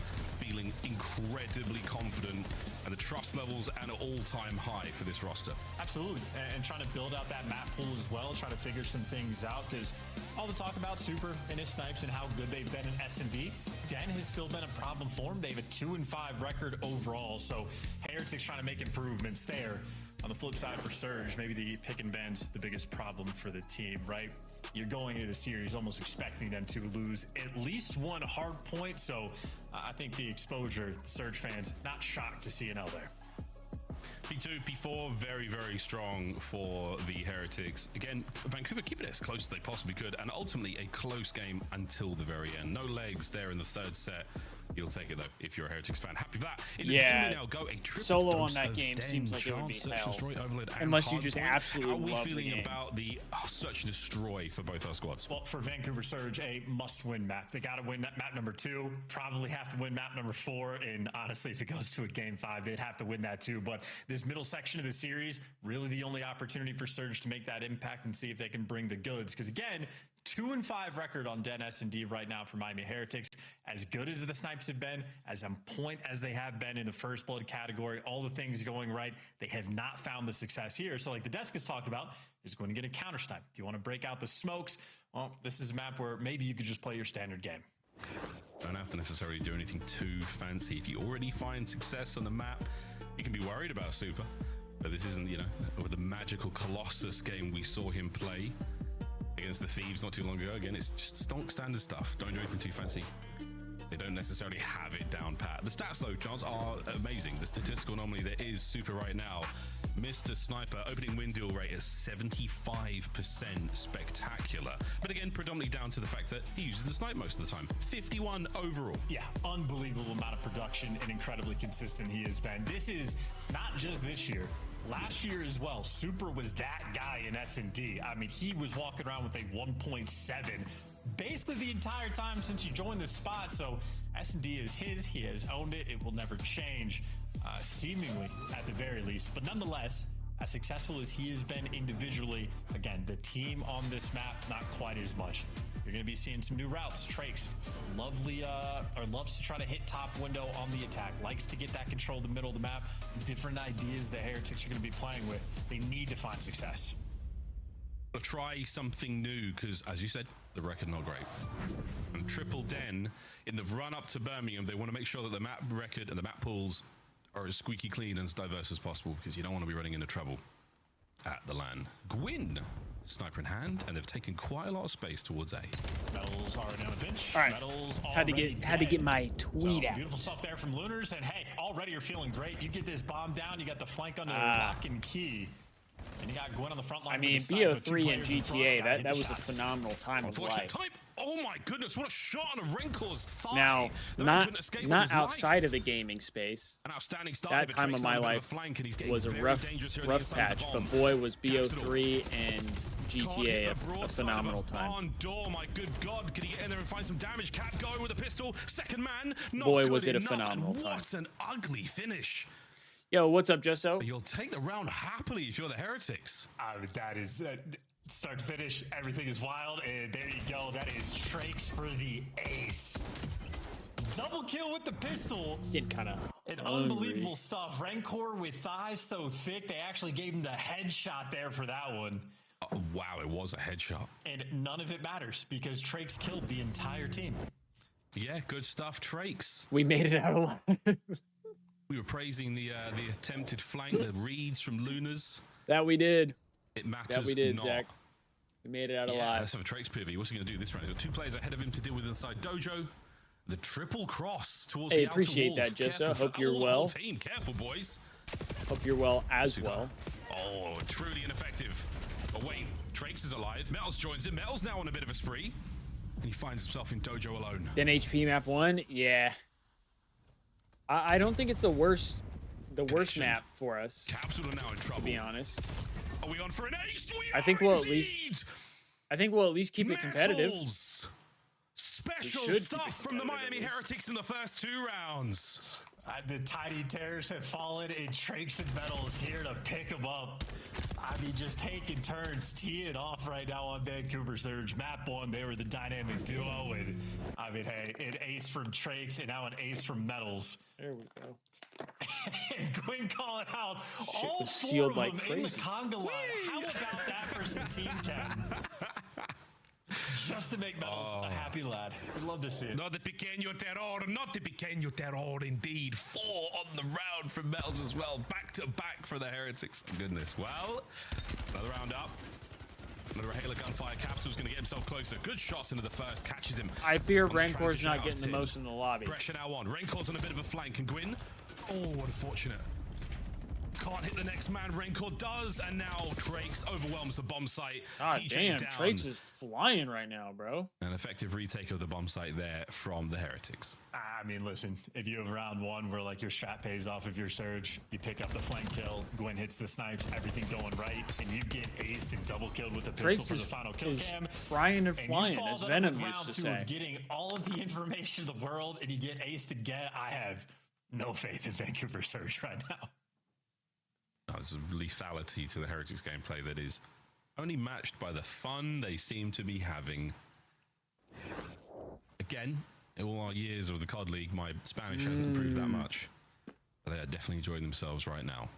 feeling incredibly confident, and the trust levels at an all-time high for this roster. Absolutely, and trying to build out that map pool as well, trying to figure some things out, because all the talk about Super and his snipes and how good they've been in S&D, Den has still been a problem for him. They have a 2-5 record overall, so Heretics trying to make improvements there. On the flip side for Surge, maybe the pick and ban's the biggest problem for the team, right? You're going into the series almost expecting them to lose at least one hard point, so I think the exposure, Surge fans, not shocked to see an L there. P2, P4, very, very strong for the Heretics. Again, Vancouver keeping it as close as they possibly could, and ultimately a close game until the very end. No legs there in the third set. You'll take it though if you're a Heretics fan. Happy with that. Yeah, now go a solo on that game seems like it would be hell. Unless you just absolutely love the game. How are we feeling about the Search and Destroy for both our squads? Well, for Vancouver Surge, a must-win map. They got to win map number 2. Probably have to win map number 4. And honestly, if it goes to a game 5, they'd have to win that too. But this middle section of the series, really the only opportunity for Surge to make that impact and see if they can bring the goods. Because again, 2-5 record on Den S&D right now for Miami Heretics. As good as the snipes have been, as on point as they have been in the first blood category, all the things going right, they have not found the success here. So like the desk has talked about, is going to get a counter snipe. Do you want to break out the smokes? Well, this is a map where maybe you could just play your standard game. Don't have to necessarily do anything too fancy. If you already find success on the map, you can be worried about Super. But this isn't, the magical Colossus game we saw him play against the Thieves not too long ago. Again, it's just stonk standard stuff. Don't do anything too fancy. They don't necessarily have it down pat. The stats though, Johns, are amazing. The statistical anomaly there is Super right now. Mr. Sniper, opening win deal rate is 75%, spectacular. But again, predominantly down to the fact that he uses the snipe most of the time. 51 overall. Yeah, unbelievable amount of production and incredibly consistent he has been. This is not just this year. Last year as well, Super was that guy in S&D. I mean, he was walking around with a 1.7 basically the entire time since he joined the spot. So S&D is his. He has owned it. It will never change, seemingly at the very least. But nonetheless, as successful as he has been individually, again, the team on this map, not quite as much. You're going to be seeing some new routes. Trakes, loves to try to hit top window on the attack, likes to get that control of the middle of the map. Different ideas that Heretics are going to be playing with. They need to find success. Try something new because, as you said, the record not great. And Triple Den, in the run up to Birmingham, they want to make sure that the map record and the map pools are as squeaky clean and as diverse as possible because you don't want to be running into trouble at the LAN. Gwyn, sniper in hand, and they've taken quite a lot of space towards A. Metals already on a bench. All right, Metals had to get my tweet out. Beautiful stuff there from Lunars, and hey, already you're feeling great. You get this bomb down, you got the flank under the lock and key. And you got Gwyn on the front line. I mean, BO3 and GTA, that was a phenomenal time of life. Oh my goodness, what a shot on a Wrinkle's thigh. Now, not outside of the gaming space. An outstanding start. That time of my life was a rough patch, but boy, was BO3 and GTA a phenomenal time. On door, my good God, can he get in there and find some damage? Cat going with a pistol. Second man, not boy, good was it a enough. phenomenal time. What an ugly finish. Yo, what's up, Justo? You'll take the round happily if you're the Heretics. That is start to finish. Everything is wild, and there you go. That is Trakes for the ace. Double kill with the pistol. Getting kind of unbelievable stuff. Rancor with thighs so thick, they actually gave him the headshot there for that one. Oh, wow, it was a headshot. And none of it matters because Trakes killed the entire team. Yeah, good stuff, Trakes. We made it out alive. We were praising the attempted flank, the reads from Lunars. That we did. It matters That we did, not. Zach. We made it out alive. Let's have a Trakes PV. What's he going to do this round? He's got 2 players ahead of him to deal with inside Dojo. The triple cross towards the outer appreciate walls. that, Justo. Careful Hope for you're the well. whole team. Careful, boys. Hope you're well as well. Oh, truly ineffective. Oh, wait. Trakes is alive. Metals joins him. Metals now on a bit of a spree. And he finds himself in Dojo alone. Then HP map 1, yeah. I don't think it's the worst map for us. Capsule are now in trouble. To be honest. Are we on for an ace? I think we'll at least keep it competitive. Special stuff from the Miami Heretics in the first 2 rounds. The tiny terrors have fallen, and Trakes and Metals here to pick them up. I mean, just taking turns, teeing off right now on Vancouver Surge. Map 1, they were the dynamic duo. And I mean, hey, an ace from Trakes and now an ace from Metals. There we go. And Gwyn calling out Shit all was 4 sealed of like them in the crazy. conga line. How about that for some team cam? Just to make Metals a happy lad. We'd love to see it. Not the pequeño terror, not the pequeño terror indeed. 4 on the round from Metals as well. Back to back for the Heretics. Goodness. Well, another round up. Another Halo gunfire. Capsule's going to get himself closer. Good shots into the first. Catches him. I fear Rancor's not getting the most in the lobby. Pressure now on. Rancor's on a bit of a flank. And Gwyn. Oh, unfortunate. Can't hit the next man. Rancor does, and now Trakes overwhelms the bomb site. God TJ damn, down. Trakes is flying right now, bro. An effective retake of the bomb site there from the Heretics. I mean, listen, if you have round 1 where like your strat pays off of your surge, you pick up the flank kill, Gwyn hits the snipes, everything going right, and you get aced and double killed with the pistol for the final kill cam. Flying and flying, as Venom used to say. Of getting all of the information in the world and you get aced again, I have no faith in Vancouver Surge right now. There's a lethality to the Heretics gameplay that is only matched by the fun they seem to be having. Again, in all our years of the COD League, my Spanish hasn't improved that much. But they are definitely enjoying themselves right now.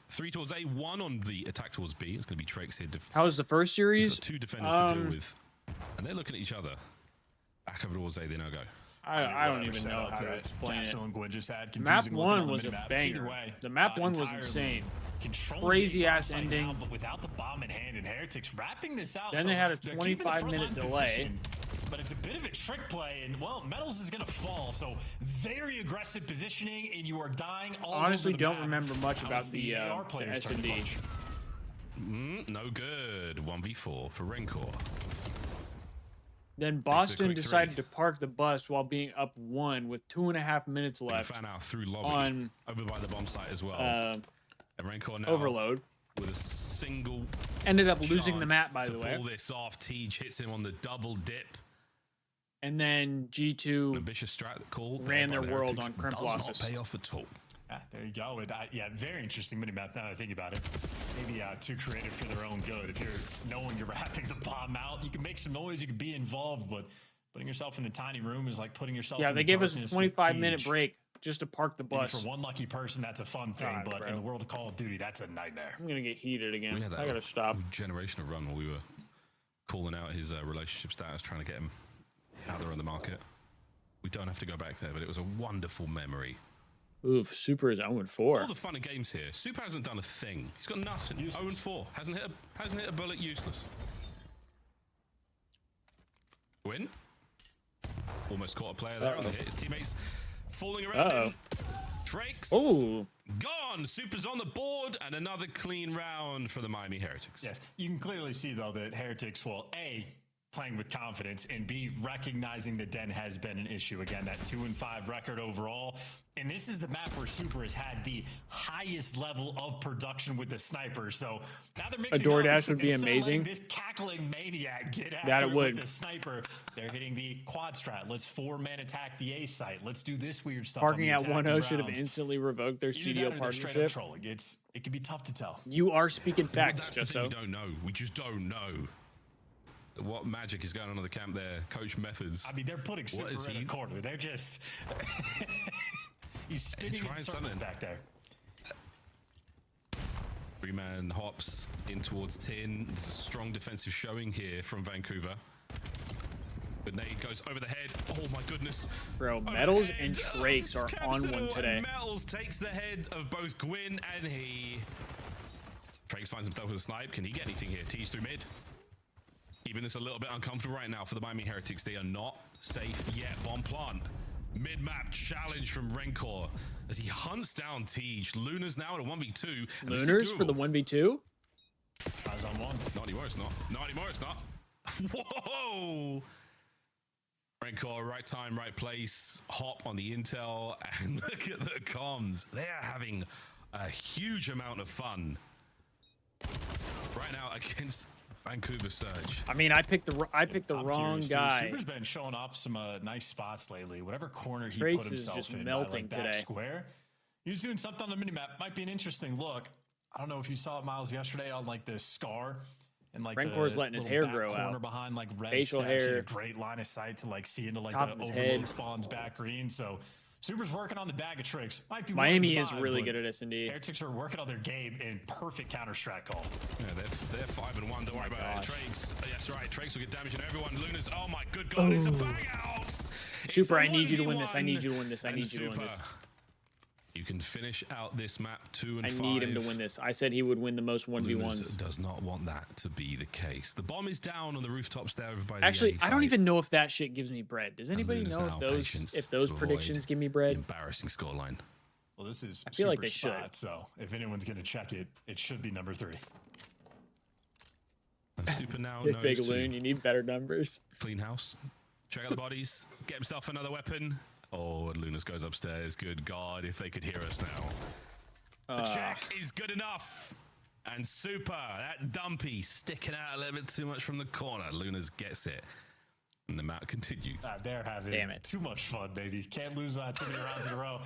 3 towards A, 1 on the attack towards B. It's going to be Trakes here. How was the first series? Got 2 defenders to deal with. And they're looking at each other. Back over towards A, they now go. I don't even know how to explain it. Map Map 1 was a banger. The map 1 was insane. Crazy ass ending. Now, but without the bomb in hand and Heretics wrapping this out. Then they had a 25-minute delay. But it's a bit of a trick play, and well, Metals is going to fall. So very aggressive positioning, and you are dying all Honestly, over the don't map. remember much about the S&D. No good. 1v4 for Rancor. Then Boston decided to park the bus while being up 1 with 2.5 minutes left. Fan out through lobby on over by the bomb site as well. And Rancor now Overload. With a single ended up losing the map, by the way. To pull this off, Tej hits him on the double dip. And then G2 ambitious strat call ran their world on crimp losses. Does not pay off at all. There you go. Yeah, very interesting minimap now that I think about it. Maybe too creative for their own good. If you're knowing you're wrapping the bomb out, you can make some noise, you can be involved, but putting yourself in a tiny room is like putting yourself in they gave us a 25-minute break just to park the bus. Maybe for one lucky person, that's a fun thing, but in the world of Call of Duty, that's a nightmare. I'm going to get heated again. We had that I got to stop. Generational run where we were calling out his relationship status, trying to get him out there on the market. We don't have to go back there, but it was a wonderful memory. Oof, Super is 0-4. All the fun and games here. Super hasn't done a thing. He's got nothing. 0-4. Hasn't hit a bullet. Useless. Win. Almost caught a player there on the hit. His teammates falling around him. Trakes. Oh. Gone. Super's on the board, and another clean round for the Miami Heretics. Yes, you can clearly see though that Heretics will A, playing with confidence, and B, recognizing that Den has been an issue. Again, that 2-5 record overall. And this is the map where Super has had the highest level of production with the sniper. So now they're mixing a DoorDash would be amazing. This cackling maniac get after that it would. With the sniper. They're hitting the quad strat. Let's 4-man attack the A site. Let's do this weird stuff. Parking at 1-0 should have instantly revoked their CDL partnership. It could be tough to tell. You are speaking facts, That's the thing we don't know. We just don't know what magic is going on in the camp there. Coach Methods. I mean, they're putting Super in a corner. They're just... He's spinning in circles back there. 3-man hops in towards 10. There's a strong defensive showing here from Vancouver. But Nate goes over the head. Oh my goodness. Bro, Metals and Trakes are on one today. Metals takes the head of both Gwyn and he. Trakes finds himself with a snipe. Can he get anything here? Tees through mid. Keeping this a little bit uncomfortable right now for the Miami Heretics. They are not safe yet. Bomb plant. Mid-map challenge from Rancor as he hunts down Tej. Luna's now at a 1v2. Lunars for the 1v2? Eyes on one. Not anymore, it's not. Not anymore, it's not. Whoa! Rancor, right time, right place. Hop on the intel. And look at the comms. They are having a huge amount of fun right now against Vancouver Surge. I mean, I picked the wrong guy. Super's been showing off some nice spots lately. Whatever corner he Trakes put himself is just in, melting back today. Square. He was doing something on the minimap. Might be an interesting look. I don't know if you saw it, Miles, yesterday on like the scar and like Renkor's letting his hair grow corner out. behind like red Facial steps. He had hair. a great line of sight to like see into like Top the of his overload head. spawns back green. So Super's working on the bag of tricks. Might be Miami 1-5, is really but good at S&D. Heretics are working on their game in perfect counter strat call. Yeah, they're 5-1. Don't worry about it. Trakes. Yes, right. Trakes will get damage on everyone. Luna's. Oh my good god! It's a bang out. Super, I need you to win this. I need you to win this. I need you to win this. You can finish out this map 2 and 5. I need him to win this. I said he would win the most 1v1s. Lunas does not want that to be the case. The bomb is down on the rooftops there by the Actually, A I don't side. even know if that shit gives me bread. Does anybody Lunas know now if those predictions give me bread? Embarrassing scoreline. Well, this is I feel like Super they should. spot, so if anyone's going to check it, it should be number 3. And Super now Big knows Loon, to you need better numbers. clean house, check out the bodies, get himself another weapon. Oh, and Lunas goes upstairs. Good God, if they could hear us now. The check is good enough. And Super, that dumpy, sticking out a little bit too much from the corner. Lunas gets it. And the map continues. They're having too much fun, baby. Can't lose too many rounds in a row.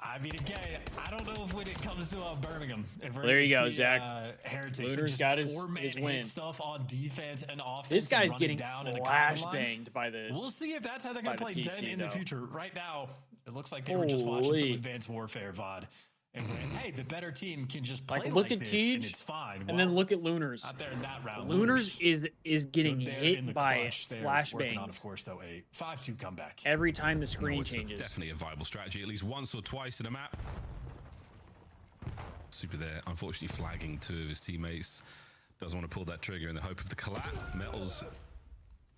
I mean, again, I don't know if when it comes to Birmingham. If we're There you gonna go, see, Zach. Heretics Luner's just got his four-man win. hit stuff on defense and offense. This guy's and running getting down in a flash combine line. banged by the. We'll see if that's how they're going to by play the Den PC, in the though. future. Right now, it looks like they were just watching some Holy. Advanced Warfare VOD. And went, hey, the better team can just play Like, look at this, Tej, and it's fine. and then look at Lunars. Out there in that round, Lunars is getting they're in hit the by clutch. They're flash working on, bangs of course, though, a 5-2 comeback. every time the No, screen it's changes. definitely a viable strategy, at least once or twice in a map. Super there, unfortunately flagging 2 of his teammates. Doesn't want to pull that trigger in the hope of the collab. Metals,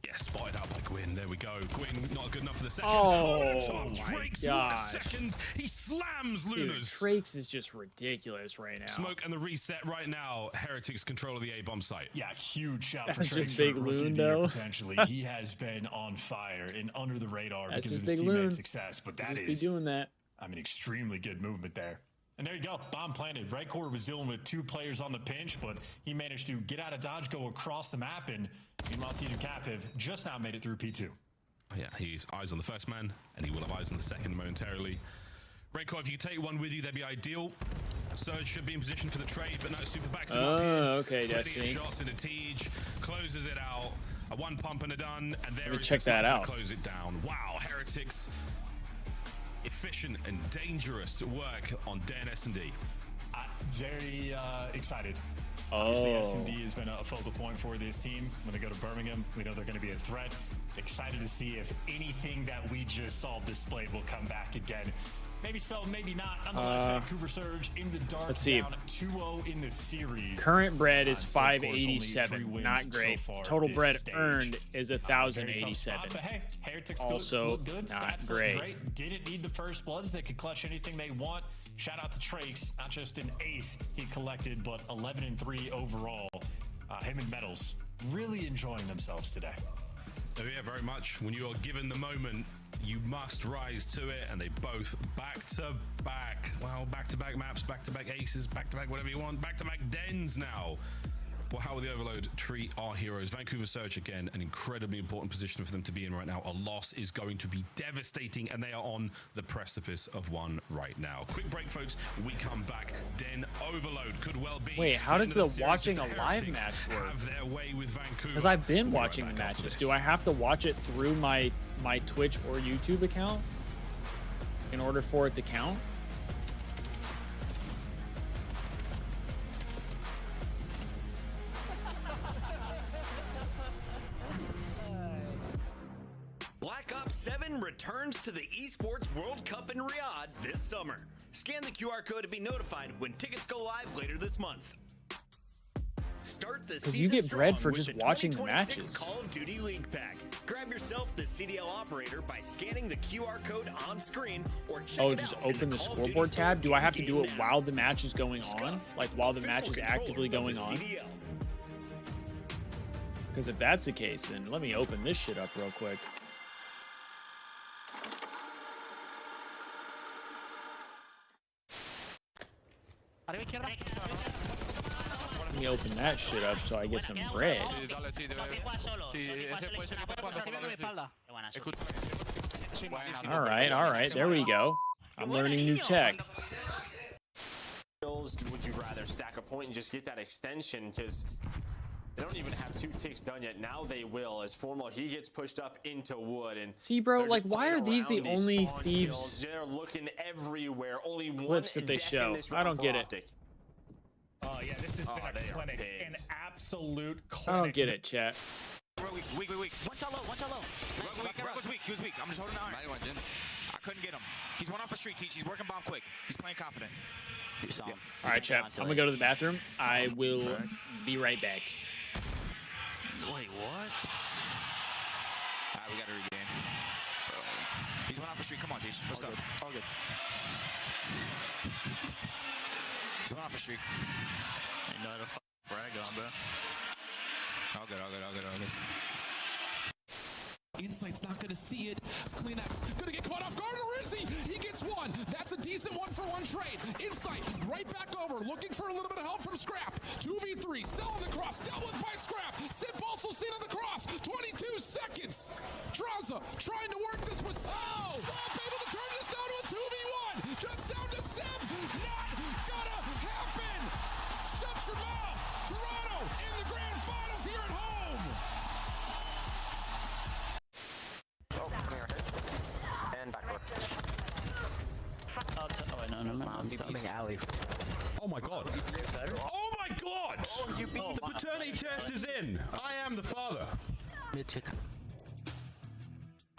yeah, spotted out by Gwyn. There we go. Gwyn not good enough for the second. Oh my Drake's gosh. second. He slams Dude, Lunas. Trakes is just ridiculous right now. Smoke and the reset right now. Heretics control of the A-bomb site. Yeah, huge shout That's for just Trakes Big for Rookie Loon, of the Year, though. potentially. He has been on fire and under the radar That's because just of his Big Loon. teammates' success. But that Just is, be doing that. I mean, extremely good movement there. And there you go, bomb planted. Right core was dealing with 2 players on the pinch, but he managed to get out of dodge, go across the map, and meanwhile, T2 Cap have just now made it through P2. Yeah, he's eyes on the first man, and he will have eyes on the second momentarily. Raincore, if you could take one with you, that'd be ideal. Surge should be in position for the trade, but no, Super backs him up here. Okay, Plenty of Destiny. shots into Tej, closes it out. A 1 pump and a done, and there Let me is check the that time to out. close it down. Wow, Heretics, efficient and dangerous work on Den S&D. Very excited. Obviously, Oh. S&D has been a focal point for this team. When they go to Birmingham, we know they're going to be a threat. Excited to see if anything that we just saw displayed will come back again. Maybe so, maybe not. Nonetheless, Vancouver Surge in the dark, let's see. down 2-0 in the series. Current bread is So, of course, only 587, 3 wins not great. so far Total this bread stage. earned is Very tough 1,087. spot, but hey, Heretics Also look good. not Stats look great. Didn't need the first bloods. They could clutch anything they want. Shout out to Trakes, not just an ace he collected, but 11 and 3 overall. Him and Metals really enjoying themselves today. Oh yeah, very much. When you are given the moment, you must rise to it, and they both back-to-back, well, back-to-back maps, back-to-back aces, back-to-back whatever you want, back-to-back dens now. Well, how will the Overload treat our heroes? Vancouver Surge, again, an incredibly important position for them to be in right now. A loss is going to be devastating, and they are on the precipice of one right now. Quick break, folks. We come back. Den Overload could well be... Wait, how does the series watching if a the live Heretics match work? have their way with Vancouver. Because I've been We'll be right watching the back after matches. this. Do I have to watch it through my Twitch or YouTube account in order for it to count? Black Ops 7 returns to the Esports World Cup in Riyadh this summer. Scan the QR code to be notified when tickets go live later this month. Start the season you get bread strong for with just the watching the 2026 matches. Call of Duty League Pack. Grab yourself the CDL operator by scanning the QR code on screen or check Oh, it just out in open the Call of Duty scoreboard store tab? Do I have to in-game do it now. while the match is going on? Like while the match is Official actively controller going of the on? CDL. Because if that's the case, then let me open this shit up real quick. Let me open that shit up so I get some bread. All right, there we go. I'm learning new tech. kills would you rather? Stack a point and just get that extension? Because they don't even have 2 ticks done yet. Now they will, as Formal, he gets pushed up into wood. And see, bro, like, why are these the only Thieves kills. They're looking everywhere. Only clips one that they show? I don't get it. Oh, yeah, this has been a clinic. An absolute clinic. I don't get it, chat. Weak. One shot low. Rug was weak. He was weak. I'm just holding the iron. I couldn't get him. He's one off a street, Teach. He's working bomb quick. He's playing confident. All right, chat. I'm gonna go to the bathroom. I will be right back. Wait, what? Alright, we gotta regain. He's one off a street. Come on, Teach. Let's go. All good. He's one off a street. Ain't no other frag on, bro. All good. Insight's not gonna see it. Kleenex gonna get caught off guard, or is he? He gets one. That's a decent 1-for-1 trade. Insight right back over, looking for a little bit of help from Scrap. 2v3, selling the cross, dealt with by Scrap. Sip also seen on the cross. 22 seconds. Draza trying to work this with Scrap able to turn this down to a 2v1. Just down to Sip. Not gonna happen. Shut your mouth. Toronto in the grand finals here at home. Oh my god. Oh my god! The paternity test is in. I am the father.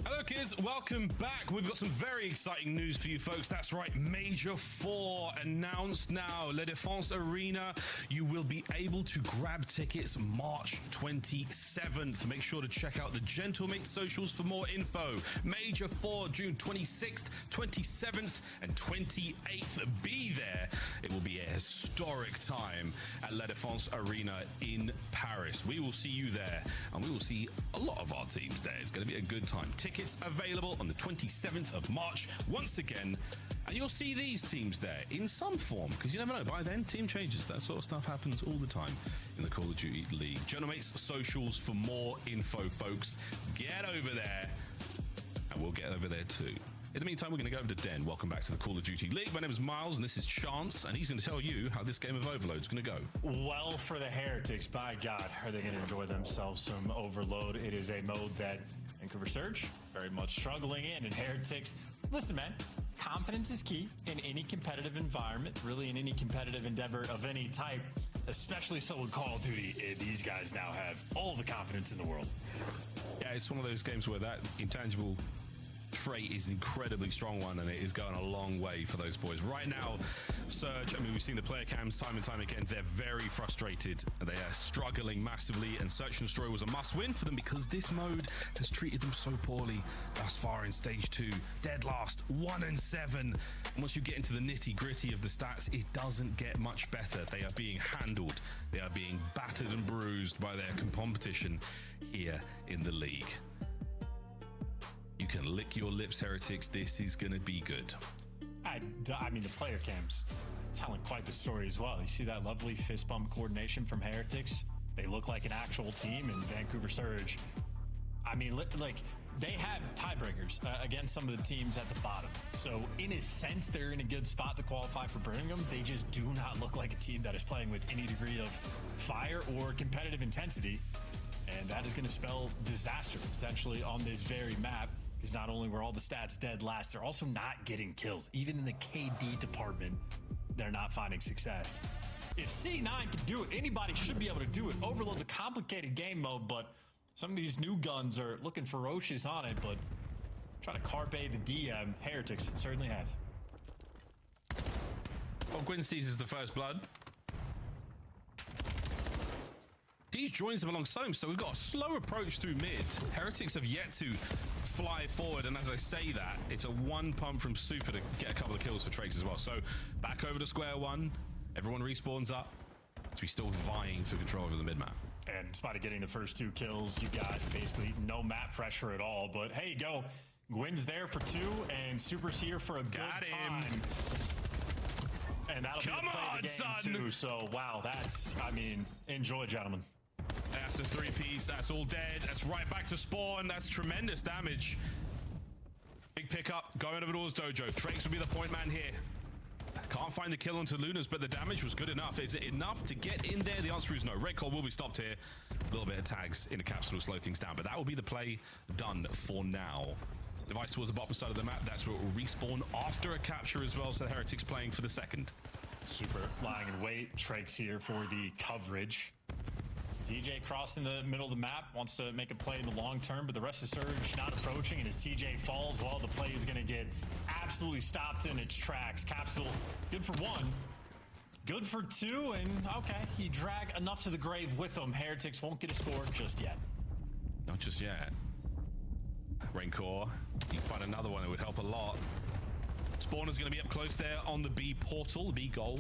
Hello kids, welcome back. We've got some very exciting news for you folks. That's right, Major 4 announced now. La Défense Arena, you will be able to grab tickets March 27th. Make sure to check out the Gentlemate socials for more info. Major 4, June 26th, 27th, and 28th. Be there. It will be a historic time at La Défense Arena in Paris. We will see you there, and we will see a lot of our teams there. It's going to be a good time. Tickets available on the 27th of March once again, and you'll see these teams there in some form, because you never know, by then team changes. That sort of stuff happens all the time in the Call of Duty League. Gentlemen's socials for more info, folks. Get over there, and we'll get over there too. In the meantime, we're going to go over to Den. Welcome back to the Call of Duty League. My name is Miles, and this is Chance, and he's going to tell you how this game of Overload is going to go. Well, for the Heretics, by God, are they going to enjoy themselves some Overload? It is a mode that Vancouver Surge very much struggling in, and Heretics, listen, man, confidence is key in any competitive environment, really in any competitive endeavor of any type, especially so in Call of Duty. These guys now have all the confidence in the world. Yeah, it's one of those games where that intangible trait is an incredibly strong one, and it is going a long way for those boys. Right now, Surge, I mean, we've seen the player cams time and time again. They're very frustrated. They are struggling massively, and Search and Destroy was a must-win for them because this mode has treated them so poorly thus far in Stage 2. Dead last, 1-7. And once you get into the nitty-gritty of the stats, it doesn't get much better. They are being handled. They are being battered and bruised by their competition here in the league. You can lick your lips, Heretics. This is going to be good. I mean, the player cam's telling quite the story as well. You see that lovely fist bump coordination from Heretics? They look like an actual team, and Vancouver Surge, I mean, like, they have tiebreakers against some of the teams at the bottom. So in a sense, they're in a good spot to qualify for Birmingham. They just do not look like a team that is playing with any degree of fire or competitive intensity. And that is going to spell disaster potentially on this very map. Because not only were all the stats dead last, they're also not getting kills. Even in the KD department, they're not finding success. If C9 can do it, anybody should be able to do it. Overload's a complicated game mode, but some of these new guns are looking ferocious on it, but trying to carpe the DM, Heretics certainly have. Well, Gwyn seizes the first blood. He joins them alongside him, so we've got a slow approach through mid. Heretics have yet to fly forward, and as I say that, it's a one pump from Super to get a couple of kills for Trakes as well. So back over to square one, everyone respawns up, so we're still vying for control over the mid map. And in spite of getting the first 2 kills, you got basically no map pressure at all. But hey, you go. Gwyn's there for 2, and Super's here for a good time. And that'll be the play of the game too. So wow, that's, I mean, enjoy, gentlemen. That's a 3-piece. That's all dead. That's right back to spawn. That's tremendous damage. Big pickup going over towards Dojo. Trakes will be the point man here. Can't can't find the kill onto Lunas, but the damage was good enough. Is it enough to get in there? The answer is no. Red Call will be stopped here. A little bit of tags in the capsule will slow things down, but that will be the play done for now. Device towards the bottom side of the map. That's where it will respawn after a capture as well. So the Heretics playing for the second. Super lying in wait. Trakes here for the coverage. TJ crossing the middle of the map, wants to make a play in the long term, but the rest of Surge not approaching, and as TJ falls, well, the play is going to get absolutely stopped in its tracks. Capsule, good for 1, good for 2, and okay, he dragged enough to the grave with him. Heretics won't get a score just yet. Not just yet. Rancor, you find another one that would help a lot. Spawner's going to be up close there on the B portal, the B goal.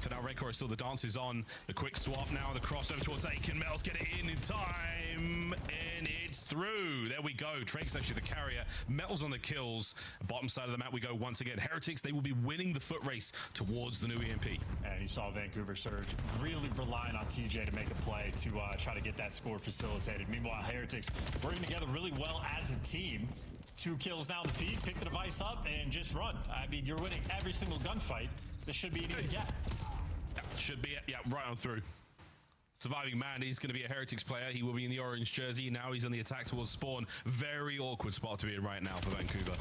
For now, Rancor is still the dance is on. The quick swap now, the crossover towards Aiken. Metals get it in time, and it's through. There we go. Drake's actually the carrier. Metals on the kills. Bottom side of the map we go once again. Heretics, they will be winning the foot race towards the new EMP. And you saw Vancouver Surge really relying on TJ to make a play to try to get that score facilitated. Meanwhile, Heretics working together really well as a team. 2 kills down the feed, pick the device up, and just run. I mean, you're winning every single gunfight. This should be an easy get. Should be it. Yeah, right on through. Surviving man, he's going to be a Heretics player. He will be in the orange jersey. Now he's on the attack towards spawn. Very awkward spot to be in right now for Vancouver.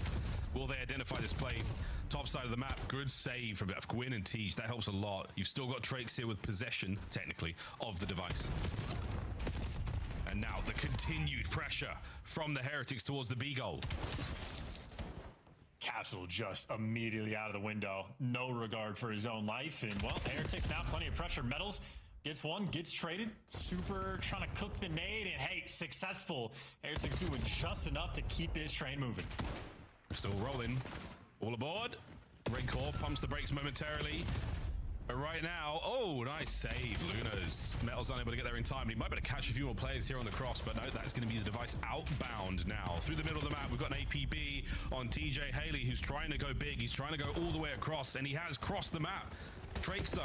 Will they identify this play? Top side of the map. Good save from Gwyn and Teej. That helps a lot. You've still got Trakes here with possession, technically, of the device. And now the continued pressure from the Heretics towards the B goal. Capsule just immediately out of the window. No regard for his own life. And, well, Heretics now plenty of pressure. Metals gets one, gets traded. Super trying to cook the nade. And, hey, successful. Heretics doing just enough to keep this train moving. Still rolling. All aboard. Rancor pumps the brakes momentarily. But right now, oh, nice save, Lunas. Metal's unable to get there in time. He might be able to catch a few more players here on the cross, but no, that's going to be the device outbound now. Through the middle of the map, we've got an APB on TJ Haley, who's trying to go big. He's trying to go all the way across, and he has crossed the map. Drakes, though,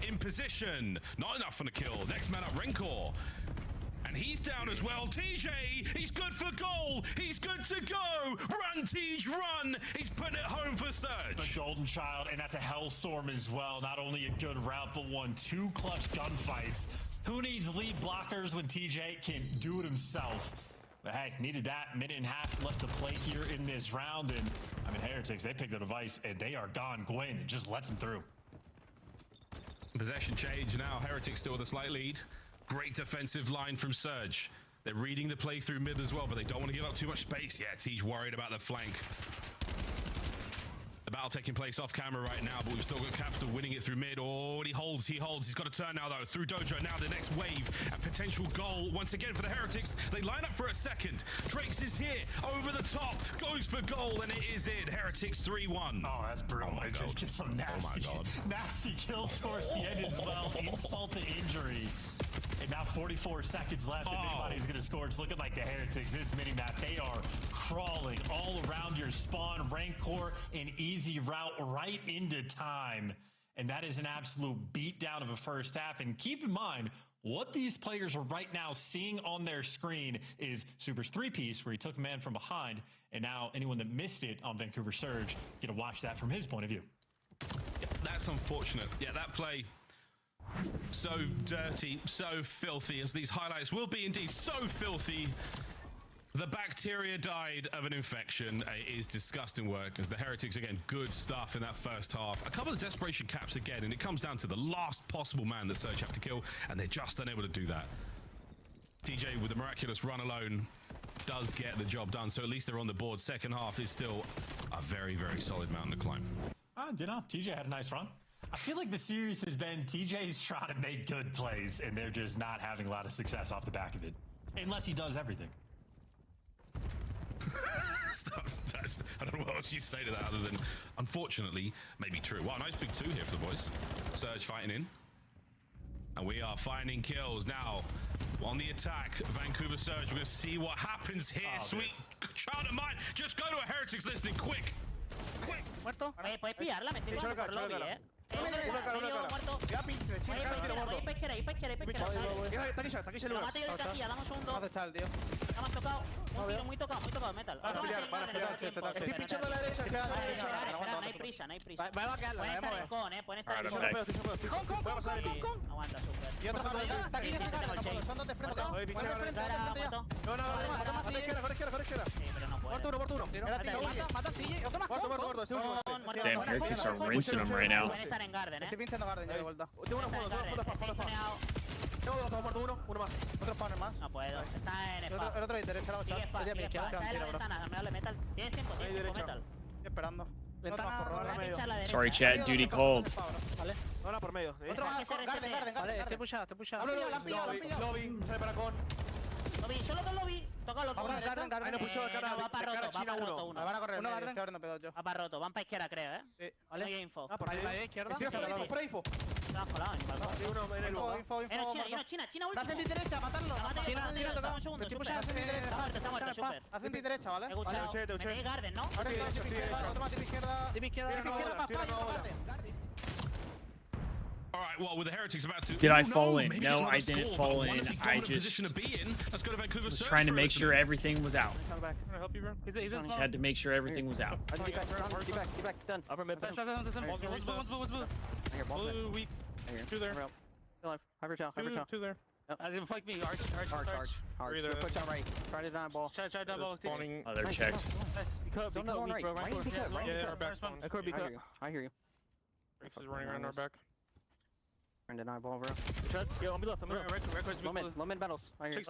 in position. Not enough for the kill. Next man up, Rancor. And he's down as well. TJ, he's good for goal. He's good to go. Run, Tej, run. He's putting it home for Surge. The Golden Child, and that's a Hellstorm as well. Not only a good route, but won 2 clutch gunfights. Who needs lead blockers when TJ can do it himself? But hey, needed that. Minute and a half left to play here in this round. And I mean, Heretics, they pick the device, and they are gone. Gwyn, it just lets them through. Possession change now. Heretics still with a slight lead. Great defensive line from Surge. They're reading the play through mid as well, but they don't want to give up too much space. Yeah, Tej worried about the flank. The battle taking place off camera right now, but we've still got Capsule winning it through mid. Oh, he holds. He's got a turn now, though, through Dojo. Now the next wave, a potential goal once again for the Heretics. They line up for a second. Drakes is here, over the top, goes for goal, and it is in. Heretics 3-1. Oh, that's brutal. Oh, it just gets some nasty, nasty kills towards the end as well. Insult to injury. And now 44 seconds left, and anybody's going to score. It's looking like the Heretics, this mini-map, they are crawling all around your spawn. Rancor, an easy route right into time. And that is an absolute beatdown of a first half. And keep in mind, what these players are right now seeing on their screen is Super's 3-piece, where he took a man from behind. And now anyone that missed it on Vancouver Surge, get to watch that from his point of view. Yeah, that's unfortunate. Yeah, that play... so dirty, so filthy, as these highlights will be indeed. So filthy. The bacteria died of an infection. It is disgusting work as the Heretics, again, good stuff in that first half. A couple of desperation caps again, and it comes down to the last possible man that Surge have to kill, and they're just unable to do that. TJ, with the miraculous run alone, does get the job done, so at least they're on the board. Second half is still a very, very solid mountain to climb. You know, TJ had a nice run. I feel like the series has been TJ's trying to make good plays, and they're just not having a lot of success off the back of it. Unless he does everything. I don't know what else you say to that other than, unfortunately, maybe true. Wow, nice big 2 here for the boys. Surge fighting in. And we are finding kills now on the attack. Vancouver Surge, we're going to see what happens here. Sweet child of mine. Just go to a Heretics listening quick. Muerto. Puedes pillarla, me estoy jugando por lobby, Damn, Heretics are rinsing them right now. Uno más. Otro spawner más. No puedo. Está en El spa. otro derecha, la Sigue spa, sigue spa. Está en la ventana, dame metal. Tienes tiempo, metal. Estoy esperando. Sorry, chat. Duty cold. Vale. No, por medio. Otro más. Garden. Vale, estoy pushado. Lobby, sale para con. Lobby, solo con lobby. Toca los dos. Ahí no pushó de cara. Va para roto, va para roto uno. Van a correr. Estoy abriendo pedo yo. Va para roto, van para izquierda, creo, Sí. No hay info. Ah, por la izquierda. Info. Estamos colados en balcón. Uno en el info. China, último. Hacen derecha, matarlo. China, tocamos un segundo. Está muerto, super. Hacen derecha, ¿vale? Me tenéis Garden, ¿no? Ahora izquierda. All right, well, with the Heretics about to... Did I fall in? No, I didn't fall in. I just was trying to make sure everything was out. Can I help you, bro? Just had to make sure everything was out. Get back. Done. Upper mid. Blue, weak. Two there. Still alive. Hyper tail. Two there. Flank me, arch. Push out right. Try to down ball. Try down ball. Oh, they're checked. I hear you. Rex is running around our back. Trying to deny ball, bro. Yo, on me left. Low mid metals. I hear you.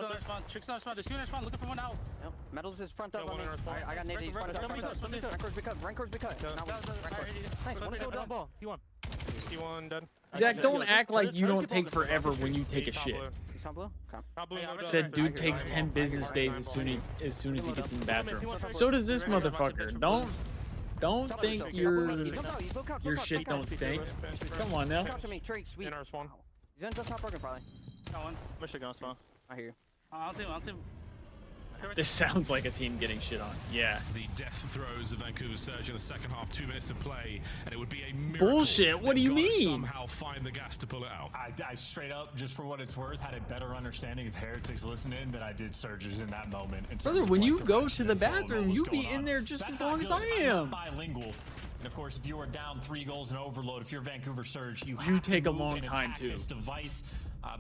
Tricks not spawn. There's two in spawn. Looking for one out. Yep. Metals is front up on me. I got nades. Front up. Rancor's be cut. Nice. One is down ball. T1 dead. Zach, don't act like you don't take forever when you take a shit. He's on blue? Okay. Said dude takes 10 business days as soon as he gets in the bathroom. So does this motherfucker. Don't think your shit don't stink. Come on now. In our spawn. He's in just not broken probably. Mission gonna spawn. I hear you. I'll see him. This sounds like a team getting shit on. Yeah. The death throws of Vancouver Surge in the second half, 2 minutes to play, and it would be a miracle. Bullshit. What do you mean? Somehow find the gas to pull it out. I straight up, just for what it's worth, had a better understanding of Heretics listening than I did Surge's in that moment. Brother, when you go to the bathroom, you be in there just as long as I am. Bilingual. And of course, if you are down 3 goals in overload, if you're Vancouver Surge, you take a long time too. This device.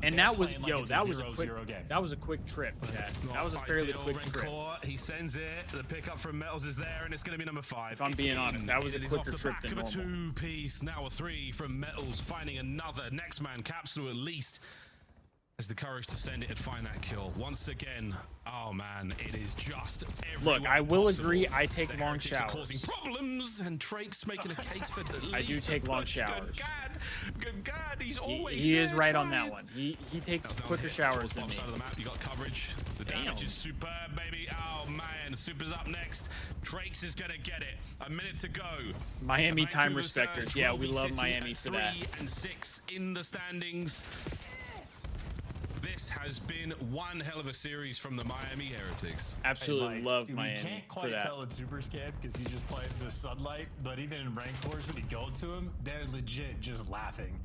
And that was that was a quick trip. That was a fairly quick trip. He sends it. The pickup from Metals is there, and it's going to be number 5. If I'm being honest, that was a quicker trip than normal. Off the back of a 2-piece, now a 3 from Metals, finding another next man capsule at least. Has the courage to send it and find that kill once again. Oh man, it is just look. I will agree. I take long showers. Causing problems, and Drake's making a case for the. I do take long showers. Good God, he's always. He is right on that one. He takes quicker showers than me. Side of the map, you got coverage. The damage is superb, baby. Oh man, Super's up next. Drake's is gonna get it. A minute to go. Miami time respecters. Yeah, we love Miami for that. 3 and 6 in the standings. This has been one hell of a series from the Miami Heretics. Absolutely love Miami. You can't quite tell it's super scared because he's just playing the sunlight, but even in rank wars, when you go to him, they're legit just laughing.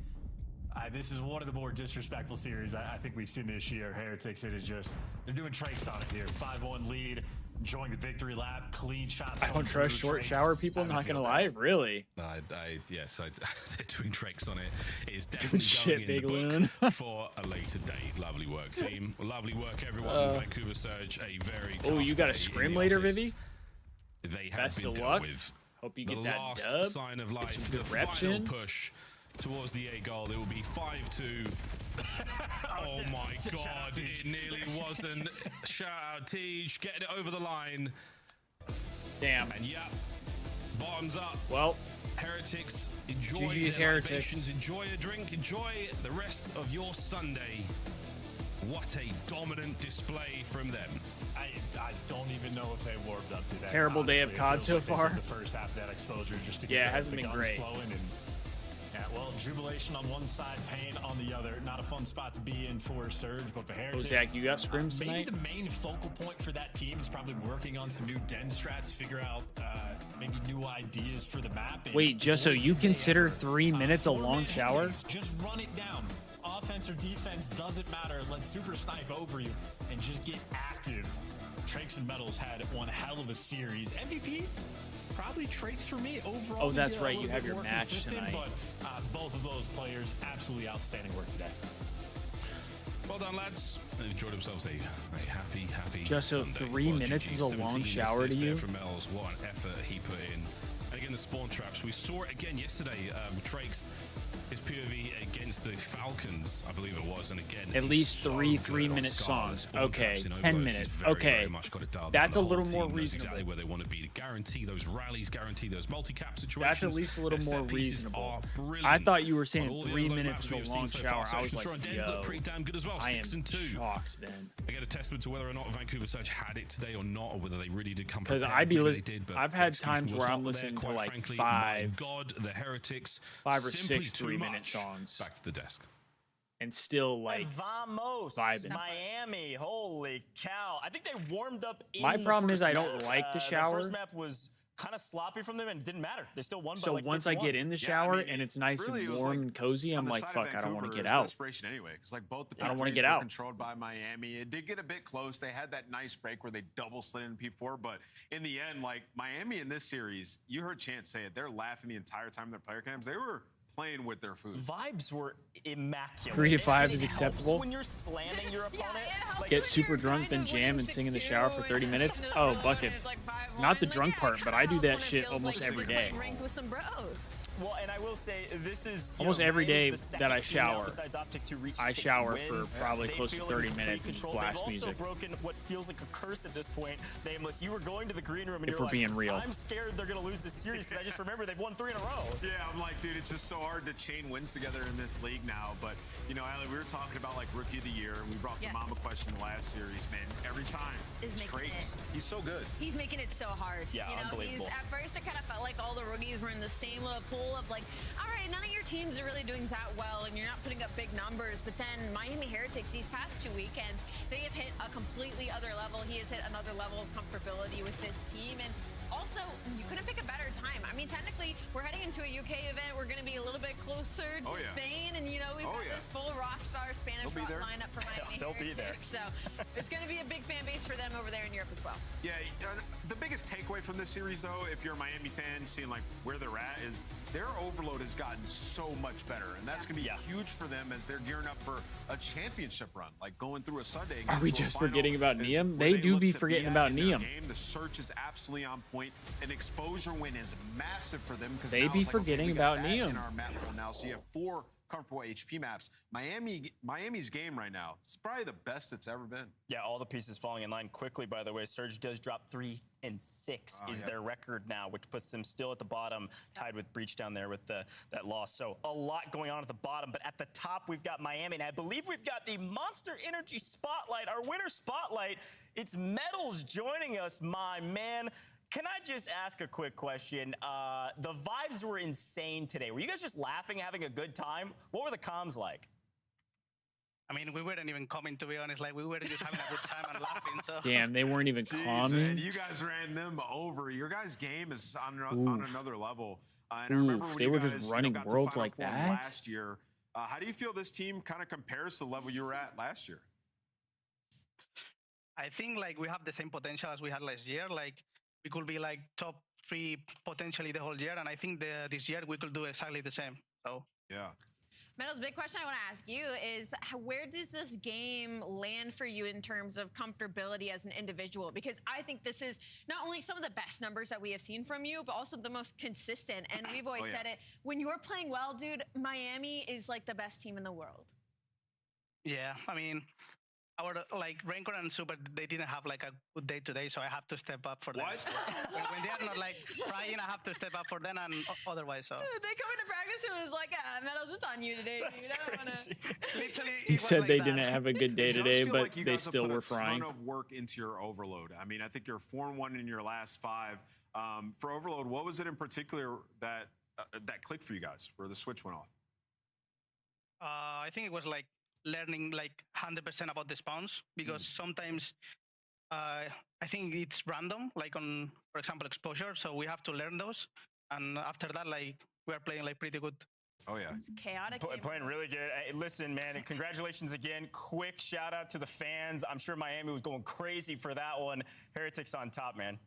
This is one of the more disrespectful series I think we've seen this year. Heretics, it is just, they're doing Trakes on it here. 5-1 lead, enjoying the victory lap, clean shots. I don't trust short shower people, not gonna lie, really. Yes, they're doing Trakes on it. It's definitely good shit, Big Loon. For a later date. Lovely work, team. Lovely work, everyone. Vancouver Surge, a very tough you got a scrim later, Vivi? They have Best been of dealt luck. with. Hope you get the that last dub. sign of life, the final push towards the A goal. It will be 5-2. Oh my God, it nearly wasn't. Shout out Tej, getting it over the line. Damn. And yeah, bottoms up. Well, Heretics, enjoy GG's their Heretics. libations, enjoy a drink, enjoy the rest of your Sunday. What a dominant display from them. I don't even know if they warmed up to that. Terrible day of COD so far. The first half of that exposure just to it get hasn't the been guns great. Flowing and Yeah, well, jubilation on one side, pain on the other. Not a fun spot to be in for Surge, but for Heretics. Zach, you got scrims tonight? Maybe the main focal point for that team is probably working on some new den strats, figure out maybe new ideas for the map. Wait, just so you consider 3 minutes a long shower? Just run it down. Offense or defense, doesn't matter. Let Super Snipe over you and just get active. Trakes and Metals had one hell of a series. MVP? Probably Trakes for me overall. Oh, that's right. You have your match tonight. But both of those players, absolutely outstanding work today. Well done, lads. They've enjoyed themselves a happy Just so Sunday. 3 minutes is a long shower to you? From Mel's, what an effort he put in. And again, the spawn traps. We saw it again yesterday. Trakes, his POV against the Falcons, I believe it was, and again, at least three 3-minute songs. Okay, 10 minutes. Okay, that's a little more reasonable. Exactly where they want to be to guarantee those rallies, guarantee those multi-cap situations. That's at least a little more reasonable. I thought you were saying 3 minutes is a long shower. I was like, yo, pretty damn good as well. I am 6-2. shocked then. Again, a testament to whether or not Vancouver Surge had it today or not, or whether they really did come because I've had times where I'm listening to like five or 6 3-minute songs. Back to the desk. And still like Vamos, vibing. Miami, holy cow. I think they warmed up in My problem is I map. don't like the shower. The first map was kind of sloppy from them and it didn't matter. They still won by so like once 51. I get in the shower and it's nice really, and warm and cozy, I'm like, fuck, I don't want to get out. Desperation anyway, because like both the I don't want to get out. Controlled by Miami. It did get a bit close. They had that nice break where they double slid in P4, but in the end, like Miami in this series, you heard Chance say it. They're laughing the entire time in their player cams. They were playing with their food. Vibes were immaculate. 3 to 5 is acceptable. When you're slamming your opponent, like, Get super drunk, then jam and sing in the shower for 30 minutes. Oh, buckets. Not the drunk part, but I do that shit almost every day. Ranked with some bros. Well, and I will say this is almost every day that I shower. I 6 shower wins. for probably They close to feel 30 in minutes and control. blast They've music. also broken what feels like a curse at this point. Nameless, you were going to the green room and If you're we're like, being real. I'm scared they're going to lose this series because I just remember they've won 3 in a row. Yeah, I'm like, dude, it's just so hard to chain wins together in this league now. But, you know, Allie, we were talking about, like, Rookie of the Year, and we brought the Mamba question last series, man. Every time, Trakes, he's so good. He's making it so hard. Yeah, you know, unbelievable. At first, it kind of felt like all the rookies were in the same little pool of, like, all right, none of your teams are really doing that well, and you're not putting up big numbers. But then Miami Heretics, these past 2 weekends, they have hit a completely other level. He has hit another level of comfortability with this team. And also, you couldn't pick a better time. I mean, technically, we're heading into a UK event. We're going to be a little bit closer to Spain. And, you know, we've got this full rockstar Spanish rock lineup for Miami They'll be there. So it's going to be a big fan base for them over there in Europe as well. Yeah, the biggest takeaway from this series, though, if you're a Miami fan, seeing like where they're at, is their overload has gotten so much better, and that's going to be huge for them as they're gearing up for a championship run, like going through a Sunday. Are we just forgetting about Neum? They do be forgetting about Neum. The search is absolutely on point. An exposure win is massive for them because they be forgetting about Neum. In our map pool now, so you have 4 comfortable HP maps. Miami's game right now, it's probably the best it's ever been. Yeah, all the pieces falling in line quickly, by the way. Surge does drop 3 and 6 is their record now, which puts them still at the bottom, tied with Breach down there with that loss. So a lot going on at the bottom, but at the top, we've got Miami. And I believe we've got the Monster Energy Spotlight, our winner spotlight. It's Metals joining us, my man. Can I just ask a quick question? The vibes were insane today. Were you guys just laughing, having a good time? What were the comms like? I mean, we weren't even coming, to be honest. Like, we were just having a good time and laughing. So Damn, they weren't even calming. You guys ran them over. Your guys' game is on another level. And I remember when they were just running got worlds to like that last year. How do you feel this team kind of compares to the level you were at last year? I think like we have the same potential as we had last year. Like we could be like top 3 potentially the whole year, and I think this year we could do exactly the same. So yeah. Metals, big question I want to ask you is where does this game land for you in terms of comfortability as an individual? Because I think this is not only some of the best numbers that we have seen from you, but also the most consistent. And we've always said it, when you're playing well, dude, Miami is like the best team in the world. Yeah, I mean, our like Rancor and Super, they didn't have like a good day today, so I have to step up for them. What? When they are not like trying, I have to step up for them, and otherwise, so. They come into practice and it was like, Metals, it's on you today. That's crazy. Literally, He said like they that. didn't have a good day today, feel but like you they guys have still put were a frying. ton of work into your overload. I mean, I think you're 4-1 in your last 5. For overload, what was it in particular that that clicked for you guys, where the switch went off? I think it was like learning like 100% about the spawns, because sometimes I think it's random, like on, for example, exposure. So we have to learn those, and after that, like we are playing like pretty good. Oh yeah, chaotic. Playing really good. Hey, listen, man, and congratulations again. Quick shout out to the fans. I'm sure Miami was going crazy for that one. Heretics on top, man.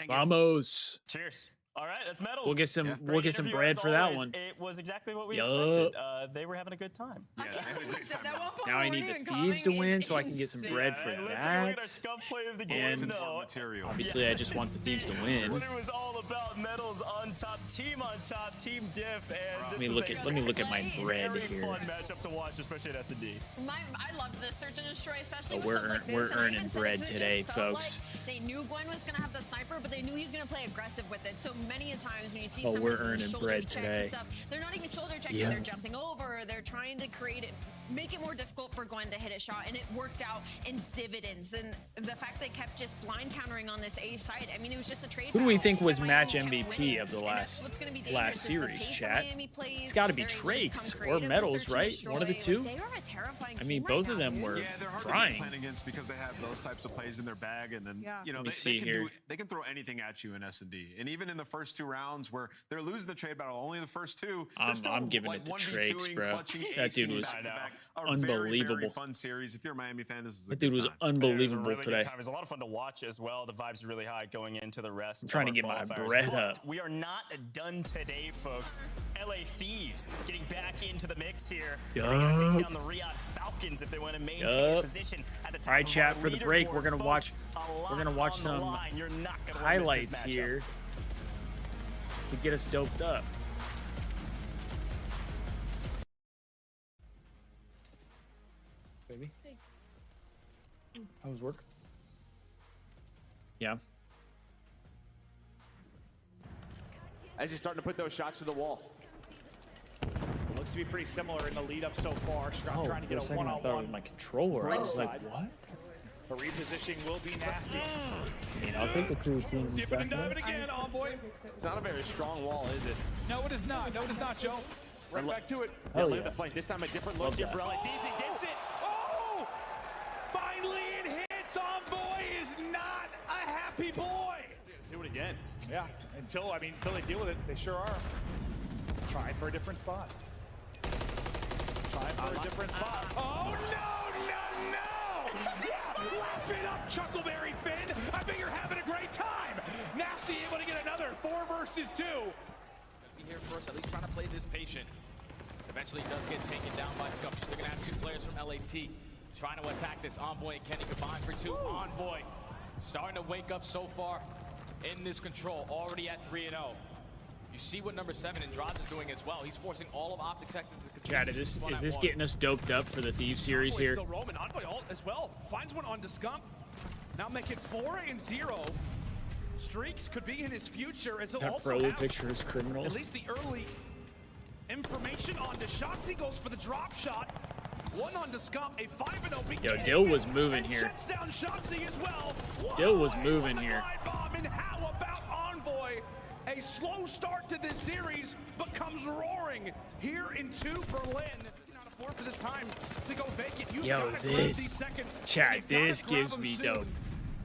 Vamos. Cheers. All right, that's medals. We'll get some. We'll get some Interview, bread as for that always. one. It was exactly what we expected. They were having a good time. Yeah, they had a great time. Now I need the Thieves to win so I can get some bread for that. And obviously, I just want the Thieves to win. What it was all about: medals on top, team diff, and Let me look at my bread very here. fun matchup to watch, especially at S&D. I loved this Search and Destroy, especially Oh, with stuff like this. we're And I earning even said bread it just today, felt folks. Like they knew Gwen was gonna have the sniper, but they knew he was gonna play aggressive with it. So many a times when you see Oh, some we're of these earning shoulder bread checks today. and stuff, they're not even shoulder checking. Yeah. They're jumping over. They're trying to create it, make it more difficult for Gwen to hit a shot, and it worked out in dividends. And the fact they kept just blind countering on this A side, I mean, it was just a trade. Who do we battle. think was Miami match kept MVP winning. of the And that's what's gonna be dangerous last is the series, pace that chat? Miami plays. It's got to be They're able to become Trakes or creative with Medals, Search and right? Destroy. One of the two. They are a terrifying I mean, team both right of now, them dude. were Yeah, they're hard trying. to play against because they have those types of plays in their bag, and then you know Let me they see can here. they can throw anything at you in S&D. And even in the first 2 rounds where they're losing the trade battle, only the first 2, they're still I'm giving like it to 1v2ing, Trakes, bro. clutching, That dude acing was back-to-back. A unbelievable. Very fun series. If you're a Miami fan, this is a That dude good was time. unbelievable Really today. good time. It was a lot of fun to watch as well. The vibes are really high going into the rest. I'm trying to of get our my qualifiers. bread But up. we are not done today, folks. LA Thieves getting back into the mix here. They're going to take down the Riyadh Falcons if they want to maintain position at the top. All right, of chat. our For the break, leaderboard, we're gonna folks. watch On the some line. You're not gonna highlights miss this matchup. here to get us doped up. Baby, how was work? Yeah. As he's starting to put those shots to the wall. It looks to be pretty similar in the lead up so far. Scrap trying to for get a a second I one-on-one. thought it was my controller. I was like, side. what? The repositioning will be nasty. I mean, I'll take the crew team. Dipping and diving again, Envoy. It's not a very strong wall, is it? No, it is not. No, it is not, Joe. Right back to it. Yeah, Hell look yeah. at the fight. This time a different look. Love that. Different LA Thieves. He gets it. Oh! Finally it hits. Envoy is not a happy boy. Do it again. Yeah, until they deal with it, they sure are. Trying for a different spot. Trying for a different spot. Oh, no! Laugh it up, Chuckleberry Finn. I bet you're having a great time. Nasty able to get another 4 versus 2. Be here first, at least trying to play this patient. Eventually does get taken down by Scuff. You're still gonna have 2 players from LAT trying to attack this. Envoy and Kenny combined for 2. Envoy starting to wake up so far in this control, already at 3-0. You see what number 7 Andrade is doing as well. He's forcing all of Optic Texas to Chat, is this getting us doped up for the Thieves series Envoy here? still roaming. Envoy ult as well. Finds one on Scump. Now make it 4-0. Streaks could be in his future as he'll That also pro have picture is criminal. at least the early information on the shots. He goes for the drop shot. One on the Scump, a 5-0 beat. Yo, Dill was moving here. Shuts down Shotzi as well. Dill was Wide moving on the here. glide bomb. And how about Envoy? A slow start to this series, but comes roaring here into Berlin. Not afford for this time to go vacant. You've Yo, gotta grab this these seconds. chat, You've gotta this grab gives them me soon. dope.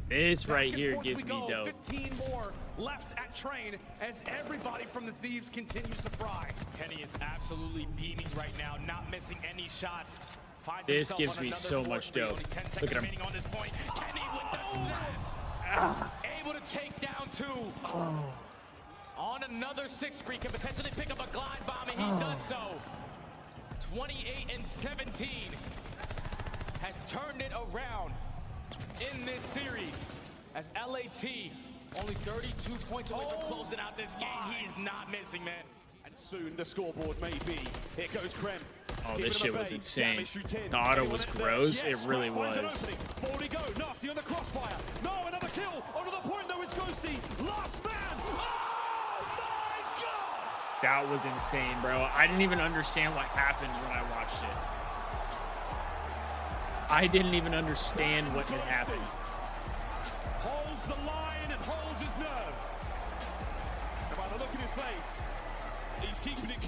This Back right and here forth gives we me go. dope. 15 more left at train as everybody from the Thieves continues to fry. Kenny is absolutely beaming right now, not missing any shots. Finds This himself gives on me another so 4-3, much dope. only 10 Look seconds at him. remaining on this point. Kenny with the snaps. Able to take down 2. On another 6-free, can potentially pick up a glide bomb, and he does so. 28-17 has turned it around in this series as LAT only 32 points away from closing out this game. He is not missing, man. And soon the scoreboard may be. Here goes Krem. Oh, Keeping this him shit at was bay. insane. Damage through 10. The auto Anyone was at there? gross. Yes, It really Scrap finds an was. opening. Forward he go. Nasty on the crossfire. No, another kill. Onto the point though. It's Ghosty. Last man. Oh my God! That was insane, bro. I didn't even understand what happened when I watched it. I didn't even understand what had happened. Holds the line and holds his nerve. And by the look in his face, He's keeping it.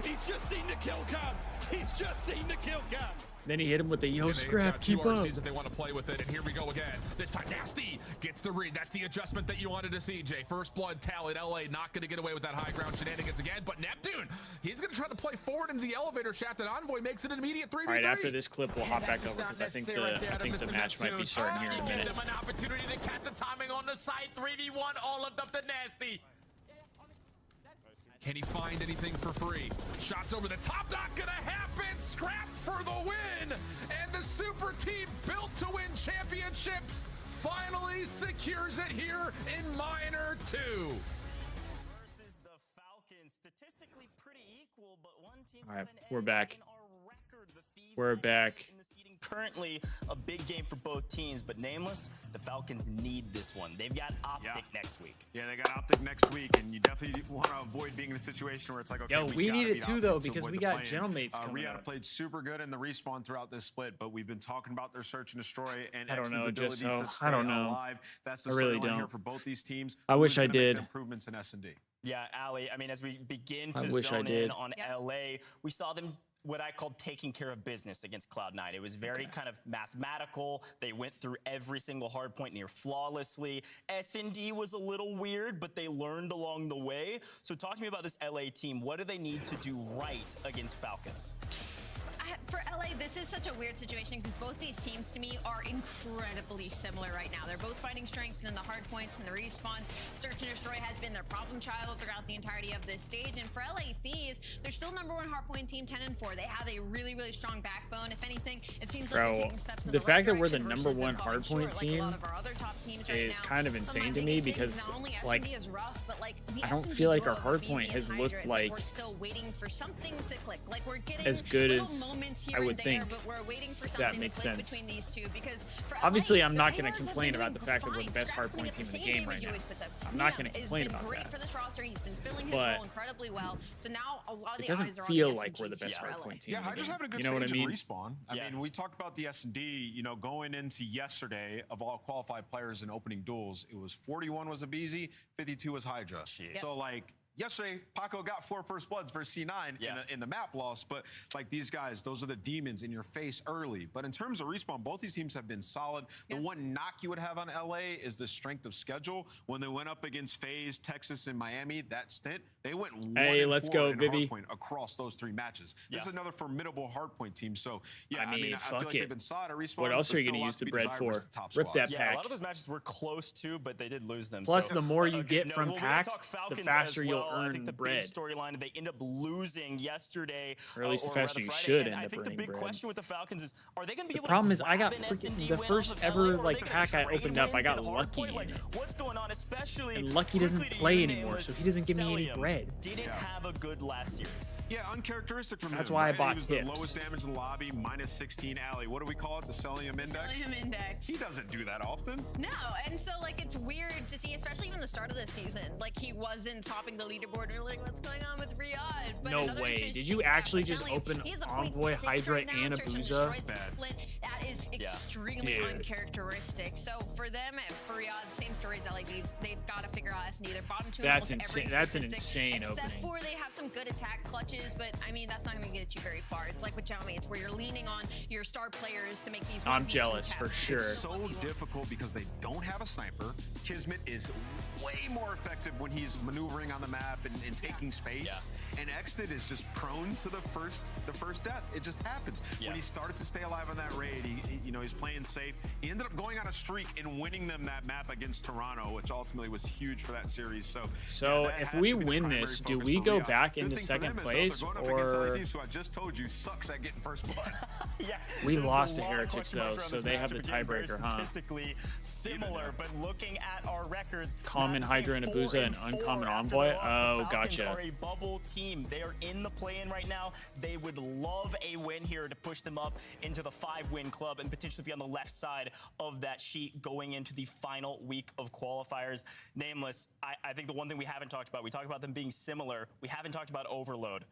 He's just seen the kill cam. He's just seen the kill cam. Then he hit him with the yo scrap, keep up. If they want to play with it, and here we go again. This time, Nasty gets the read. That's the adjustment that you wanted to see, Jay. First blood tallied. LA not going to get away with that high ground shenanigans again. But Neptune, he's going to try to play forward into the elevator shaft, and Envoy makes it an immediate 3v3. All right, after this clip, we'll hop back over because I think the match might be starting here in a minute. An opportunity to catch the timing on the side. 3v1, all of them to Nasty. Can he find anything for free? Shots over the top, not gonna happen. Scrap for the win. And the super team built to win championships finally secures it here in Minor 2. Versus the Falcons, statistically pretty equal, but one team's All right, we're back. We're back. Currently a big game for both teams, but Nameless, the Falcons need this one. They've got Optic next week. Yeah, they got Optic next week, and you definitely want to avoid being in a situation where it's like, okay, Yo, we need it too, though, Optic to because avoid we the got play-in. Gentlemates coming Riyadh up. played super good in the respawn throughout this split, but we've been talking about their search and destroy and I don't X's know, ability just to stay I don't know. alive. That's the I really storyline here don't. for both these teams. I wish Who's I gonna make did. the improvements in S&D. Yeah, Ali, I mean, as we begin I to wish I zone in did. on LA, we saw them what I called taking care of business against Cloud9. It was very kind of mathematical. They went through every single hard point near flawlessly. S&D was a little weird, but they learned along the way. So talk to me about this LA team. What do they need to do right against Falcons? For LA, this is such a weird situation because both these teams to me are incredibly similar right now. They're both finding strengths in the hard points and the respawns. Search and Destroy has been their problem child throughout the entirety of this stage. And for LA Thieves, they're still #1 hardpoint team, 10-4. They have a really, really strong backbone. If anything, it seems like they're taking steps in the fact right that we're the direction versus them #1 falling hardpoint short, like a team lot of our other top teams right is now. kind of So insane my to me biggest thing is because, not only like, S&D is rough, but like the I don't S&D feel like duo our of hardpoint BZ has and looked Hydra, it's like we're still waiting for something to click. Like we're getting as good little as moments here I would and there, think. but we're waiting for That something to makes click sense. between these two because for Obviously, LA, I'm not the going to ARs have complain been about the doing fact that we're the fine. best Scrap's hardpoint putting team up in the same game damage right he now. always puts up. I'm not Liam going to has complain been about great that. for this roster. He's been filling his But role incredibly well. So now a lot of it the eyes doesn't are feel on the like we're the SMGs best for LA. hardpoint team. Yeah, in the Hydra's game. having a good You know what I stage in mean? respawn. I mean, we talked about the S&D, you know, going into yesterday of all qualified players in opening duels, it was 41 was a BZ, 52 was Hydra. So like yesterday, Paco got 4 first bloods versus C9 in the map loss, but like these guys, those are the demons in your face early. But in terms of respawn, both these teams have been solid. The one knock you would have on LA is the strength of schedule. When they went up against FaZe, Texas, and Miami, that stint, they went 1-4 let's go, in Vivi. hardpoint across those 3 matches. This is another formidable hardpoint team. So yeah, I mean I feel fuck like it. they've been solid at respawn. What else but are you still going to lots use the be bread desired for? versus the top Rip squads. that Yeah, pack. a lot of those matches were close to, but they did lose them. Plus, So, the more you get no, from well, we're gonna packs, talk the Falcons faster as you'll well. I earn think the bread. big storyline, they end up losing yesterday. Or at least the or faster rather you Friday. should And end I up think the earning big bread. question with the Falcons is, are they going to be The able problem to is I got grab an freaking S&D the win first off of ever LA, or are like they gonna pack I trade opened up. I wins got in Lucky hardpoint? in Like, it. what's going on, especially And Lucky doesn't quickly to play you, anymore, Nameless, so he doesn't give me any Celium bread. Didn't have a good last series. Yeah, uncharacteristic from him. That's why I right? bought He was tips. the lowest damage in the lobby, -16 alley. What do we call it? The Celium index? Celium index. He doesn't do that often. No, and so like it's weird to see, especially even the start of the season. Like he wasn't topping the leaderboard. And you're like, what's going on with Riyadh? But No another way. interesting Did you stat actually for just Celium, open he has a Envoy, 0.6 Hydra, right now, and Search and Abuza? Destroy's Bad. split. That is extremely Dude. uncharacteristic. So for them, for Riyadh, same story as LA Thieves. They've got to figure out S&D. They're bottom 2 in That's almost insane. every That's an statistic, insane except opening. for they have some good attack clutches, but I mean that's not going to get you very far. It's like with Xiaomi, it's where you're leaning on your star players to make these. I'm 1v2s jealous for happen. sure. It's so difficult because they don't have a sniper. Kismet is way more effective when he's maneuvering on the map and taking space. And Exted is just prone to the first death. It just happens. When he started to stay alive on that raid, he's playing safe. He ended up going on a streak and winning them that map against Toronto, which ultimately was huge for that series. So that if has we to be the win primary this, do focus we for go Riyadh. back Good into thing for second them is, though, place, they're going up against LA or Thieves, who I just told you sucks at getting first bloods. we There's lost a to lot of Heretics question marks though, around so this they have the matchup. Again, very tiebreaker, huh? Statistically similar, but looking at our records, Common not Hydra and saying Abuza 4-4 and Uncommon after Envoy? the loss. Oh, The Falcons gotcha. are a bubble team. They are in the play-in right now. They would love a win here to push them up into the 5-win club. club and potentially be on the left side of that sheet going into the final week of qualifiers. Nameless, I think the one thing we haven't talked about, we talked about them being similar. We haven't talked about Overload.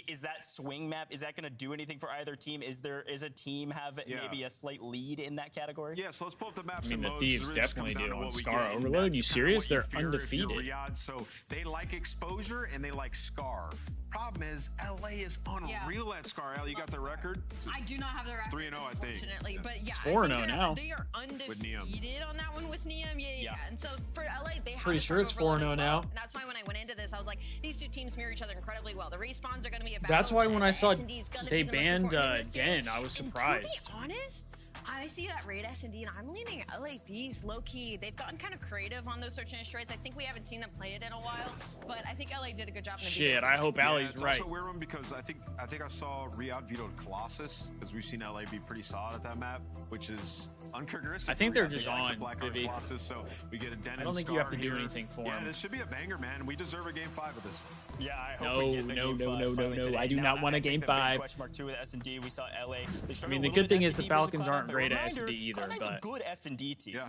Is that swing map, is that going to do anything for either team? Is a team have maybe a slight lead in that category? Yeah, so let's pull up the maps. I mean, the modes. Thieves Really just definitely comes down do to on what we Scar get, and Overload. that's You kinda serious? what you They're fear if you're undefeated. Riyadh. So they like exposure and they like Scar. Problem is, LA is unreal at Scar. Al, you got the record? I do not have the record, 3-0, I think. unfortunately. But yeah, It's I 4-0 think now. they are undefeated on that one with Neum. Yeah. And so for LA, they have Pretty sure it's 4-0 now. And that's why when I went into this, I was like, these two teams mirror each other incredibly well. The respawns are going to be a battle. That's why when I saw S&D's gonna they be the most banned important in this Den, game. I was And surprised. to be honest, I see that raid S&D, and I'm leaning LA Thieves low-key. They've gotten kind of creative on those search and destroys. I think we haven't seen them play it in a while, but I think LA did a good job in the Shit, video. I hope Ali's it's right. also a weird one because I think I saw Riyadh vetoed Colossus because we've seen LA be pretty solid at that map, which is uncharacteristic. I think for they're Riyadh. just They like on, the Black Vivi. Colossus, so we get a Den I don't and think you have to Scar do here. anything for Yeah, him. this should be a banger, man. We deserve a game 5 of this. Yeah, I hope No, we get the no, game no, 5 no, finally no. today. I do not want a I think game the big 5. Question mark 2 with S&D. We saw LA. I mean, the good thing is the Falcons aren't great at S&D either, Cloud9's a but good S&D team.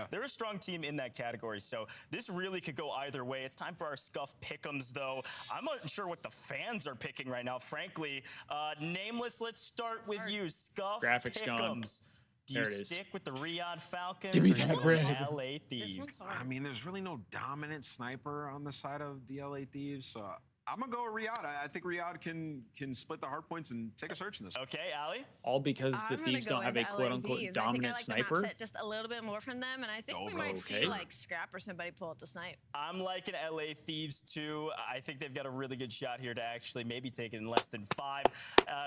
They're a strong team in that category, so this really could go either way. It's time for our Scuff pick'ems, though. I'm not sure what the fans are picking right now, frankly. Nameless, let's start with you. Scuff Graphics pick'ems. gone. Do There you it is. stick with the Riyadh Falcons Give me or that you go bread. LA Thieves? I mean, there's really no dominant sniper on the side of the LA Thieves, so I'm gonna go with Riyadh. I think Riyadh can split the hard points and take a search in this. Okay, Ali? all because the I'm Thieves gonna don't go have a with LA quote-unquote Thieves. dominant I think I like sniper. the map set just a little bit more from them, and I think we might see like Scrap or somebody pull up the snipe. I'm liking LA Thieves too. I think they've got a really good shot here to actually maybe take it in less than 5.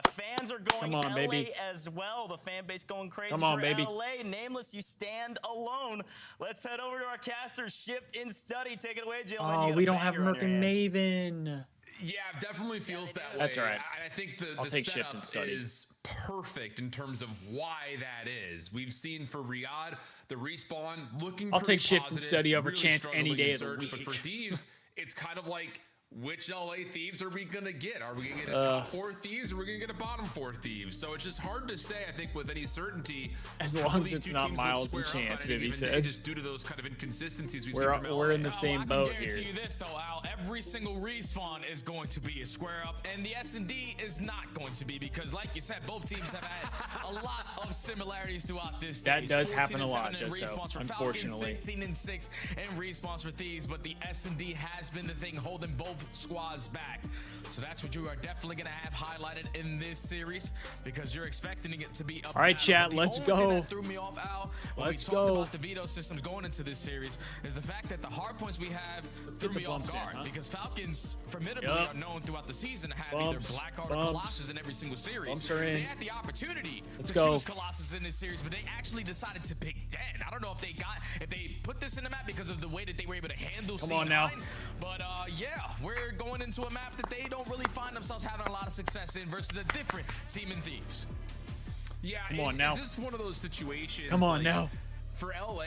Fans are going Come on, LA baby. as well. The fan base going crazy Come on, for baby. LA. Nameless, you stand alone. Let's head over to our casters. Shift in study. Take it away, gentlemen. Oh, You got we a don't have banger on Merc your and hands. Maven. Yeah, it definitely feels that way. That's all right. I think I'll the take shift setup and study. is perfect in terms of why that is. We've seen for Riyadh, the respawn looking I'll pretty take shift and positive, study over really chance any struggling day in of the search, But week. for Thieves, it's kind of like, which LA Thieves are we going to get? Are we going to get a top 4 Thieves or are we going to get a bottom 4 Thieves? So it's just hard to say, I think, with any certainty. As how long as these it's two not teams will Miles and square up Chance, on any Vivi given day, says. just due to those kind of inconsistencies we've We're seen from LA. in the same boat I can guarantee here. you this though, Al. Every single respawn is going to be a square up, and the S&D is not going to be because, like you said, both teams have had a lot of similarities throughout this That stage. does happen a 14-7 lot, in just so, respawns for unfortunately. Falcons, 16-6 in respawns for Thieves, but the S&D has been the thing holding both squads back. So that's what you are definitely going to have highlighted in this series because you're expecting it to be a All right, battle. chat, But the let's only thing go. that threw me off, Al, when Let's we talked go. about the veto systems going into this series is the fact that the hard points we have threw get the me off bumps in, guard huh? because Falcons formidably Yup. are known throughout the season to have Bumps, either Blackheart or bumps. Colossus in every single series. Bumps are in. They had the opportunity Let's to go. choose Colossus in this series, but they actually decided to pick Den. I don't know if they put this in the map because of the way that they were able to handle Come C9, on now. but yeah, we're going into a map that they don't really find themselves having a lot of success in versus a different team in Thieves. Yeah, Come on now. It's just one of those situations. Come on like, now. For LA,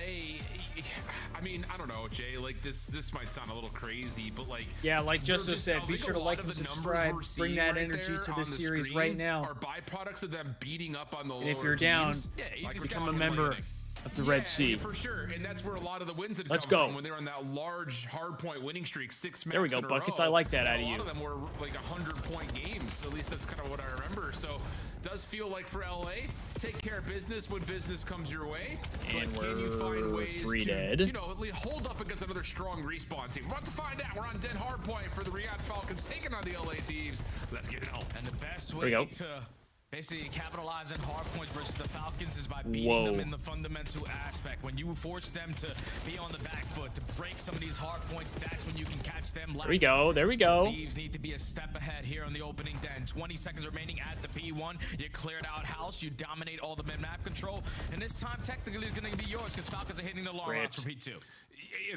I mean, I don't know, Jay. Like this might sound a little crazy, but like Yeah, like they're Justo just- said, I be think sure a to lot like of and the numbers subscribe. we're Bring seeing that right energy there to on the series screen right now. Are byproducts of them beating up on the And if lower you're down, teams. like we're become a talking member like- of the Red Sea. for sure, and that's where a lot of the wins had Let's come go. from when they were on that large hardpoint winning streak, 6 maps There we go, in a Buckets. row. I like that out of A you. lot of them were like 100-point games. At least that's kind of what I remember. So, does feel like for LA, take care of business when business comes your way. And but can you find we're ways 3 to, dead. you know, at least hold up against another strong respawn team? We're about to find out. We're on Den Hardpoint for the Riyadh Falcons taking on the LA Thieves. Let's get it on. And the best There we way go. to basically capitalize on hard points versus the Falcons is by beating Whoa. them in the fundamental aspect. When you force them to be on the back foot, to break some of these hard points, that's when you can catch them. There we go. There we go. So Thieves need to be a step ahead here on the opening Den. 20 seconds remaining at the P1. You cleared out house. You dominate all the mid-map control. And this time, technically, is going to be yours because Falcons are hitting the long routes for P2.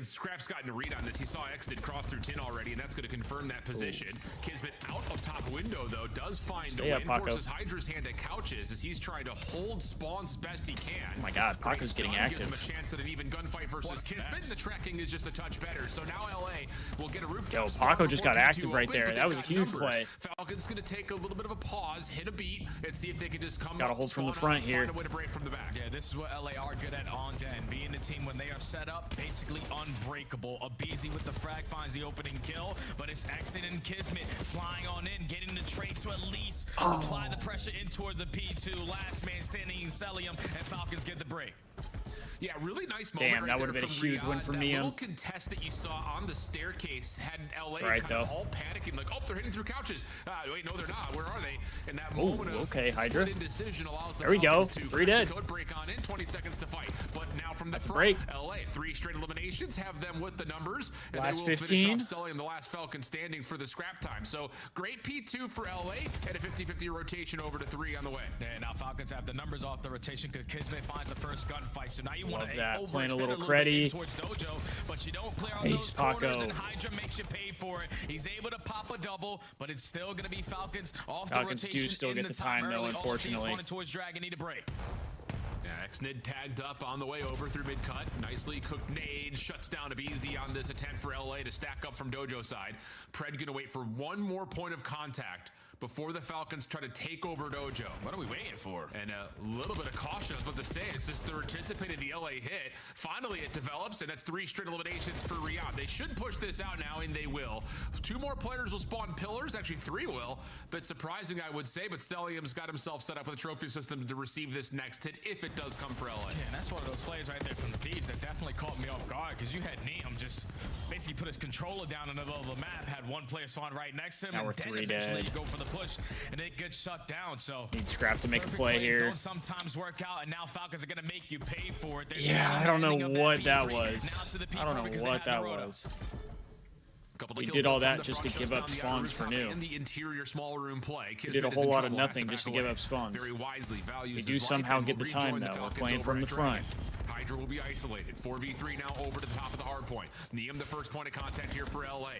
Scrap's gotten a read on this. He saw X did cross through tin already, and that's going to confirm that position. Kismet out of top shot window, though, does find Stay a up, win. Paco. Forces Hydra's hand at couches as he's trying to hold spawns as best he can. Oh my God, Paco's getting Gives active. him a chance at an even gunfight versus Kismet. The tracking is just a touch better. So now LA will get a rooftop. Yo, spawn Paco just got before P2 active right opens, there. but That they've was a got huge numbers. play. Falcons going to take a little bit of a pause, hit a beat, and see if they can just come Gotta up, hold from the spawn front up, here. Find a way to break from the back. Yeah, this is what LA are good at on den. Being the team when they are set up, basically unbreakable. Abizi with the frag finds the opening kill, but it's Exton and Kismet flying on in, getting the trace to at least apply the pressure in towards the P2. Last man standing in Celium, and Falcons get the break. Yeah, really nice moment. Damn, right that would have there been a from huge win Riyadh. for that me. little contest that you saw on the staircase had LA Right, kind of though. all panicking, like, oh, they're hitting through couches. Wait, no, they're not. Where are they? And that Oh, moment of okay, Hydra. split indecision allows the There we go. Falcons to 3 dead. code break on in 20 seconds to fight. But now from the That's a front, break. LA 3 straight eliminations have them with the numbers, and Last they will 15. finish off selling the last Falcon standing for the scrap time. So great P2 for LA and a 50-50 rotation over to 3 on the way. Yeah, now Falcons have the numbers off the rotation because Kismet finds the first gunfight. So now you want Love to that. overextend Playing a little bit creddy. towards Dojo, but you don't clear out Ace those corners, Paco. and Hydra makes you pay for it. He's able to pop a double, but it's still going to be Falcons off Falcons the do rotation. still in get the top time, though, early. All of these unfortunately. spawning towards Dragon need a break. Yeah, Xnid tagged up on the way over through mid-cut. Nicely cooked nade, shuts down Abizi on this attempt for LA to stack up from Dojo side. Pred gonna wait for one more point of contact before the Falcons try to take over Dojo. What are we waiting for? And a little bit of caution, I was about to say, it's just they're anticipating the LA hit. Finally it develops, and that's 3 straight eliminations for Riyadh. They should push this out now, and they will. 2 more players will spawn pillars, actually 3 will. Bit surprising, I would say, but Celium's got himself set up with a trophy system to receive this next hit if it does come for LA. Yeah, that's one of those plays right there from the Thieves that definitely caught me off guard because you had Neum just basically put his controller down in the middle of the map, had one player spawn right next to him, Now and we're then 3 eventually dead. you go for the push, and it gets shut down. So Need Scrap to make a perfect play plays here. don't sometimes work out, and now Falcons are going to make you pay for it. They're Yeah, I don't know what that was. I I don't know what that was. Couple We of did kills all from that the just front, to give shuts up down the spawns for outer new. rooftop and the interior small room play. We did a Kismet is whole in lot of trouble, has nothing to just to back give away. up spawns. Very wisely values We do his life somehow and get will the time, rejoin though. We're Falcons playing over from at the front. Dragon. Hydra will be isolated. 4v3 now over to the top of the hard point. Neum the first point of contact here for LA.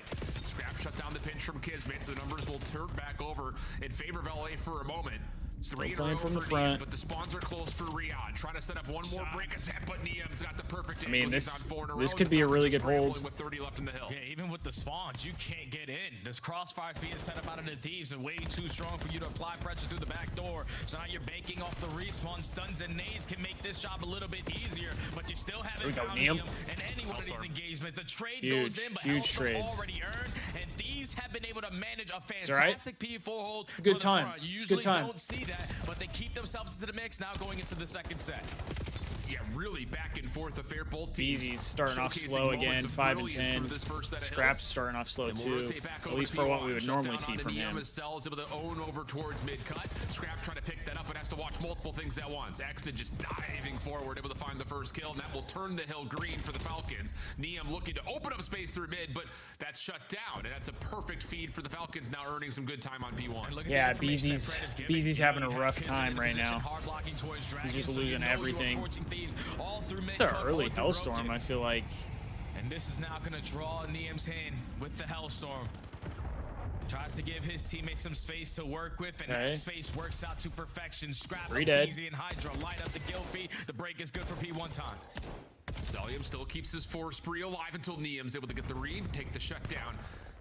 Scrap shut down the pinch from Kismet, so the numbers will turn back over in favor of LA for a moment. Still 3 in a playing row from the for front. Neum, but the spawns are close for Riyadh. Trying to set up one more break attempt, but Neum's got the perfect I mean, angle. He's this on 4 in a this row, could and be the a really Falcons good are hold. scrambling with 30 left in the hill. Yeah, even with the spawns, you can't get in. This crossfire's being set up out of the Thieves and way too strong for you to apply pressure through the back door. So now you're banking off the respawn. Stuns and nades can make this job a little bit easier, but you still haven't There we go, found Neum. Neum in any one of these engagements. The trade Huge, goes in, but huge Hellstorm trades. already earned, and Thieves have been able to manage a all right. fantastic P4 hold It's a good for the time. front. You It's a good usually time. don't see that, but they keep themselves into the mix now going into the second set. Yeah, really back and forth affair. Both teams Beezy's starting off showcasing slow moments again, of 5 and brilliance 10. through this first set of Scrap's hills. starting off slow And we'll too, rotate back at over least to for what P1. we would Shut normally down see onto from Neum him. as Cell's able to own over towards mid-cut. Scrap trying to pick that up, but has to watch multiple things at once. Exton just diving forward, able to find the first kill, and that will turn the hill green for the Falcons. Neum looking to open up space through mid, but that's shut down, and that's a perfect feed for the Falcons, now earning some good time on P1. Yeah, Beezy's having a rough time right now. He's just losing everything. It's an early Hellstorm, I feel like. And this is now going to draw Neum's hand with the Hellstorm. Tries to give his teammates some space to work with, and that space works out to perfection. Scrap up Easy and Hydra light up the kill feed. The break is good for P1 time. Celium still keeps his 4 spree alive until Neum's able to get the read, take the shutdown,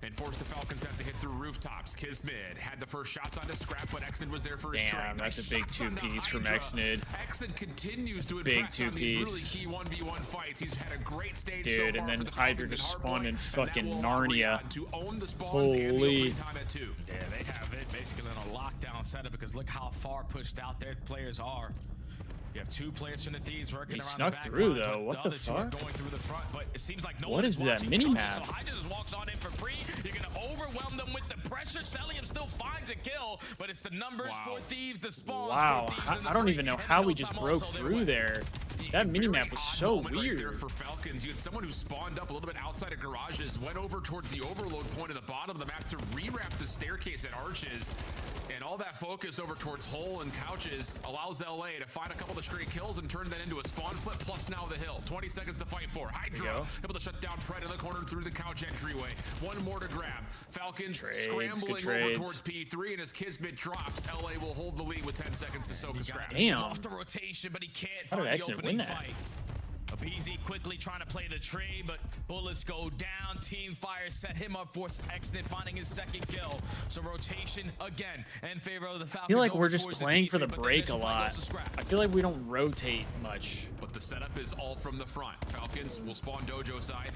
and force the Falcons to have to hit through rooftops. Kismet had the first shots onto Scrap, but Exnid was there for his trade. Damn, that's a big Shots onto 2-piece from Hydra. Exnid. Exnid continues to Big impress on these really 2-piece. key 1v1 fights. He's had a great stage Dude, so and far then for the Hydra Falcons just at spawned in Hardpoint, fucking and that will allow Narnia. Riyadh to own the spawns and the Holy. opening time at 2. Yeah, they have it basically in a lockdown setup because look how far pushed out their players are. You have 2 players from the Thieves working He around snuck the back through, lines, though. while What the other 2 are fuck? going through the front, but it seems like no What one is that watching mini-map? coaches, so Hydra just walks on in for free. You're going to overwhelm them with the pressure. Celium still finds a kill, but it's the numbers for Thieves, the spawns Wow, for Thieves, and the I don't free, even know and how the we hill just time broke also their through way. there. That minimap was so Right weird. there for Falcons. You had someone who spawned up a little bit outside of garages, went over towards the overload point at the bottom of the map to rewrap the staircase at arches. And all that focus over towards hole and couches allows LA to find a couple of straight kills and turn that into a spawn flip, plus now the hill. 20 seconds to fight for. Hydra able to shut down Pred in the corner through the couch entryway. One more to grab. Falcons scrambling over towards P3, and as Kismet drops, LA will hold the lead with 10 seconds to soak a scrap. Damn. Off the rotation, but he can't How did find the Exit opening win that? fight. Abizi quickly trying to play the trade, but bullets go down. Team Fire set him up for Exit finding his second kill. So rotation again in favor of the Falcons. I feel like we're just playing for the break a lot. I feel like we don't rotate much. But the setup is all from the front. Falcons will spawn Dojo side.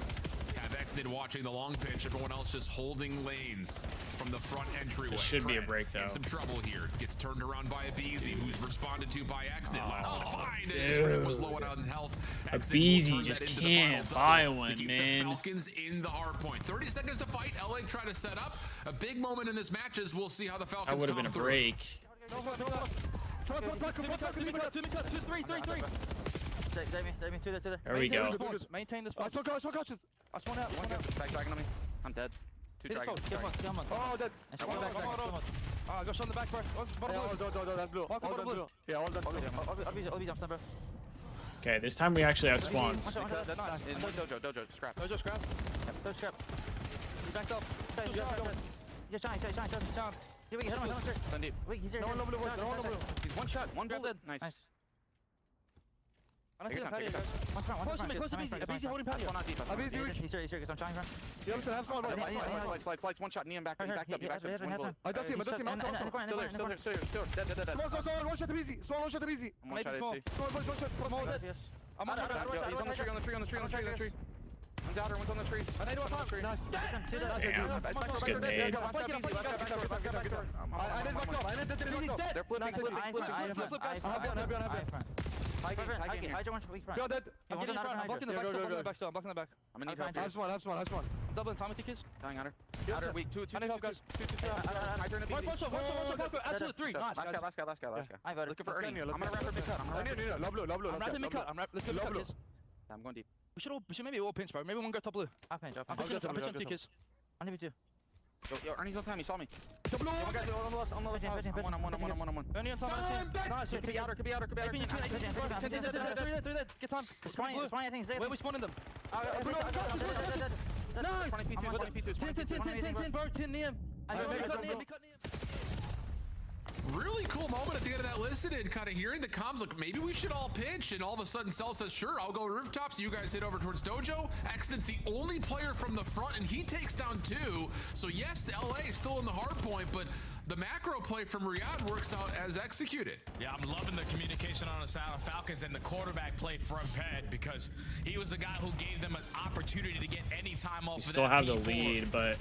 Have Exnid watching the long pitch. Everyone else just holding lanes from the front entryway. This should be a break, though. In some trouble here. Gets turned around by Abizi, who's responded to by Exnid. Last one to find. And his rip was low on health. Abizi just can't buy one, to keep man. the Falcons in the hard point. 30 seconds to fight. LA trying to set up. A big moment in this match is we'll see how the Falcons That would have been a come break. There we go. Maintain the spot. I spawn out. Back dragon on me. I'm dead. Two dragons. Oh, dead. Oh, go on the back, bro. That's blue. All blue. Yeah, all done blue. Okay, this time we actually have spawns. Dojo, scrap. Dojo, scrap. He backed up. Shine. Here we go. Sandeep. Wait, he's there. No one blue. He's one shot. One bullet. Nice. I don't see the patio. Close to Abizi. Abizi holding patio. Abizi. He's here. I'm trying to run. You have small. Lights. One shot. Neon back up. I don't see him. Still. Dead. Small. One shot Abizi. Small. Small. I'm on he's on the tree. One's outer, one's on the tree. I need one on the tree. Nice. Damn, that's good nade. I didn't back up. They're flipping. Hydra one weak front. Go dead. I'm getting front. I'm blocking the back. I'm blocking the back. I'm gonna need help. I have spawn. I'm doubling Tommy kids. Dying outer. Outer weak. Two. I need help, guys. Hydra and a beat. Absolute three. Nice. Last guy. Looking for Ernie. I'm gonna wrap her mid cut. Low blue. I'm wrapping mid cut. Let's go mid cut. I'm going deep. We should maybe all pinch, bro. Maybe one go top blue. I'll pinch. I'm pitching two kids. I need you. Yo, Ernie's on time. He saw me. Top blue. I'm on the left. I'm one. Ernie on time. Nice. Could be outer. Three dead. Get time. Where we spawning them? Nice. 20 P2. 10, bro. 10 near him. Really cool moment at the end of that listen and kind of hearing the comms like maybe we should all pitch, and all of a sudden Cell says sure, I'll go rooftops. You guys head over towards Dojo. Accident's the only player from the front and he takes down two. So yes, LA is still in the hard point, but the macro play from Riyadh works out as executed. Yeah, I'm loving the communication on the side of Falcons and the quarterback play from Ped, because he was the guy who gave them an opportunity to get any time off. We still have the lead, but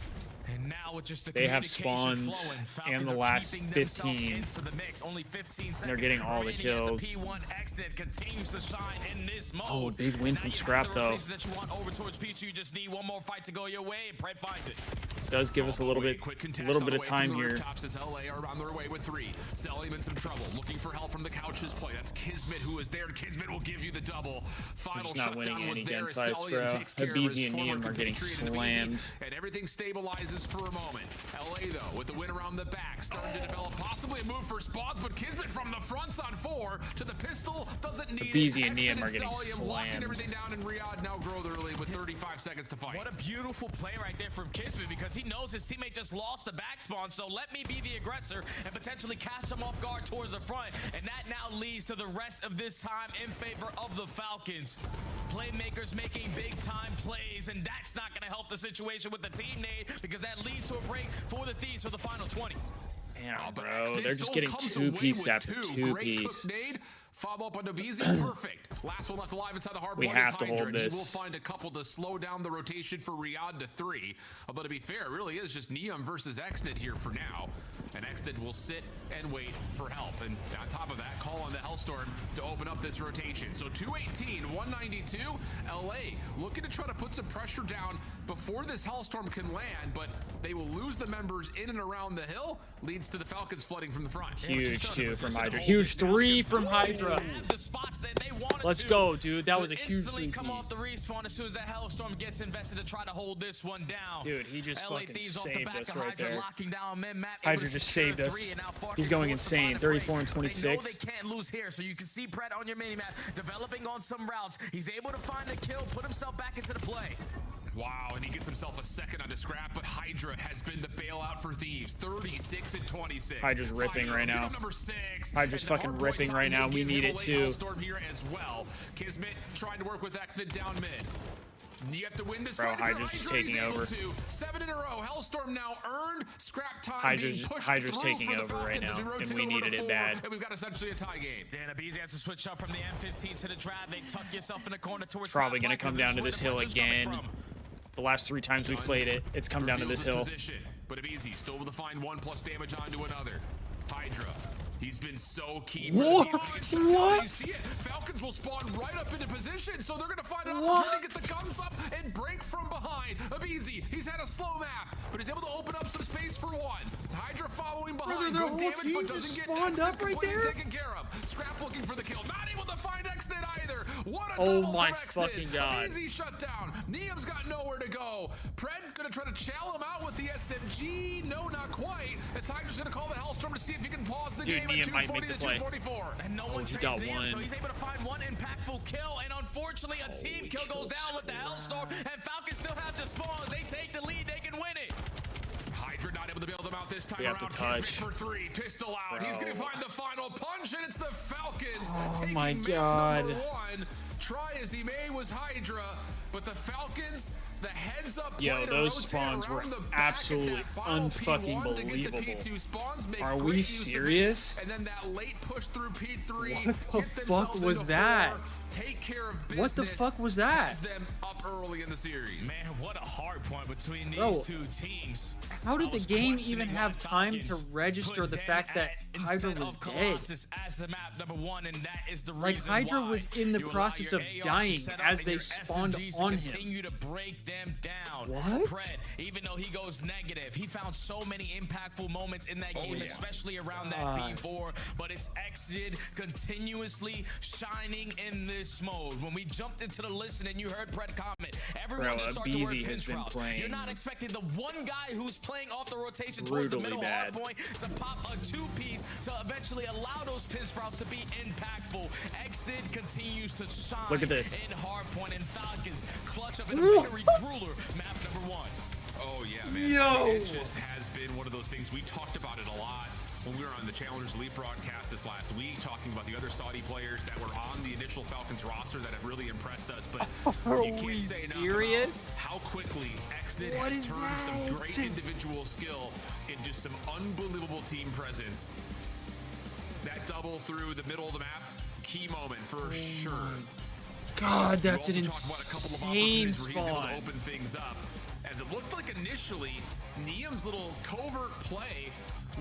and now with just the they have spawns in the last 15. Into the mix. Only 15 seconds. They're getting all the kills. The P1 exit continues to shine in this mode. Oh, big win from Scrap though. That you want over towards P2, you just need one more fight to go your way, and Pred finds it. Does give us a little bit of time here. As LA are on their way with three. Selim in some trouble, looking for help from the couches play. That's Kismet who is there. Kismet will give you the double. Final shutdown was there as Selim takes care of his former slammed. And everything stabilizes for a moment. LA though, with the win around the back, starting to develop possibly a move for spawns, but Kismet from the front's on 4 to the pistol, doesn't need it. and Neum are getting slammed. Locking everything down, in Riyadh now grow early with 35 seconds to fight. What a beautiful play right there from Kismet, because he knows his teammate just lost the back spawn, so let me be the aggressor and potentially catch him off guard towards the front, and that now leads to the rest of this time in favor of the Falcons. Playmakers making big time plays, and that's not going to help the situation with the team nade, because that leads to a break for the Thieves for the final 20. Damn, bro, they're just getting two-piece after two-piece. Follow up on Abizi, perfect. Last one left alive inside the hard point. We have to hold this. He will find a couple to slow down the rotation for Riyadh to 3. Although to be fair, it really is just Neum versus Exnid here for now. And Exnid will sit and wait for help. And on top of that, call on the Hellstorm to open up this rotation. So 218, 192, LA looking to try to put some pressure down before this Hellstorm can land, but they will lose the members in and around the hill, leads to the Falcons flooding from the front. Huge 2 from Hydra. Huge 3 from Hydra. Let's go, dude. That was a huge 3 come off the respawn as soon as that Hellstorm gets invested to try to hold this one down. Dude, he just fucking Thieves saved us right Hydra, there. locking down mid-map, Hydra just saved us. He's going insane. 34 and 26. They know they can't lose here, so you can see Pred on your minimap developing on some routes. He's able to find a kill, put himself back into the play. Wow, and he gets himself a second onto Scrap, but Hydra has been the bailout for Thieves. 36 and 26. Hydra's ripping right now. Number 6. Hydra's fucking ripping right now. We need it too. Storm here as well. Kismet trying to work with Exit down mid. You have to win this Bro, fight. Hydra's just taking over. 7 in a row. Hellstorm now earned. Scrap time Hydra's taking over right now, and we needed it bad. And we've got essentially a tie game. Dan Abizi has to switch up from the M15 to the Dravik. Tuck yourself in the corner towards. It's probably going to come down to this hill again. The last 3 times we played it, it's come down to this hill. But Abizi still able to find 1+ damage onto another. Hydra. He's been so key for what? What? You see it. Falcons will spawn right up into position, so they're going to find an opportunity to get the guns up and break from behind. Abizi, he's had a slow map, but he's able to open up some space for 1. Hydra following behind. Brother, good damage, but doesn't get spawned up right there. Taken care of. Scrap looking for the kill. Not able to find Exit either. What a oh double my for Exit. fucking god. Abizi shut down. Niam's got nowhere to go. Pred going to try to chow him out with the SMG. No, not quite. It's Hydra's going to call the Hellstorm to see if he can pause the game at 240 to 244. And no one traced Niam, so he's able to find 1 impactful kill. And unfortunately, a team kill goes down with the Hellstorm. And Falcons still have the spawns. They take the lead. They can win it. Hydra not able to bail them out this time we around. Have to touch. For 3, pistol out. Bro. He's going to find the final punch, and it's the Falcons. Oh taking my map god. Number 1. Try as he may was Hydra, but the Falcons, the heads up. Yo, those spawns were absolutely unfucking believable. Are we serious? And then that late push through P3. What the fuck was that? Take care of business. What the fuck was that? Has them up early in the series. Man, what a hard point between these 2 teams. How did the game even have time to register the fact that Hydra was dead? As the map number 1, and that is the like reason Hydra why was in the process of dying as they spawned on him. Continue to break them down. What? Pred, even though he goes negative, he found so many impactful moments in that game, especially around that B4. But it's Exit continuously shining in this mode. When we jumped into the listen and you heard Pred comment, everyone just started the word pinch routes. You're not expecting the one guy who's playing off the rotation towards the middle hard point to pop a 2-piece to eventually allow those pinch routes to be impactful. Exit continues to shine. Look at this. In hard point, and Falcons clutch up in a very grueler map number 1. Oh yeah, man. It just has been one of those things. We talked about it a lot when we were on the Challengers Elite broadcast this last week, talking about the other Saudi players that were on the initial Falcons roster that have really impressed us. But you can't say enough about how quickly Exit has turned some great individual skill into some unbelievable team presence. That double through the middle of the map, key moment for sure. God, that's an insane spawn. Where he's able to open things up. As it looked like initially, Niam's little covert play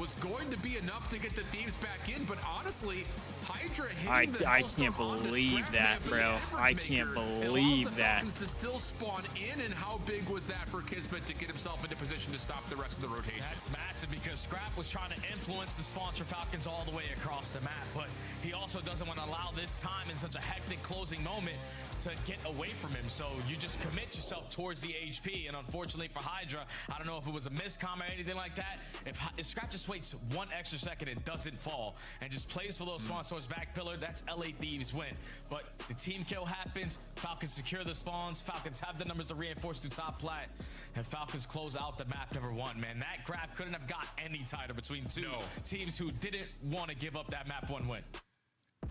was going to be enough to get the Thieves back in, but honestly, Hydra hitting the I can't believe that, bro. I can't believe that. To still spawn in, and how big was that for Kismet to get himself into position to stop the rest of the rotation? That's massive, because Scrap was trying to influence the spawns for Falcons all the way across the map, but he also doesn't want to allow this time in such a hectic closing moment to get away from him. So you just commit yourself towards the HP, and unfortunately for Hydra, I don't know if it was a miscom or anything like that. If Scrap just waits 1 extra second and doesn't fall and just plays for those spawns towards back pillar, that's LA Thieves win. But the team kill happens, Falcons secure the spawns, Falcons have the numbers to reinforce to top plat, and Falcons close out the map number 1. Man, that graph couldn't have got any tighter between 2 teams who didn't want to give up that map 1 win.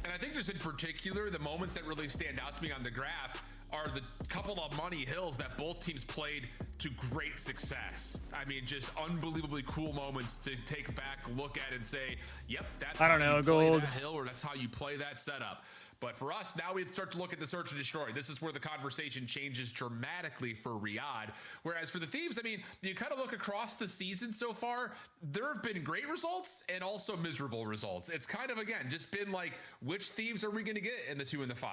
And I think just in particular, the moments that really stand out to me on the graph are the couple of money hills that both teams played to great success. I mean, just unbelievably cool moments to take back, look at, and say, yep, that's I don't know, how you play Gold. that hill, or that's how you play that setup. But for us, now we start to look at the search and destroy. This is where the conversation changes dramatically for Riyadh. Whereas for the Thieves, I mean, you kind of look across the season so far, there have been great results and also miserable results. It's kind of, again, just been like, which Thieves are we going to get in the 2 and the 5?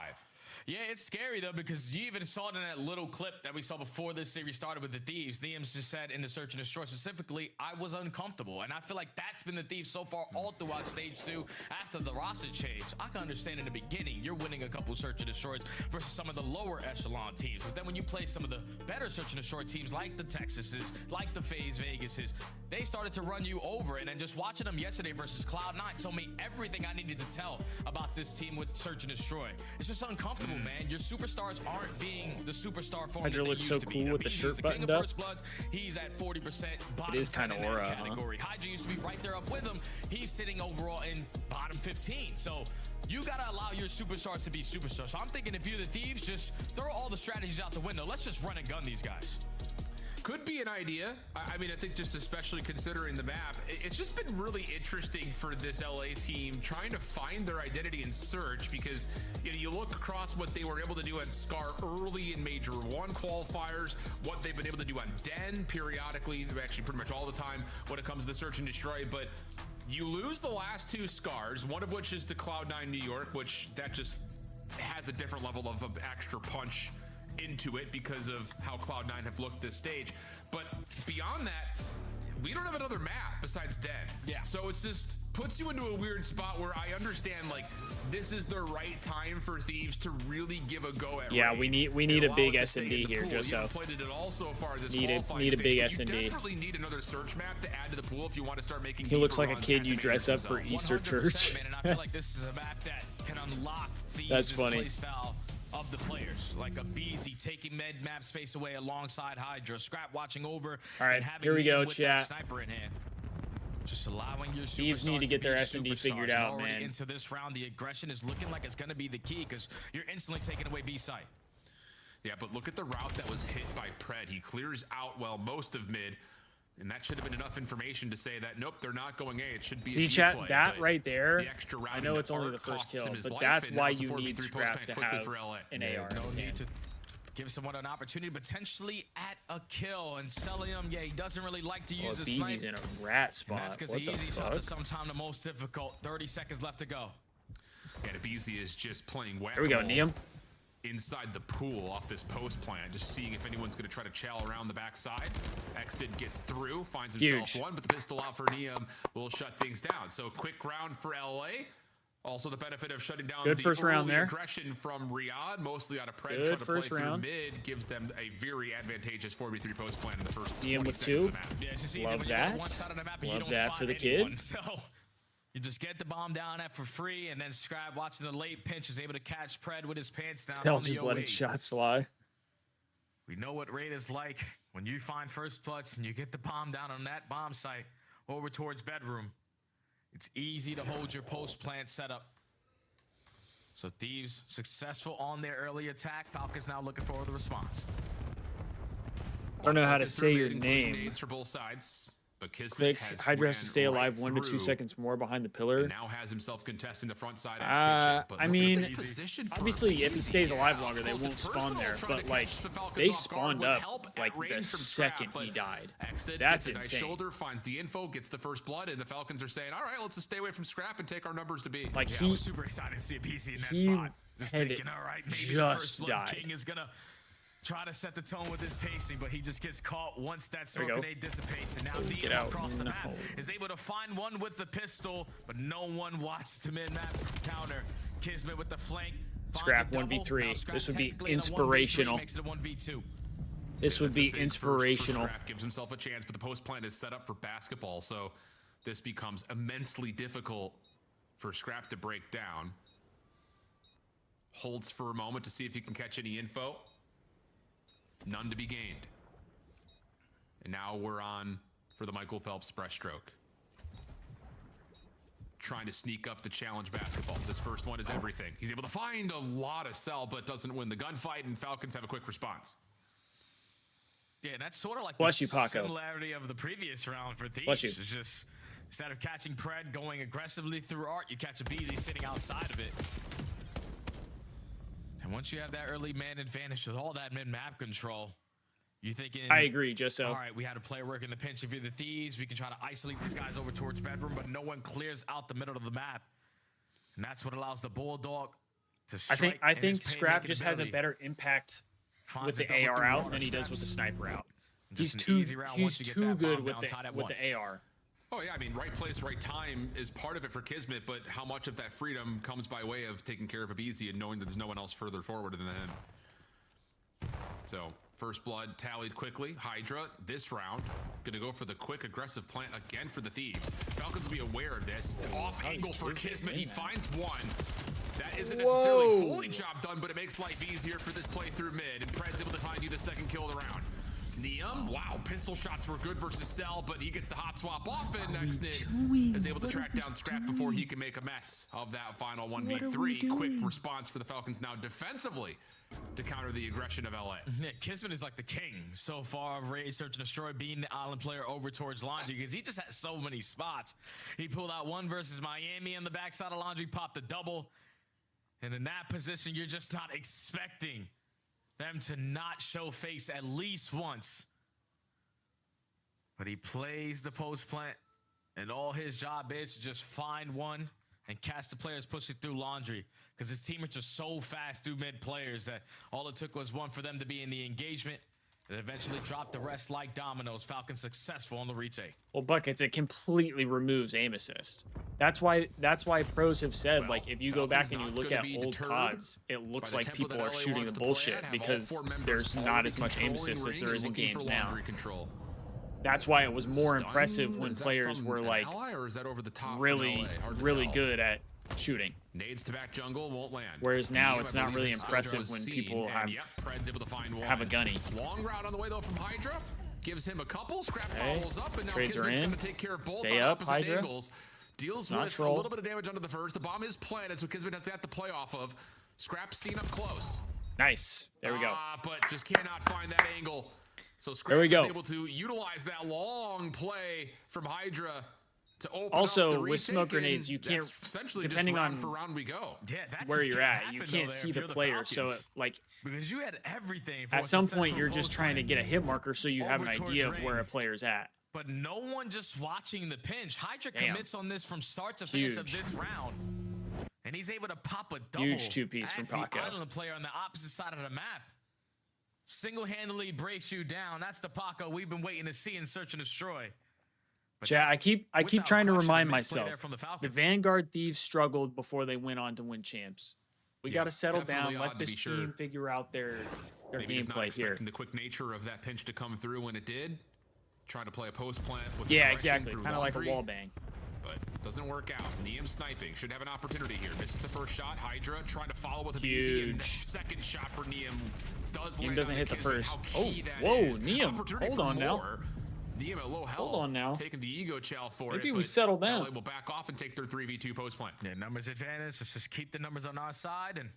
Yeah, it's scary, though, because you even saw it in that little clip that we saw before this series started with the Thieves. Thieves just said in the search and destroy specifically, I was uncomfortable. And I feel like that's been the Thieves so far all throughout stage 2 after the roster change. I can understand in the beginning, you're winning a couple search and destroys versus some of the lower echelon teams. But then when you play some of the better search and destroy teams like the Texases, like the FaZe Vegases, they started to run you over. And then just watching them yesterday versus Cloud9 told me everything I needed to tell about this team with search and destroy. It's just uncomfortable, man. Your superstars aren't being the superstar form Hydra looks so cool with the shirt buttoned up. Bloods, he's at 40%. It is kind of aura, category. Hydra used to be right there up with him. He's sitting overall in bottom 15. So you gotta allow your superstars to be superstars. So I'm thinking if you're the Thieves, just throw all the strategies out the window. Let's just run and gun these guys. Could be an idea. I mean, I think just especially considering the map, it's just been really interesting for this LA team trying to find their identity in search, because you look across what they were able to do at Scar early in Major 1 qualifiers, what they've been able to do on Den periodically, actually pretty much all the time when it comes to the search and destroy. But you lose the last 2 Scars, one of which is to Cloud9 New York, which that just has a different level of extra punch into it because of how Cloud9 have looked this stage. But beyond that, we don't have another map besides Den. Yeah. So it's just puts you into a weird spot where I understand, like, this is the right time for Thieves to really give a go at. Yeah, Raid. we need a big S&D here, Josso. Played it at all so far this need a stage, big but S&D. You desperately need another search map to add to the pool if you want to start making. He looks like a kid you dress up for Easter church. Man, and I feel like this is a map that can unlock Thieves' That's funny. play style of the players, like a Beezy taking med map space away alongside Hydra, Scrap watching over. All right, and having here we go, with chat. that sniper in hand. Just allowing your Thieves need to get their S&D figured out, man. Into this round, the aggression is looking like it's going to be the key, because you're instantly taking away B site. Yeah, but look at the route that was hit by Pred. He clears out most of mid, and that should have been enough information to say that nope, they're not going A. It should be a B chat play, that right there. The extra I know it's only the first kill, but that's why you need Scrap to have an AR. No need to give someone an opportunity potentially at a kill. And Celium, yeah, he doesn't really like to use a snipe. Beezy's in a rat spot. And that's because the easy shots are sometimes the most difficult. 30 seconds left to go. Yeah, Beezy is just playing whack. There we go, Neum. Inside the pool off this post plant, just seeing if anyone's going to try to chow around the backside. Xdid gets through, finds himself one, but the pistol out for Neum will shut things down. So quick round for LA. Also the benefit of shutting down the first round there. Aggression from Riyadh, mostly out of Pred. Good trying to first play round. Through mid gives them a very advantageous 4v3 post plan in the first 20 Neum with seconds 2. of the map. Yeah, it's just easy Love when that. you're on one side of the map and Love you don't that spot for the anyone. kid. So you just get the bomb down at for free, and then Scrab, watching the late pinch, is able to catch Pred with his pants down. Still on the just OE. letting shots fly. We know what Raid is like when you find first bloods and you get the bomb down on that bomb site over towards bedroom. It's easy to hold your post plant setup. So Thieves successful on their early attack. Falcons now looking for the response. I don't know how to say your name. Nades for both sides. But Clicks. Hydra has to stay alive 1 to 2 seconds more behind the pillar. Now has himself contesting the front side. Kitchen, I mean, obviously, if he stays alive longer, they won't spawn there. But like, they spawned up like the second he died. That's insane. Shoulder finds the info, gets the first blood, and the Falcons are saying, "All right, let's just stay away from Scrap and take our numbers to B." Like I was super excited to see a PC in that spot. Just thinking, all right, maybe the first blood king is gonna try to set the tone with his pacing, but he just gets caught once that smoke grenade dissipates. And now Neum across the map is able to find one with the pistol, but no one watches the mid-map counter. Kismet with the flank. Scrap 1v3. This would be inspirational. Makes it a 1v2. This would be inspirational. Scrap gives himself a chance, but the post plant is set up for basketball, so this becomes immensely difficult for Scrap to break down. Holds for a moment to see if he can catch any info. None to be gained. And now we're on for the Michael Phelps breaststroke. Trying to sneak up the challenge basketball. This first one is everything. He's able to find a lot of cell, but doesn't win the gunfight, and Falcons have a quick response. Yeah, that's sort of like Bless the you, Paco. similarity of the previous round for Thieves. Bless you. It's just, instead of catching Pred going aggressively through Art, you catch a Beezy sitting outside of it. And once you have that early man advantage with all that mid-map control, you're thinking... I agree, just so. All right, we had a player working the pinch. If you're the Thieves, we can try to isolate these guys over towards bedroom, but no one clears out the middle of the map. And that's what allows the Bulldog to strike. I think Scrap just has a better impact with the AR out than he does with the sniper out. He's too good with the AR. Oh, yeah, I mean, right place, right time is part of it for Kismet, but how much of that freedom comes by way of taking care of Abizi and knowing that there's no one else further forward than him? So, first blood tallied quickly. Hydra, this round, gonna go for the quick, aggressive plant again for the Thieves. Falcons will be aware of this. Off angle for Kismet, he finds one. That isn't necessarily fully job done, but it makes life easier for this play through mid, and Pred's able to find you the second kill of the round. Neum, wow, pistol shots were good versus Cell, but he gets the hot swap off, and Nexnid is able to track down Scrap before he can make a mess of that final 1v3. Quick response for the Falcons now defensively to counter the aggression of LA. Yeah, Kismet is like the king so far of Raid Search and Destroy, being the island player over towards Laundry, because he just has so many spots. He pulled out one versus Miami on the backside of Laundry, popped a double, and in that position, you're just not expecting them to not show face at least once. But he plays the post plant, and all his job is to just find one and catch the players pushing through Laundry, because his teammates are so fast through mid players that all it took was one for them to be in the engagement and eventually drop the rest like dominoes. Falcons successful on the retake. Well, Buckets, it completely removes aim assist. That's why pros have said, like, if you go back and you look at old CODs, it looks like people are shooting the bullshit because there's not as much aim assist as there is in games now. That's why it was more impressive when players were like really good at shooting. Nades to back jungle won't land. Whereas now it's not really impressive when people have a gunny. Long route on the way though from Hydra. Gives him a couple. Scrap follows up, and now Trades Kismet's going to take care of both on opposite angles. Deals with a little bit of damage under the first. The bomb is planted, so Kismet has to play off of. Scrap seen up close. Nice. There we go. But just cannot find that angle. So Scrap is able to utilize that long play from Hydra to open also, up the with smoke grenades, you can't, depending on for round we go. Yeah, that where you're at, you can't see the player. So, like, because you had everything. At some point, you're just trying to get a hit marker so you have an idea of where a player's at. But no one just watching the pinch. Hydra commits on this from start to finish of this round. And he's able to pop a double. Huge two-piece from Paco. The island player on the opposite side of the map single-handedly breaks you down. That's the Paco we've been waiting to see in Search and Destroy. Chat, I keep trying to remind myself, the Vanguard Thieves struggled before they went on to win champs. We got to settle down, let this team figure out their gameplay here. The quick nature of that pinch to come through when it did. Trying to play a post plant with exactly, kind of like a wall bang. But doesn't work out. Neum sniping should have an opportunity here. Misses the first shot. Hydra trying to follow with a easy, and the second shot for Neum does land. Doesn't hit the first. Oh, whoa, Neum, hold on now. Neum at low health. Hold on now. Taking the ego chow for it. Maybe we settle down. LA will back off and take their 3v2 post plant. Yeah, numbers advantage. Let's just keep the numbers on our side and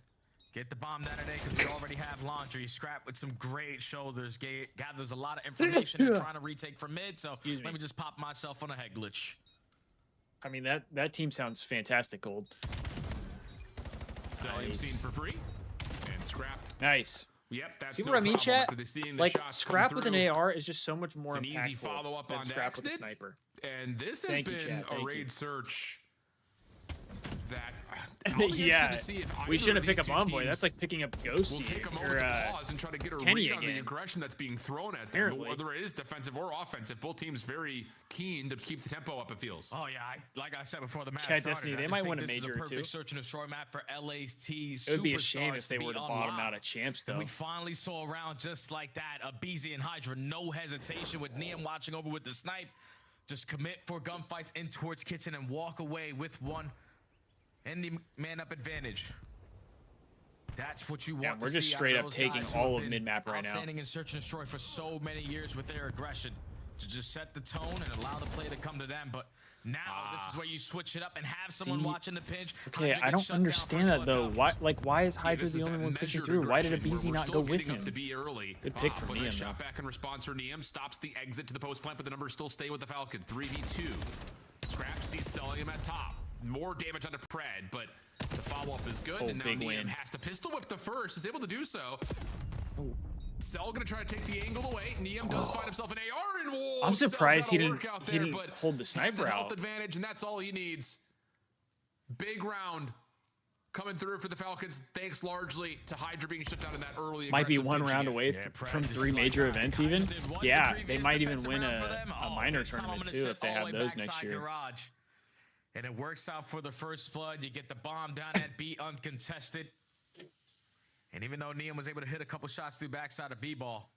get the bomb down today, because we already have Laundry. Scrap with some great shoulders. Gathers a lot of information and trying to retake from mid. So let me just pop myself on a head glitch. I mean, that team sounds fantastic, Gold. Selling seen for free. And Scrap. Nice. Yep, that's see what I mean, chat? Like, Scrap with an AR is just so much more impactful easy follow-up than on Scrap with a sniper. And this has been a raid search that yeah, we shouldn't pick up Envoy. That's like picking up Ghosty. We'll take a moment to pause and try to get a read on the aggression that's being thrown at them. Whether it is defensive or offensive, both teams very keen to keep the tempo up, it feels. Oh, yeah. Like I said before the match started, Destiny, they might win a major or two. Perfect search and destroy map for LA's T's. It would be a shame if they were to bottom out of champs, though. And we finally saw a round just like that. Abizi and Hydra, no hesitation with Neum watching over with the snipe. Just commit for gunfights in towards kitchen and walk away with one. And the man-up advantage. That's what you want to see. We're just straight up taking all of mid-map right now. Outstanding in Search and Destroy for so many years with their aggression. To just set the tone and allow the play to come to them. But now this is where you switch it up and have someone watching the pinch. Okay, I don't understand that, though. Why is Hydra the only one pushing through? Why did Abizi not go with him? Good pick from Neum, shot back in response for Neum. Stops the exit to the post plant, but the numbers still stay with the Falcons. 3v2. Scrap sees selling him at top. More damage onto Pred, but the follow-up is good, and now Niem has to pistol whip the first. Is able to do so. Cell gonna try to take the angle away. Niem does find himself an AR, and whoa, I'm surprised he didn't but hold the sniper health out. advantage, and that's all he needs. Big round coming through for the Falcons, thanks largely to Hydra being shut down in that early. Might be one round away from 3 major events even. Yeah, they might even win a minor tournament too if they have those next year. Garage. And it works out for the first blood. You get the bomb down at B uncontested. And even though Niem was able to hit a couple shots through backside of B-ball,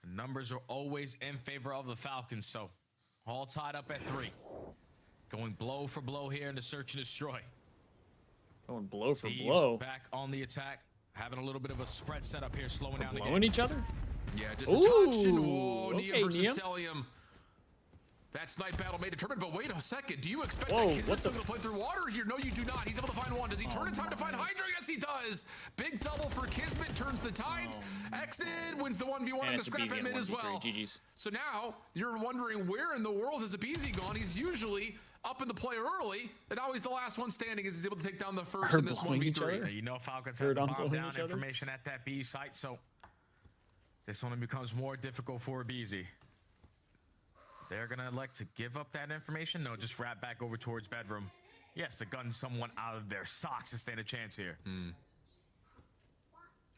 the numbers are always in favor of the Falcons. So all tied up at 3. Going blow for blow here in the search and destroy. Going blow for Thieves blow. Back on the attack. Having a little bit of a spread set up here, slowing down the game. Blowing each other? Yeah, just a touch. And whoa, okay, Niem versus Niem. Celium. That snipe battle may determine, but wait a second. Do you expect Whoa, that Kismet's going to play through water here? No, you do not. He's able to find one. Does he turn in time to find Hydra? Yes, he does. Big double for Kismet, turns the tides. Exton wins the 1v1 in the scrap at mid as well. GG's. So now you're wondering where in the world has Abizi gone? He's usually up in the play early, and now he's the last one standing as he's able to take down the first in this 1v3. You know Falcons have the bomb down information at that B site, so this one becomes more difficult for Abizi. They're going to elect to give up that information? No, just wrap back over towards bedroom. Yes, to gun someone out of their socks to stand a chance here.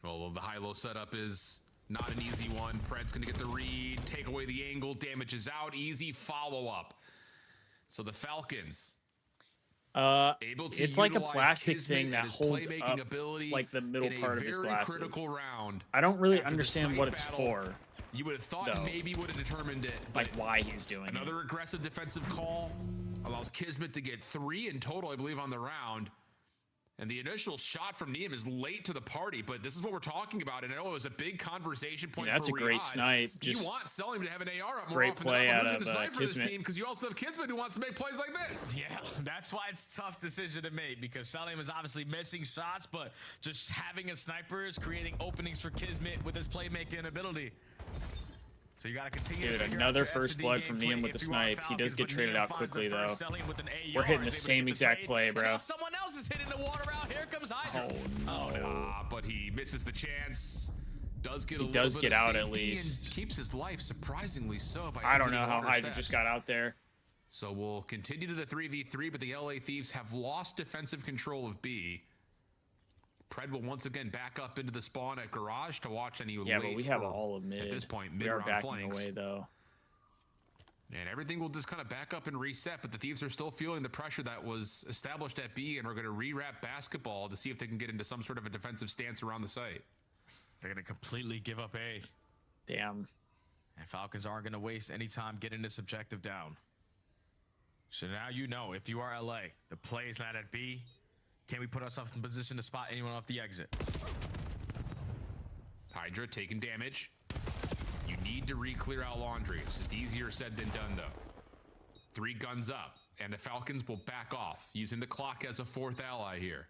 Although the high-low setup is not an easy one. Pred's going to get the read, take away the angle, damage is out, easy follow-up. So the Falcons able to it's like a utilize plastic Kismet thing that and his holds playmaking up ability like the middle in part a of his very glasses. critical round. I don't really After the understand snipe what it's battle, for. You would have thought though. maybe would have determined it. Like why he's doing it. Another aggressive defensive call allows Kismet to get 3 in total, I believe, on the round. And the initial shot from Niem is late to the party, but this is what we're talking about. And I know it was a big conversation point. That's for a great Riyadh. snipe. You Just want Selim to have an AR up more great often play than out not. of Who's for this Kismet. team? Because you also have Kismet who wants to make plays like this. Yeah, that's why it's a tough decision to make, because Selim is obviously missing shots, but just having a sniper is creating openings for Kismet with his playmaking ability. So you got to continue. Dude, another first blood from Niem with the snipe. He does get traded out quickly though. We're hitting the same exact play, bro. Someone else is hitting the water out. Here comes Hydra. Oh no! But he misses the chance. Does get He a does little get bit of out at safety least. And keeps his life surprisingly so. By I don't exiting know how water Hydra steps. just got out there. So we'll continue to the 3v3, but the LA Thieves have lost defensive control of B. Pred will once again back up into the spawn at garage to watch any Yeah, but we have all of mid. At this point, we are mid-round backing flanks. away though. And everything will just kind of back up and reset, but the Thieves are still feeling the pressure that was established at B and are going to rewrap basketball to see if they can get into some sort of a defensive stance around the site. They're going to completely give up A. Damn. And Falcons aren't going to waste any time getting this objective down. So now you know, if you are LA, the play is not at B. Can we put ourselves in position to spot anyone off the exit? Hydra taking damage. You need to re-clear out laundry. It's just easier said than done, though. 3 guns up, and the Falcons will back off, using the clock as a 4th ally here.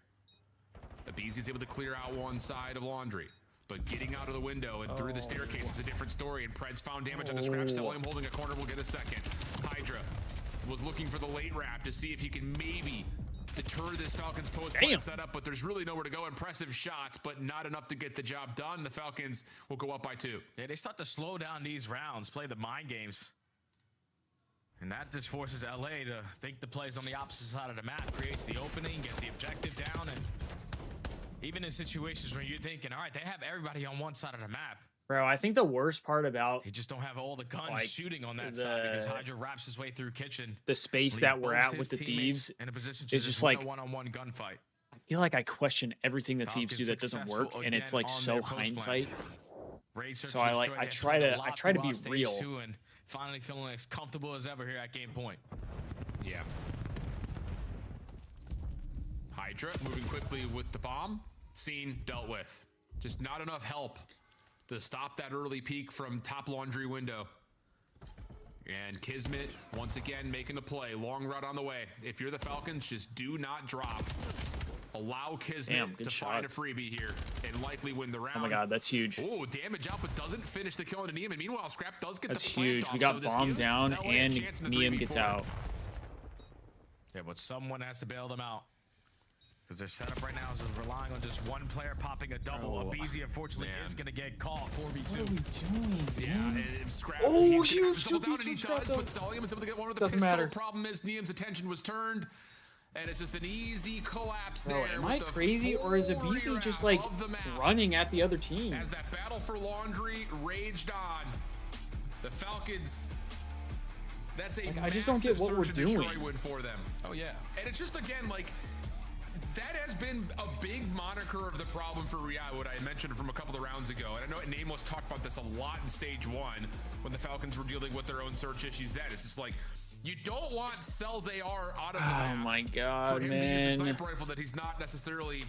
Abizi's able to clear out one side of laundry, but getting out of the window and through the staircase is a different story, and Pred's found damage on the scrap. Selim holding a corner will get a second. Hydra was looking for the late wrap to see if he can maybe deter this Falcons post-play setup, but there's really nowhere to go. Impressive shots, but not enough to get the job done. The Falcons will go up by 2. Yeah, they start to slow down these rounds, play the mind games. And that just forces LA to think the plays on the opposite side of the map, creates the opening, get the objective down, and even in situations where you're thinking, all right, they have everybody on one side of the map. Bro, I think the worst part about They just don't have all the guns like, shooting on that side because Hydra wraps his way through kitchen. the space that we're at with the Thieves in a position to is just like one-on-one gunfight. I feel like I question everything the Thieves do that doesn't work, and it's like so hindsight. So I try to be real. And finally feeling as comfortable as ever here at game point. Yeah. Hydra moving quickly with the bomb. Seen, dealt with. Just not enough help to stop that early peek from top laundry window. And Kismet, once again, making a play. Long route on the way. If you're the Falcons, just do not drop. Allow Kismet to find a freebie here and likely win the round. Oh my god, that's huge. Oh, damage out, but doesn't finish the kill into Niem. And meanwhile, Scrap does get That's the plant huge. off, We got so this bomb gives down LA a and chance in the Niem 3v4. gets out. Yeah, but someone has to bail them out. Because their setup right now is just relying on just one player popping a double. Abizi, unfortunately, is going to get caught 4v2. What are we doing, Yeah, Scrap. Oh, he's huge double down, two-piece and he from Scrap, does, but selling him is able to get one with the Doesn't pistol. matter. Problem is, Niam's attention was turned, and it's just an easy collapse Bro, there. am I crazy, or is Abizi just like running at the other team? As that battle for laundry raged on, the Falcons. That's a I just don't get what we're doing. Win for them. Oh yeah, and it's just again like. That has been a big moniker of the problem for Riyadh, what I mentioned from a couple of rounds ago. And I know Nameless talked about this a lot in stage 1 when the Falcons were dealing with their own search issues. That it's just like, you don't want Cell's AR out of the map. Oh my god, for him man. to use a sniper rifle that he's not necessarily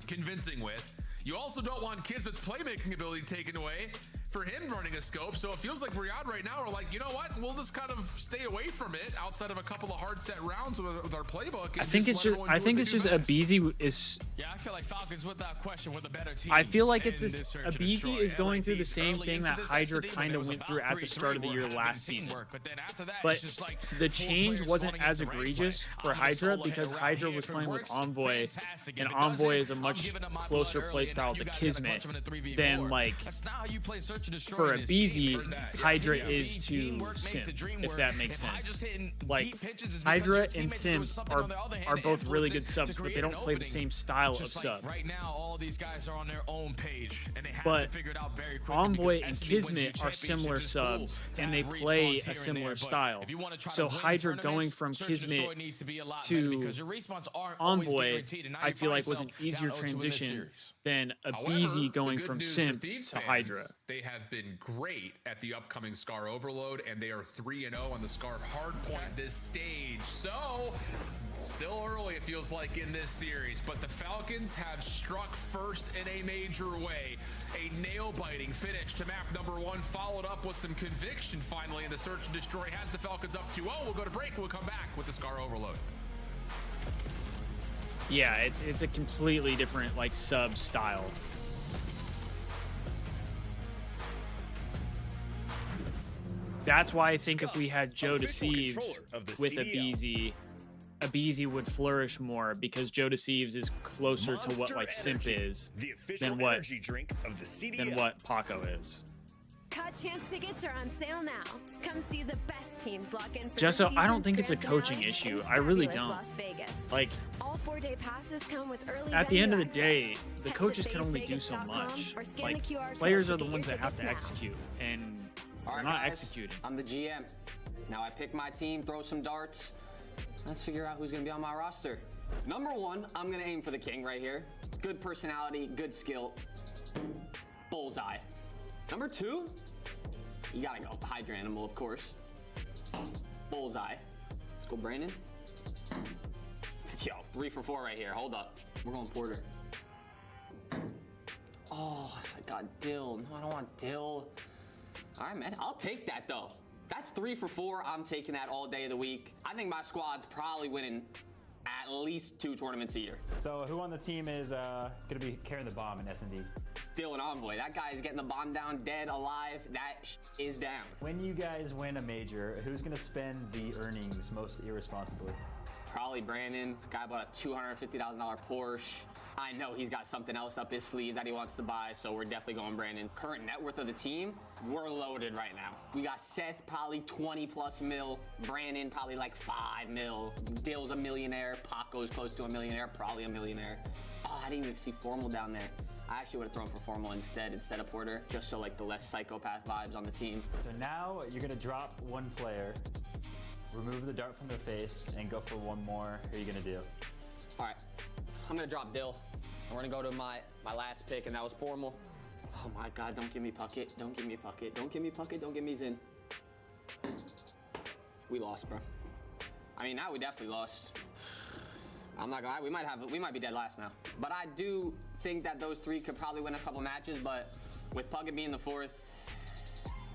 convincing with. You also don't want Kismet's playmaking ability taken away for him running a scope. So it feels like Riyadh right now are like, you know what? We'll just kind of stay away from it outside of a couple of hard set rounds with our playbook. I think it's just Abizi is. Yeah, I feel like Falcons without question were the better team. I feel like it's this Abizi is going through the same thing that Hydra kind of went through at the start of the year last season. But the change wasn't as egregious for Hydra because Hydra was playing with Envoy, and Envoy is a much closer playstyle to Kismet than like. For Abizi, Hydra is to Simp, if that makes sense. Like, Hydra and Simp are both really good subs, but they don't play the same style of sub. Right now, all these guys are on their own page, and they have but to figure it out very quickly. Envoy and Kismet are similar subs, and they play a similar style. So Hydra going from Kismet to Envoy, I feel like was an easier transition than Abizi going from Simp to Hydra. They have been great at the upcoming Scar Overload, and they are 3-0 on the Scar Hardpoint this stage. So, still early, it feels like, in this series, but the Falcons have struck first in a major way. A nail-biting finish to map number 1, followed up with some conviction finally, and the Search and Destroy has the Falcons up 2-0. We'll go to break, we'll come back with the Scar Overload. Yeah, it's a completely different, like, sub style. That's why I think if we had Joe Deceives with CDL. Abizi would flourish more because Joe Deceives is closer to what like Simp is than what Paco is. COD Champs tickets are on sale now. Come see the best teams lock in for Jesso, I don't think it's a coaching issue. I really don't. Las Vegas. Like, all 4-day passes come with early at the end of the venue day, access. the Head coaches to can only do so facevegas.com much. or scan Like, the QR code players to are the get ones your that have to tickets now. execute, and All they're right, not guys, executing. I'm the GM. Now I pick my team, throw some darts. Let's figure out who's gonna be on my roster. Number 1, I'm gonna aim for the king right here. Good personality, good skill. Bullseye. Number 2, you gotta go Hydra Animal, of course. Bullseye. Let's go Brandon. Yo, 3 for 4 right here. Hold up. We're going Porter. Oh, I got Dill. No, I don't want Dill. All right, man. I'll take that, though. That's 3 for 4. I'm taking that all day of the week. I think my squad's probably winning at least 2 tournaments a year. So who on the team is going to be carrying the bomb in S&D? Still an Envoy. That guy is getting the bomb down, dead, alive. That is down. When you guys win a major, who's going to spend the earnings most irresponsibly? Probably Brandon. Guy bought a $250,000 Porsche. I know he's got something else up his sleeve that he wants to buy, so we're definitely going Brandon. Current net worth of the team, we're loaded right now. We got Seth, probably 20+ mil. Brandon, probably like 5 mil. Dill's a millionaire. Paco's close to a millionaire, probably a millionaire. Oh, I didn't even see Formal down there. I actually would have thrown for Formal instead of Porter, just so like the less psychopath vibes on the team. So now you're going to drop one player, remove the dart from their face, and go for one more. Who are you going to do? All right, I'm going to drop Dill. We're going to go to my last pick, and that was Formal. Oh my God, don't give me Puckett. Don't give me Puckett. Don't give me Puckett. Don't give me Zin. We lost, bro. I mean, now we definitely lost. I'm not gonna lie, we might be dead last now. But I do think that those 3 could probably win a couple matches, but with Puckett being the 4th,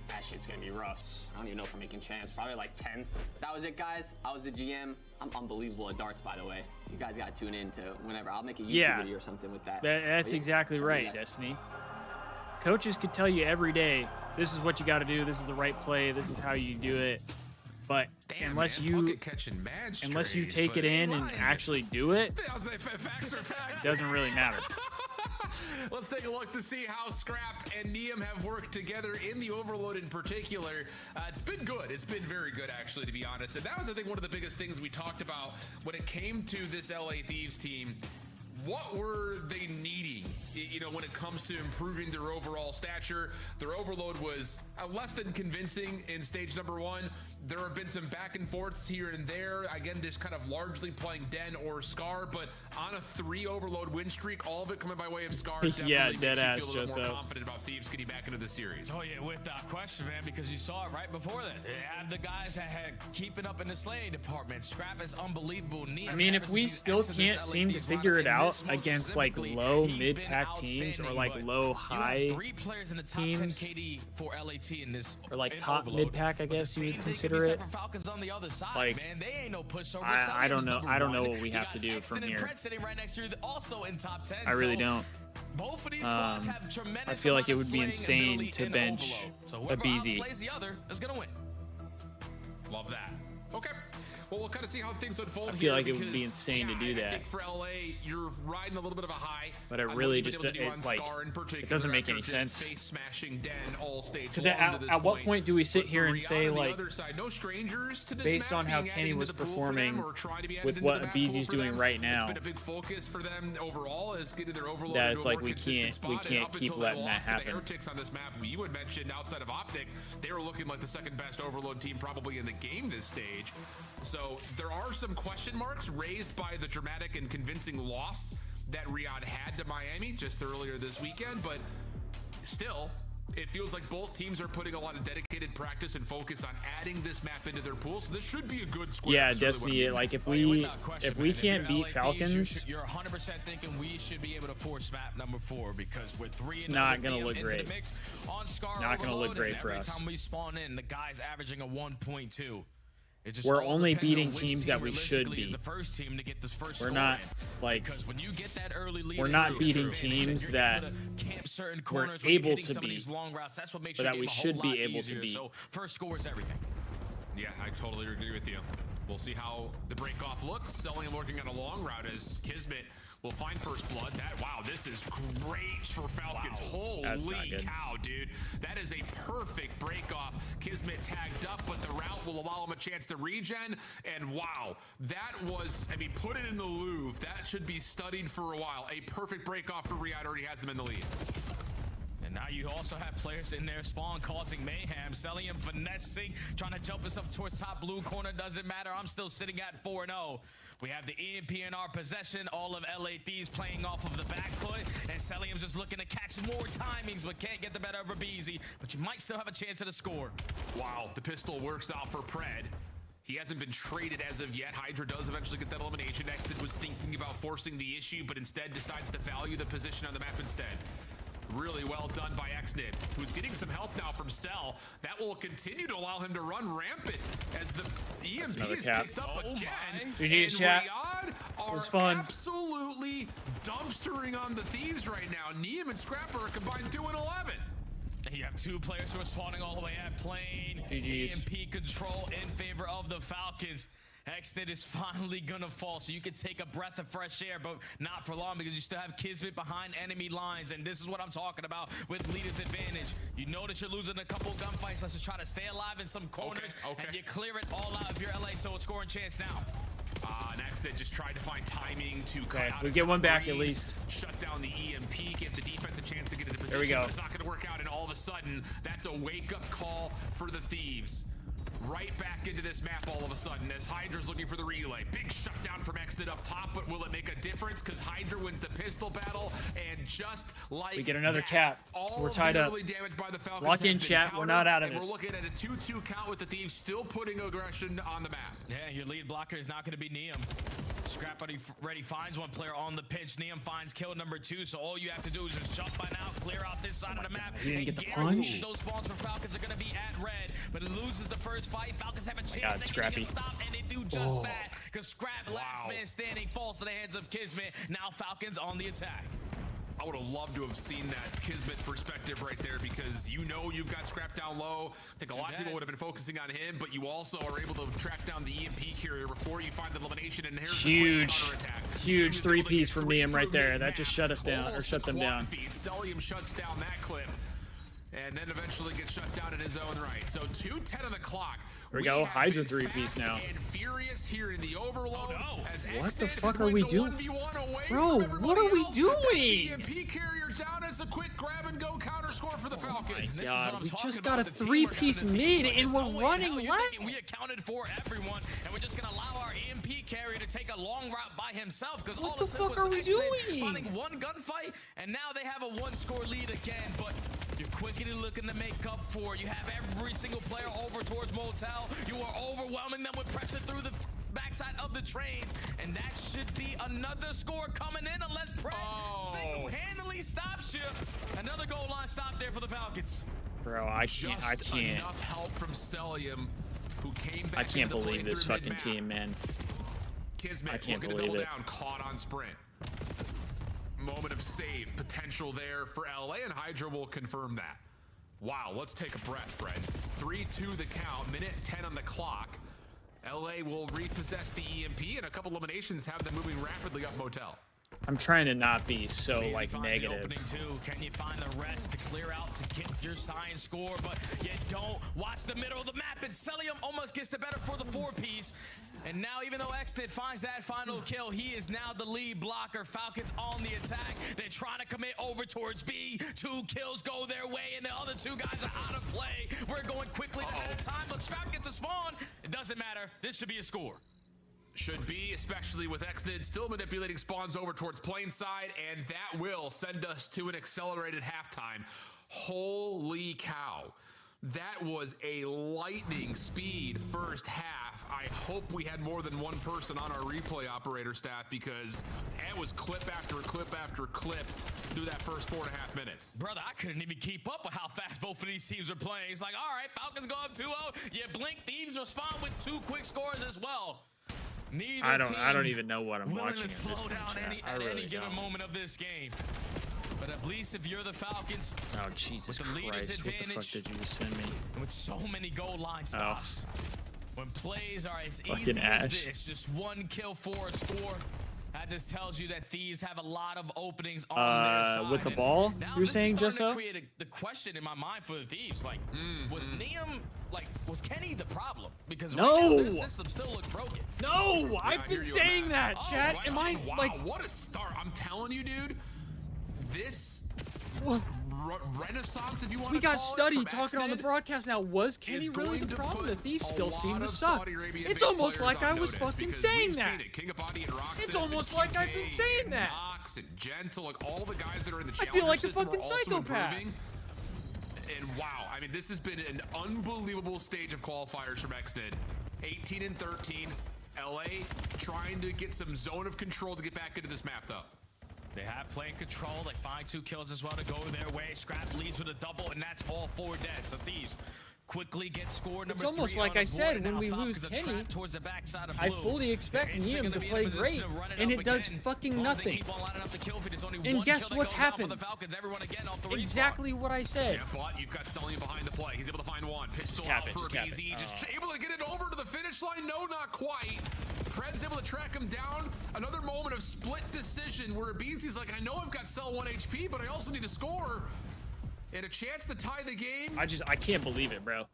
that shit's gonna be rough. I don't even know if we're making champs, probably like 10th. That was it, guys. I was the GM. I'm unbelievable at darts, by the way. You guys gotta tune in to whenever. I'll make a YouTube video or something with that. That's exactly right, Destiny. Coaches could tell you every day, this is what you gotta do, this is the right play, this is how you do it. But unless you take it in and actually do it, it doesn't really matter. Let's take a look to see how Scrap and Neum have worked together in the Overload in particular. It's been good. It's been very good, actually, to be honest. And that was, I think, one of the biggest things we talked about when it came to this LA Thieves team. What were they needing, you know, when it comes to improving their overall stature? Their overload was less than convincing in stage number 1. There have been some back and forths here and there. Again, just kind of largely playing Den or Scar, but on a 3 overload win streak, all of it coming by way of Scar. Yeah, dead ass. Feel a little more confident about Thieves getting back into the series. Oh yeah, without question, man, because you saw it right before that. They had the guys that had keeping up in the slaying department. Scrap is unbelievable. I mean, if we still can't seem to figure it out against like low mid-pack teams or like low high teams, for LAT in this, or like top mid-pack, I guess you would consider it. Falcons on the other side, like, man, they ain't no pushover. I don't know. I don't know what we have to do from here. Right next to you, also in top 10. I really don't. Both of these squads have tremendous. I feel like it would be insane to bench a BZ. The other is gonna win. Love that. Okay. Well, we'll kind of see how things unfold. I feel like it would be insane to do that. I think for LA, you're riding a little bit of a high. But it really just it doesn't make any sense. Because at what point do we sit here and say, like, based on how Kenny was performing with what BZ's doing right now, it's been a big focus for them overall is getting their overload. That it's like we can't keep letting that happen. Heretics on this map, you had mentioned outside of Optic, they were looking like the second best overload team probably in the game this stage. So there are some question marks raised by the dramatic and convincing loss that Riyadh had to Miami just earlier this weekend, but still, it feels like both teams are putting a lot of dedicated practice and focus on adding this map into their pool. So this should be a good square. Yeah, Destiny. Really like if we can't beat Falcons, you're 100% thinking we should be able to force map number 4 because we're 3. It's not gonna look great. Not gonna look great for us. Every time we spawn in, the guy's averaging a 1.2. We're only beating teams that we should beat. The first team to get this first we're not like because when you get that early lead, we're not beating teams that we're able to beat, but that we should be able to beat. So first score is everything. Yeah, I totally agree with you. We'll see how the break-off looks. Selling and working on a long route as Kismet will find first blood. Wow, this is great for Falcons. Wow. Holy cow, dude. That is a perfect break-off. Kismet tagged up, but the route will allow him a chance to regen. And wow, that was, I mean, put it in the Louvre. That should be studied for a while. A perfect break-off for Riyadh already has them in the lead. And now you also have players in their spawn causing mayhem, selling him, finessing, trying to jump us up towards top blue corner. Doesn't matter. I'm still sitting at 4-0. We have the EMP in our possession. All of LA Thieves playing off of the back foot. And Celium's just looking to catch more timings, but can't get the better of BZ. But you might still have a chance at a score. Wow, the pistol works out for Pred. He hasn't been traded as of yet. Hydra does eventually get that elimination. Exted was thinking about forcing the issue, but instead decides to value the position on the map instead. Really well done by Xnid, who's getting some help now from Cell. That will continue to allow him to run rampant as the EMP is picked up again. GG's chat. Riyadh it was fun. Absolutely dumpstering on the Thieves right now. Neum and Scrapper are combined 2 and 11. You have 2 players who are spawning all the way at plane. GG's. EMP control in favor of the Falcons. Xnid is finally gonna fall, so you can take a breath of fresh air, but not for long because you still have Kismet behind enemy lines, and this is what I'm talking about with leader's advantage. You know that you're losing a couple gunfights. Let's just try to stay alive in some corners, and you clear it all out if you're LA, so a scoring chance now. Next, they just tried to find timing to cut out. We get one back at least. Shut down the EMP, give the defense a chance to get into position. There we go. But it's not going to work out, and all of a sudden, that's a wake-up call for the Thieves. Right back into this map all of a sudden as Hydra's looking for the relay. Big shutdown from Xnid up top, but will it make a difference? Because Hydra wins the pistol battle, and just like we get another cap. We're tied up. By the Falcons lock in, chat. We're not out of this. We're looking at a 2-2 count with the Thieves still putting aggression on the map. Yeah, your lead blocker is not going to be Neum. Scrap ready finds one player on the pitch. Neum finds kill number 2, so all you have to do is just jump by now, clear out this side of the map. He didn't get the punch. Those spawns for Falcons are going to be at red, but it loses the first fight. Falcons have a chance. Scrappy. Stop, and they do just that because Scrap, last man standing, falls to the hands of Kismet. Now Falcons on the attack. I would have loved to have seen that Kismet perspective right there, because you know you've got Scrap down low. I think a lot of people would have been focusing on him, but you also are able to track down the EMP carrier before you find the elimination. And here's huge three-piece from Liam right there. That just shut us down, or shut them down. Stellium shuts down that clip, and then eventually gets shut down in his own right. So 2:10 on the clock. Here we go, Hydra three-piece now. And furious here in the overload. What the fuck are we doing? Bro, what are we doing? EMP carrier down as a quick grab and go counter score for the Falcons. Oh my God, we just got a three-piece mid and we're running left. We accounted for everyone, and we're just gonna allow our EMP carrier to take a long route by himself, because all it took was finding one gunfight, and now they have a one-score lead again. But you're quickly looking to make up for it. You have every single player over towards Motel. You are overwhelming them with pressure through the backside of the trains, and that should be another score coming in unless Pred single-handedly stops you. Another goal line stop there for the Falcons. Bro, I can't. Enough help from Stellium, who came back. I can't believe this fucking team, man. Kismet I can't looking believe to double it. down, caught on sprint. Moment of save potential there for LA, and Hydra will confirm that. Wow, let's take a breath, friends. 3-2 the count, minute 10 on the clock. LA will repossess the EMP, and a couple eliminations have them moving rapidly up Motel. I'm trying to not be so like negative. Can you find the rest to clear out to get your sign score? But you don't. Watch the middle of the map, and Celium almost gets the better for the four-piece. And now, even though Exnit finds that final kill, he is now the lead blocker. Falcons on the attack. They're trying to commit over towards B. 2 kills go their way, and the other 2 guys are out of play. We're going quickly ahead of time, but Scrap gets a spawn. It doesn't matter. This should be a score. Should be, especially with Exnid still manipulating spawns over towards plain side, and that will send us to an accelerated halftime. Holy cow. That was a lightning speed first half. I hope we had more than one person on our replay operator staff, because it was clip after clip after clip through that first 4.5 minutes. Brother, I couldn't even keep up with how fast both of these teams are playing. It's like, all right, Falcons go up 2-0. You blink, Thieves respond with 2 quick scores as well. I don't even know what I'm watching. To slow down at any given moment of this game. But at least if you're the Falcons, oh Jesus Christ! What the fuck did you send me? With so many goal line stops, when plays are as easy as this, just 1 kill for a score. That just tells you that Thieves have a lot of openings on their side. With the ball, you're saying, just so? Create the question in my mind for the Thieves, like, was Liam, like, was Kenny the problem? Because right now, their system still looks broken. No, I've been saying that, Chad. Am I like? What a start! I'm telling you, dude. This renaissance, if you want to call it, we got Study talking on the broadcast now. Was Kenny really the problem? The Thieves still seem to suck. It's almost like I was fucking saying that. It's almost like I've been saying that. And Gentle, like all the guys that are in the I feel like a fucking psychopath. And wow, I mean, this has been an unbelievable stage of qualifiers from Exnid. 18 and 13. LA trying to get some zone of control to get back into this map, though. They have playing control. They find 2 kills as well to go their way. Scrap leads with a double, and that's all 4 dead. So Thieves quickly get scored. It's almost like I said, when we lose Kenny, I fully expect Liam to play great, and it does fucking nothing. And guess what's happened? Exactly what I said. Yeah, but you've got Stellium behind the play. He's able to find 1. Pistol out for BZ. Just able to get it over to the finish line. No, not quite. Pred's able to track him down. Another moment of split decision where BZ's like, I know I've got Cell 1 HP, but I also need to score. And a chance to tie the game. I can't believe it, bro.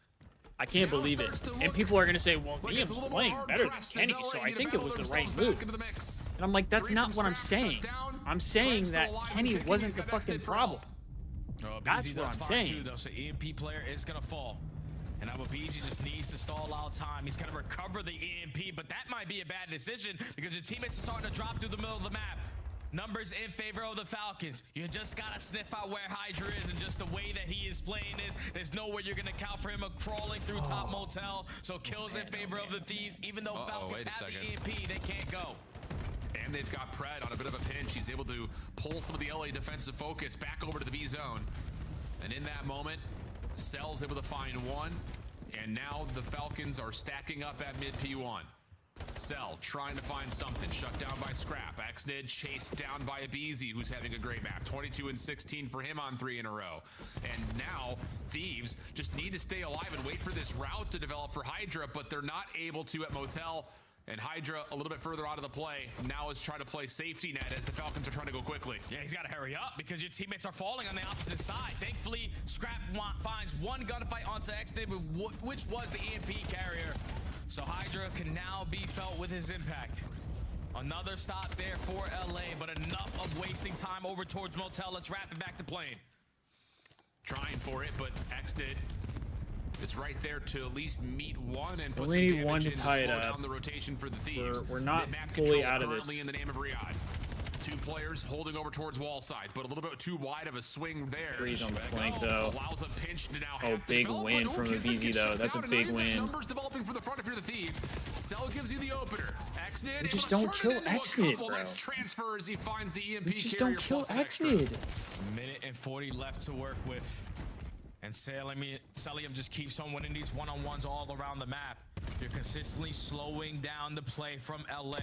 I can't believe it. And people are gonna say, well, Liam's playing better than Kenny, so I think it was the right move. And I'm like, that's not what I'm saying. I'm saying that Kenny wasn't the fucking problem. That's what I'm saying. So EMP player is gonna fall. And now BZ just needs to stall out time. He's gonna recover the EMP, but that might be a bad decision because your teammates are starting to drop through the middle of the map. Numbers in favor of the Falcons. You just gotta sniff out where Hydra is, and just the way that he is playing is, there's no way you're gonna count for him crawling through top motel. So kills in favor of the Thieves. Even though Falcons have the EMP, they can't go. And they've got Pred on a bit of a pinch. He's able to pull some of the LA defensive focus back over to the B zone. And in that moment, Cell's able to find 1. And now the Falcons are stacking up at mid P1. Cell trying to find something, shut down by Scrap. Xnid chased down by Abizi, who's having a great map. 22 and 16 for him on 3 in a row. And now Thieves just need to stay alive and wait for this route to develop for Hydra, but they're not able to at Motel. And Hydra a little bit further out of the play now is trying to play safety net as the Falcons are trying to go quickly. Yeah, he's got to hurry up because your teammates are falling on the opposite side. Thankfully, Scrap finds one gunfight onto Xnid, which was the EMP carrier. So Hydra can now be felt with his impact. Another stop there for LA, but enough of wasting time over towards Motel. Let's wrap it back to plane. Trying for it, but Xnid is right there to at least meet one and put We some need damage one in to tie it slow up. down the rotation for the Thieves. We're not Mid-map fully control out of currently this. in the name of Riyadh. 2 players holding over towards wall side, but a little bit too wide of a swing there. Threes on the flank though. Allows a pinch to now Oh, have to big develop, win but from Kismet Abizi gets though. shut That's a down, and now big you've got win. Numbers developing for the front if you're the Thieves. Cell gives you the opener. Xnid We just able to don't turn kill it into a Xnid, couple bro. nice transfers. He finds the EMP We just carrier don't kill plus an extra. Xnid. Minute and 40 left to work with. And Celium just keeps on winning these one-on-ones all around the map. You're consistently slowing down the play from LA.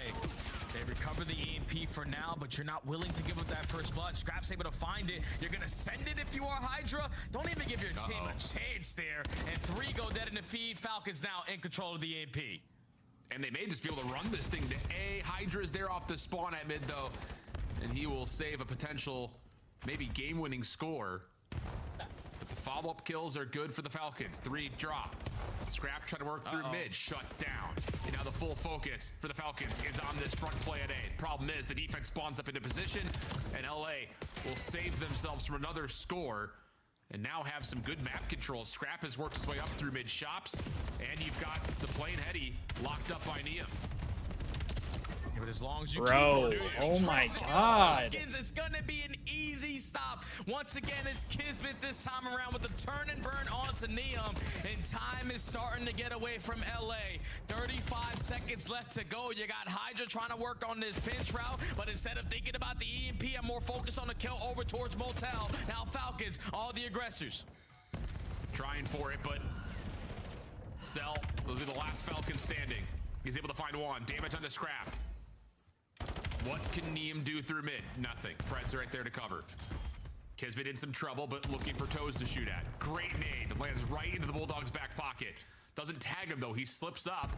They recover the EMP for now, but you're not willing to give up that first blood. Scrap's able to find it. You're going to send it if you are Hydra. Don't even give your team a chance there. And 3 go dead in the feed. Falcons now in control of the EMP. And they may just be able to run this thing to A. Hydra's there off the spawn at mid, though. And he will save a potential, maybe game-winning score. But the follow-up kills are good for the Falcons. 3 drop. Scrap trying to work through mid, shut down. And now the full focus for the Falcons is on this front play at A. Problem is the defense spawns up into position, and LA will save themselves from another score and now have some good map control. Scrap has worked his way up through mid shops, and you've got the plane heady locked up by Neum. Yeah, but as long as you Bro, keep oh my God. Falcons, it's gonna be an easy stop. Once again, it's Kismet this time around with the turn and burn onto Neum, and time is starting to get away from LA. 35 seconds left to go. You got Hydra trying to work on this pinch route, but instead of thinking about the EMP, I'm more focused on the kill over towards Motel. Now Falcons, all the aggressors. Trying for it, but Cell will be the last Falcon standing. He's able to find one. Damage on the Scrap. What can Neum do through mid? Nothing. Pred's right there to cover. Kismet in some trouble, but looking for toes to shoot at. Great nade. Lands right into the Bulldog's back pocket. Doesn't tag him, though. He slips up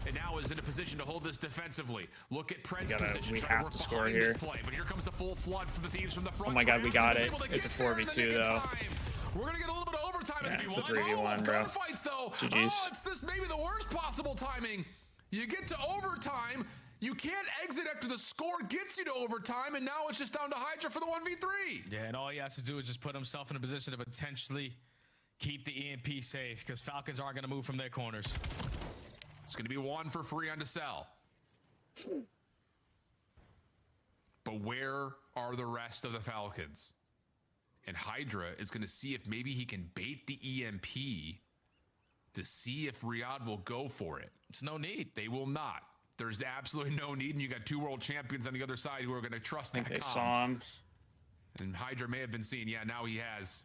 and now is in a position to hold this defensively. Look at Pred's position. We trying have to to work score behind here. this play, but here comes the full flood for the Thieves from the front. Oh my God, we got it. Able to It's a get there in the 4v2 nick of though. time. We're gonna get a little bit of overtime Yeah, in it's a the 3v1, bro. Gunfights, though. GG's. Oh, it's this maybe the worst possible timing. You get to overtime. You can't exit after the score gets you to overtime, and now it's just down to Hydra for the 1v3. Yeah, and all he has to do is just put himself in a position to potentially keep the EMP safe, because Falcons aren't going to move from their corners. It's going to be 1 for free on to Cell. But where are the rest of the Falcons? And Hydra is going to see if maybe he can bait the EMP to see if Riyadh will go for it. It's no need. They will not. There's absolutely no need, and you got 2 world champions on the other side who are going to trust that. I think they saw him. And Hydra may have been seen. Yeah, now he has.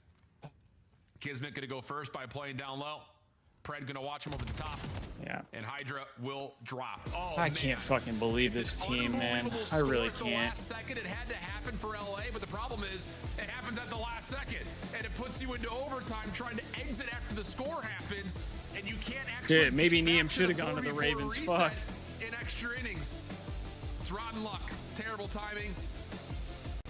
Kismet going to go first by playing down low. Pred going to watch him over the top. Yeah. And Hydra will drop. Oh, I can't fucking believe this team, man. I really can't. Last second, it had to happen for LA, but the problem is it happens at the last second, and it puts you into overtime trying to exit after the score happens, and you can't actually. Dude, maybe Neum should have gone to the Ravens. Fuck. In extra innings. It's rotten luck. Terrible timing.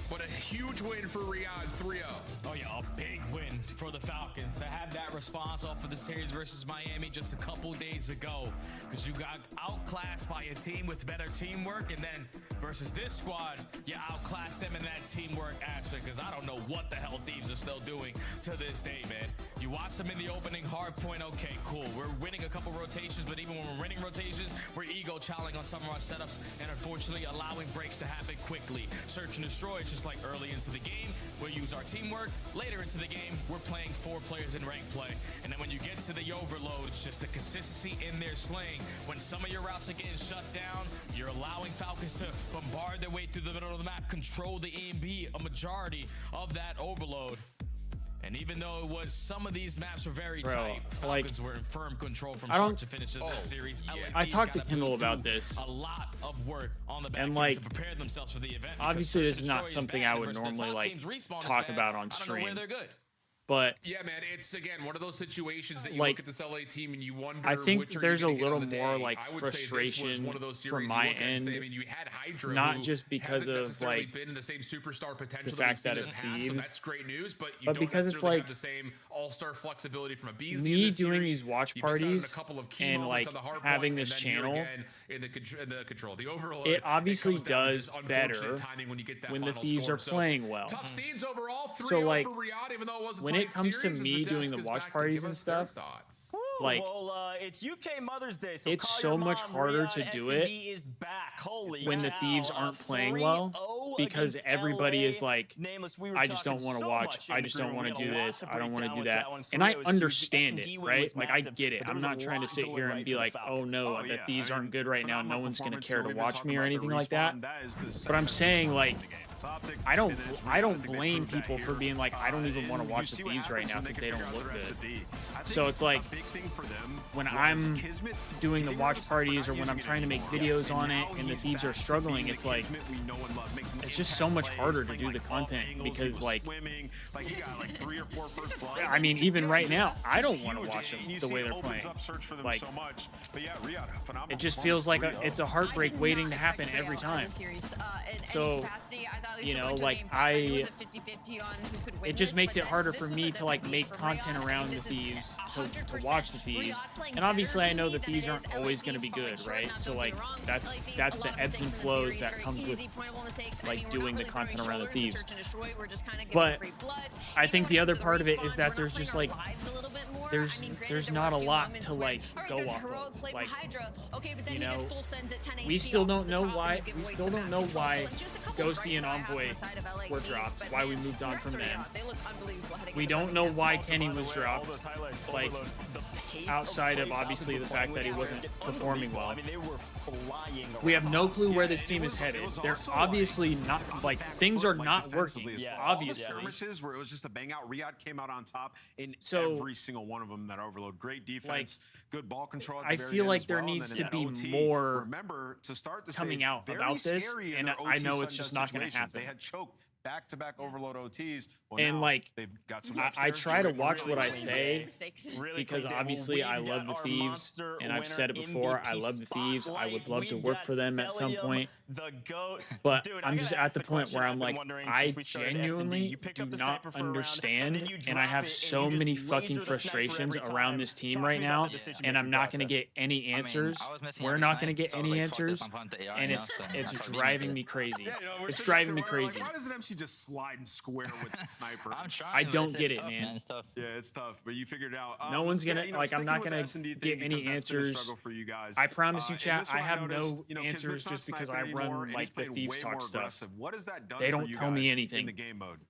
But a huge win for Riyadh, 3-0. Oh yeah, a big win for the Falcons to have that response off of the series versus Miami just a couple days ago, because you got outclassed by a team with better teamwork, and then versus this squad, you outclassed them in that teamwork aspect, because I don't know what the hell Thieves are still doing to this day, man. You watch them in the opening hard point, okay, cool. We're winning a couple rotations, but even when we're winning rotations, we're ego-challenging on some of our setups, and unfortunately allowing breaks to happen quickly. Search and destroy, it's just like early into the game, we'll use our teamwork. Later into the game, we're playing 4 players in rank play. And then when you get to the overload, it's just the consistency in their slaying. When some of your routes are getting shut down, you're allowing Falcons to bombard their way through the middle of the map, control the EMP, a majority of that overload. And even though it was some of these maps were very tight, Falcons were in firm control from I don't- start to finish of this series. I LAP's talked to gotta Kendall move about through this. A lot of work on the back And, end like, to prepare themselves for the event. obviously this is not something I would normally like talk about on stream. But yeah, man, it's again one of those situations that you like, look at this LA team and you wonder. I think which are there's a you gonna get little on the more day. like I would say this was frustration one of those from series my you look at and end. say, I mean, you had Hydra, not who just because hasn't of necessarily like been the same superstar potential the that we've fact seen that in it's the past, Thieves, so that's great news. But you but don't because it's necessarily like have the same all-star flexibility from a BZ. me in this doing series. these watch You miss out on a parties couple of key and moments like on the hard having point, this and then you're channel. again in the control. The overall, It obviously comes down to does just unfortunate better timing when you get that when the final Thieves score. are So, playing well. tough scenes overall. 3-0 So like for Riyadh, even though it was a when tight it comes to series, as me doing desk the is watch back to parties give and us their stuff, thoughts. like well, it's UK Mother's Day, so it's call so your much mom. harder Riyadh to do it S&D is back. Holy when the cow. Thieves aren't playing well because everybody is like, I just don't want to watch. I just don't want to do this. I don't want to do that. And I understand it, right? Like I get it. I'm not trying to sit here and be like, oh no, the Thieves aren't good right now. No one's going to care to watch me or anything like that. But I'm saying like, I don't blame people for being like, I don't even want to watch the Thieves right now because they don't look good. So it's like when I'm doing the watch parties or when I'm trying to make videos on it and the Thieves are struggling, it's like it's just so much harder to do the content because like I mean even right now I don't want to watch them the way they're playing. Like it just feels like it's a heartbreak waiting to happen every time. So you know like it just makes it harder for me to like make content around the Thieves to watch the Thieves. And obviously I know the Thieves aren't always going to be good, right? So like that's the ebbs and flows that comes with like doing the content around the Thieves. But I think the other part of it is that there's just like there's not a lot to like go off of. Like you know we still don't know why Ghosty and Envoy were dropped, why we moved on from them. We don't know why Kenny was dropped, like outside of obviously the fact that he wasn't performing well. We have no clue where this team is headed. They're obviously not, like, things are not working, obviously. All the skirmishes where it was just a bang out, Riyadh came out on top in every single one of them that overload. Great defense, good ball control. I feel like there needs to be more coming out about this, and I know it's just not going to happen. They had choked back-to-back overload OTs. Well, and like they've got some I try to watch what I say because obviously I love the Thieves, and I've said it before, I love the Thieves. I would love to work for them at some point, but I'm just at the point where I'm like, I genuinely do not understand, and I have so many fucking frustrations around this team right now, and I'm not going to get any answers. We're not going to get any answers, and it's driving me crazy. It's driving me crazy. Why doesn't MC just slide and square with the sniper? I'm trying. I don't get it, man. It's tough. Yeah, it's tough, but you figured it out. No one's gonna like. I'm not gonna get any answers. For you guys. I promise you, chat. I have no answers just because I run like the Thieves talk stuff. What has that done? They don't tell me anything in the game mode.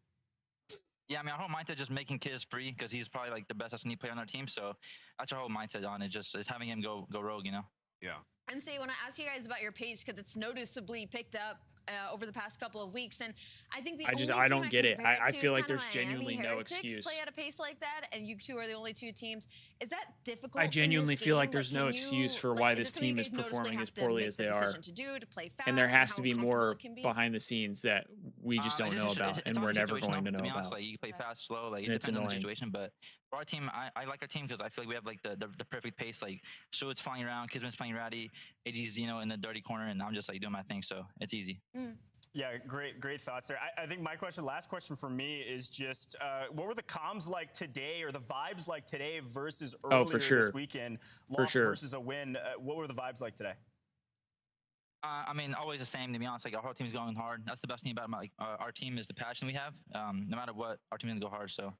Yeah, I mean, our whole mindset just making Kiz free because he's probably like the best S&D player on our team. So that's our whole mindset on it. Just it's having him go rogue, you know. Yeah. And say when I ask you guys about your pace, because it's noticeably picked up over the past couple of weeks, and I think I don't get it. I feel like there's genuinely no excuse. Play at a pace like that, and you two are the only two teams. Is that difficult? I genuinely feel like there's no excuse for why this team is performing as poorly as they are, and there has to be more behind the scenes that we just don't know about, and we're never going to know about. Like you can play fast, slow, like it depends on the situation. But for our team, I like our team because I feel like we have like the perfect pace. Like Shuit's flying around, Kisman's playing ratty, AG's in the dirty corner, and I'm just like doing my thing. So it's easy. Yeah, great thoughts there. I think my last question for me is just, what were the comms like today, or the vibes like today versus earlier this weekend? Loss versus a win. What were the vibes like today? I mean, always the same, to be honest. Like, our whole team's going hard. That's the best thing about our team is the passion we have. No matter what, our team's going to go hard, so.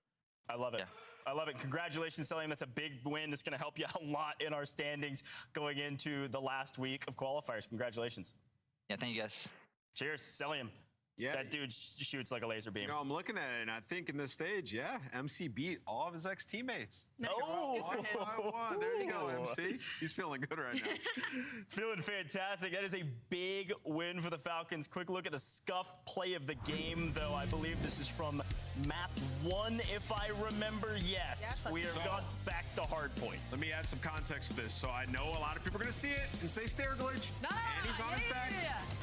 I love it. Yeah. I love it. Congratulations, Selim. That's a big win. That's going to help you a lot in our standings going into the last week of qualifiers. Congratulations. Yeah, thank you, guys. Cheers, Selim. Yeah. That dude shoots like a laser beam. You know, I'm looking at it, and I think in this stage, yeah, MC beat all of his ex-teammates. Oh! There you go, MC. He's feeling good right now. Feeling fantastic. That is a big win for the Falcons. Quick look at the scuffed play of the game, though. I believe this is from map 1, if I remember. Yes, we have gone back to hardpoint. Let me add some context to this. So I know a lot of people are going to see it and say stair glitch, and he's on his back.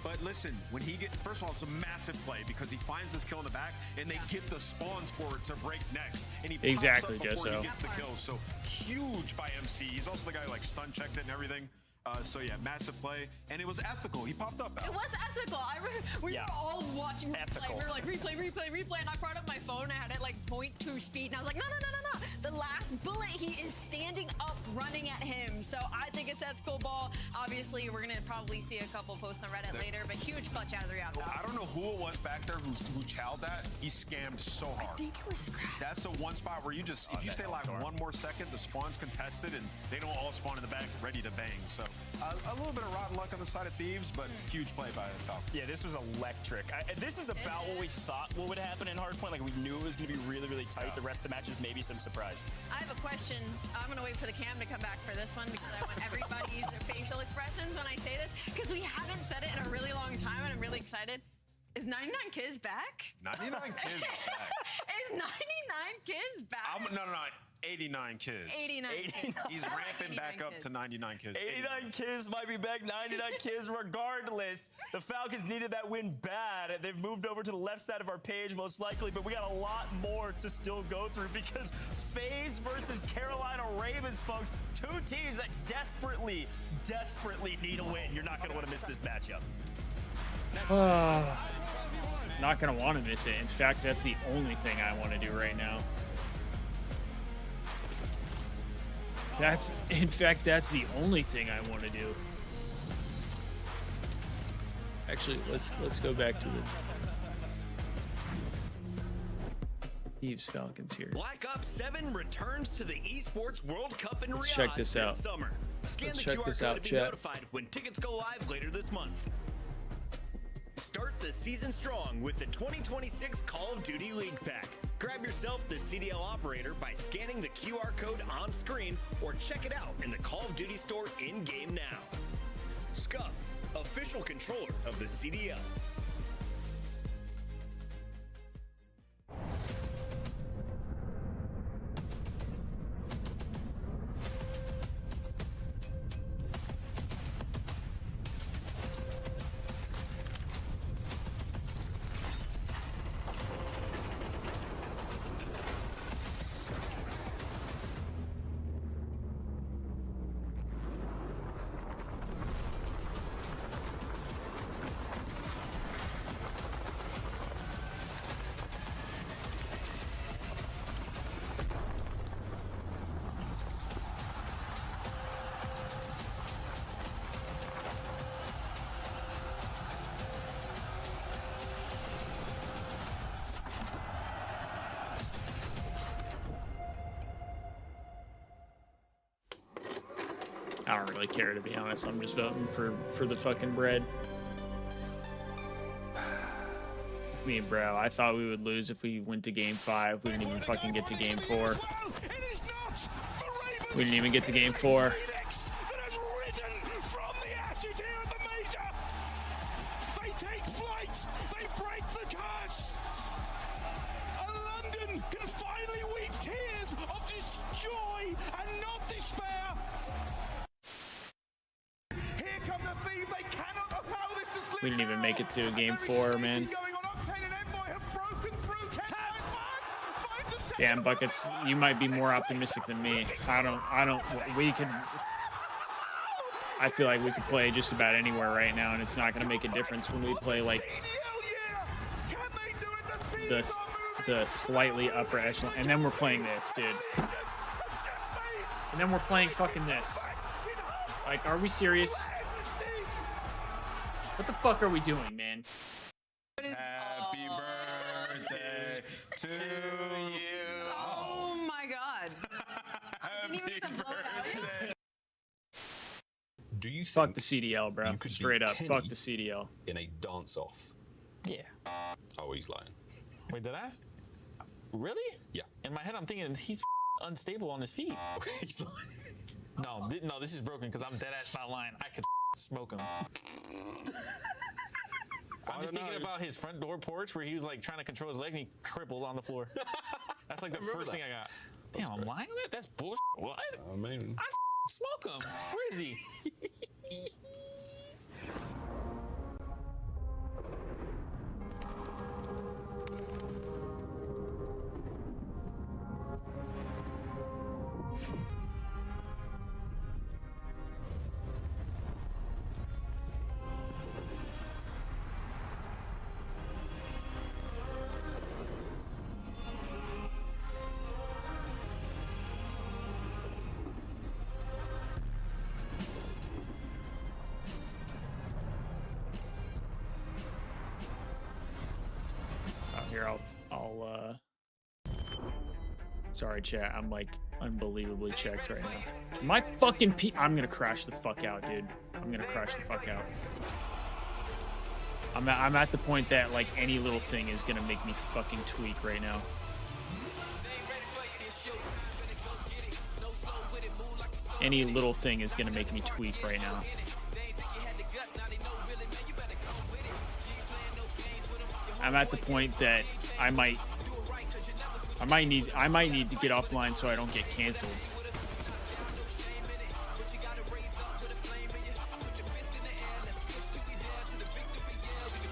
But listen, when he gets, first of all, it's a massive play because he finds this kill in the back, and they get the spawns for it to break next, and he pops up before he gets the kill. So huge by MC. He's also the guy who like stun checked it and everything. So yeah, massive play, and it was ethical. He popped up. It was ethical. We were all watching replay. We were like replay, and I brought up my phone. I had it like 0.2 speed, and I was like, no. The last bullet, he is standing up, running at him. So I think it's ethical ball. Obviously, we're gonna probably see a couple posts on Reddit later, but huge clutch out of the Riyadh Falcons. I don't know who it was back there who chowed that. He scammed so hard. I think it was Scrap. That's the one spot where you just, if you stay like one more second, the spawn's contested, and they don't all spawn in the back ready to bang. So a little bit of rotten luck on the side of Thieves, but huge play by the Falcons. Yeah, this was electric. This is about what we thought what would happen in hardpoint. Like we knew it was going to be really, really tight. The rest of the matches, maybe some surprise. I have a question. I'm going to wait for the cam to come back for this one because I want everybody's facial expressions when I say this because we haven't said it in a really long time, and I'm really excited. Is 99 Kids back? 99 Kids back. Is 99 Kids back? No. 89 Kids. 89 Kids. He's ramping back up to 99 Kids. 89 Kids might be back. 99 Kids regardless. The Falcons needed that win bad. They've moved over to the left side of our page most likely, but we got a lot more to still go through because FaZe versus Carolina Ravens, folks. Two teams that desperately need a win. You're not going to want to miss this matchup. Not going to want to miss it. In fact, that's the only thing I want to do right now. In fact, that's the only thing I want to do. Actually, let's go back to the Thieves Falcons here. Black Ops 7 returns to the Esports World Cup in Let's Riyadh check this out. summer. Scan Let's the check QR this code out, to be chat. notified when tickets go live later this month. Start the season strong with the 2026 Call of Duty League Pack. Grab yourself the CDL operator by scanning the QR code on screen or check it out in the Call of Duty store in-game now. Scuff, official controller of the CDL. I don't really care, to be honest. I'm just voting for the fucking bread. I mean, bro, I thought we would lose if we went to game 5. We didn't even fucking get to game 4. We didn't even get to game 4. We didn't even make it to game 4, man. Damn, Buckets, you might be more optimistic than me. I feel like we could play just about anywhere right now, and it's not going to make a difference when we play like the slightly upper echelon. And then we're playing this, dude. And then we're playing fucking this. Like, are we serious? What the fuck are we doing, man? Happy birthday to you. Oh my god. Happy birthday. Do you fuck the CDL, bro? Straight up, fuck the CDL. In a dance-off, Yeah. Oh, he's lying. Wait, did I? Really? Yeah. In my head, I'm thinking he's unstable on his feet. He's lying. No, this is broken because I'm dead ass not lying. I could smoke him. I'm just thinking about his front door porch where he was like trying to control his legs and he crippled on the floor. That's like the first thing I got. Damn, I'm lying on that? That's bullshit. What? I mean, I'd smoke him. Where is he? Here, I'll sorry, chat. I'm like unbelievably checked right now. My fucking I'm gonna crash the fuck out, dude. I'm gonna crash the fuck out. I'm at the point that like any little thing is gonna make me fucking tweak right now. Any little thing is gonna make me tweak right now. I'm at the point that I might need to get offline so I don't get canceled.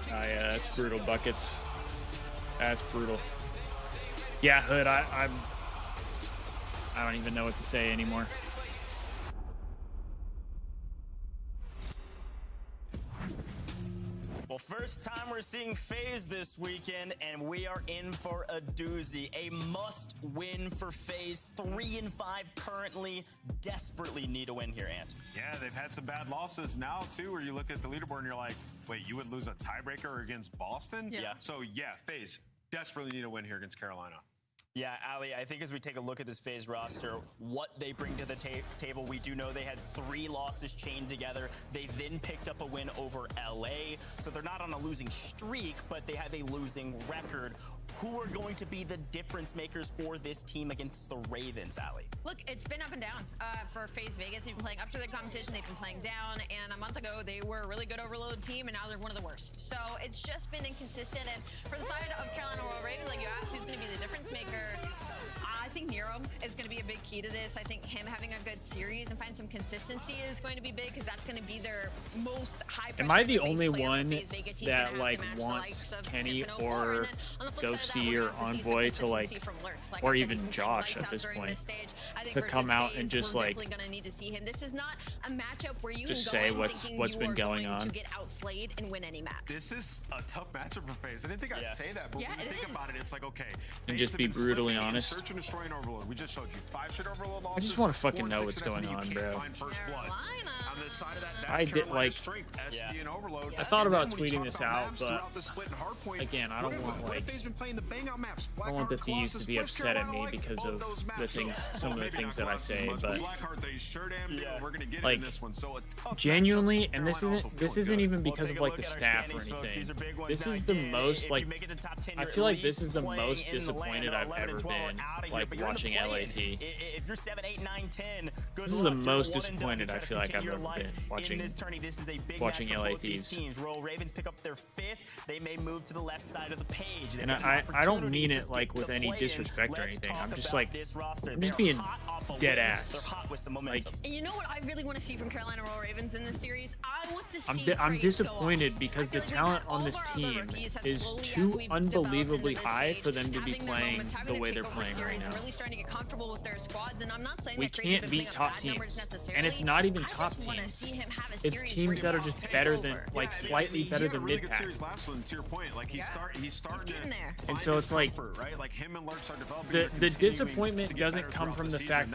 Oh yeah, that's brutal, buckets. That's brutal. Yeah, Hood, I don't even know what to say anymore. Well, first time we're seeing FaZe this weekend, and we are in for a doozy. A must-win for FaZe. 3-5 currently. Desperately need a win here, Ant. Yeah, they've had some bad losses now, too, where you look at the leaderboard and you're like, wait, you would lose a tiebreaker against Boston? Yeah. So, yeah, FaZe desperately need a win here against Carolina. Yeah, Ali, I think as we take a look at this FaZe roster, what they bring to the table, we do know they had 3 losses chained together. They then picked up a win over LA. So they're not on a losing streak, but they have a losing record. Who are going to be the difference makers for this team against the Ravens, Ali? Look, it's been up and down for FaZe Vegas. They've been playing up to their competition. They've been playing down. And a month ago, they were a really good overload team, and now they're one of the worst. So it's just been inconsistent. And for the side of Carolina Royal Ravens, like you asked, who's going to be the difference maker? I think Nero is going to be a big key to this. I think him having a good series and find some consistency is going to be big because that's going to be their most high pressure. Am I the only one that like wants Kenny or Ghosty or Envoy to like, or even Josh at this point, to come out and just like This is not a matchup where you just can say go what's been going on. to get outslayed and win any match. This is a tough matchup for FaZe. I didn't think I'd say that, but when you think about it, it's like, okay. And just be brutally honest. Search and destroy and overload. We just showed you 5 straight overload losses. I just want to fucking know what's going on, bro. On the side of that, I did like. I thought about tweeting this out, but again, I don't want like. I don't want the Thieves to be upset at me because of the things, some of the things that I say, but like genuinely, and this isn't even because of like the staff or anything. This is the most like. I feel like this is the most disappointed I've ever been like watching LAT. If you're 7, 8, 9, 10, this is the most disappointed I feel like I've ever been watching LA Thieves. Royal Ravens pick up their 5th. They may move to the left side of the page. And I don't mean it like with any disrespect or anything. I'm just like, I'm just being dead ass. Like, and you know what I really want to see from Carolina Royal Ravens in this series? I want to see I'm disappointed because the talent on this team is too unbelievably high for them to be playing the way they're playing right now. Really starting to get comfortable with their squads, and I'm not saying we can't beat top teams, and it's not even top teams. It's teams that are just better than, like, slightly better than mid-pack. And so it's like, the disappointment doesn't come from the fact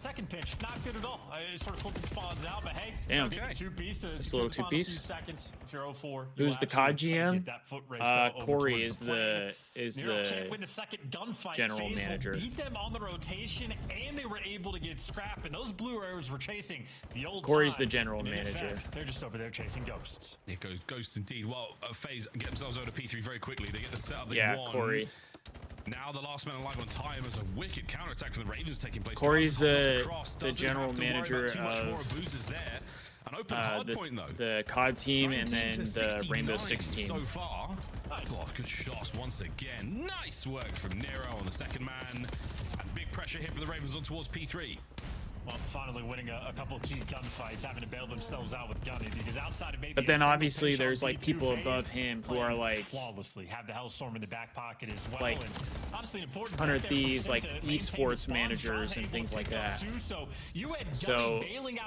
second pinch, not good at all. Sort of flipping spawns out, but hey, damn. Okay. Two-piece to it's a little two-piece. Seconds. If you're 0-4, who's the COD GM? Corey is the the win the second gunfight. general FaZe manager. Beat them on the rotation, and they were able to get scrap. And those blue arrows were chasing the old. Corey's the general manager. Effect, they're just over there chasing ghosts. It goes ghosts indeed. Well, FaZe get themselves over to P3 very quickly. They get the setup they yeah, want. Corey. Now the last man alive on time as a wicked counterattack from the Ravens taking place. Corey's the general manager of An open hard point though. The COD team and then the Rainbow Six team. So far. Oh, good shots once again. Nice work from Nero on the second man. And big pressure here for the Ravens on towards P3. Well, finally winning a couple of key gunfights, having to bail themselves out with Gunny because outside of maybe. But then obviously there's like people above him who are like flawlessly have the Hellstorm in the back pocket as well. Like and honestly, important 100 Thieves, like esports managers and things like that. So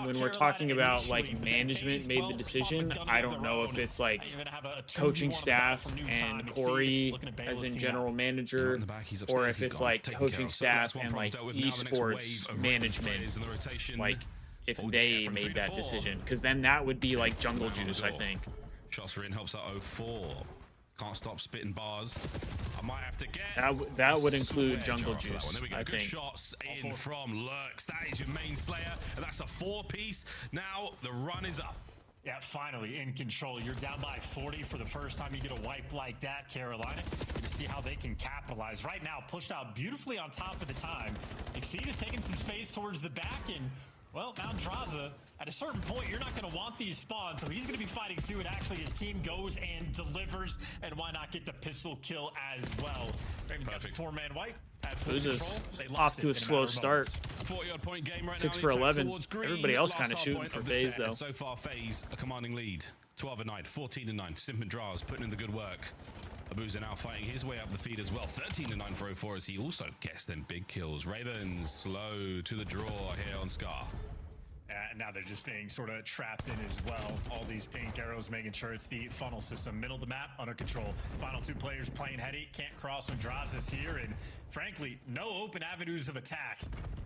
when we're talking about like management made the decision, I don't know if it's like coaching staff and Corey as in general manager, or if it's like coaching staff and like esports management. Like if they made that decision, because then that would be like Jungle Juice, I think. Shots are in, helps out 04. Can't stop spitting bars. I might have to get that would include Jungle Juice. There we go. I Good think. shots in from Lurks. That is your main Slayer, and that's a 4-piece. Now the run is up. Yeah, finally in control. You're down by 40 for the first time. You get a wipe like that, Carolina. To see how they can capitalize. Right now, pushed out beautifully on top of the time. Exceed is taking some space towards the back, and well, now Draza, at a certain point, you're not going to want these spawns, so he's going to be fighting too, and actually his team goes and delivers, and why not get the pistol kill as well? Ravens got the 4-man wipe. Loses off to a slow start. 40-odd point game right 6 now. for 11. Everybody else kind of shooting for FaZe though. So far, FaZe a commanding lead. 12-9, 14-9. Simpin Draz putting in the good work. Abuza now fighting his way up the feed as well. 13-9 for 04 as he also gets them big kills. Ravens slow to the draw here on Scar. And now they're just being sort of trapped in as well. All these pink arrows making sure it's the funnel system. Middle of the map, under control. Final 2 players playing heady. Can't cross when Draz is here. And frankly, no open avenues of attack.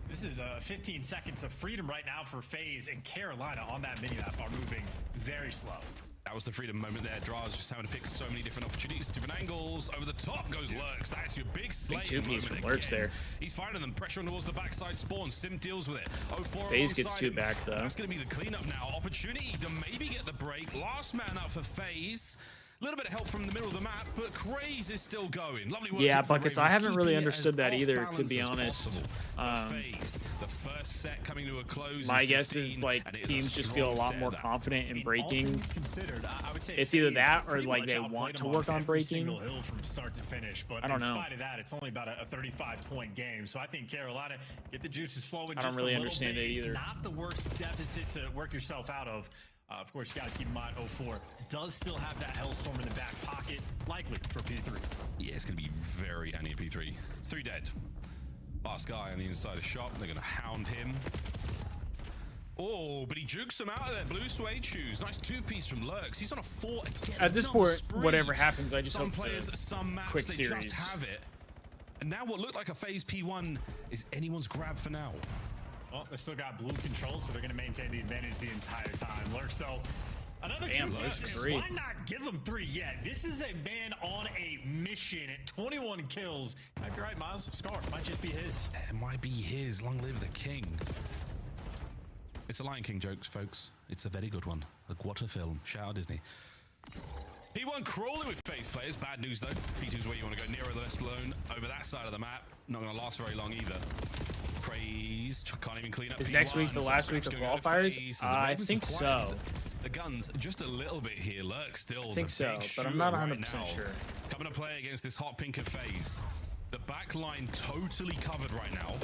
This is 15 seconds of freedom right now for FaZe. And Carolina on that minimap are moving very slow. That was the freedom moment there. Draz just having to pick so many different opportunities, different angles. Over the top goes Lurks. That's your big slay moment from Lurks there. He's firing them, pressure towards the backside spawn. Sim deals with it. 04 FaZe gets 2 back though. That's going to be the cleanup now. Opportunity to maybe get the break. Last man up for FaZe. A little bit of help from the middle of the map, but Craze is still going. Lovely work. Yeah, Buckets. I haven't really understood that either, to be honest. The first set coming to a close. My guess is like teams just feel a lot more confident in breaking. It's either that or like they want to work on breaking. Hill from start to finish, but I don't know. In spite of that, it's only about a 35-point game. So I think Carolina get the juices flowing. I don't really understand it either. It's not the worst deficit to work yourself out of. Of course, you got to keep in mind 04 does still have that Hellstorm in the back pocket, likely for P3. Yeah, it's going to be very handy at P3. 3 dead. Last guy on the inside of shop. They're going to hound him. Oh, but he jukes him out of there. Blue suede shoes. Nice 2-piece from Lurks. He's on a 4 again. At this point, whatever happens, I just hope players, some maps, quick they series. just have it. And now what looked like a FaZe P1 is anyone's grab for now. Well, they still got blue control, so they're going to maintain the advantage the entire time. Lurks, though, another 2 misses. Why not give them 3 yet? This is a man on a mission at 21 kills. Might be right, Miles. Scar might just be his. It might be his. Long live the king. It's a Lion King joke, folks. It's a very good one. A Guata film. Shout out Disney. P1 crawling with FaZe players. Bad news, though. P2's where you want to go. Nero left alone over that side of the map. Not going to last very long either. Craze can't even clean up. Is next week the last week of qualifiers? I think so. The guns just a little bit here. Lurk still. I think so, but I'm not 100% sure. Coming to play against this hot pink of FaZe. The back line totally covered right now.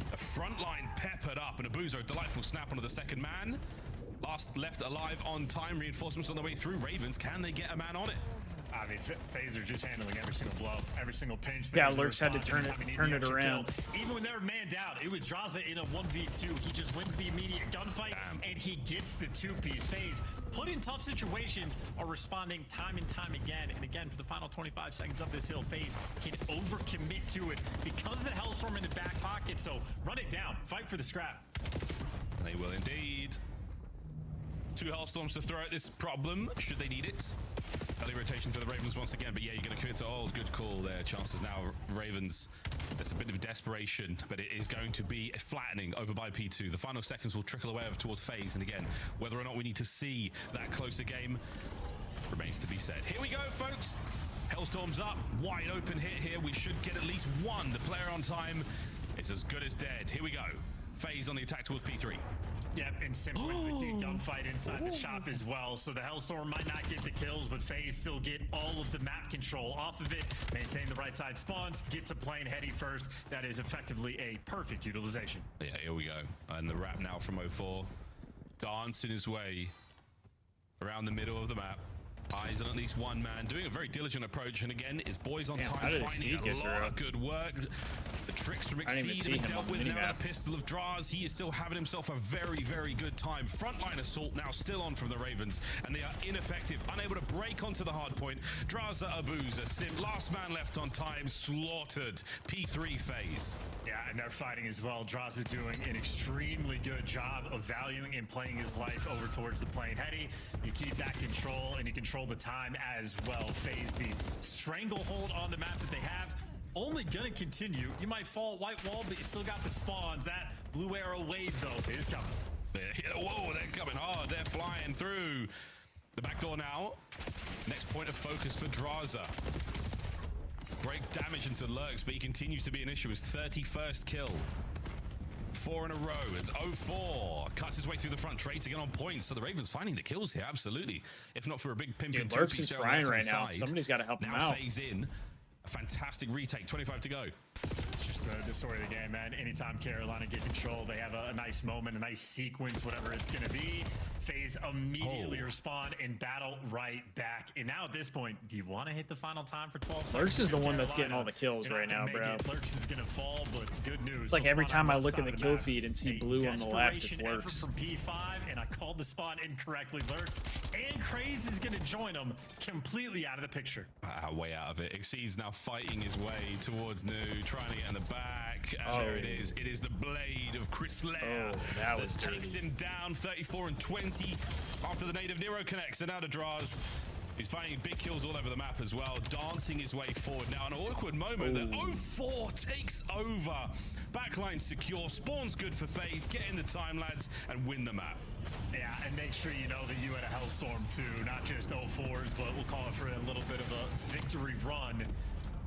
The front line peppered up, and Abuza, a delightful snap onto the second man. Last left alive on time. Reinforcements on the way through. Ravens, can they get a man on it? I mean, FaZe are just handling every single blow, every single pinch. Yeah, Lurks had to turn it around. Kill. Even when they were manned out, it was Draza in a 1v2. He just wins the immediate gunfight, and he gets the 2-piece. FaZe, put in tough situations, are responding time and time again. And again, for the final 25 seconds of this hill, FaZe can overcommit to it because of the Hellstorm in the back pocket. So run it down, fight for the scrap. They will indeed. 2 Hellstorms to throw at this problem, should they need it. Early rotation for the Ravens once again, but yeah, you're going to commit to, oh, good call there. Chances now, Ravens, there's a bit of desperation, but it is going to be a flattening over by P2. The final seconds will trickle away over towards FaZe, and again, whether or not we need to see that closer game, remains to be said. Here we go, folks. Hellstorm's up, wide open hit here. We should get at least one. The player on time is as good as dead. Here we go. FaZe on the attack towards P3. Yep, and Sim wins the key gunfight inside the shop as well. So the Hellstorm might not get the kills, but FaZe still get all of the map control off of it, maintain the right side spawns, get to playing heady first. That is effectively a perfect utilization. Yeah, here we go. And the wrap now from 04. Dancing his way around the middle of the map. Eyes on at least one man, doing a very diligent approach, and again, his boys on time, finding a lot of good work. The tricks from Exceed have been dealt with now with a pistol of Draz. He is still having himself a very, very good time. Frontline assault now still on from the Ravens, and they are ineffective, unable to break onto the hard point. Draza, Abuza, Sim, last man left on time, slaughtered. P3 FaZe. Yeah, and they're fighting as well. Draza doing an extremely good job of valuing and playing his life over towards the plane heady. You keep that control, and you control the time as well. FaZe, the stranglehold on the map that they have, only gonna continue. You might fall white wall, but you still got the spawns. That blue arrow wave, though, is coming. Whoa, they're coming hard. They're flying through. The back door now. Next point of focus for Draza. Great damage into Lurks, but he continues to be an issue. His 31st kill. 4 in a row. It's 04. Cuts his way through the front. Trades again on points. So the Ravens finding the kills here, absolutely. If not for a big pimp and Lurks is frying right now. Somebody's got to help him out. Now FaZe in. A fantastic retake. 25 to go. It's just the story of the game, man. Anytime Carolina get control, they have a nice moment, a nice sequence, whatever it's going to be. FaZe immediately respond and battle right back. And now at this point, do you want to hit the final time for 12 seconds? Lurks is the one that's getting all the kills right now, bro. Lurks is going to fall, but good news. It's like every time I look at the kill feed and see blue on the left, it's Lurks. From P5, and I called the spawn incorrectly. Lurks and Craze is going to join them completely out of the picture. Way out of it. Exceed's now fighting his way towards New, trying to get in the back. And there it is. It is the blade of Chris Lair that takes him down 34 and 20 after the native Nero connects. And now to Draz. He's finding big kills all over the map as well, dancing his way forward. Now an awkward moment. The 04 takes over. Backline secure. Spawn's good for FaZe. Get in the time, lads, and win the map. Yeah, and make sure you know that you had a Hellstorm too, not just 04s, but we'll call it for a little bit of a victory run.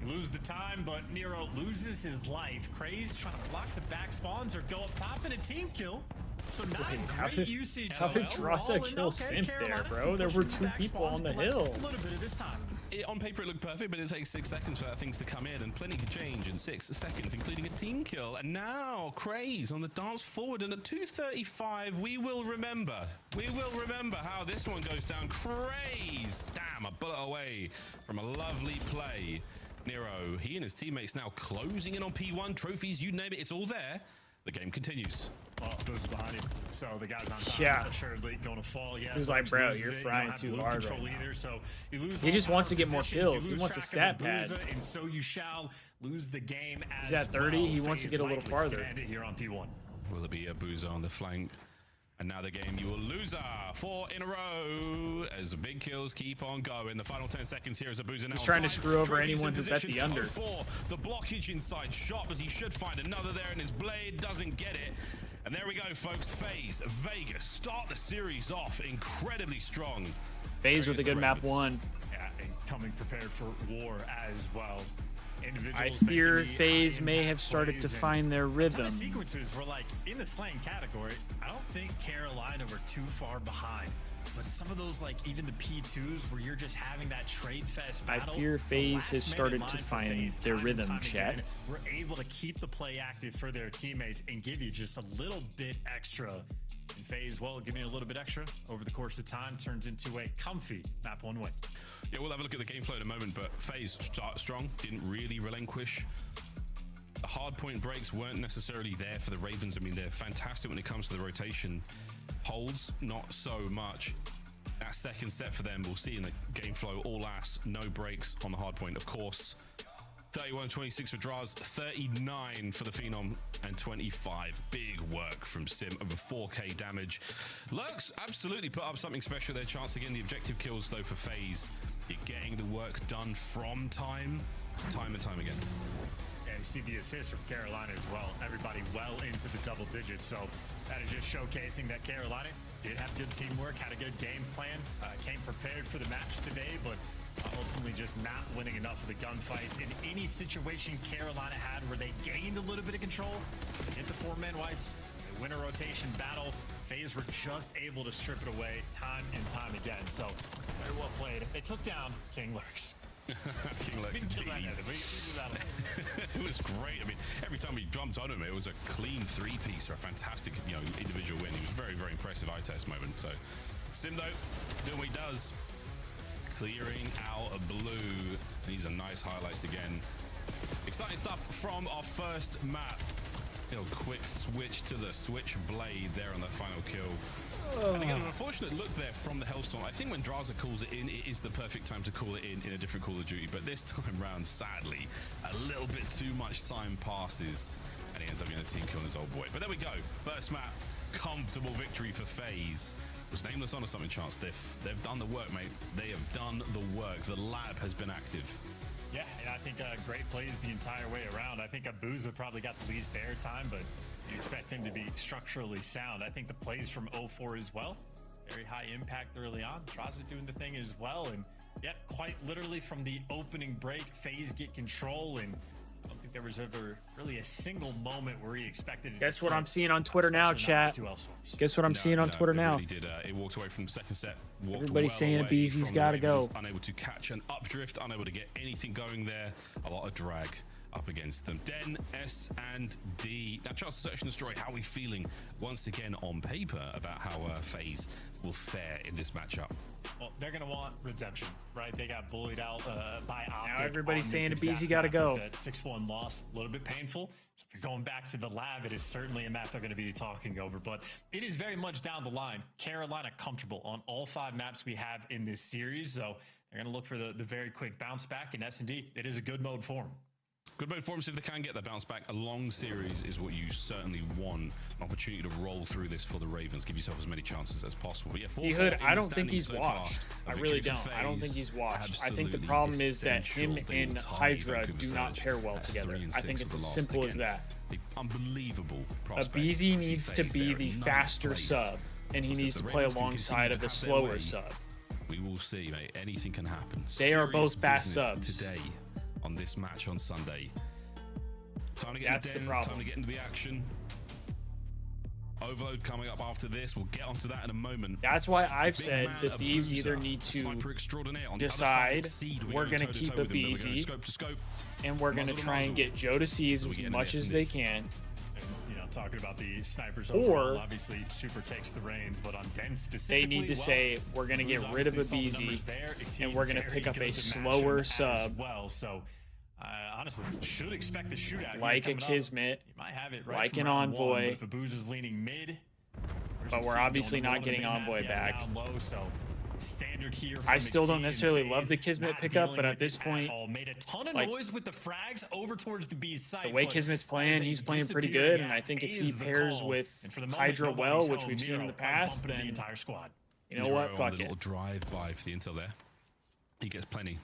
You lose the time, but Nero loses his life. Craze trying to block the back spawns or go up top in a team kill. So not a great usage. How did Draza kill Simp there, bro? There were 2 people on the hill. A little bit of this time. On paper it looked perfect, but it takes 6 seconds for things to come in, and plenty can change in 6 seconds, including a team kill. And now Craze on the dance forward, and at 2:35 we will remember. We will remember how this one goes down. Craze, damn, a bullet away from a lovely play. Nero, he and his teammates now closing in on P1 trophies, you name it, it's all there. The game continues. Well, those behind him. So the guys on top yeah. assuredly going to fall. Yeah, he was like, bro, you're frying too hard right now. Either, so you lose he just wants to get more kills. He wants a stat pad. And so you shall lose the game as he's at 30. Well. He wants to get a little farther. End it here on P1. Will it be a Boozer on the flank? And now the game, you will lose 4 in a row as the big kills keep on going. The final 10 seconds here is a Boozer now. He's trying to screw over anyone who bet the under. The blockage inside shop as he should find another there, and his blade doesn't get it. And there we go, folks. FaZe, Vegas start the series off incredibly strong. FaZe with a good map 1. Yeah, and coming prepared for war as well. I fear FaZe may have started to find their rhythm. The sequences were like in the slang category. I don't think Carolina were too far behind, but some of those, like even the P2s where you're just having that trade fest battle, I fear FaZe has started to find their rhythm, chat. We're able to keep the play active for their teammates and give you just a little bit extra. And FaZe, well, giving you a little bit extra over the course of time turns into a comfy map 1 win. Yeah, we'll have a look at the game flow in a moment, but FaZe start strong, didn't really relinquish. The hard point breaks weren't necessarily there for the Ravens. I mean, they're fantastic when it comes to the rotation. Holds, not so much. That second set for them, we'll see in the game flow, all ass, no breaks on the hard point. Of course, 31-26 for Draz, 39 for the Phenom, and 25. Big work from Sim, over 4k damage. Lurks absolutely put up something special there. Chance again, the objective kills though for FaZe. You're getting the work done from time and time again. And you see the assist from Carolina as well. Everybody well into the double digits. So that is just showcasing that Carolina did have good teamwork, had a good game plan, came prepared for the match today, but ultimately just not winning enough of the gunfights. In any situation Carolina had where they gained a little bit of control, they hit the 4-man whites, they win a rotation battle. FaZe were just able to strip it away time and time again. So very well played. They took down King Lurks. King Lurks indeed. It was great. I mean, every time we jumped on him, it was a clean 3-piece or a fantastic, individual win. It was very, very impressive eye test moment. So Simdo doing what he does, clearing out a blue. These are nice highlights again. Exciting stuff from our first map. Quick switch to the switchblade there on the final kill. And again, an unfortunate look there from the Hellstorm. I think when Draza calls it in, it is the perfect time to call it in a different Call of Duty. But this time round, sadly, a little bit too much time passes, and he ends up getting a team kill on his old boy. But there we go. First map, comfortable victory for FaZe. Was Nameless on or something, Chance? They've done the work, mate. They have done the work. The lab has been active. Yeah, and I think great plays the entire way around. I think Abuza probably got the least airtime, but you expect him to be structurally sound. I think the plays from 0-4 as well, very high impact early on. Draza doing the thing as well, and yep, quite literally from the opening break, FaZe get control, and I don't think there was ever really a single moment where he expected it. Guess what I'm seeing on Twitter now, chat? Guess what I'm seeing on Twitter now? Really did. It walked away from the second set. Everybody's saying Abeezy's got to go. Unable to catch an updrift, unable to get anything going there. A lot of drag up against them. Den, S, and D. Now, Charles, Search and Destroy, how are we feeling once again on paper about how FaZe will fare in this matchup? Well, they're going to want redemption, right? They got bullied out by Optic. Now everybody's saying Abeezy got to go. That 6-1 loss, a little bit painful. So if you're going back to the lab, it is certainly a map they're going to be talking over, but it is very much down the line. Carolina comfortable on all 5 maps we have in this series, so they're going to look for the very quick bounce back, and S&D, it is a good mode for them. Good mode for them, so if they can get that bounce back. A long series is what you certainly want. An opportunity to roll through this for the Ravens. Give yourself as many chances as possible. But yeah, Ehud, I don't think he's washed. I really don't. I don't think he's washed. I think the problem is that him and Hydra do not pair well together. I think it's as simple as that. Unbelievable prospect. Abeezy needs to be the faster sub, and he needs to play alongside of a slower sub. We will see, mate. Anything can happen. They are both fast subs today on this match on Sunday. Time to get That's the problem. Time to get into the action. Overload coming up after this. We'll get onto that in a moment. That's why I've said the Thieves either need to decide we're going to keep Abeezy, and we're going to try and get Joe to Thieves as much as they can. Talking about the snipers or overall, obviously Super takes the reins, but on Den specifically, they need to say we're going to get rid of Abeezy and we're going to pick up a slower sub. Well, so honestly, should expect the shootout like a Kismet, you might have it right like an Envoy. If Abuza's leaning mid, but we're obviously not getting Envoy back. Down low, so standard here. I still don't necessarily love the Kismet pickup, but at this point, made a ton of noise with the frags over towards the B's side. The way Kismet's playing, he's playing pretty good, and I think if he pairs with Hydra well, which we've seen in the past, then entire squad. You know what? Fuck it. Little drive by for the intel there. He gets plenty.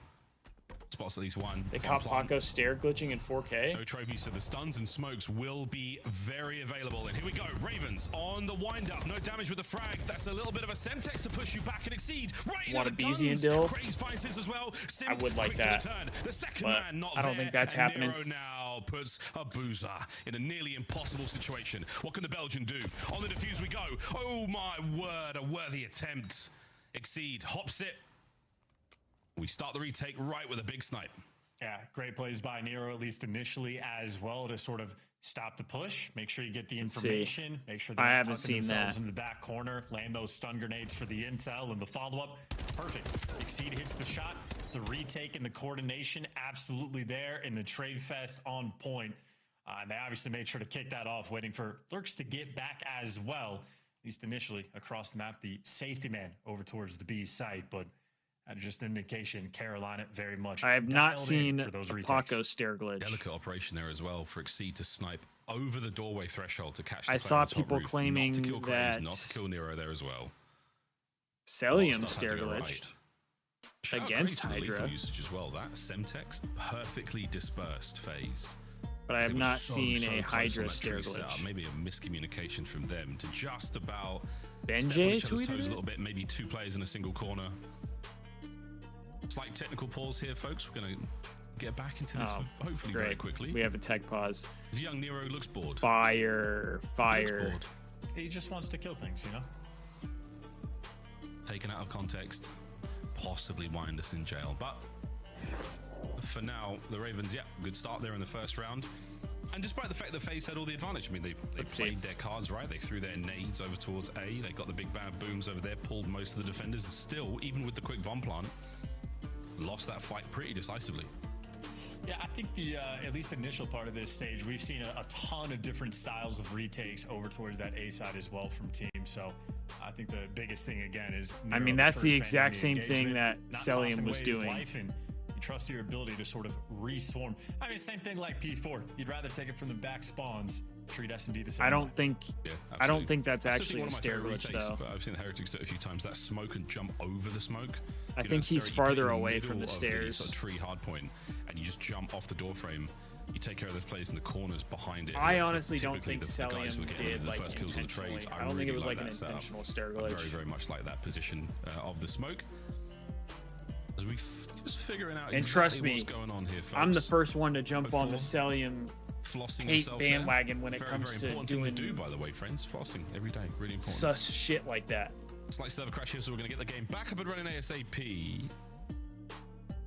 Spots at least one. They caught Paco stair glitching in 4K. No trophy, so the stuns and smokes will be very available. And here we go. Ravens on the wind up. No damage with the frag. That's a little bit of a Semtex to push you back and exceed. Right Want a Beezy and Dill? I would like that. The second but man not I don't think that's happening. Nero now puts Abuza in a nearly impossible situation. What can the Belgian do? On the defuse we go. Oh my word, a worthy attempt. Exceed, hops it. We start the retake right with a big snipe. Yeah, great plays by Nero, at least initially, as well, to sort of stop the push, make sure you get the information, make sure they're tucking themselves into the back corner, land those stun grenades for the intel and the follow-up. Perfect. Exceed hits the shot, the retake and the coordination absolutely there, and the trade fest on point. And they obviously made sure to kick that off, waiting for Lurks to get back as well, at least initially across the map, the safety man over towards the B site, but just an indication, Carolina very much. I have not seen the Paco stair glitch. Delicate operation there as well for Exceed to snipe over the doorway threshold to catch the I saw people claiming that not to kill Nero there as well. Celium stair glitched against Hydra. Usage as well. That Semtex perfectly dispersed FaZe. but I have not seen a close Hydra on that stair tree setup. glitch. Maybe a miscommunication from them to just about Benjay step on each other's tweeted toes it? a little bit. Maybe 2 players in a single corner. Slight technical pause here, folks. We're going to get back into this hopefully very quickly. We have a tech pause. This young Nero looks bored. Fire. Bored. He just wants to kill things, you know? Taken out of context, possibly wind us in jail. But for now, the Ravens, good start there in the first round. And despite the fact that FaZe had all the advantage, I mean, they played their cards right. They threw their nades over towards A. They got the big bad booms over there, pulled most of the defenders. Still, even with the quick bomb plant, lost that fight pretty decisively. Yeah, I think the at least initial part of this stage, we've seen a ton of different styles of retakes over towards that A side as well from teams. So I think the biggest thing again is I mean, that's the exact same thing that Celium was doing. And you trust your ability to sort of reswarm. I mean, same thing like P4. You'd rather take it from the back spawns, treat S&D the same. I don't think that's That's actually a stair glitch though. I've seen the Heretics do it a few times. That smoke and jump over the smoke. I think he's farther away from the stairs. Sort of tree hard point, and you just jump off the door frame. You take care of those players in the corners behind it. I honestly don't think the guys who Celium are getting did the like first kills of the trades. intentionally. I don't think it was like an that setup. intentional stair I glitch. very, very much like that position of the smoke. As we just figuring out And trust exactly me, what's going on here, folks. I'm the first one to jump on the Celium Flossing hate yourself bandwagon when it very, comes very to important doing thing to do, by the way, friends. Flossing every day, really important. sus shit like that. Slight server crash here, so we're going to get the game back up and running ASAP.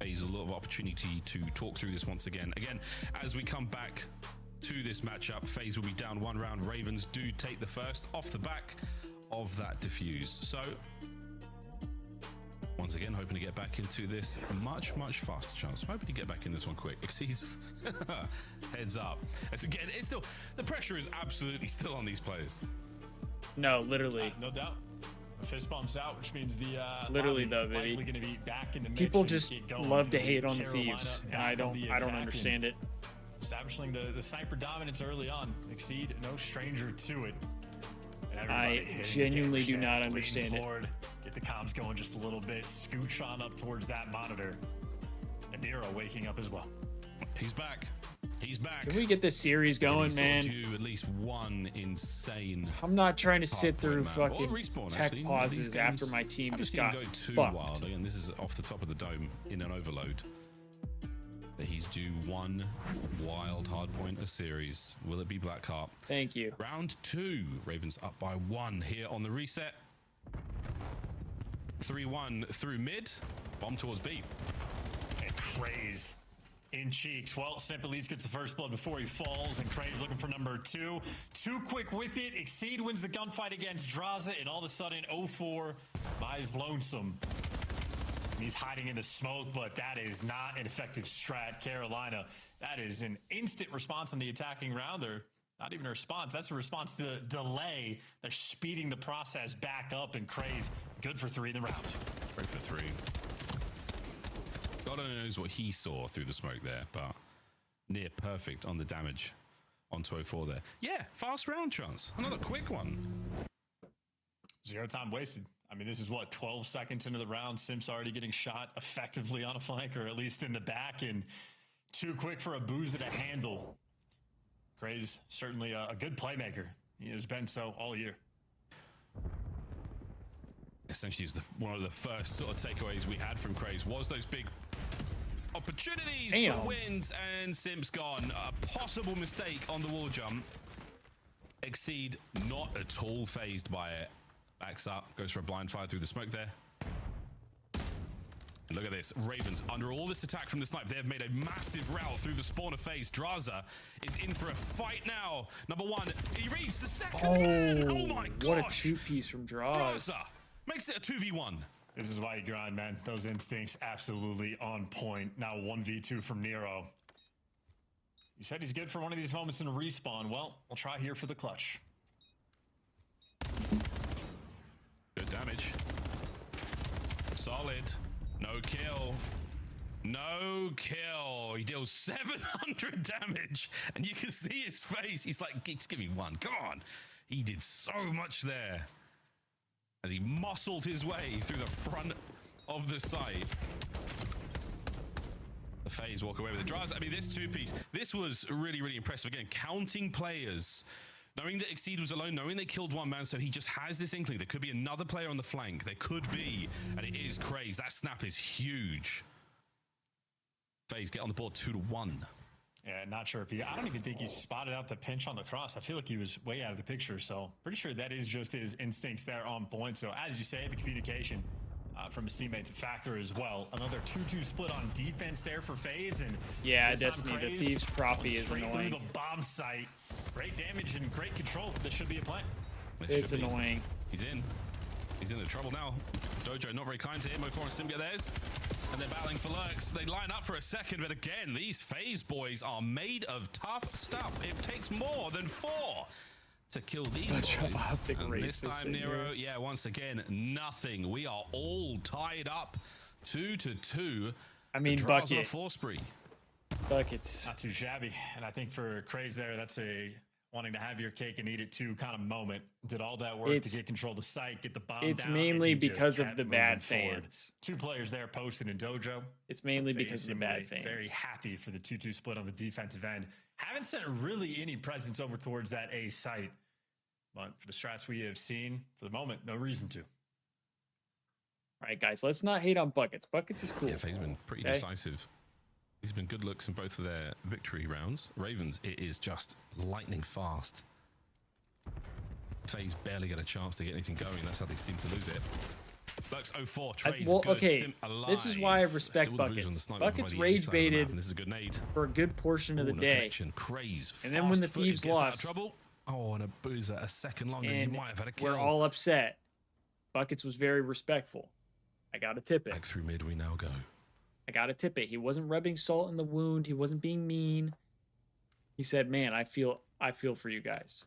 There's a lot of opportunity to talk through this once again. Again, as we come back to this matchup, FaZe will be down 1 round. Ravens do take the first off the back of that defuse. So once again, hoping to get back into this much faster chance. Hoping to get back in this one quick. Exceeds heads up. As again, it's still, the pressure is absolutely still on these players. No, literally. No doubt. A fist bump's out, which means the literally though, likely Vivi. going to be back in the mix. People and just get going. love to hate on the Carolina Thieves, and back I on don't the I don't attack understand it. and Establishing the sniper dominance early on. Exceed, no stranger to it. And everybody I hitting genuinely do camera not sets, understand leaning it. forward, get the comms going just a little bit, scooch on up towards that monitor. And Nero waking up as well. He's back. He's back. Can we get this series going, man? At least one insane. I'm not trying to sit through hardpoint map. fucking Or respawn, tech actually. These pauses games, after my team I just haven't got seen him go too fucked. wild. Again, this is off the top of the dome in an overload. But he's due one wild hardpoint a series. Will it be Blackheart? Thank you. Round 2. Ravens up by 1 here on the reset. 3-1 through mid. Bomb towards B. And Craze in cheeks. Well, Simpelise gets the first blood before he falls, and Craze looking for number 2. Too quick with it. Exceed wins the gunfight against Draza, and all of a sudden 0-4 buys Lonesome. He's hiding in the smoke, but that is not an effective strat. Carolina, that is an instant response on the attacking round. They're not even a response. That's a response to the delay. They're speeding the process back up, and Craze good for 3 in the round. Great for 3. God only knows what he saw through the smoke there, but near perfect on the damage on 204 there. Yeah, fast round chance. Another quick one. 0 time wasted. I mean, this is what, 12 seconds into the round. Sim's already getting shot effectively on a flank, or at least in the back, and too quick for a boozer to handle. Craze, certainly a good playmaker. He has been so all year. Essentially, is one of the first sort of takeaways we had from Craze was those big opportunities for wins, and Sim's gone. A possible mistake on the wall jump. Exceed not at all phased by it. Backs up, goes for a blind fire through the smoke there. And look at this. Ravens, under all this attack from the snipe, they have made a massive route through the spawner phase. Draza is in for a fight now. Number 1, he reads the second. Oh my gosh. What a 2-piece from Draza. Makes it a 2v1. This is why you grind, man. Those instincts absolutely on point. Now 1v2 from Nero. You said he's good for one of these moments in a respawn. Well, we'll try here for the clutch. Good damage. Solid. No kill. No kill. He deals 700 damage. And you can see his face. He's like, just give me one. Come on. He did so much there. As he muscled his way through the front of the site. The FaZe walk away with the drives. I mean, this two-piece, this was really, really impressive. Again, counting players, knowing that Exceed was alone, knowing they killed one man, so he just has this inkling. There could be another player on the flank. There could be, and it is crazy. That snap is huge. FaZe get on the board 2-1. Yeah, not sure if I don't even think he spotted out the pinch on the cross. I feel like he was way out of the picture, so pretty sure that is just his instincts there on point. So as you say, the communication from his teammates a factor as well. Another 2-2 split on defense there for FaZe, and yeah, Destiny, the Thieves propy is annoying. Through the bomb site. Great damage and great control. This should be a play. It's annoying. He's in the trouble now. Dojo not very kind to him. 04 and Sim get theirs. And they're battling for lurks. They line up for a second, but again, these FaZe boys are made of tough stuff. It takes more than 4 to kill these boys. And this time, Nero, yeah, once again, nothing. We are all tied up 2-2. I mean, Bucket. Buckets. Not too shabby. And I think for Craze there, that's a wanting to have your cake and eat it too kind of moment. Did all that work to get control of the site, get the bomb down. It's mainly because of the bad fans. 2 players there posted in Dojo. It's mainly because of the bad fans. Very happy for the 2-2 split on the defensive end. Haven't sent really any presence over towards that A site. But for the strats we have seen, for the moment, no reason to. All right, guys, let's not hate on Buckets. Buckets is cool. Yeah, FaZe's been pretty decisive. He's been good looks in both of their victory rounds. Ravens, it is just lightning fast. FaZe barely get a chance to get anything going. That's how they seem to lose it. Lux 04, Trey's good. Okay, this is why I respect Buckets. Buckets rage baited this is a good nade. For a good portion of the day. Craze. And then when the Thieves lost, trouble. Oh, and a boozer a second longer. And he might have had a kill. We're all upset. Buckets was very respectful. I gotta tip it. Back through mid we now go. I gotta tip it. He wasn't rubbing salt in the wound. He wasn't being mean. He said, "Man, I feel for you guys."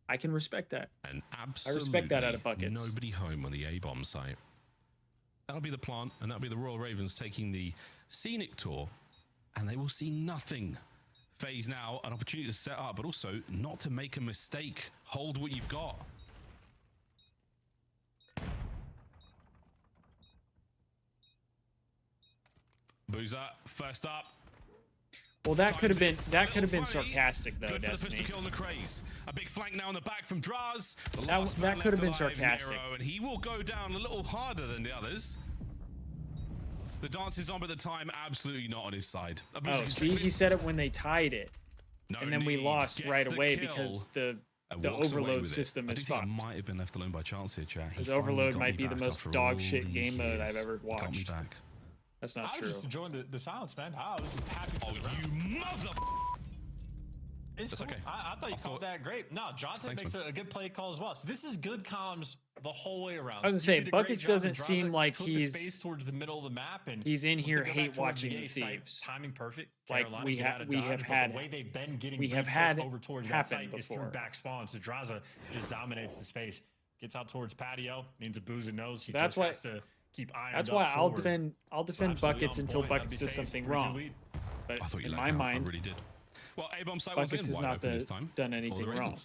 I can respect that. And I respect that out of Buckets. Nobody home on the A-bomb site. That'll be the plant, and that'll be the Royal Ravens taking the scenic tour, and they will see nothing. FaZe now an opportunity to set up, but also not to make a mistake. Hold what you've got. Boozer first up. Well, that could have been sarcastic though, Destiny. Kill on the Craze. A big flank now in the back from Draz. That could have been sarcastic. Nero, and he will go down a little harder than the others. The dance is on, but the time absolutely not on his side. Oh, see, he said it when they tied it, and then we lost right away because the overload system is fucked. I might have been left alone by chance here, chat. His overload might be the most dog shit game mode I've ever watched. That's not true. I was just enjoying the silence, man. I was happy for the round. You mother... It's cool. Okay. I thought you called that great. No, Johnson makes a good play call as well. So this is good comms the whole way around. I was gonna say, Buckets doesn't seem like he's the space towards the middle of the map, and he's in here hate watching the Thieves. Timing perfect. Like we have had the way they've been getting over towards that site is through back spawn. So Draza just dominates the space, gets out towards patio. Means Abuza knows he just has to keep eyeing. That's why I'll defend Buckets until Buckets does something wrong. But in my mind, I really did. Well, A-bomb site Buckets has not done anything wrong.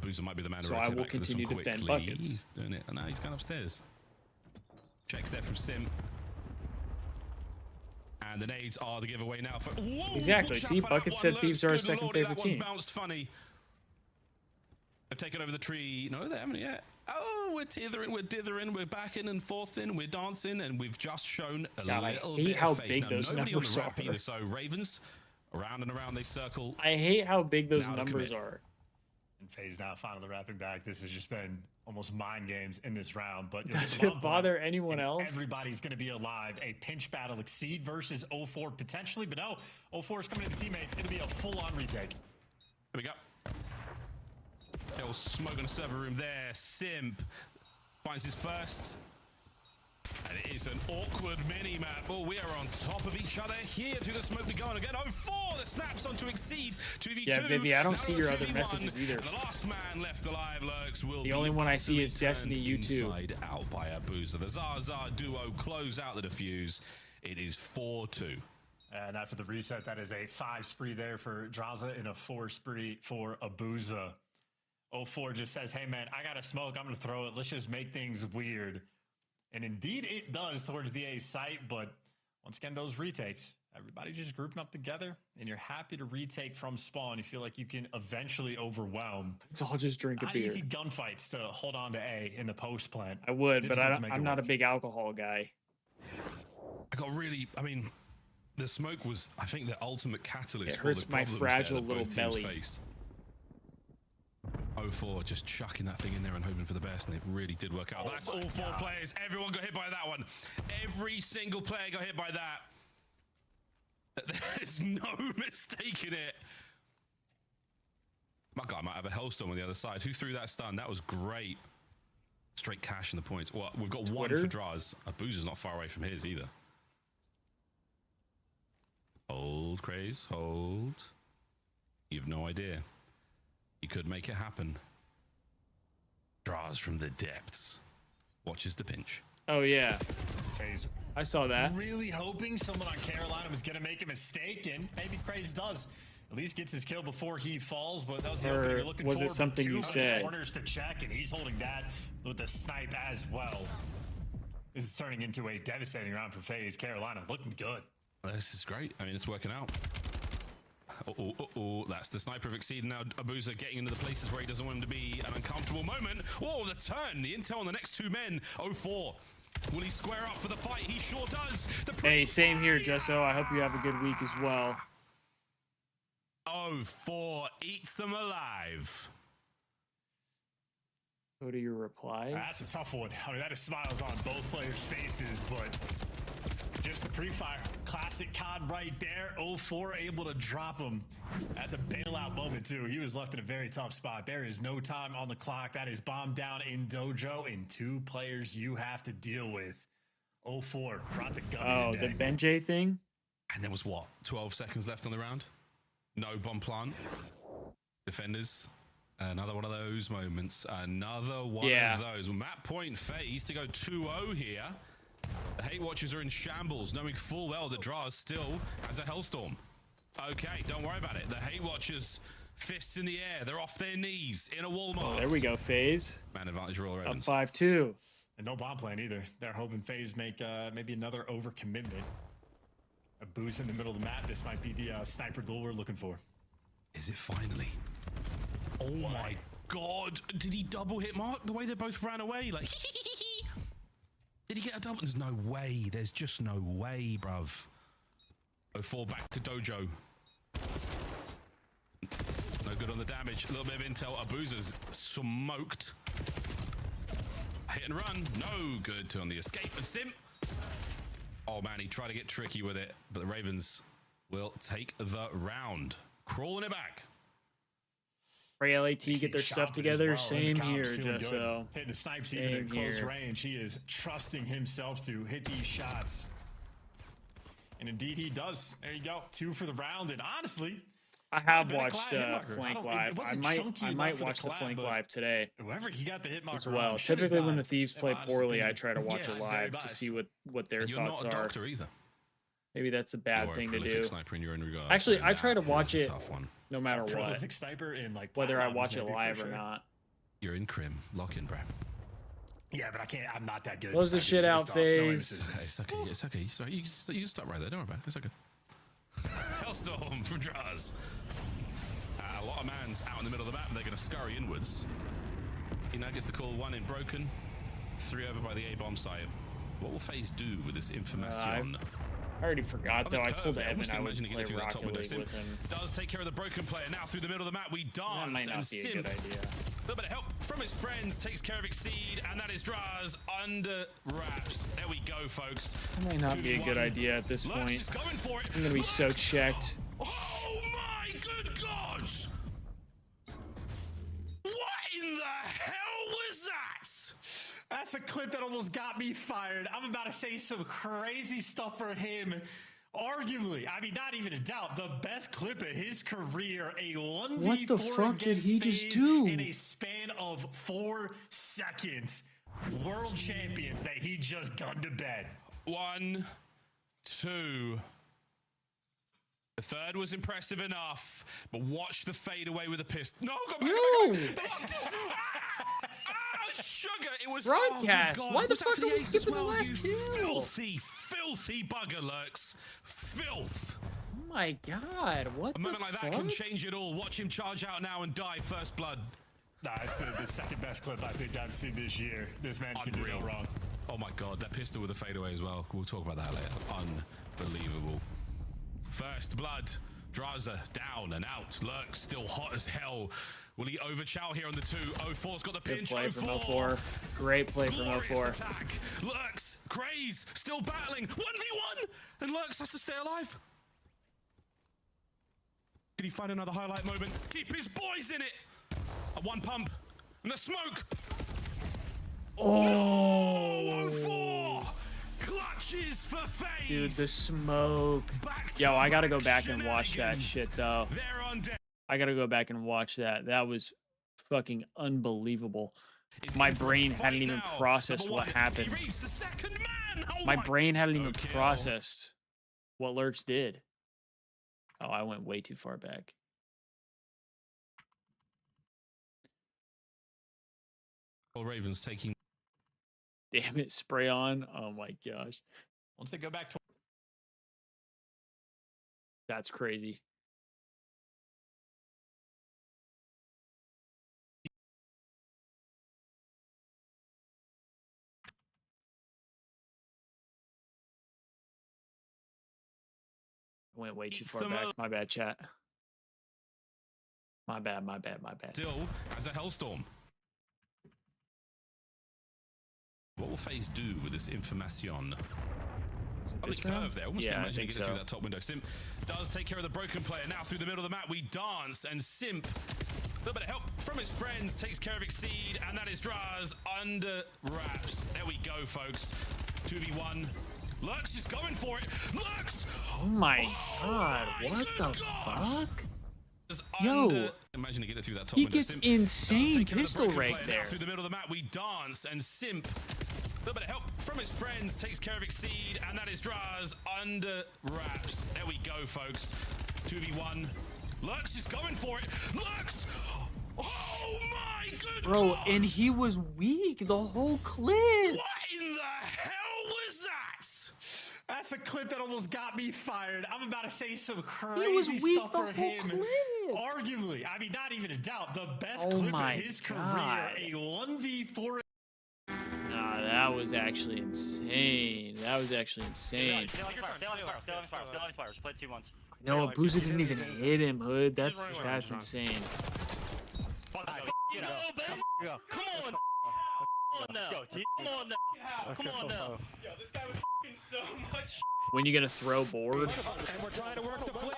Abuza might be the man to so I will continue to defend Buckets. He's doing it, and now he's gone upstairs. Checks there from Sim. And the nades are the giveaway now. Whoa, exactly. See, Buckets said Thieves are our second favorite team. Bounced funny. They've taken over the tree. No, they haven't yet. Oh, we're tethering, we're dithering, we're backing and forthing, we're dancing, and we've just shown a little bit of face. Big those numbers are. Either. So Ravens, around and around they circle. I hate how big those numbers are. And FaZe now finally wrapping back. This has just been almost mind games in this round. But does it bother anyone else? Everybody's going to be alive. A pinch battle, Exceed versus 04 potentially, but no, 04 is coming to the teammates. It's going to be a full-on retake. Here we go. Little smoke in the server room there. Simp finds his first. And it is an awkward mini-map. Oh, we are on top of each other here through the smoke we go on again. 04, the snaps onto Exceed. 2v2. Yeah, Vivi, I don't see your other messages either. The last man left alive, Lurks, will the only one I see is Destiny, you too. Inside out by Abuza. The Zaza duo close out the defuse. It is 4-2. And after the reset, that is a 5 spree there for Draza and a 4 spree for Abuza. 04 just says, hey, man, I got to smoke. I'm going to throw it. Let's just make things weird. And indeed, it does towards the A site, but once again, those retakes, everybody just grouping up together, and you're happy to retake from spawn. You feel like you can eventually overwhelm. It's all just drink a Not beer. easy gunfights to hold on to A in the post plant. I would, but Difficult to make I'm it not a work. big alcohol guy. I mean, the smoke was, I think, the ultimate catalyst It for hurts the my problems fragile there that little both teams belly. faced. 0-4 just chucking that thing in there and hoping for the best, and it really did work out. That's all 4 players. Everyone got hit by that one. Every single player got hit by that. There's no mistaking it. My guy might have a hellstorm on the other side. Who threw that stun? That was great. Straight cash in the points. Well, we've got one for Draz. Abuzer's not far away from his either. Hold, Craze. Hold. You've no idea. You could make it happen. Draz from the depths. Watches the pinch. Oh, yeah. Phase. I saw that. Really hoping someone on Carolina was going to make a mistake, and maybe Craze does. At least gets his kill before he falls, but that was the opening you're looking for. Was it something you said? Corners to check, and he's holding that with a snipe as well. This is turning into a devastating round for FaZe. Carolina looking good. This is great. I mean, it's working out. Oh, that's the sniper of Exceed. Now Abuza getting into the places where he doesn't want him to be. An uncomfortable moment. Oh, the turn. The intel on the next 2 men. 0-4. Will he square up for the fight? He sure does. Hey, same here, Jesso. I hope you have a good week as well. 0-4 eats them alive. Go to your replies. That's a tough one. I mean, that is smiles on both players' faces, but just the pre-fire. Classic COD right there. 0-4 able to drop him. That's a bailout moment, too. He was left in a very tough spot. There is no time on the clock. That is bomb down in Dojo, and 2 players you have to deal with. 0-4 brought the gun Oh, in the today. Benjay thing? And there was what? 12 seconds left on the round? No bomb plant. Defenders. Another one of those moments. Another one of those. Map point FaZe to go 2-0 here. The Hate Watchers are in shambles, knowing full well that Draz still has a Hellstorm. Okay, don't worry about it. The Hate Watchers, fists in the air. They're off their knees in a Walmart. Oh, there we go, FaZe. Man advantage roll. Up 5-2. And no bomb plan either. They're hoping FaZe make maybe another overcommitment. A boost in the middle of the map. This might be the sniper duel we're looking for. Is it finally? Oh my God. Did he double hit Mark the way they both ran away? Like, did he get a double? There's no way. There's just no way, bruv. 0-4 back to Dojo. No good on the damage. A little bit of intel. Abuzer's smoked. Hit and run. No good on the escape. And Sim. Oh man, he tried to get tricky with it, but the Ravens will take the round. Crawling it back. Pray LAT get their stuff together. Well, Same here, just so. Hitting the snipes even in close range. He is trusting himself to hit these shots. And indeed he does. There you go. 2 for the round. And honestly, I have watched Flank Live. I might watch the Flank Live today. Whoever he got the hit marker as well. Typically when the Thieves play poorly, I try to watch it live to see what their You're thoughts not a are. doctor either. Maybe that's a bad thing to do. Sniper in your own regard. Actually, I try to watch it one. no matter what, prolific sniper in like whether I watch it live or not. You're in Crim. Lock in, bro. Yeah, but I can't. I'm not that good. Close the shit out, FaZe. It's okay. It's okay. Sorry, you can stop right there. Don't worry about it. It's okay. Hellstorm from Draz. A lot of mans out in the middle of the map. They're going to scurry inwards. He now gets the call 1 in broken. 3 over by the A-bomb site. What will FaZe do with this information? I already forgot though. I told Evan I would play Rocket League with him. Does take care of the broken player. Now through the middle of the map we dance. That might not be a good idea. A little bit of help from his friends, takes care of Exceed, and that is Draz under wraps. There we go, folks. That might not be a good idea at this point. I'm gonna be so checked. Oh my good God! What in the hell was that? That's a clip that almost got me fired. I'm about to say some crazy stuff for him. Arguably, I mean, not even a doubt, the best clip of his career. A 1v4 What the fuck did he just do? In a span of 4 seconds. World champions that he just gunned to bed. 1, 2. The third was impressive enough, but watch the fade away with a pistol. No, go back. No. Sugar, it was broadcast. Oh, why the fuck are we skipping the last kill? Filthy bugger lurks. Filth. Oh my god, what a moment the like fuck? that can change it all. Watch him charge out now and die first blood. Nah, it's the second best clip I think I've seen this year. This man can do no wrong. Oh my god, that pistol with the fadeaway as well. We'll talk about that later. Unbelievable. First blood. Draza down and out. Lurk still hot as hell. Will he overchow here on the 2? 04's got the pinch. Good play from 04. Great play from 04. Attack. Lurks, Craze, still battling. 1v1! And Lurks has to stay alive. Can he find another highlight moment? Keep his boys in it! A one pump. And the smoke! Oh! 04! Clutches for FaZe! Dude, the smoke. Yo, I gotta go back and watch that shit, though. I gotta go back and watch that. That was fucking unbelievable. My brain hadn't even processed what happened. My brain hadn't even processed what Lurks did. Oh, I went way too far back. Well, Ravens taking... Damn it, spray on. Oh my gosh. Once they go back to... That's crazy. Went way too far back. My bad, chat. My bad. Still as a hellstorm. What will FaZe do with this information? On the curve there, almost can't imagine getting through that top window. Simp does take care of the broken player. Now through the middle of the map, we dance, and Simp, a little bit of help from his friends, takes care of Exceed, and that is Draz under wraps. There we go, folks. 2v1. Lurks is going for it. Lurks! Oh my god, what the fuck? Yo, imagine to get it through that top he window. gets Simp insane pistol right player. there. Now through the middle of the map, we dance, and Simp, a little bit of help from his friends, takes care of Exceed, and that is Draz under wraps. There we go, folks. 2v1. Lurks is going for it. Lurks! Oh my goodness! Bro, and he was weak the whole clip. What in the hell was that? That's a clip that almost got me fired. I'm about to say some crazy stuff for him. Arguably, I mean, not even a doubt, the best clip of his career. A 1v4. Nah, that was actually insane. That was actually insane. Stay on Spires. Play 2-1. No, Abuza didn't even hit him, Hood. That's insane. Come on now. Yo, this guy was so much. When you gonna throw board? And we're trying to work the flip.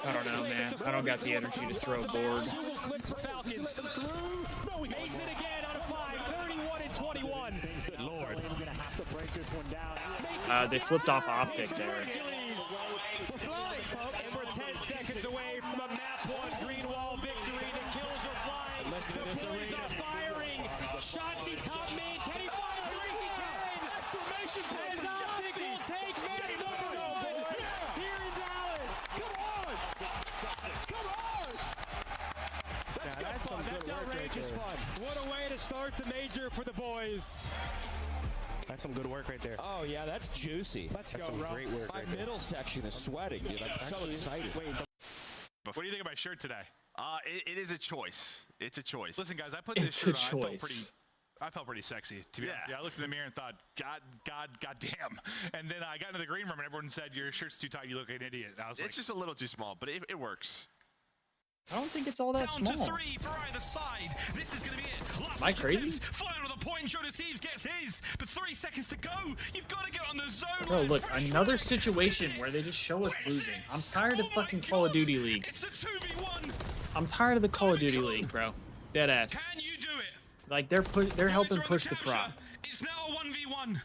I don't know, man. I don't got the energy to throw board. Two will flip for Falcons. Mason again on a 5, 31 and 21. Lord. We're gonna have to break this one down. They flipped off optic there. We're flying, folks. And we're 10 seconds away from a map 1 green wall victory. The kills are flying. The plays are firing. Shotzi top main. Can he fire? He can. Exclamation point. As Optic will take man number 1 here in Dallas. Come on. That's good fun. That's outrageous fun. What a way to start the major for the boys. That's some good work right there. Oh, yeah, that's juicy. That's some great work right there. My middle section is sweating, dude. I'm so excited. What do you think of my shirt today? It is a choice. It's a choice. Listen, guys, I put this shirt on. I felt pretty sexy, to be honest. Yeah, I looked in the mirror and thought, God damn. And then I got into the green room and everyone said, your shirt's too tight, you look like an idiot. I was it's just a little too small, but it works. I don't think it's all that Down small. to 3 for either side. This is going to be it. Last Am I crazy? Final to the point. Jonas Thieves gets his, but 3 seconds to go. You've got to get on the zone. Bro, look, another situation where they just show us losing. I'm tired of fucking Call of Duty League. It's a 2v1. I'm tired of the Call of Duty League, bro. Dead ass. Can you do it? Like they're helping push the prop. It's now a 1v1.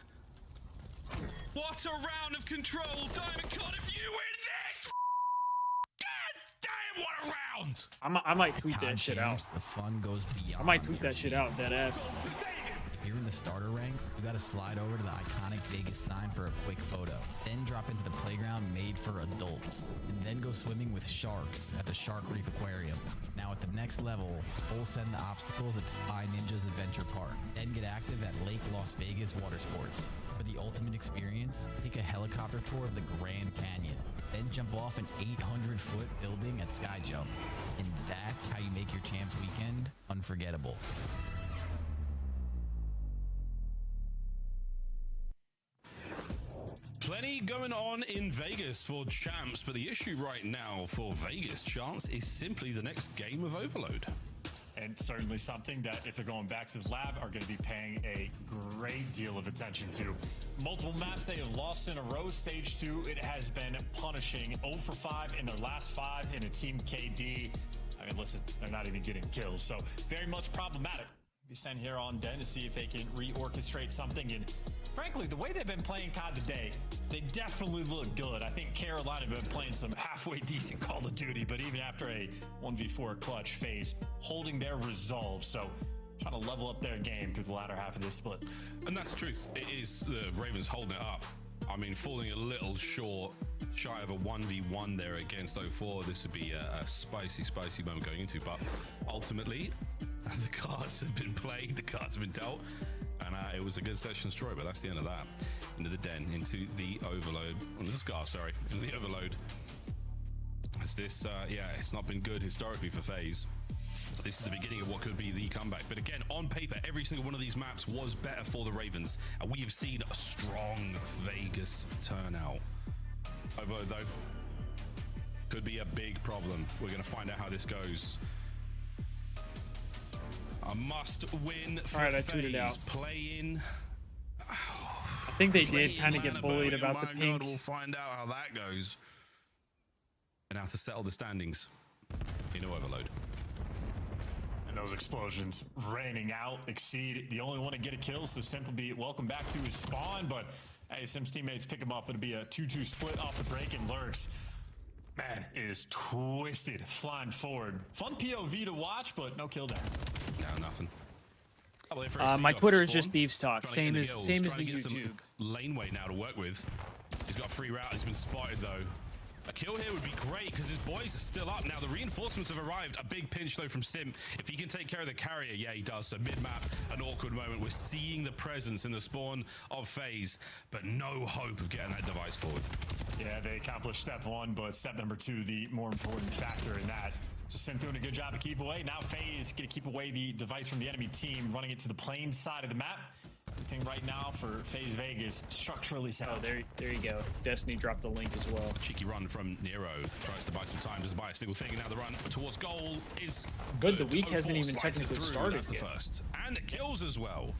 What a round of control. Diamond God, if you win this, God damn, what a round. I might tweet that shit out. The fun goes beyond. I might tweet that shit out, dead ass. If you're in the starter ranks, you got to slide over to the iconic Vegas Vegas sign for a quick photo, then drop into the playground made for adults, and then go swimming with sharks at the Shark Reef Aquarium. Now at the next level, full send the obstacles at Spy Ninja's Adventure Park, then get active at Lake Las Vegas Water Sports. For the ultimate experience, take a helicopter tour of the Grand Canyon, then jump off an 800-foot building at Sky Jump. And that's how you make your Champs weekend unforgettable. Plenty going on in Vegas for Champs, but the issue right now for Vegas Chance is simply the next game of Overload. And certainly something that, if they're going back to the lab, are going to be paying a great deal of attention to. Multiple maps they have lost in a row. Stage 2, it has been punishing. 0 for 5 in their last 5 in a Team KD. I mean, listen, they're not even getting kills, so very much problematic. Be sent here on Den to see if they can reorchestrate something. And frankly, the way they've been playing COD today, they definitely look good. I think Carolina have been playing some halfway decent Call of Duty, but even after a 1v4 clutch phase, holding their resolve. So trying to level up their game through the latter half of this split. And that's the truth. It is the Ravens holding it up. I mean, falling a little short, shy of a 1v1 there against 04. This would be a spicy moment going into, but ultimately, the cards have been played, the cards have been dealt, and it was a good search and destroy, but that's the end of that. Into the Den, into the Overload, into the Scar, sorry, into the Overload. As this, it's not been good historically for FaZe. This is the beginning of what could be the comeback. But again, on paper, every single one of these maps was better for the Ravens. And we have seen a strong Vegas turnout. Overload, though, could be a big problem. We're going to find out how this goes. A must-win for FaZe. Playing. I think they did kind of get bullied about the pink. God, we'll find out how that goes. And how to settle the standings in Overload. And those explosions raining out. Exceed, the only one to get a kill, so simply be welcome back to his spawn. But hey, Sim's teammates pick him up. It'll be a 2-2 split off the break, and Lurks, man, is twisted, flying forward. Fun POV to watch, but no kill there. No, nothing. My Twitter is just Thieves Talk, same as the YouTube. Laneway now to work with. He's got a free route. He's been spotted though. A kill here would be great because his boys are still up. Now the reinforcements have arrived. A big pinch though from Sim. If he can take care of the carrier, yeah, he does. So mid-map, an awkward moment. We're seeing the presence in the spawn of FaZe, but no hope of getting that device forward. Yeah, they accomplished step 1, but step number 2, the more important factor in that. So Sim doing a good job to keep away. Now FaZe gonna keep away the device from the enemy team, running it to the plain side of the map. Everything right now for FaZe Vegas structurally sound. Oh, there you go. Destiny dropped the link as well. A cheeky run from Nero. Tries to buy some time, doesn't buy a single thing, and now the run towards goal is good. The week hasn't even technically started yet. The first. And the kills as well.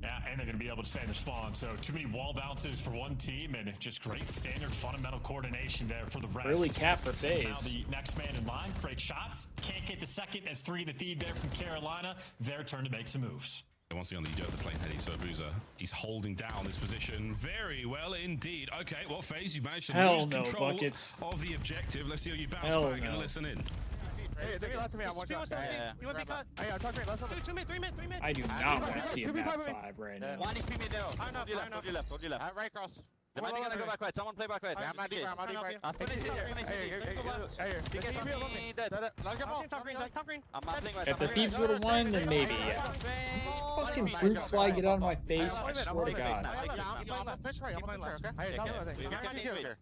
Yeah, and they're going to be able to stay in their spawn. So too many wall bounces for one team, and just great standard fundamental coordination there for the rest. Early cap for FaZe. Now the next man in line, great shots. Can't get the second. There's 3 in the feed there from Carolina. Their turn to make some moves. Once again, the plane heading, so Boozer, he's holding down this position very well indeed. Okay, well, FaZe, you managed to lose control of the objective. Let's see how you bounce back and listen in. Hey, take it left to me. I want you. You want to be cut? Hey, talk to me. Let's go. 2 mid, 3 mid, 3 mid. I do not want to see a map 5 right now. One HP mid there. Hold you left. Right across. They might be gonna go back right. Someone play back right. I'm not deep. I'm finish it here. Top green. I'm not playing right. If the Thieves would have won, then maybe, yeah. Fucking brute fly, get out of my face. I swear to God.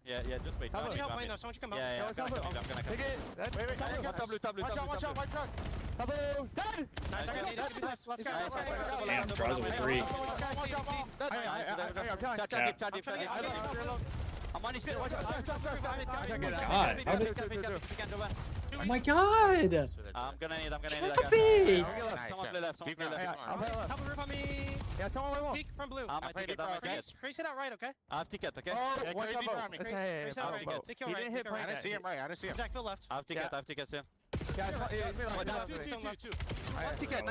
Yeah, just wait. You're not playing though. Someone should come out. Yeah, I'm gonna come. Take it. Watch out. White truck. Double. Dead. Let's go. Damn, draws with 3. I'm on his feet. Watch out. Oh my God. I'm gonna need Someone play left. Top roof on me. Yeah, someone will. Peek from blue. Crazy hit out right, okay? I have ticket, okay? Oh, watch out behind me. Crazy out right. Take your right. He didn't hit. I didn't see him right. I didn't see him. Zach, Phil left. I have ticket, Sam. Yeah, two. One ticket.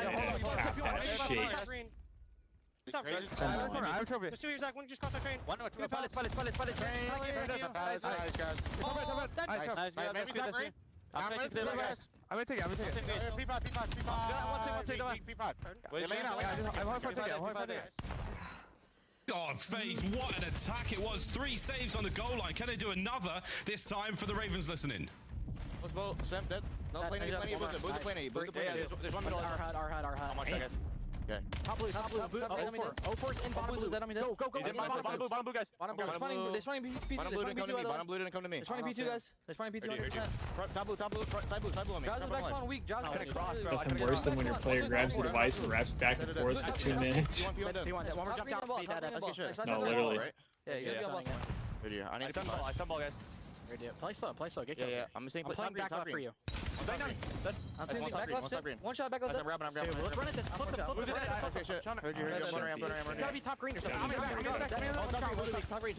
Stop, there's 2 here, Zach. One just crossed our train. One, pallet. Nice, guys. I'm going to take it. I'm gonna take it. P5. P5. P5. I'm hard for a ticket. Oh, FaZe, what an attack it was. 3 saves on the goal line. Can they do another this time for the Ravens listening? Let's go. Sam, dead. No, plenty. There's one middle. Our hut. How much, I guess? Okay. Top blue. O4's in bottom blue. Go. Bottom blue, guys. Bottom blue. They're spawning P2. Bottom blue didn't come to me. They're spawning P2, guys. They're spawning P2 100%. Top blue on me. Josh is back spawn weak. Josh is cross, bro. Nothing worse than when your player grabs the device and wraps back and forth for 2 minutes. No, literally. Yeah, you're gonna be on ball. I need some ball, guys. Play slow. Get killed. Yeah. I'm playing back left for you. I'm taking back left. One shot back left. I'm grabbing. Let's run it. Flip. You gotta be top green or something. Top green.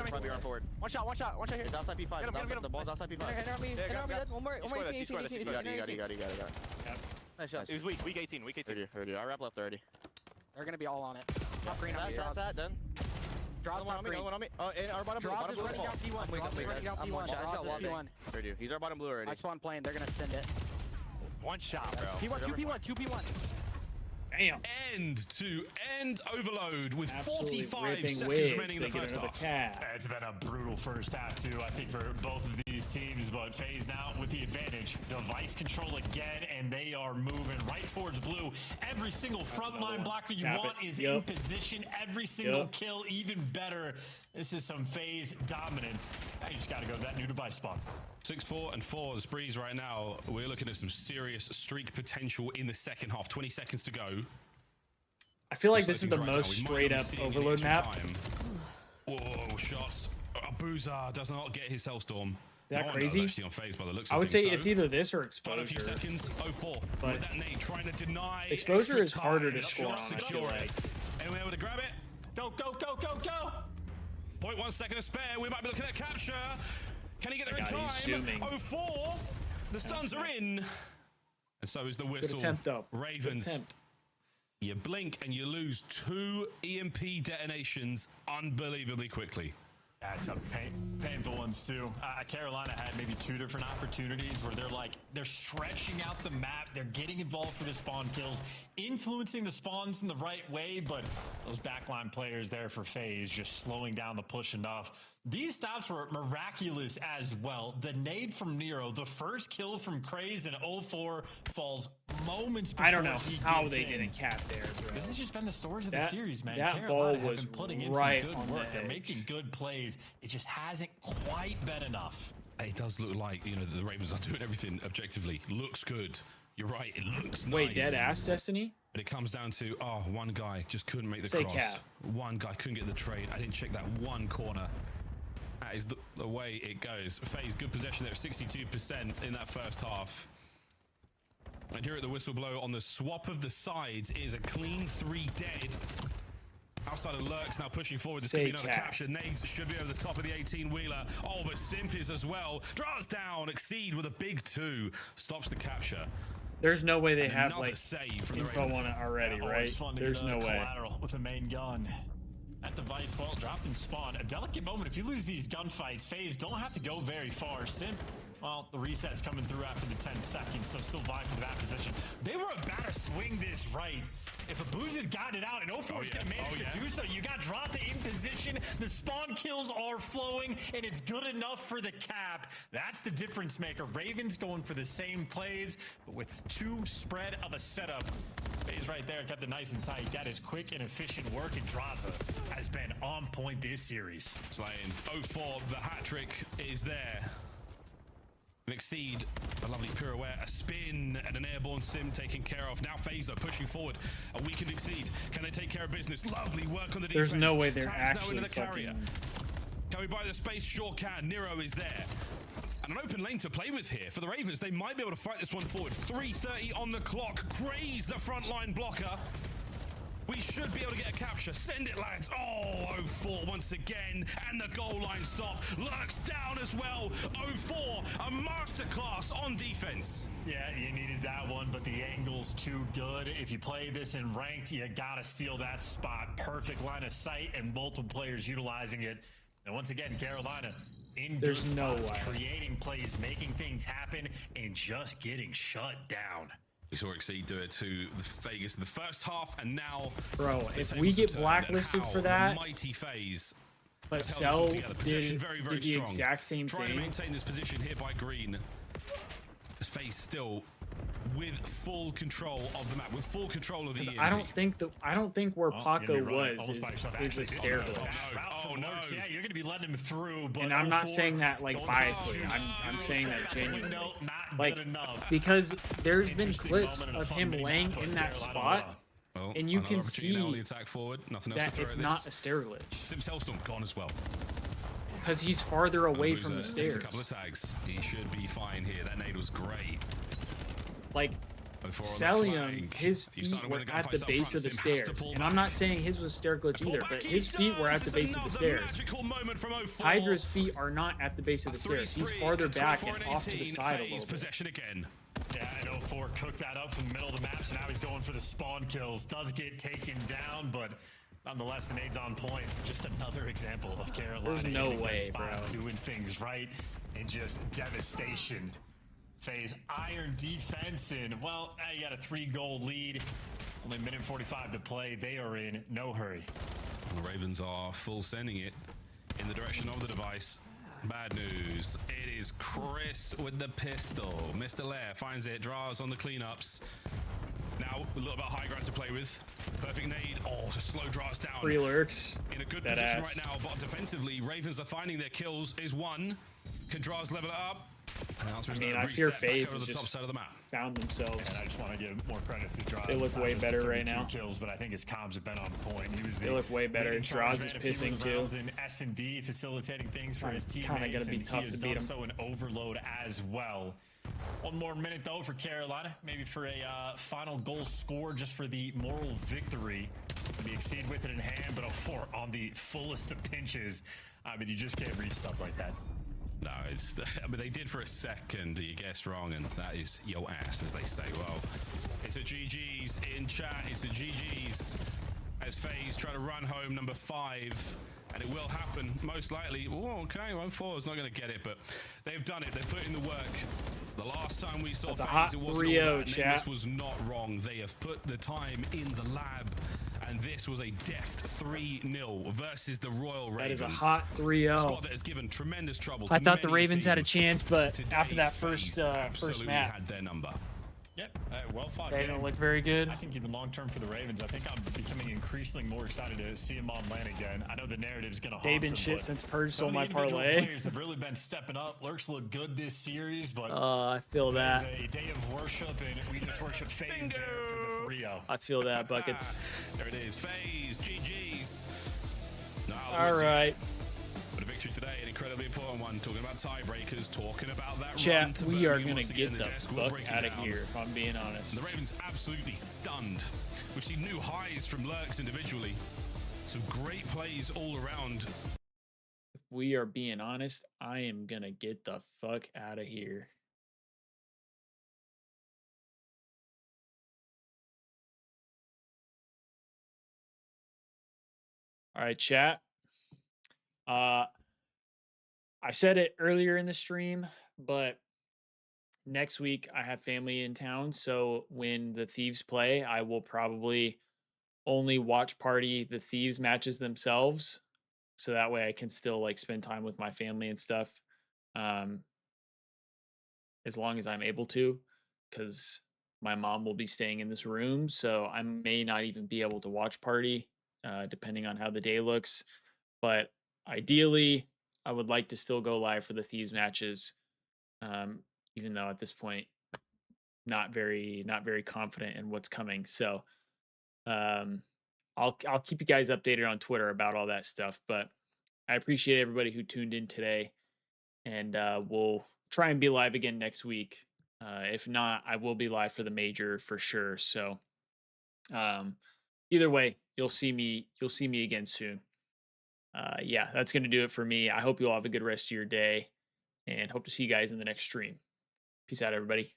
Probably run forward. One shot here. It's outside P5. The ball's outside P5. One more 18. You got it. Nice shot. It was weak 18. I wrap left already. They're gonna be all on it. Top green on me. That's done. Draws one on me. Oh, and our bottom blue. Draws is running down P1. I'm one shot. P1. He's our bottom blue already. I spawn plane. They're gonna send it. One shot, bro. P1. 2P1. Damn. End to end overload with 45 seconds remaining in the first half. It's been a brutal first half, too, I think, for both of these teams. But FaZe now with the advantage. Device control again, and they are moving right towards blue. Every single frontline blocker you want is in position. Every single kill, even better. This is some FaZe dominance. Now you just got to go to that new device spawn. 6-4 and 4 the Breeze right now. We're looking at some serious streak potential in the second half. 20 seconds to go. I feel like this is the most straight up overload map. Whoa, shots. Boozer does not get his Hellstorm. Is that crazy? Actually on FaZe by the looks I would say it's either this or Exposure. A few seconds. 0-4. But with that nade trying to deny Exposure is harder to score on, I feel like. Anyone able to grab it? Go. 0.1 second to spare. We might be looking at capture. Can he get there in time? 0-4. The stuns are in. And so is the whistle. Good attempt, though. Ravens. You blink and you lose 2 EMP detonations unbelievably quickly. Yeah, some painful ones too. Carolina had maybe 2 different opportunities where they're stretching out the map, they're getting involved for the spawn kills, influencing the spawns in the right way, but those backline players there for FaZe just slowing down the push enough. These stops were miraculous as well. The nade from Nero, the first kill from Craze in 0-4 falls moments before I don't know how they in. didn't cap there, bro. This has just been the stories of the series, man. That Carolina ball was have been putting in right some good work. They're making good plays. It just hasn't quite been enough. It does look like, the Ravens are doing everything objectively. Looks good. You're right, it looks nice. Wait, dead ass Destiny? But it comes down to, one guy just couldn't make the cross. Cap. One guy couldn't get the trade. I didn't check that one corner. That is the way it goes. FaZe, good possession there, 62% in that first half. And here at the whistle blow on the swap of the sides is a clean 3 dead. Outside of Lurks now pushing forward. This could be another capture. Nades should be over the top of the 18-wheeler. Oh, but Simp is as well. Draws down. Exceed with a big 2. Stops the capture. There's no way they have save from info on it already, right? There's no way. Collateral with a main gun. That device, well, dropped in spawn. A delicate moment. If you lose these gunfights, FaZe don't have to go very far. Simp, well, the reset's coming through after the 10 seconds, so still vying for that position. They were about to swing this right. If Abuza had gotten it out and 0-4 is going to manage to do so, you got Draza in position, the spawn kills are flowing, and it's good enough for the cap. That's the difference maker. Ravens going for the same plays, but with 2 spread of a setup. FaZe right there kept it nice and tight. That is quick and efficient work, and Draza has been on point this series. Slaying 0-4, the hat trick is there. Exceed, a lovely pirouette, a spin, and an airborne Sim taken care of. Now FaZe though pushing forward. A weakened Exceed. Can they take care of business? Lovely work on the defense. There's no way they're Tags actually now into the carrier. Can we buy the space? Sure can. Nero is there. And an open lane to play with here. For the Ravens, they might be able to fight this one forward. 3:30 on the clock. Craze the frontline blocker. We should be able to get a capture. Send it, lads. Oh, 0-4 once again. And the goal line stop. Lurks down as well. 0-4, a masterclass on defense. Yeah, you needed that one, but the angle's too good. If you play this in ranked, you gotta steal that spot. Perfect line of sight and multiple players utilizing it. And once again, Carolina in good spots, creating plays, making things happen, and just getting shut down. We saw Exceed do it to the Vegas in the first half, and now, bro, if we get blacklisted for that, mighty FaZe. but Cell did the exact same Trying thing. to maintain this position here by Green. As FaZe still with full control of the map, with full control of the EMP. I don't think where Paco was is a stair glitch. Oh no! Yeah, you're gonna be letting him through. But And I'm not saying that like biasly. I'm saying that genuinely. Like, because there's been clips of him laying in that spot, and you can see the attack forward. Nothing else that it's not a stair glitch. Sims Hellstorm gone as well. Because he's farther away from the stairs. A couple of tags. He should be fine here. That nade was great. Like, Celium, his feet were at the base of the stairs. And I'm not saying his was stair glitch either, but his feet were at the base of the stairs. Hydra's feet are not at the base of the stairs. He's farther back and off to the side a little bit. Yeah, and 04 cooked that up from the middle of the map, so now he's going for the spawn kills. Does get taken down, but nonetheless, the nade's on point. Just another example of Carolina. There's no way, bro. Doing things right and just devastation. FaZe iron defense in. Well, you got a 3-goal lead. Only a minute 45 to play. They are in no hurry. The Ravens are full sending it in the direction of the device. Bad news. It is Chris with the pistol. Mr. Lair finds it, draws on the cleanups. Now a little bit high ground to play with. Perfect nade. Oh, it's a slow draw us down. 3 lurks. In a good position right now, but defensively, Ravens are finding their kills. Is one. Can Draws level it up? I mean, I fear FaZe has just found themselves. And I just want to give more credit to Draws. They look way better right now. Kills, but I think his comms have been on point. He was they look way better. Draws is pissing too. In S&D, facilitating things for his teammates. Kind of gonna be tough to beat him. So an overload as well. One more minute though for Carolina, maybe for a final goal score, just for the moral victory. Maybe Exceed with it in hand, but 04 on the fullest of pinches. I mean, you just can't read stuff like that. No, it's. I mean, they did for a second. You guessed wrong, and that is yo ass, as they say. Well, it's a GG's in chat. It's a GG's as FaZe try to run home number 5, and it will happen most likely. Oh, okay, 1-4 is not going to get it, but they've done it. They've put in the work. The last time we saw FaZe, it wasn't all that, and this was not wrong. They have put the time in the lab. And this was a deft 3-0 versus the Royal Ravens. That is a hot 3-0. Squad that has given tremendous trouble. I thought the Ravens had a chance, but after that first map, had their number. Yep, well fought. They don't look very good. I think even long term for the Ravens, I think I'm becoming increasingly more excited to see him on land again. I know the narrative's going to haunt they've been shit since Purge sold my parlay. Players have really been stepping up. Lurks look good this series, but I feel that. It's a day of worship, and we just worship FaZe there for the 3-0. I feel that, Buckets. There it is, FaZe, GG's. No, all right. But a victory today, an incredibly important one. Talking about tiebreakers, talking about that chat. We are going to get the fuck out of here, if I'm being honest. And the Ravens absolutely stunned. We've seen new highs from Lurks individually. Some great plays all around. If we are being honest, I am going to get the fuck out of here. All right, chat. I said it earlier in the stream, but next week I have family in town. So when the Thieves play, I will probably only watch party the Thieves matches themselves. So that way I can still like spend time with my family and stuff. As long as I'm able to, because my mom will be staying in this room. So I may not even be able to watch party, depending on how the day looks. But ideally, I would like to still go live for the Thieves matches, even though at this point, not very confident in what's coming. So, I'll keep you guys updated on Twitter about all that stuff. But I appreciate everybody who tuned in today, and we'll try and be live again next week. If not, I will be live for the major for sure. So, either way, you'll see me again soon. Yeah, that's going to do it for me. I hope you all have a good rest of your day, and hope to see you guys in the next stream. Peace out, everybody.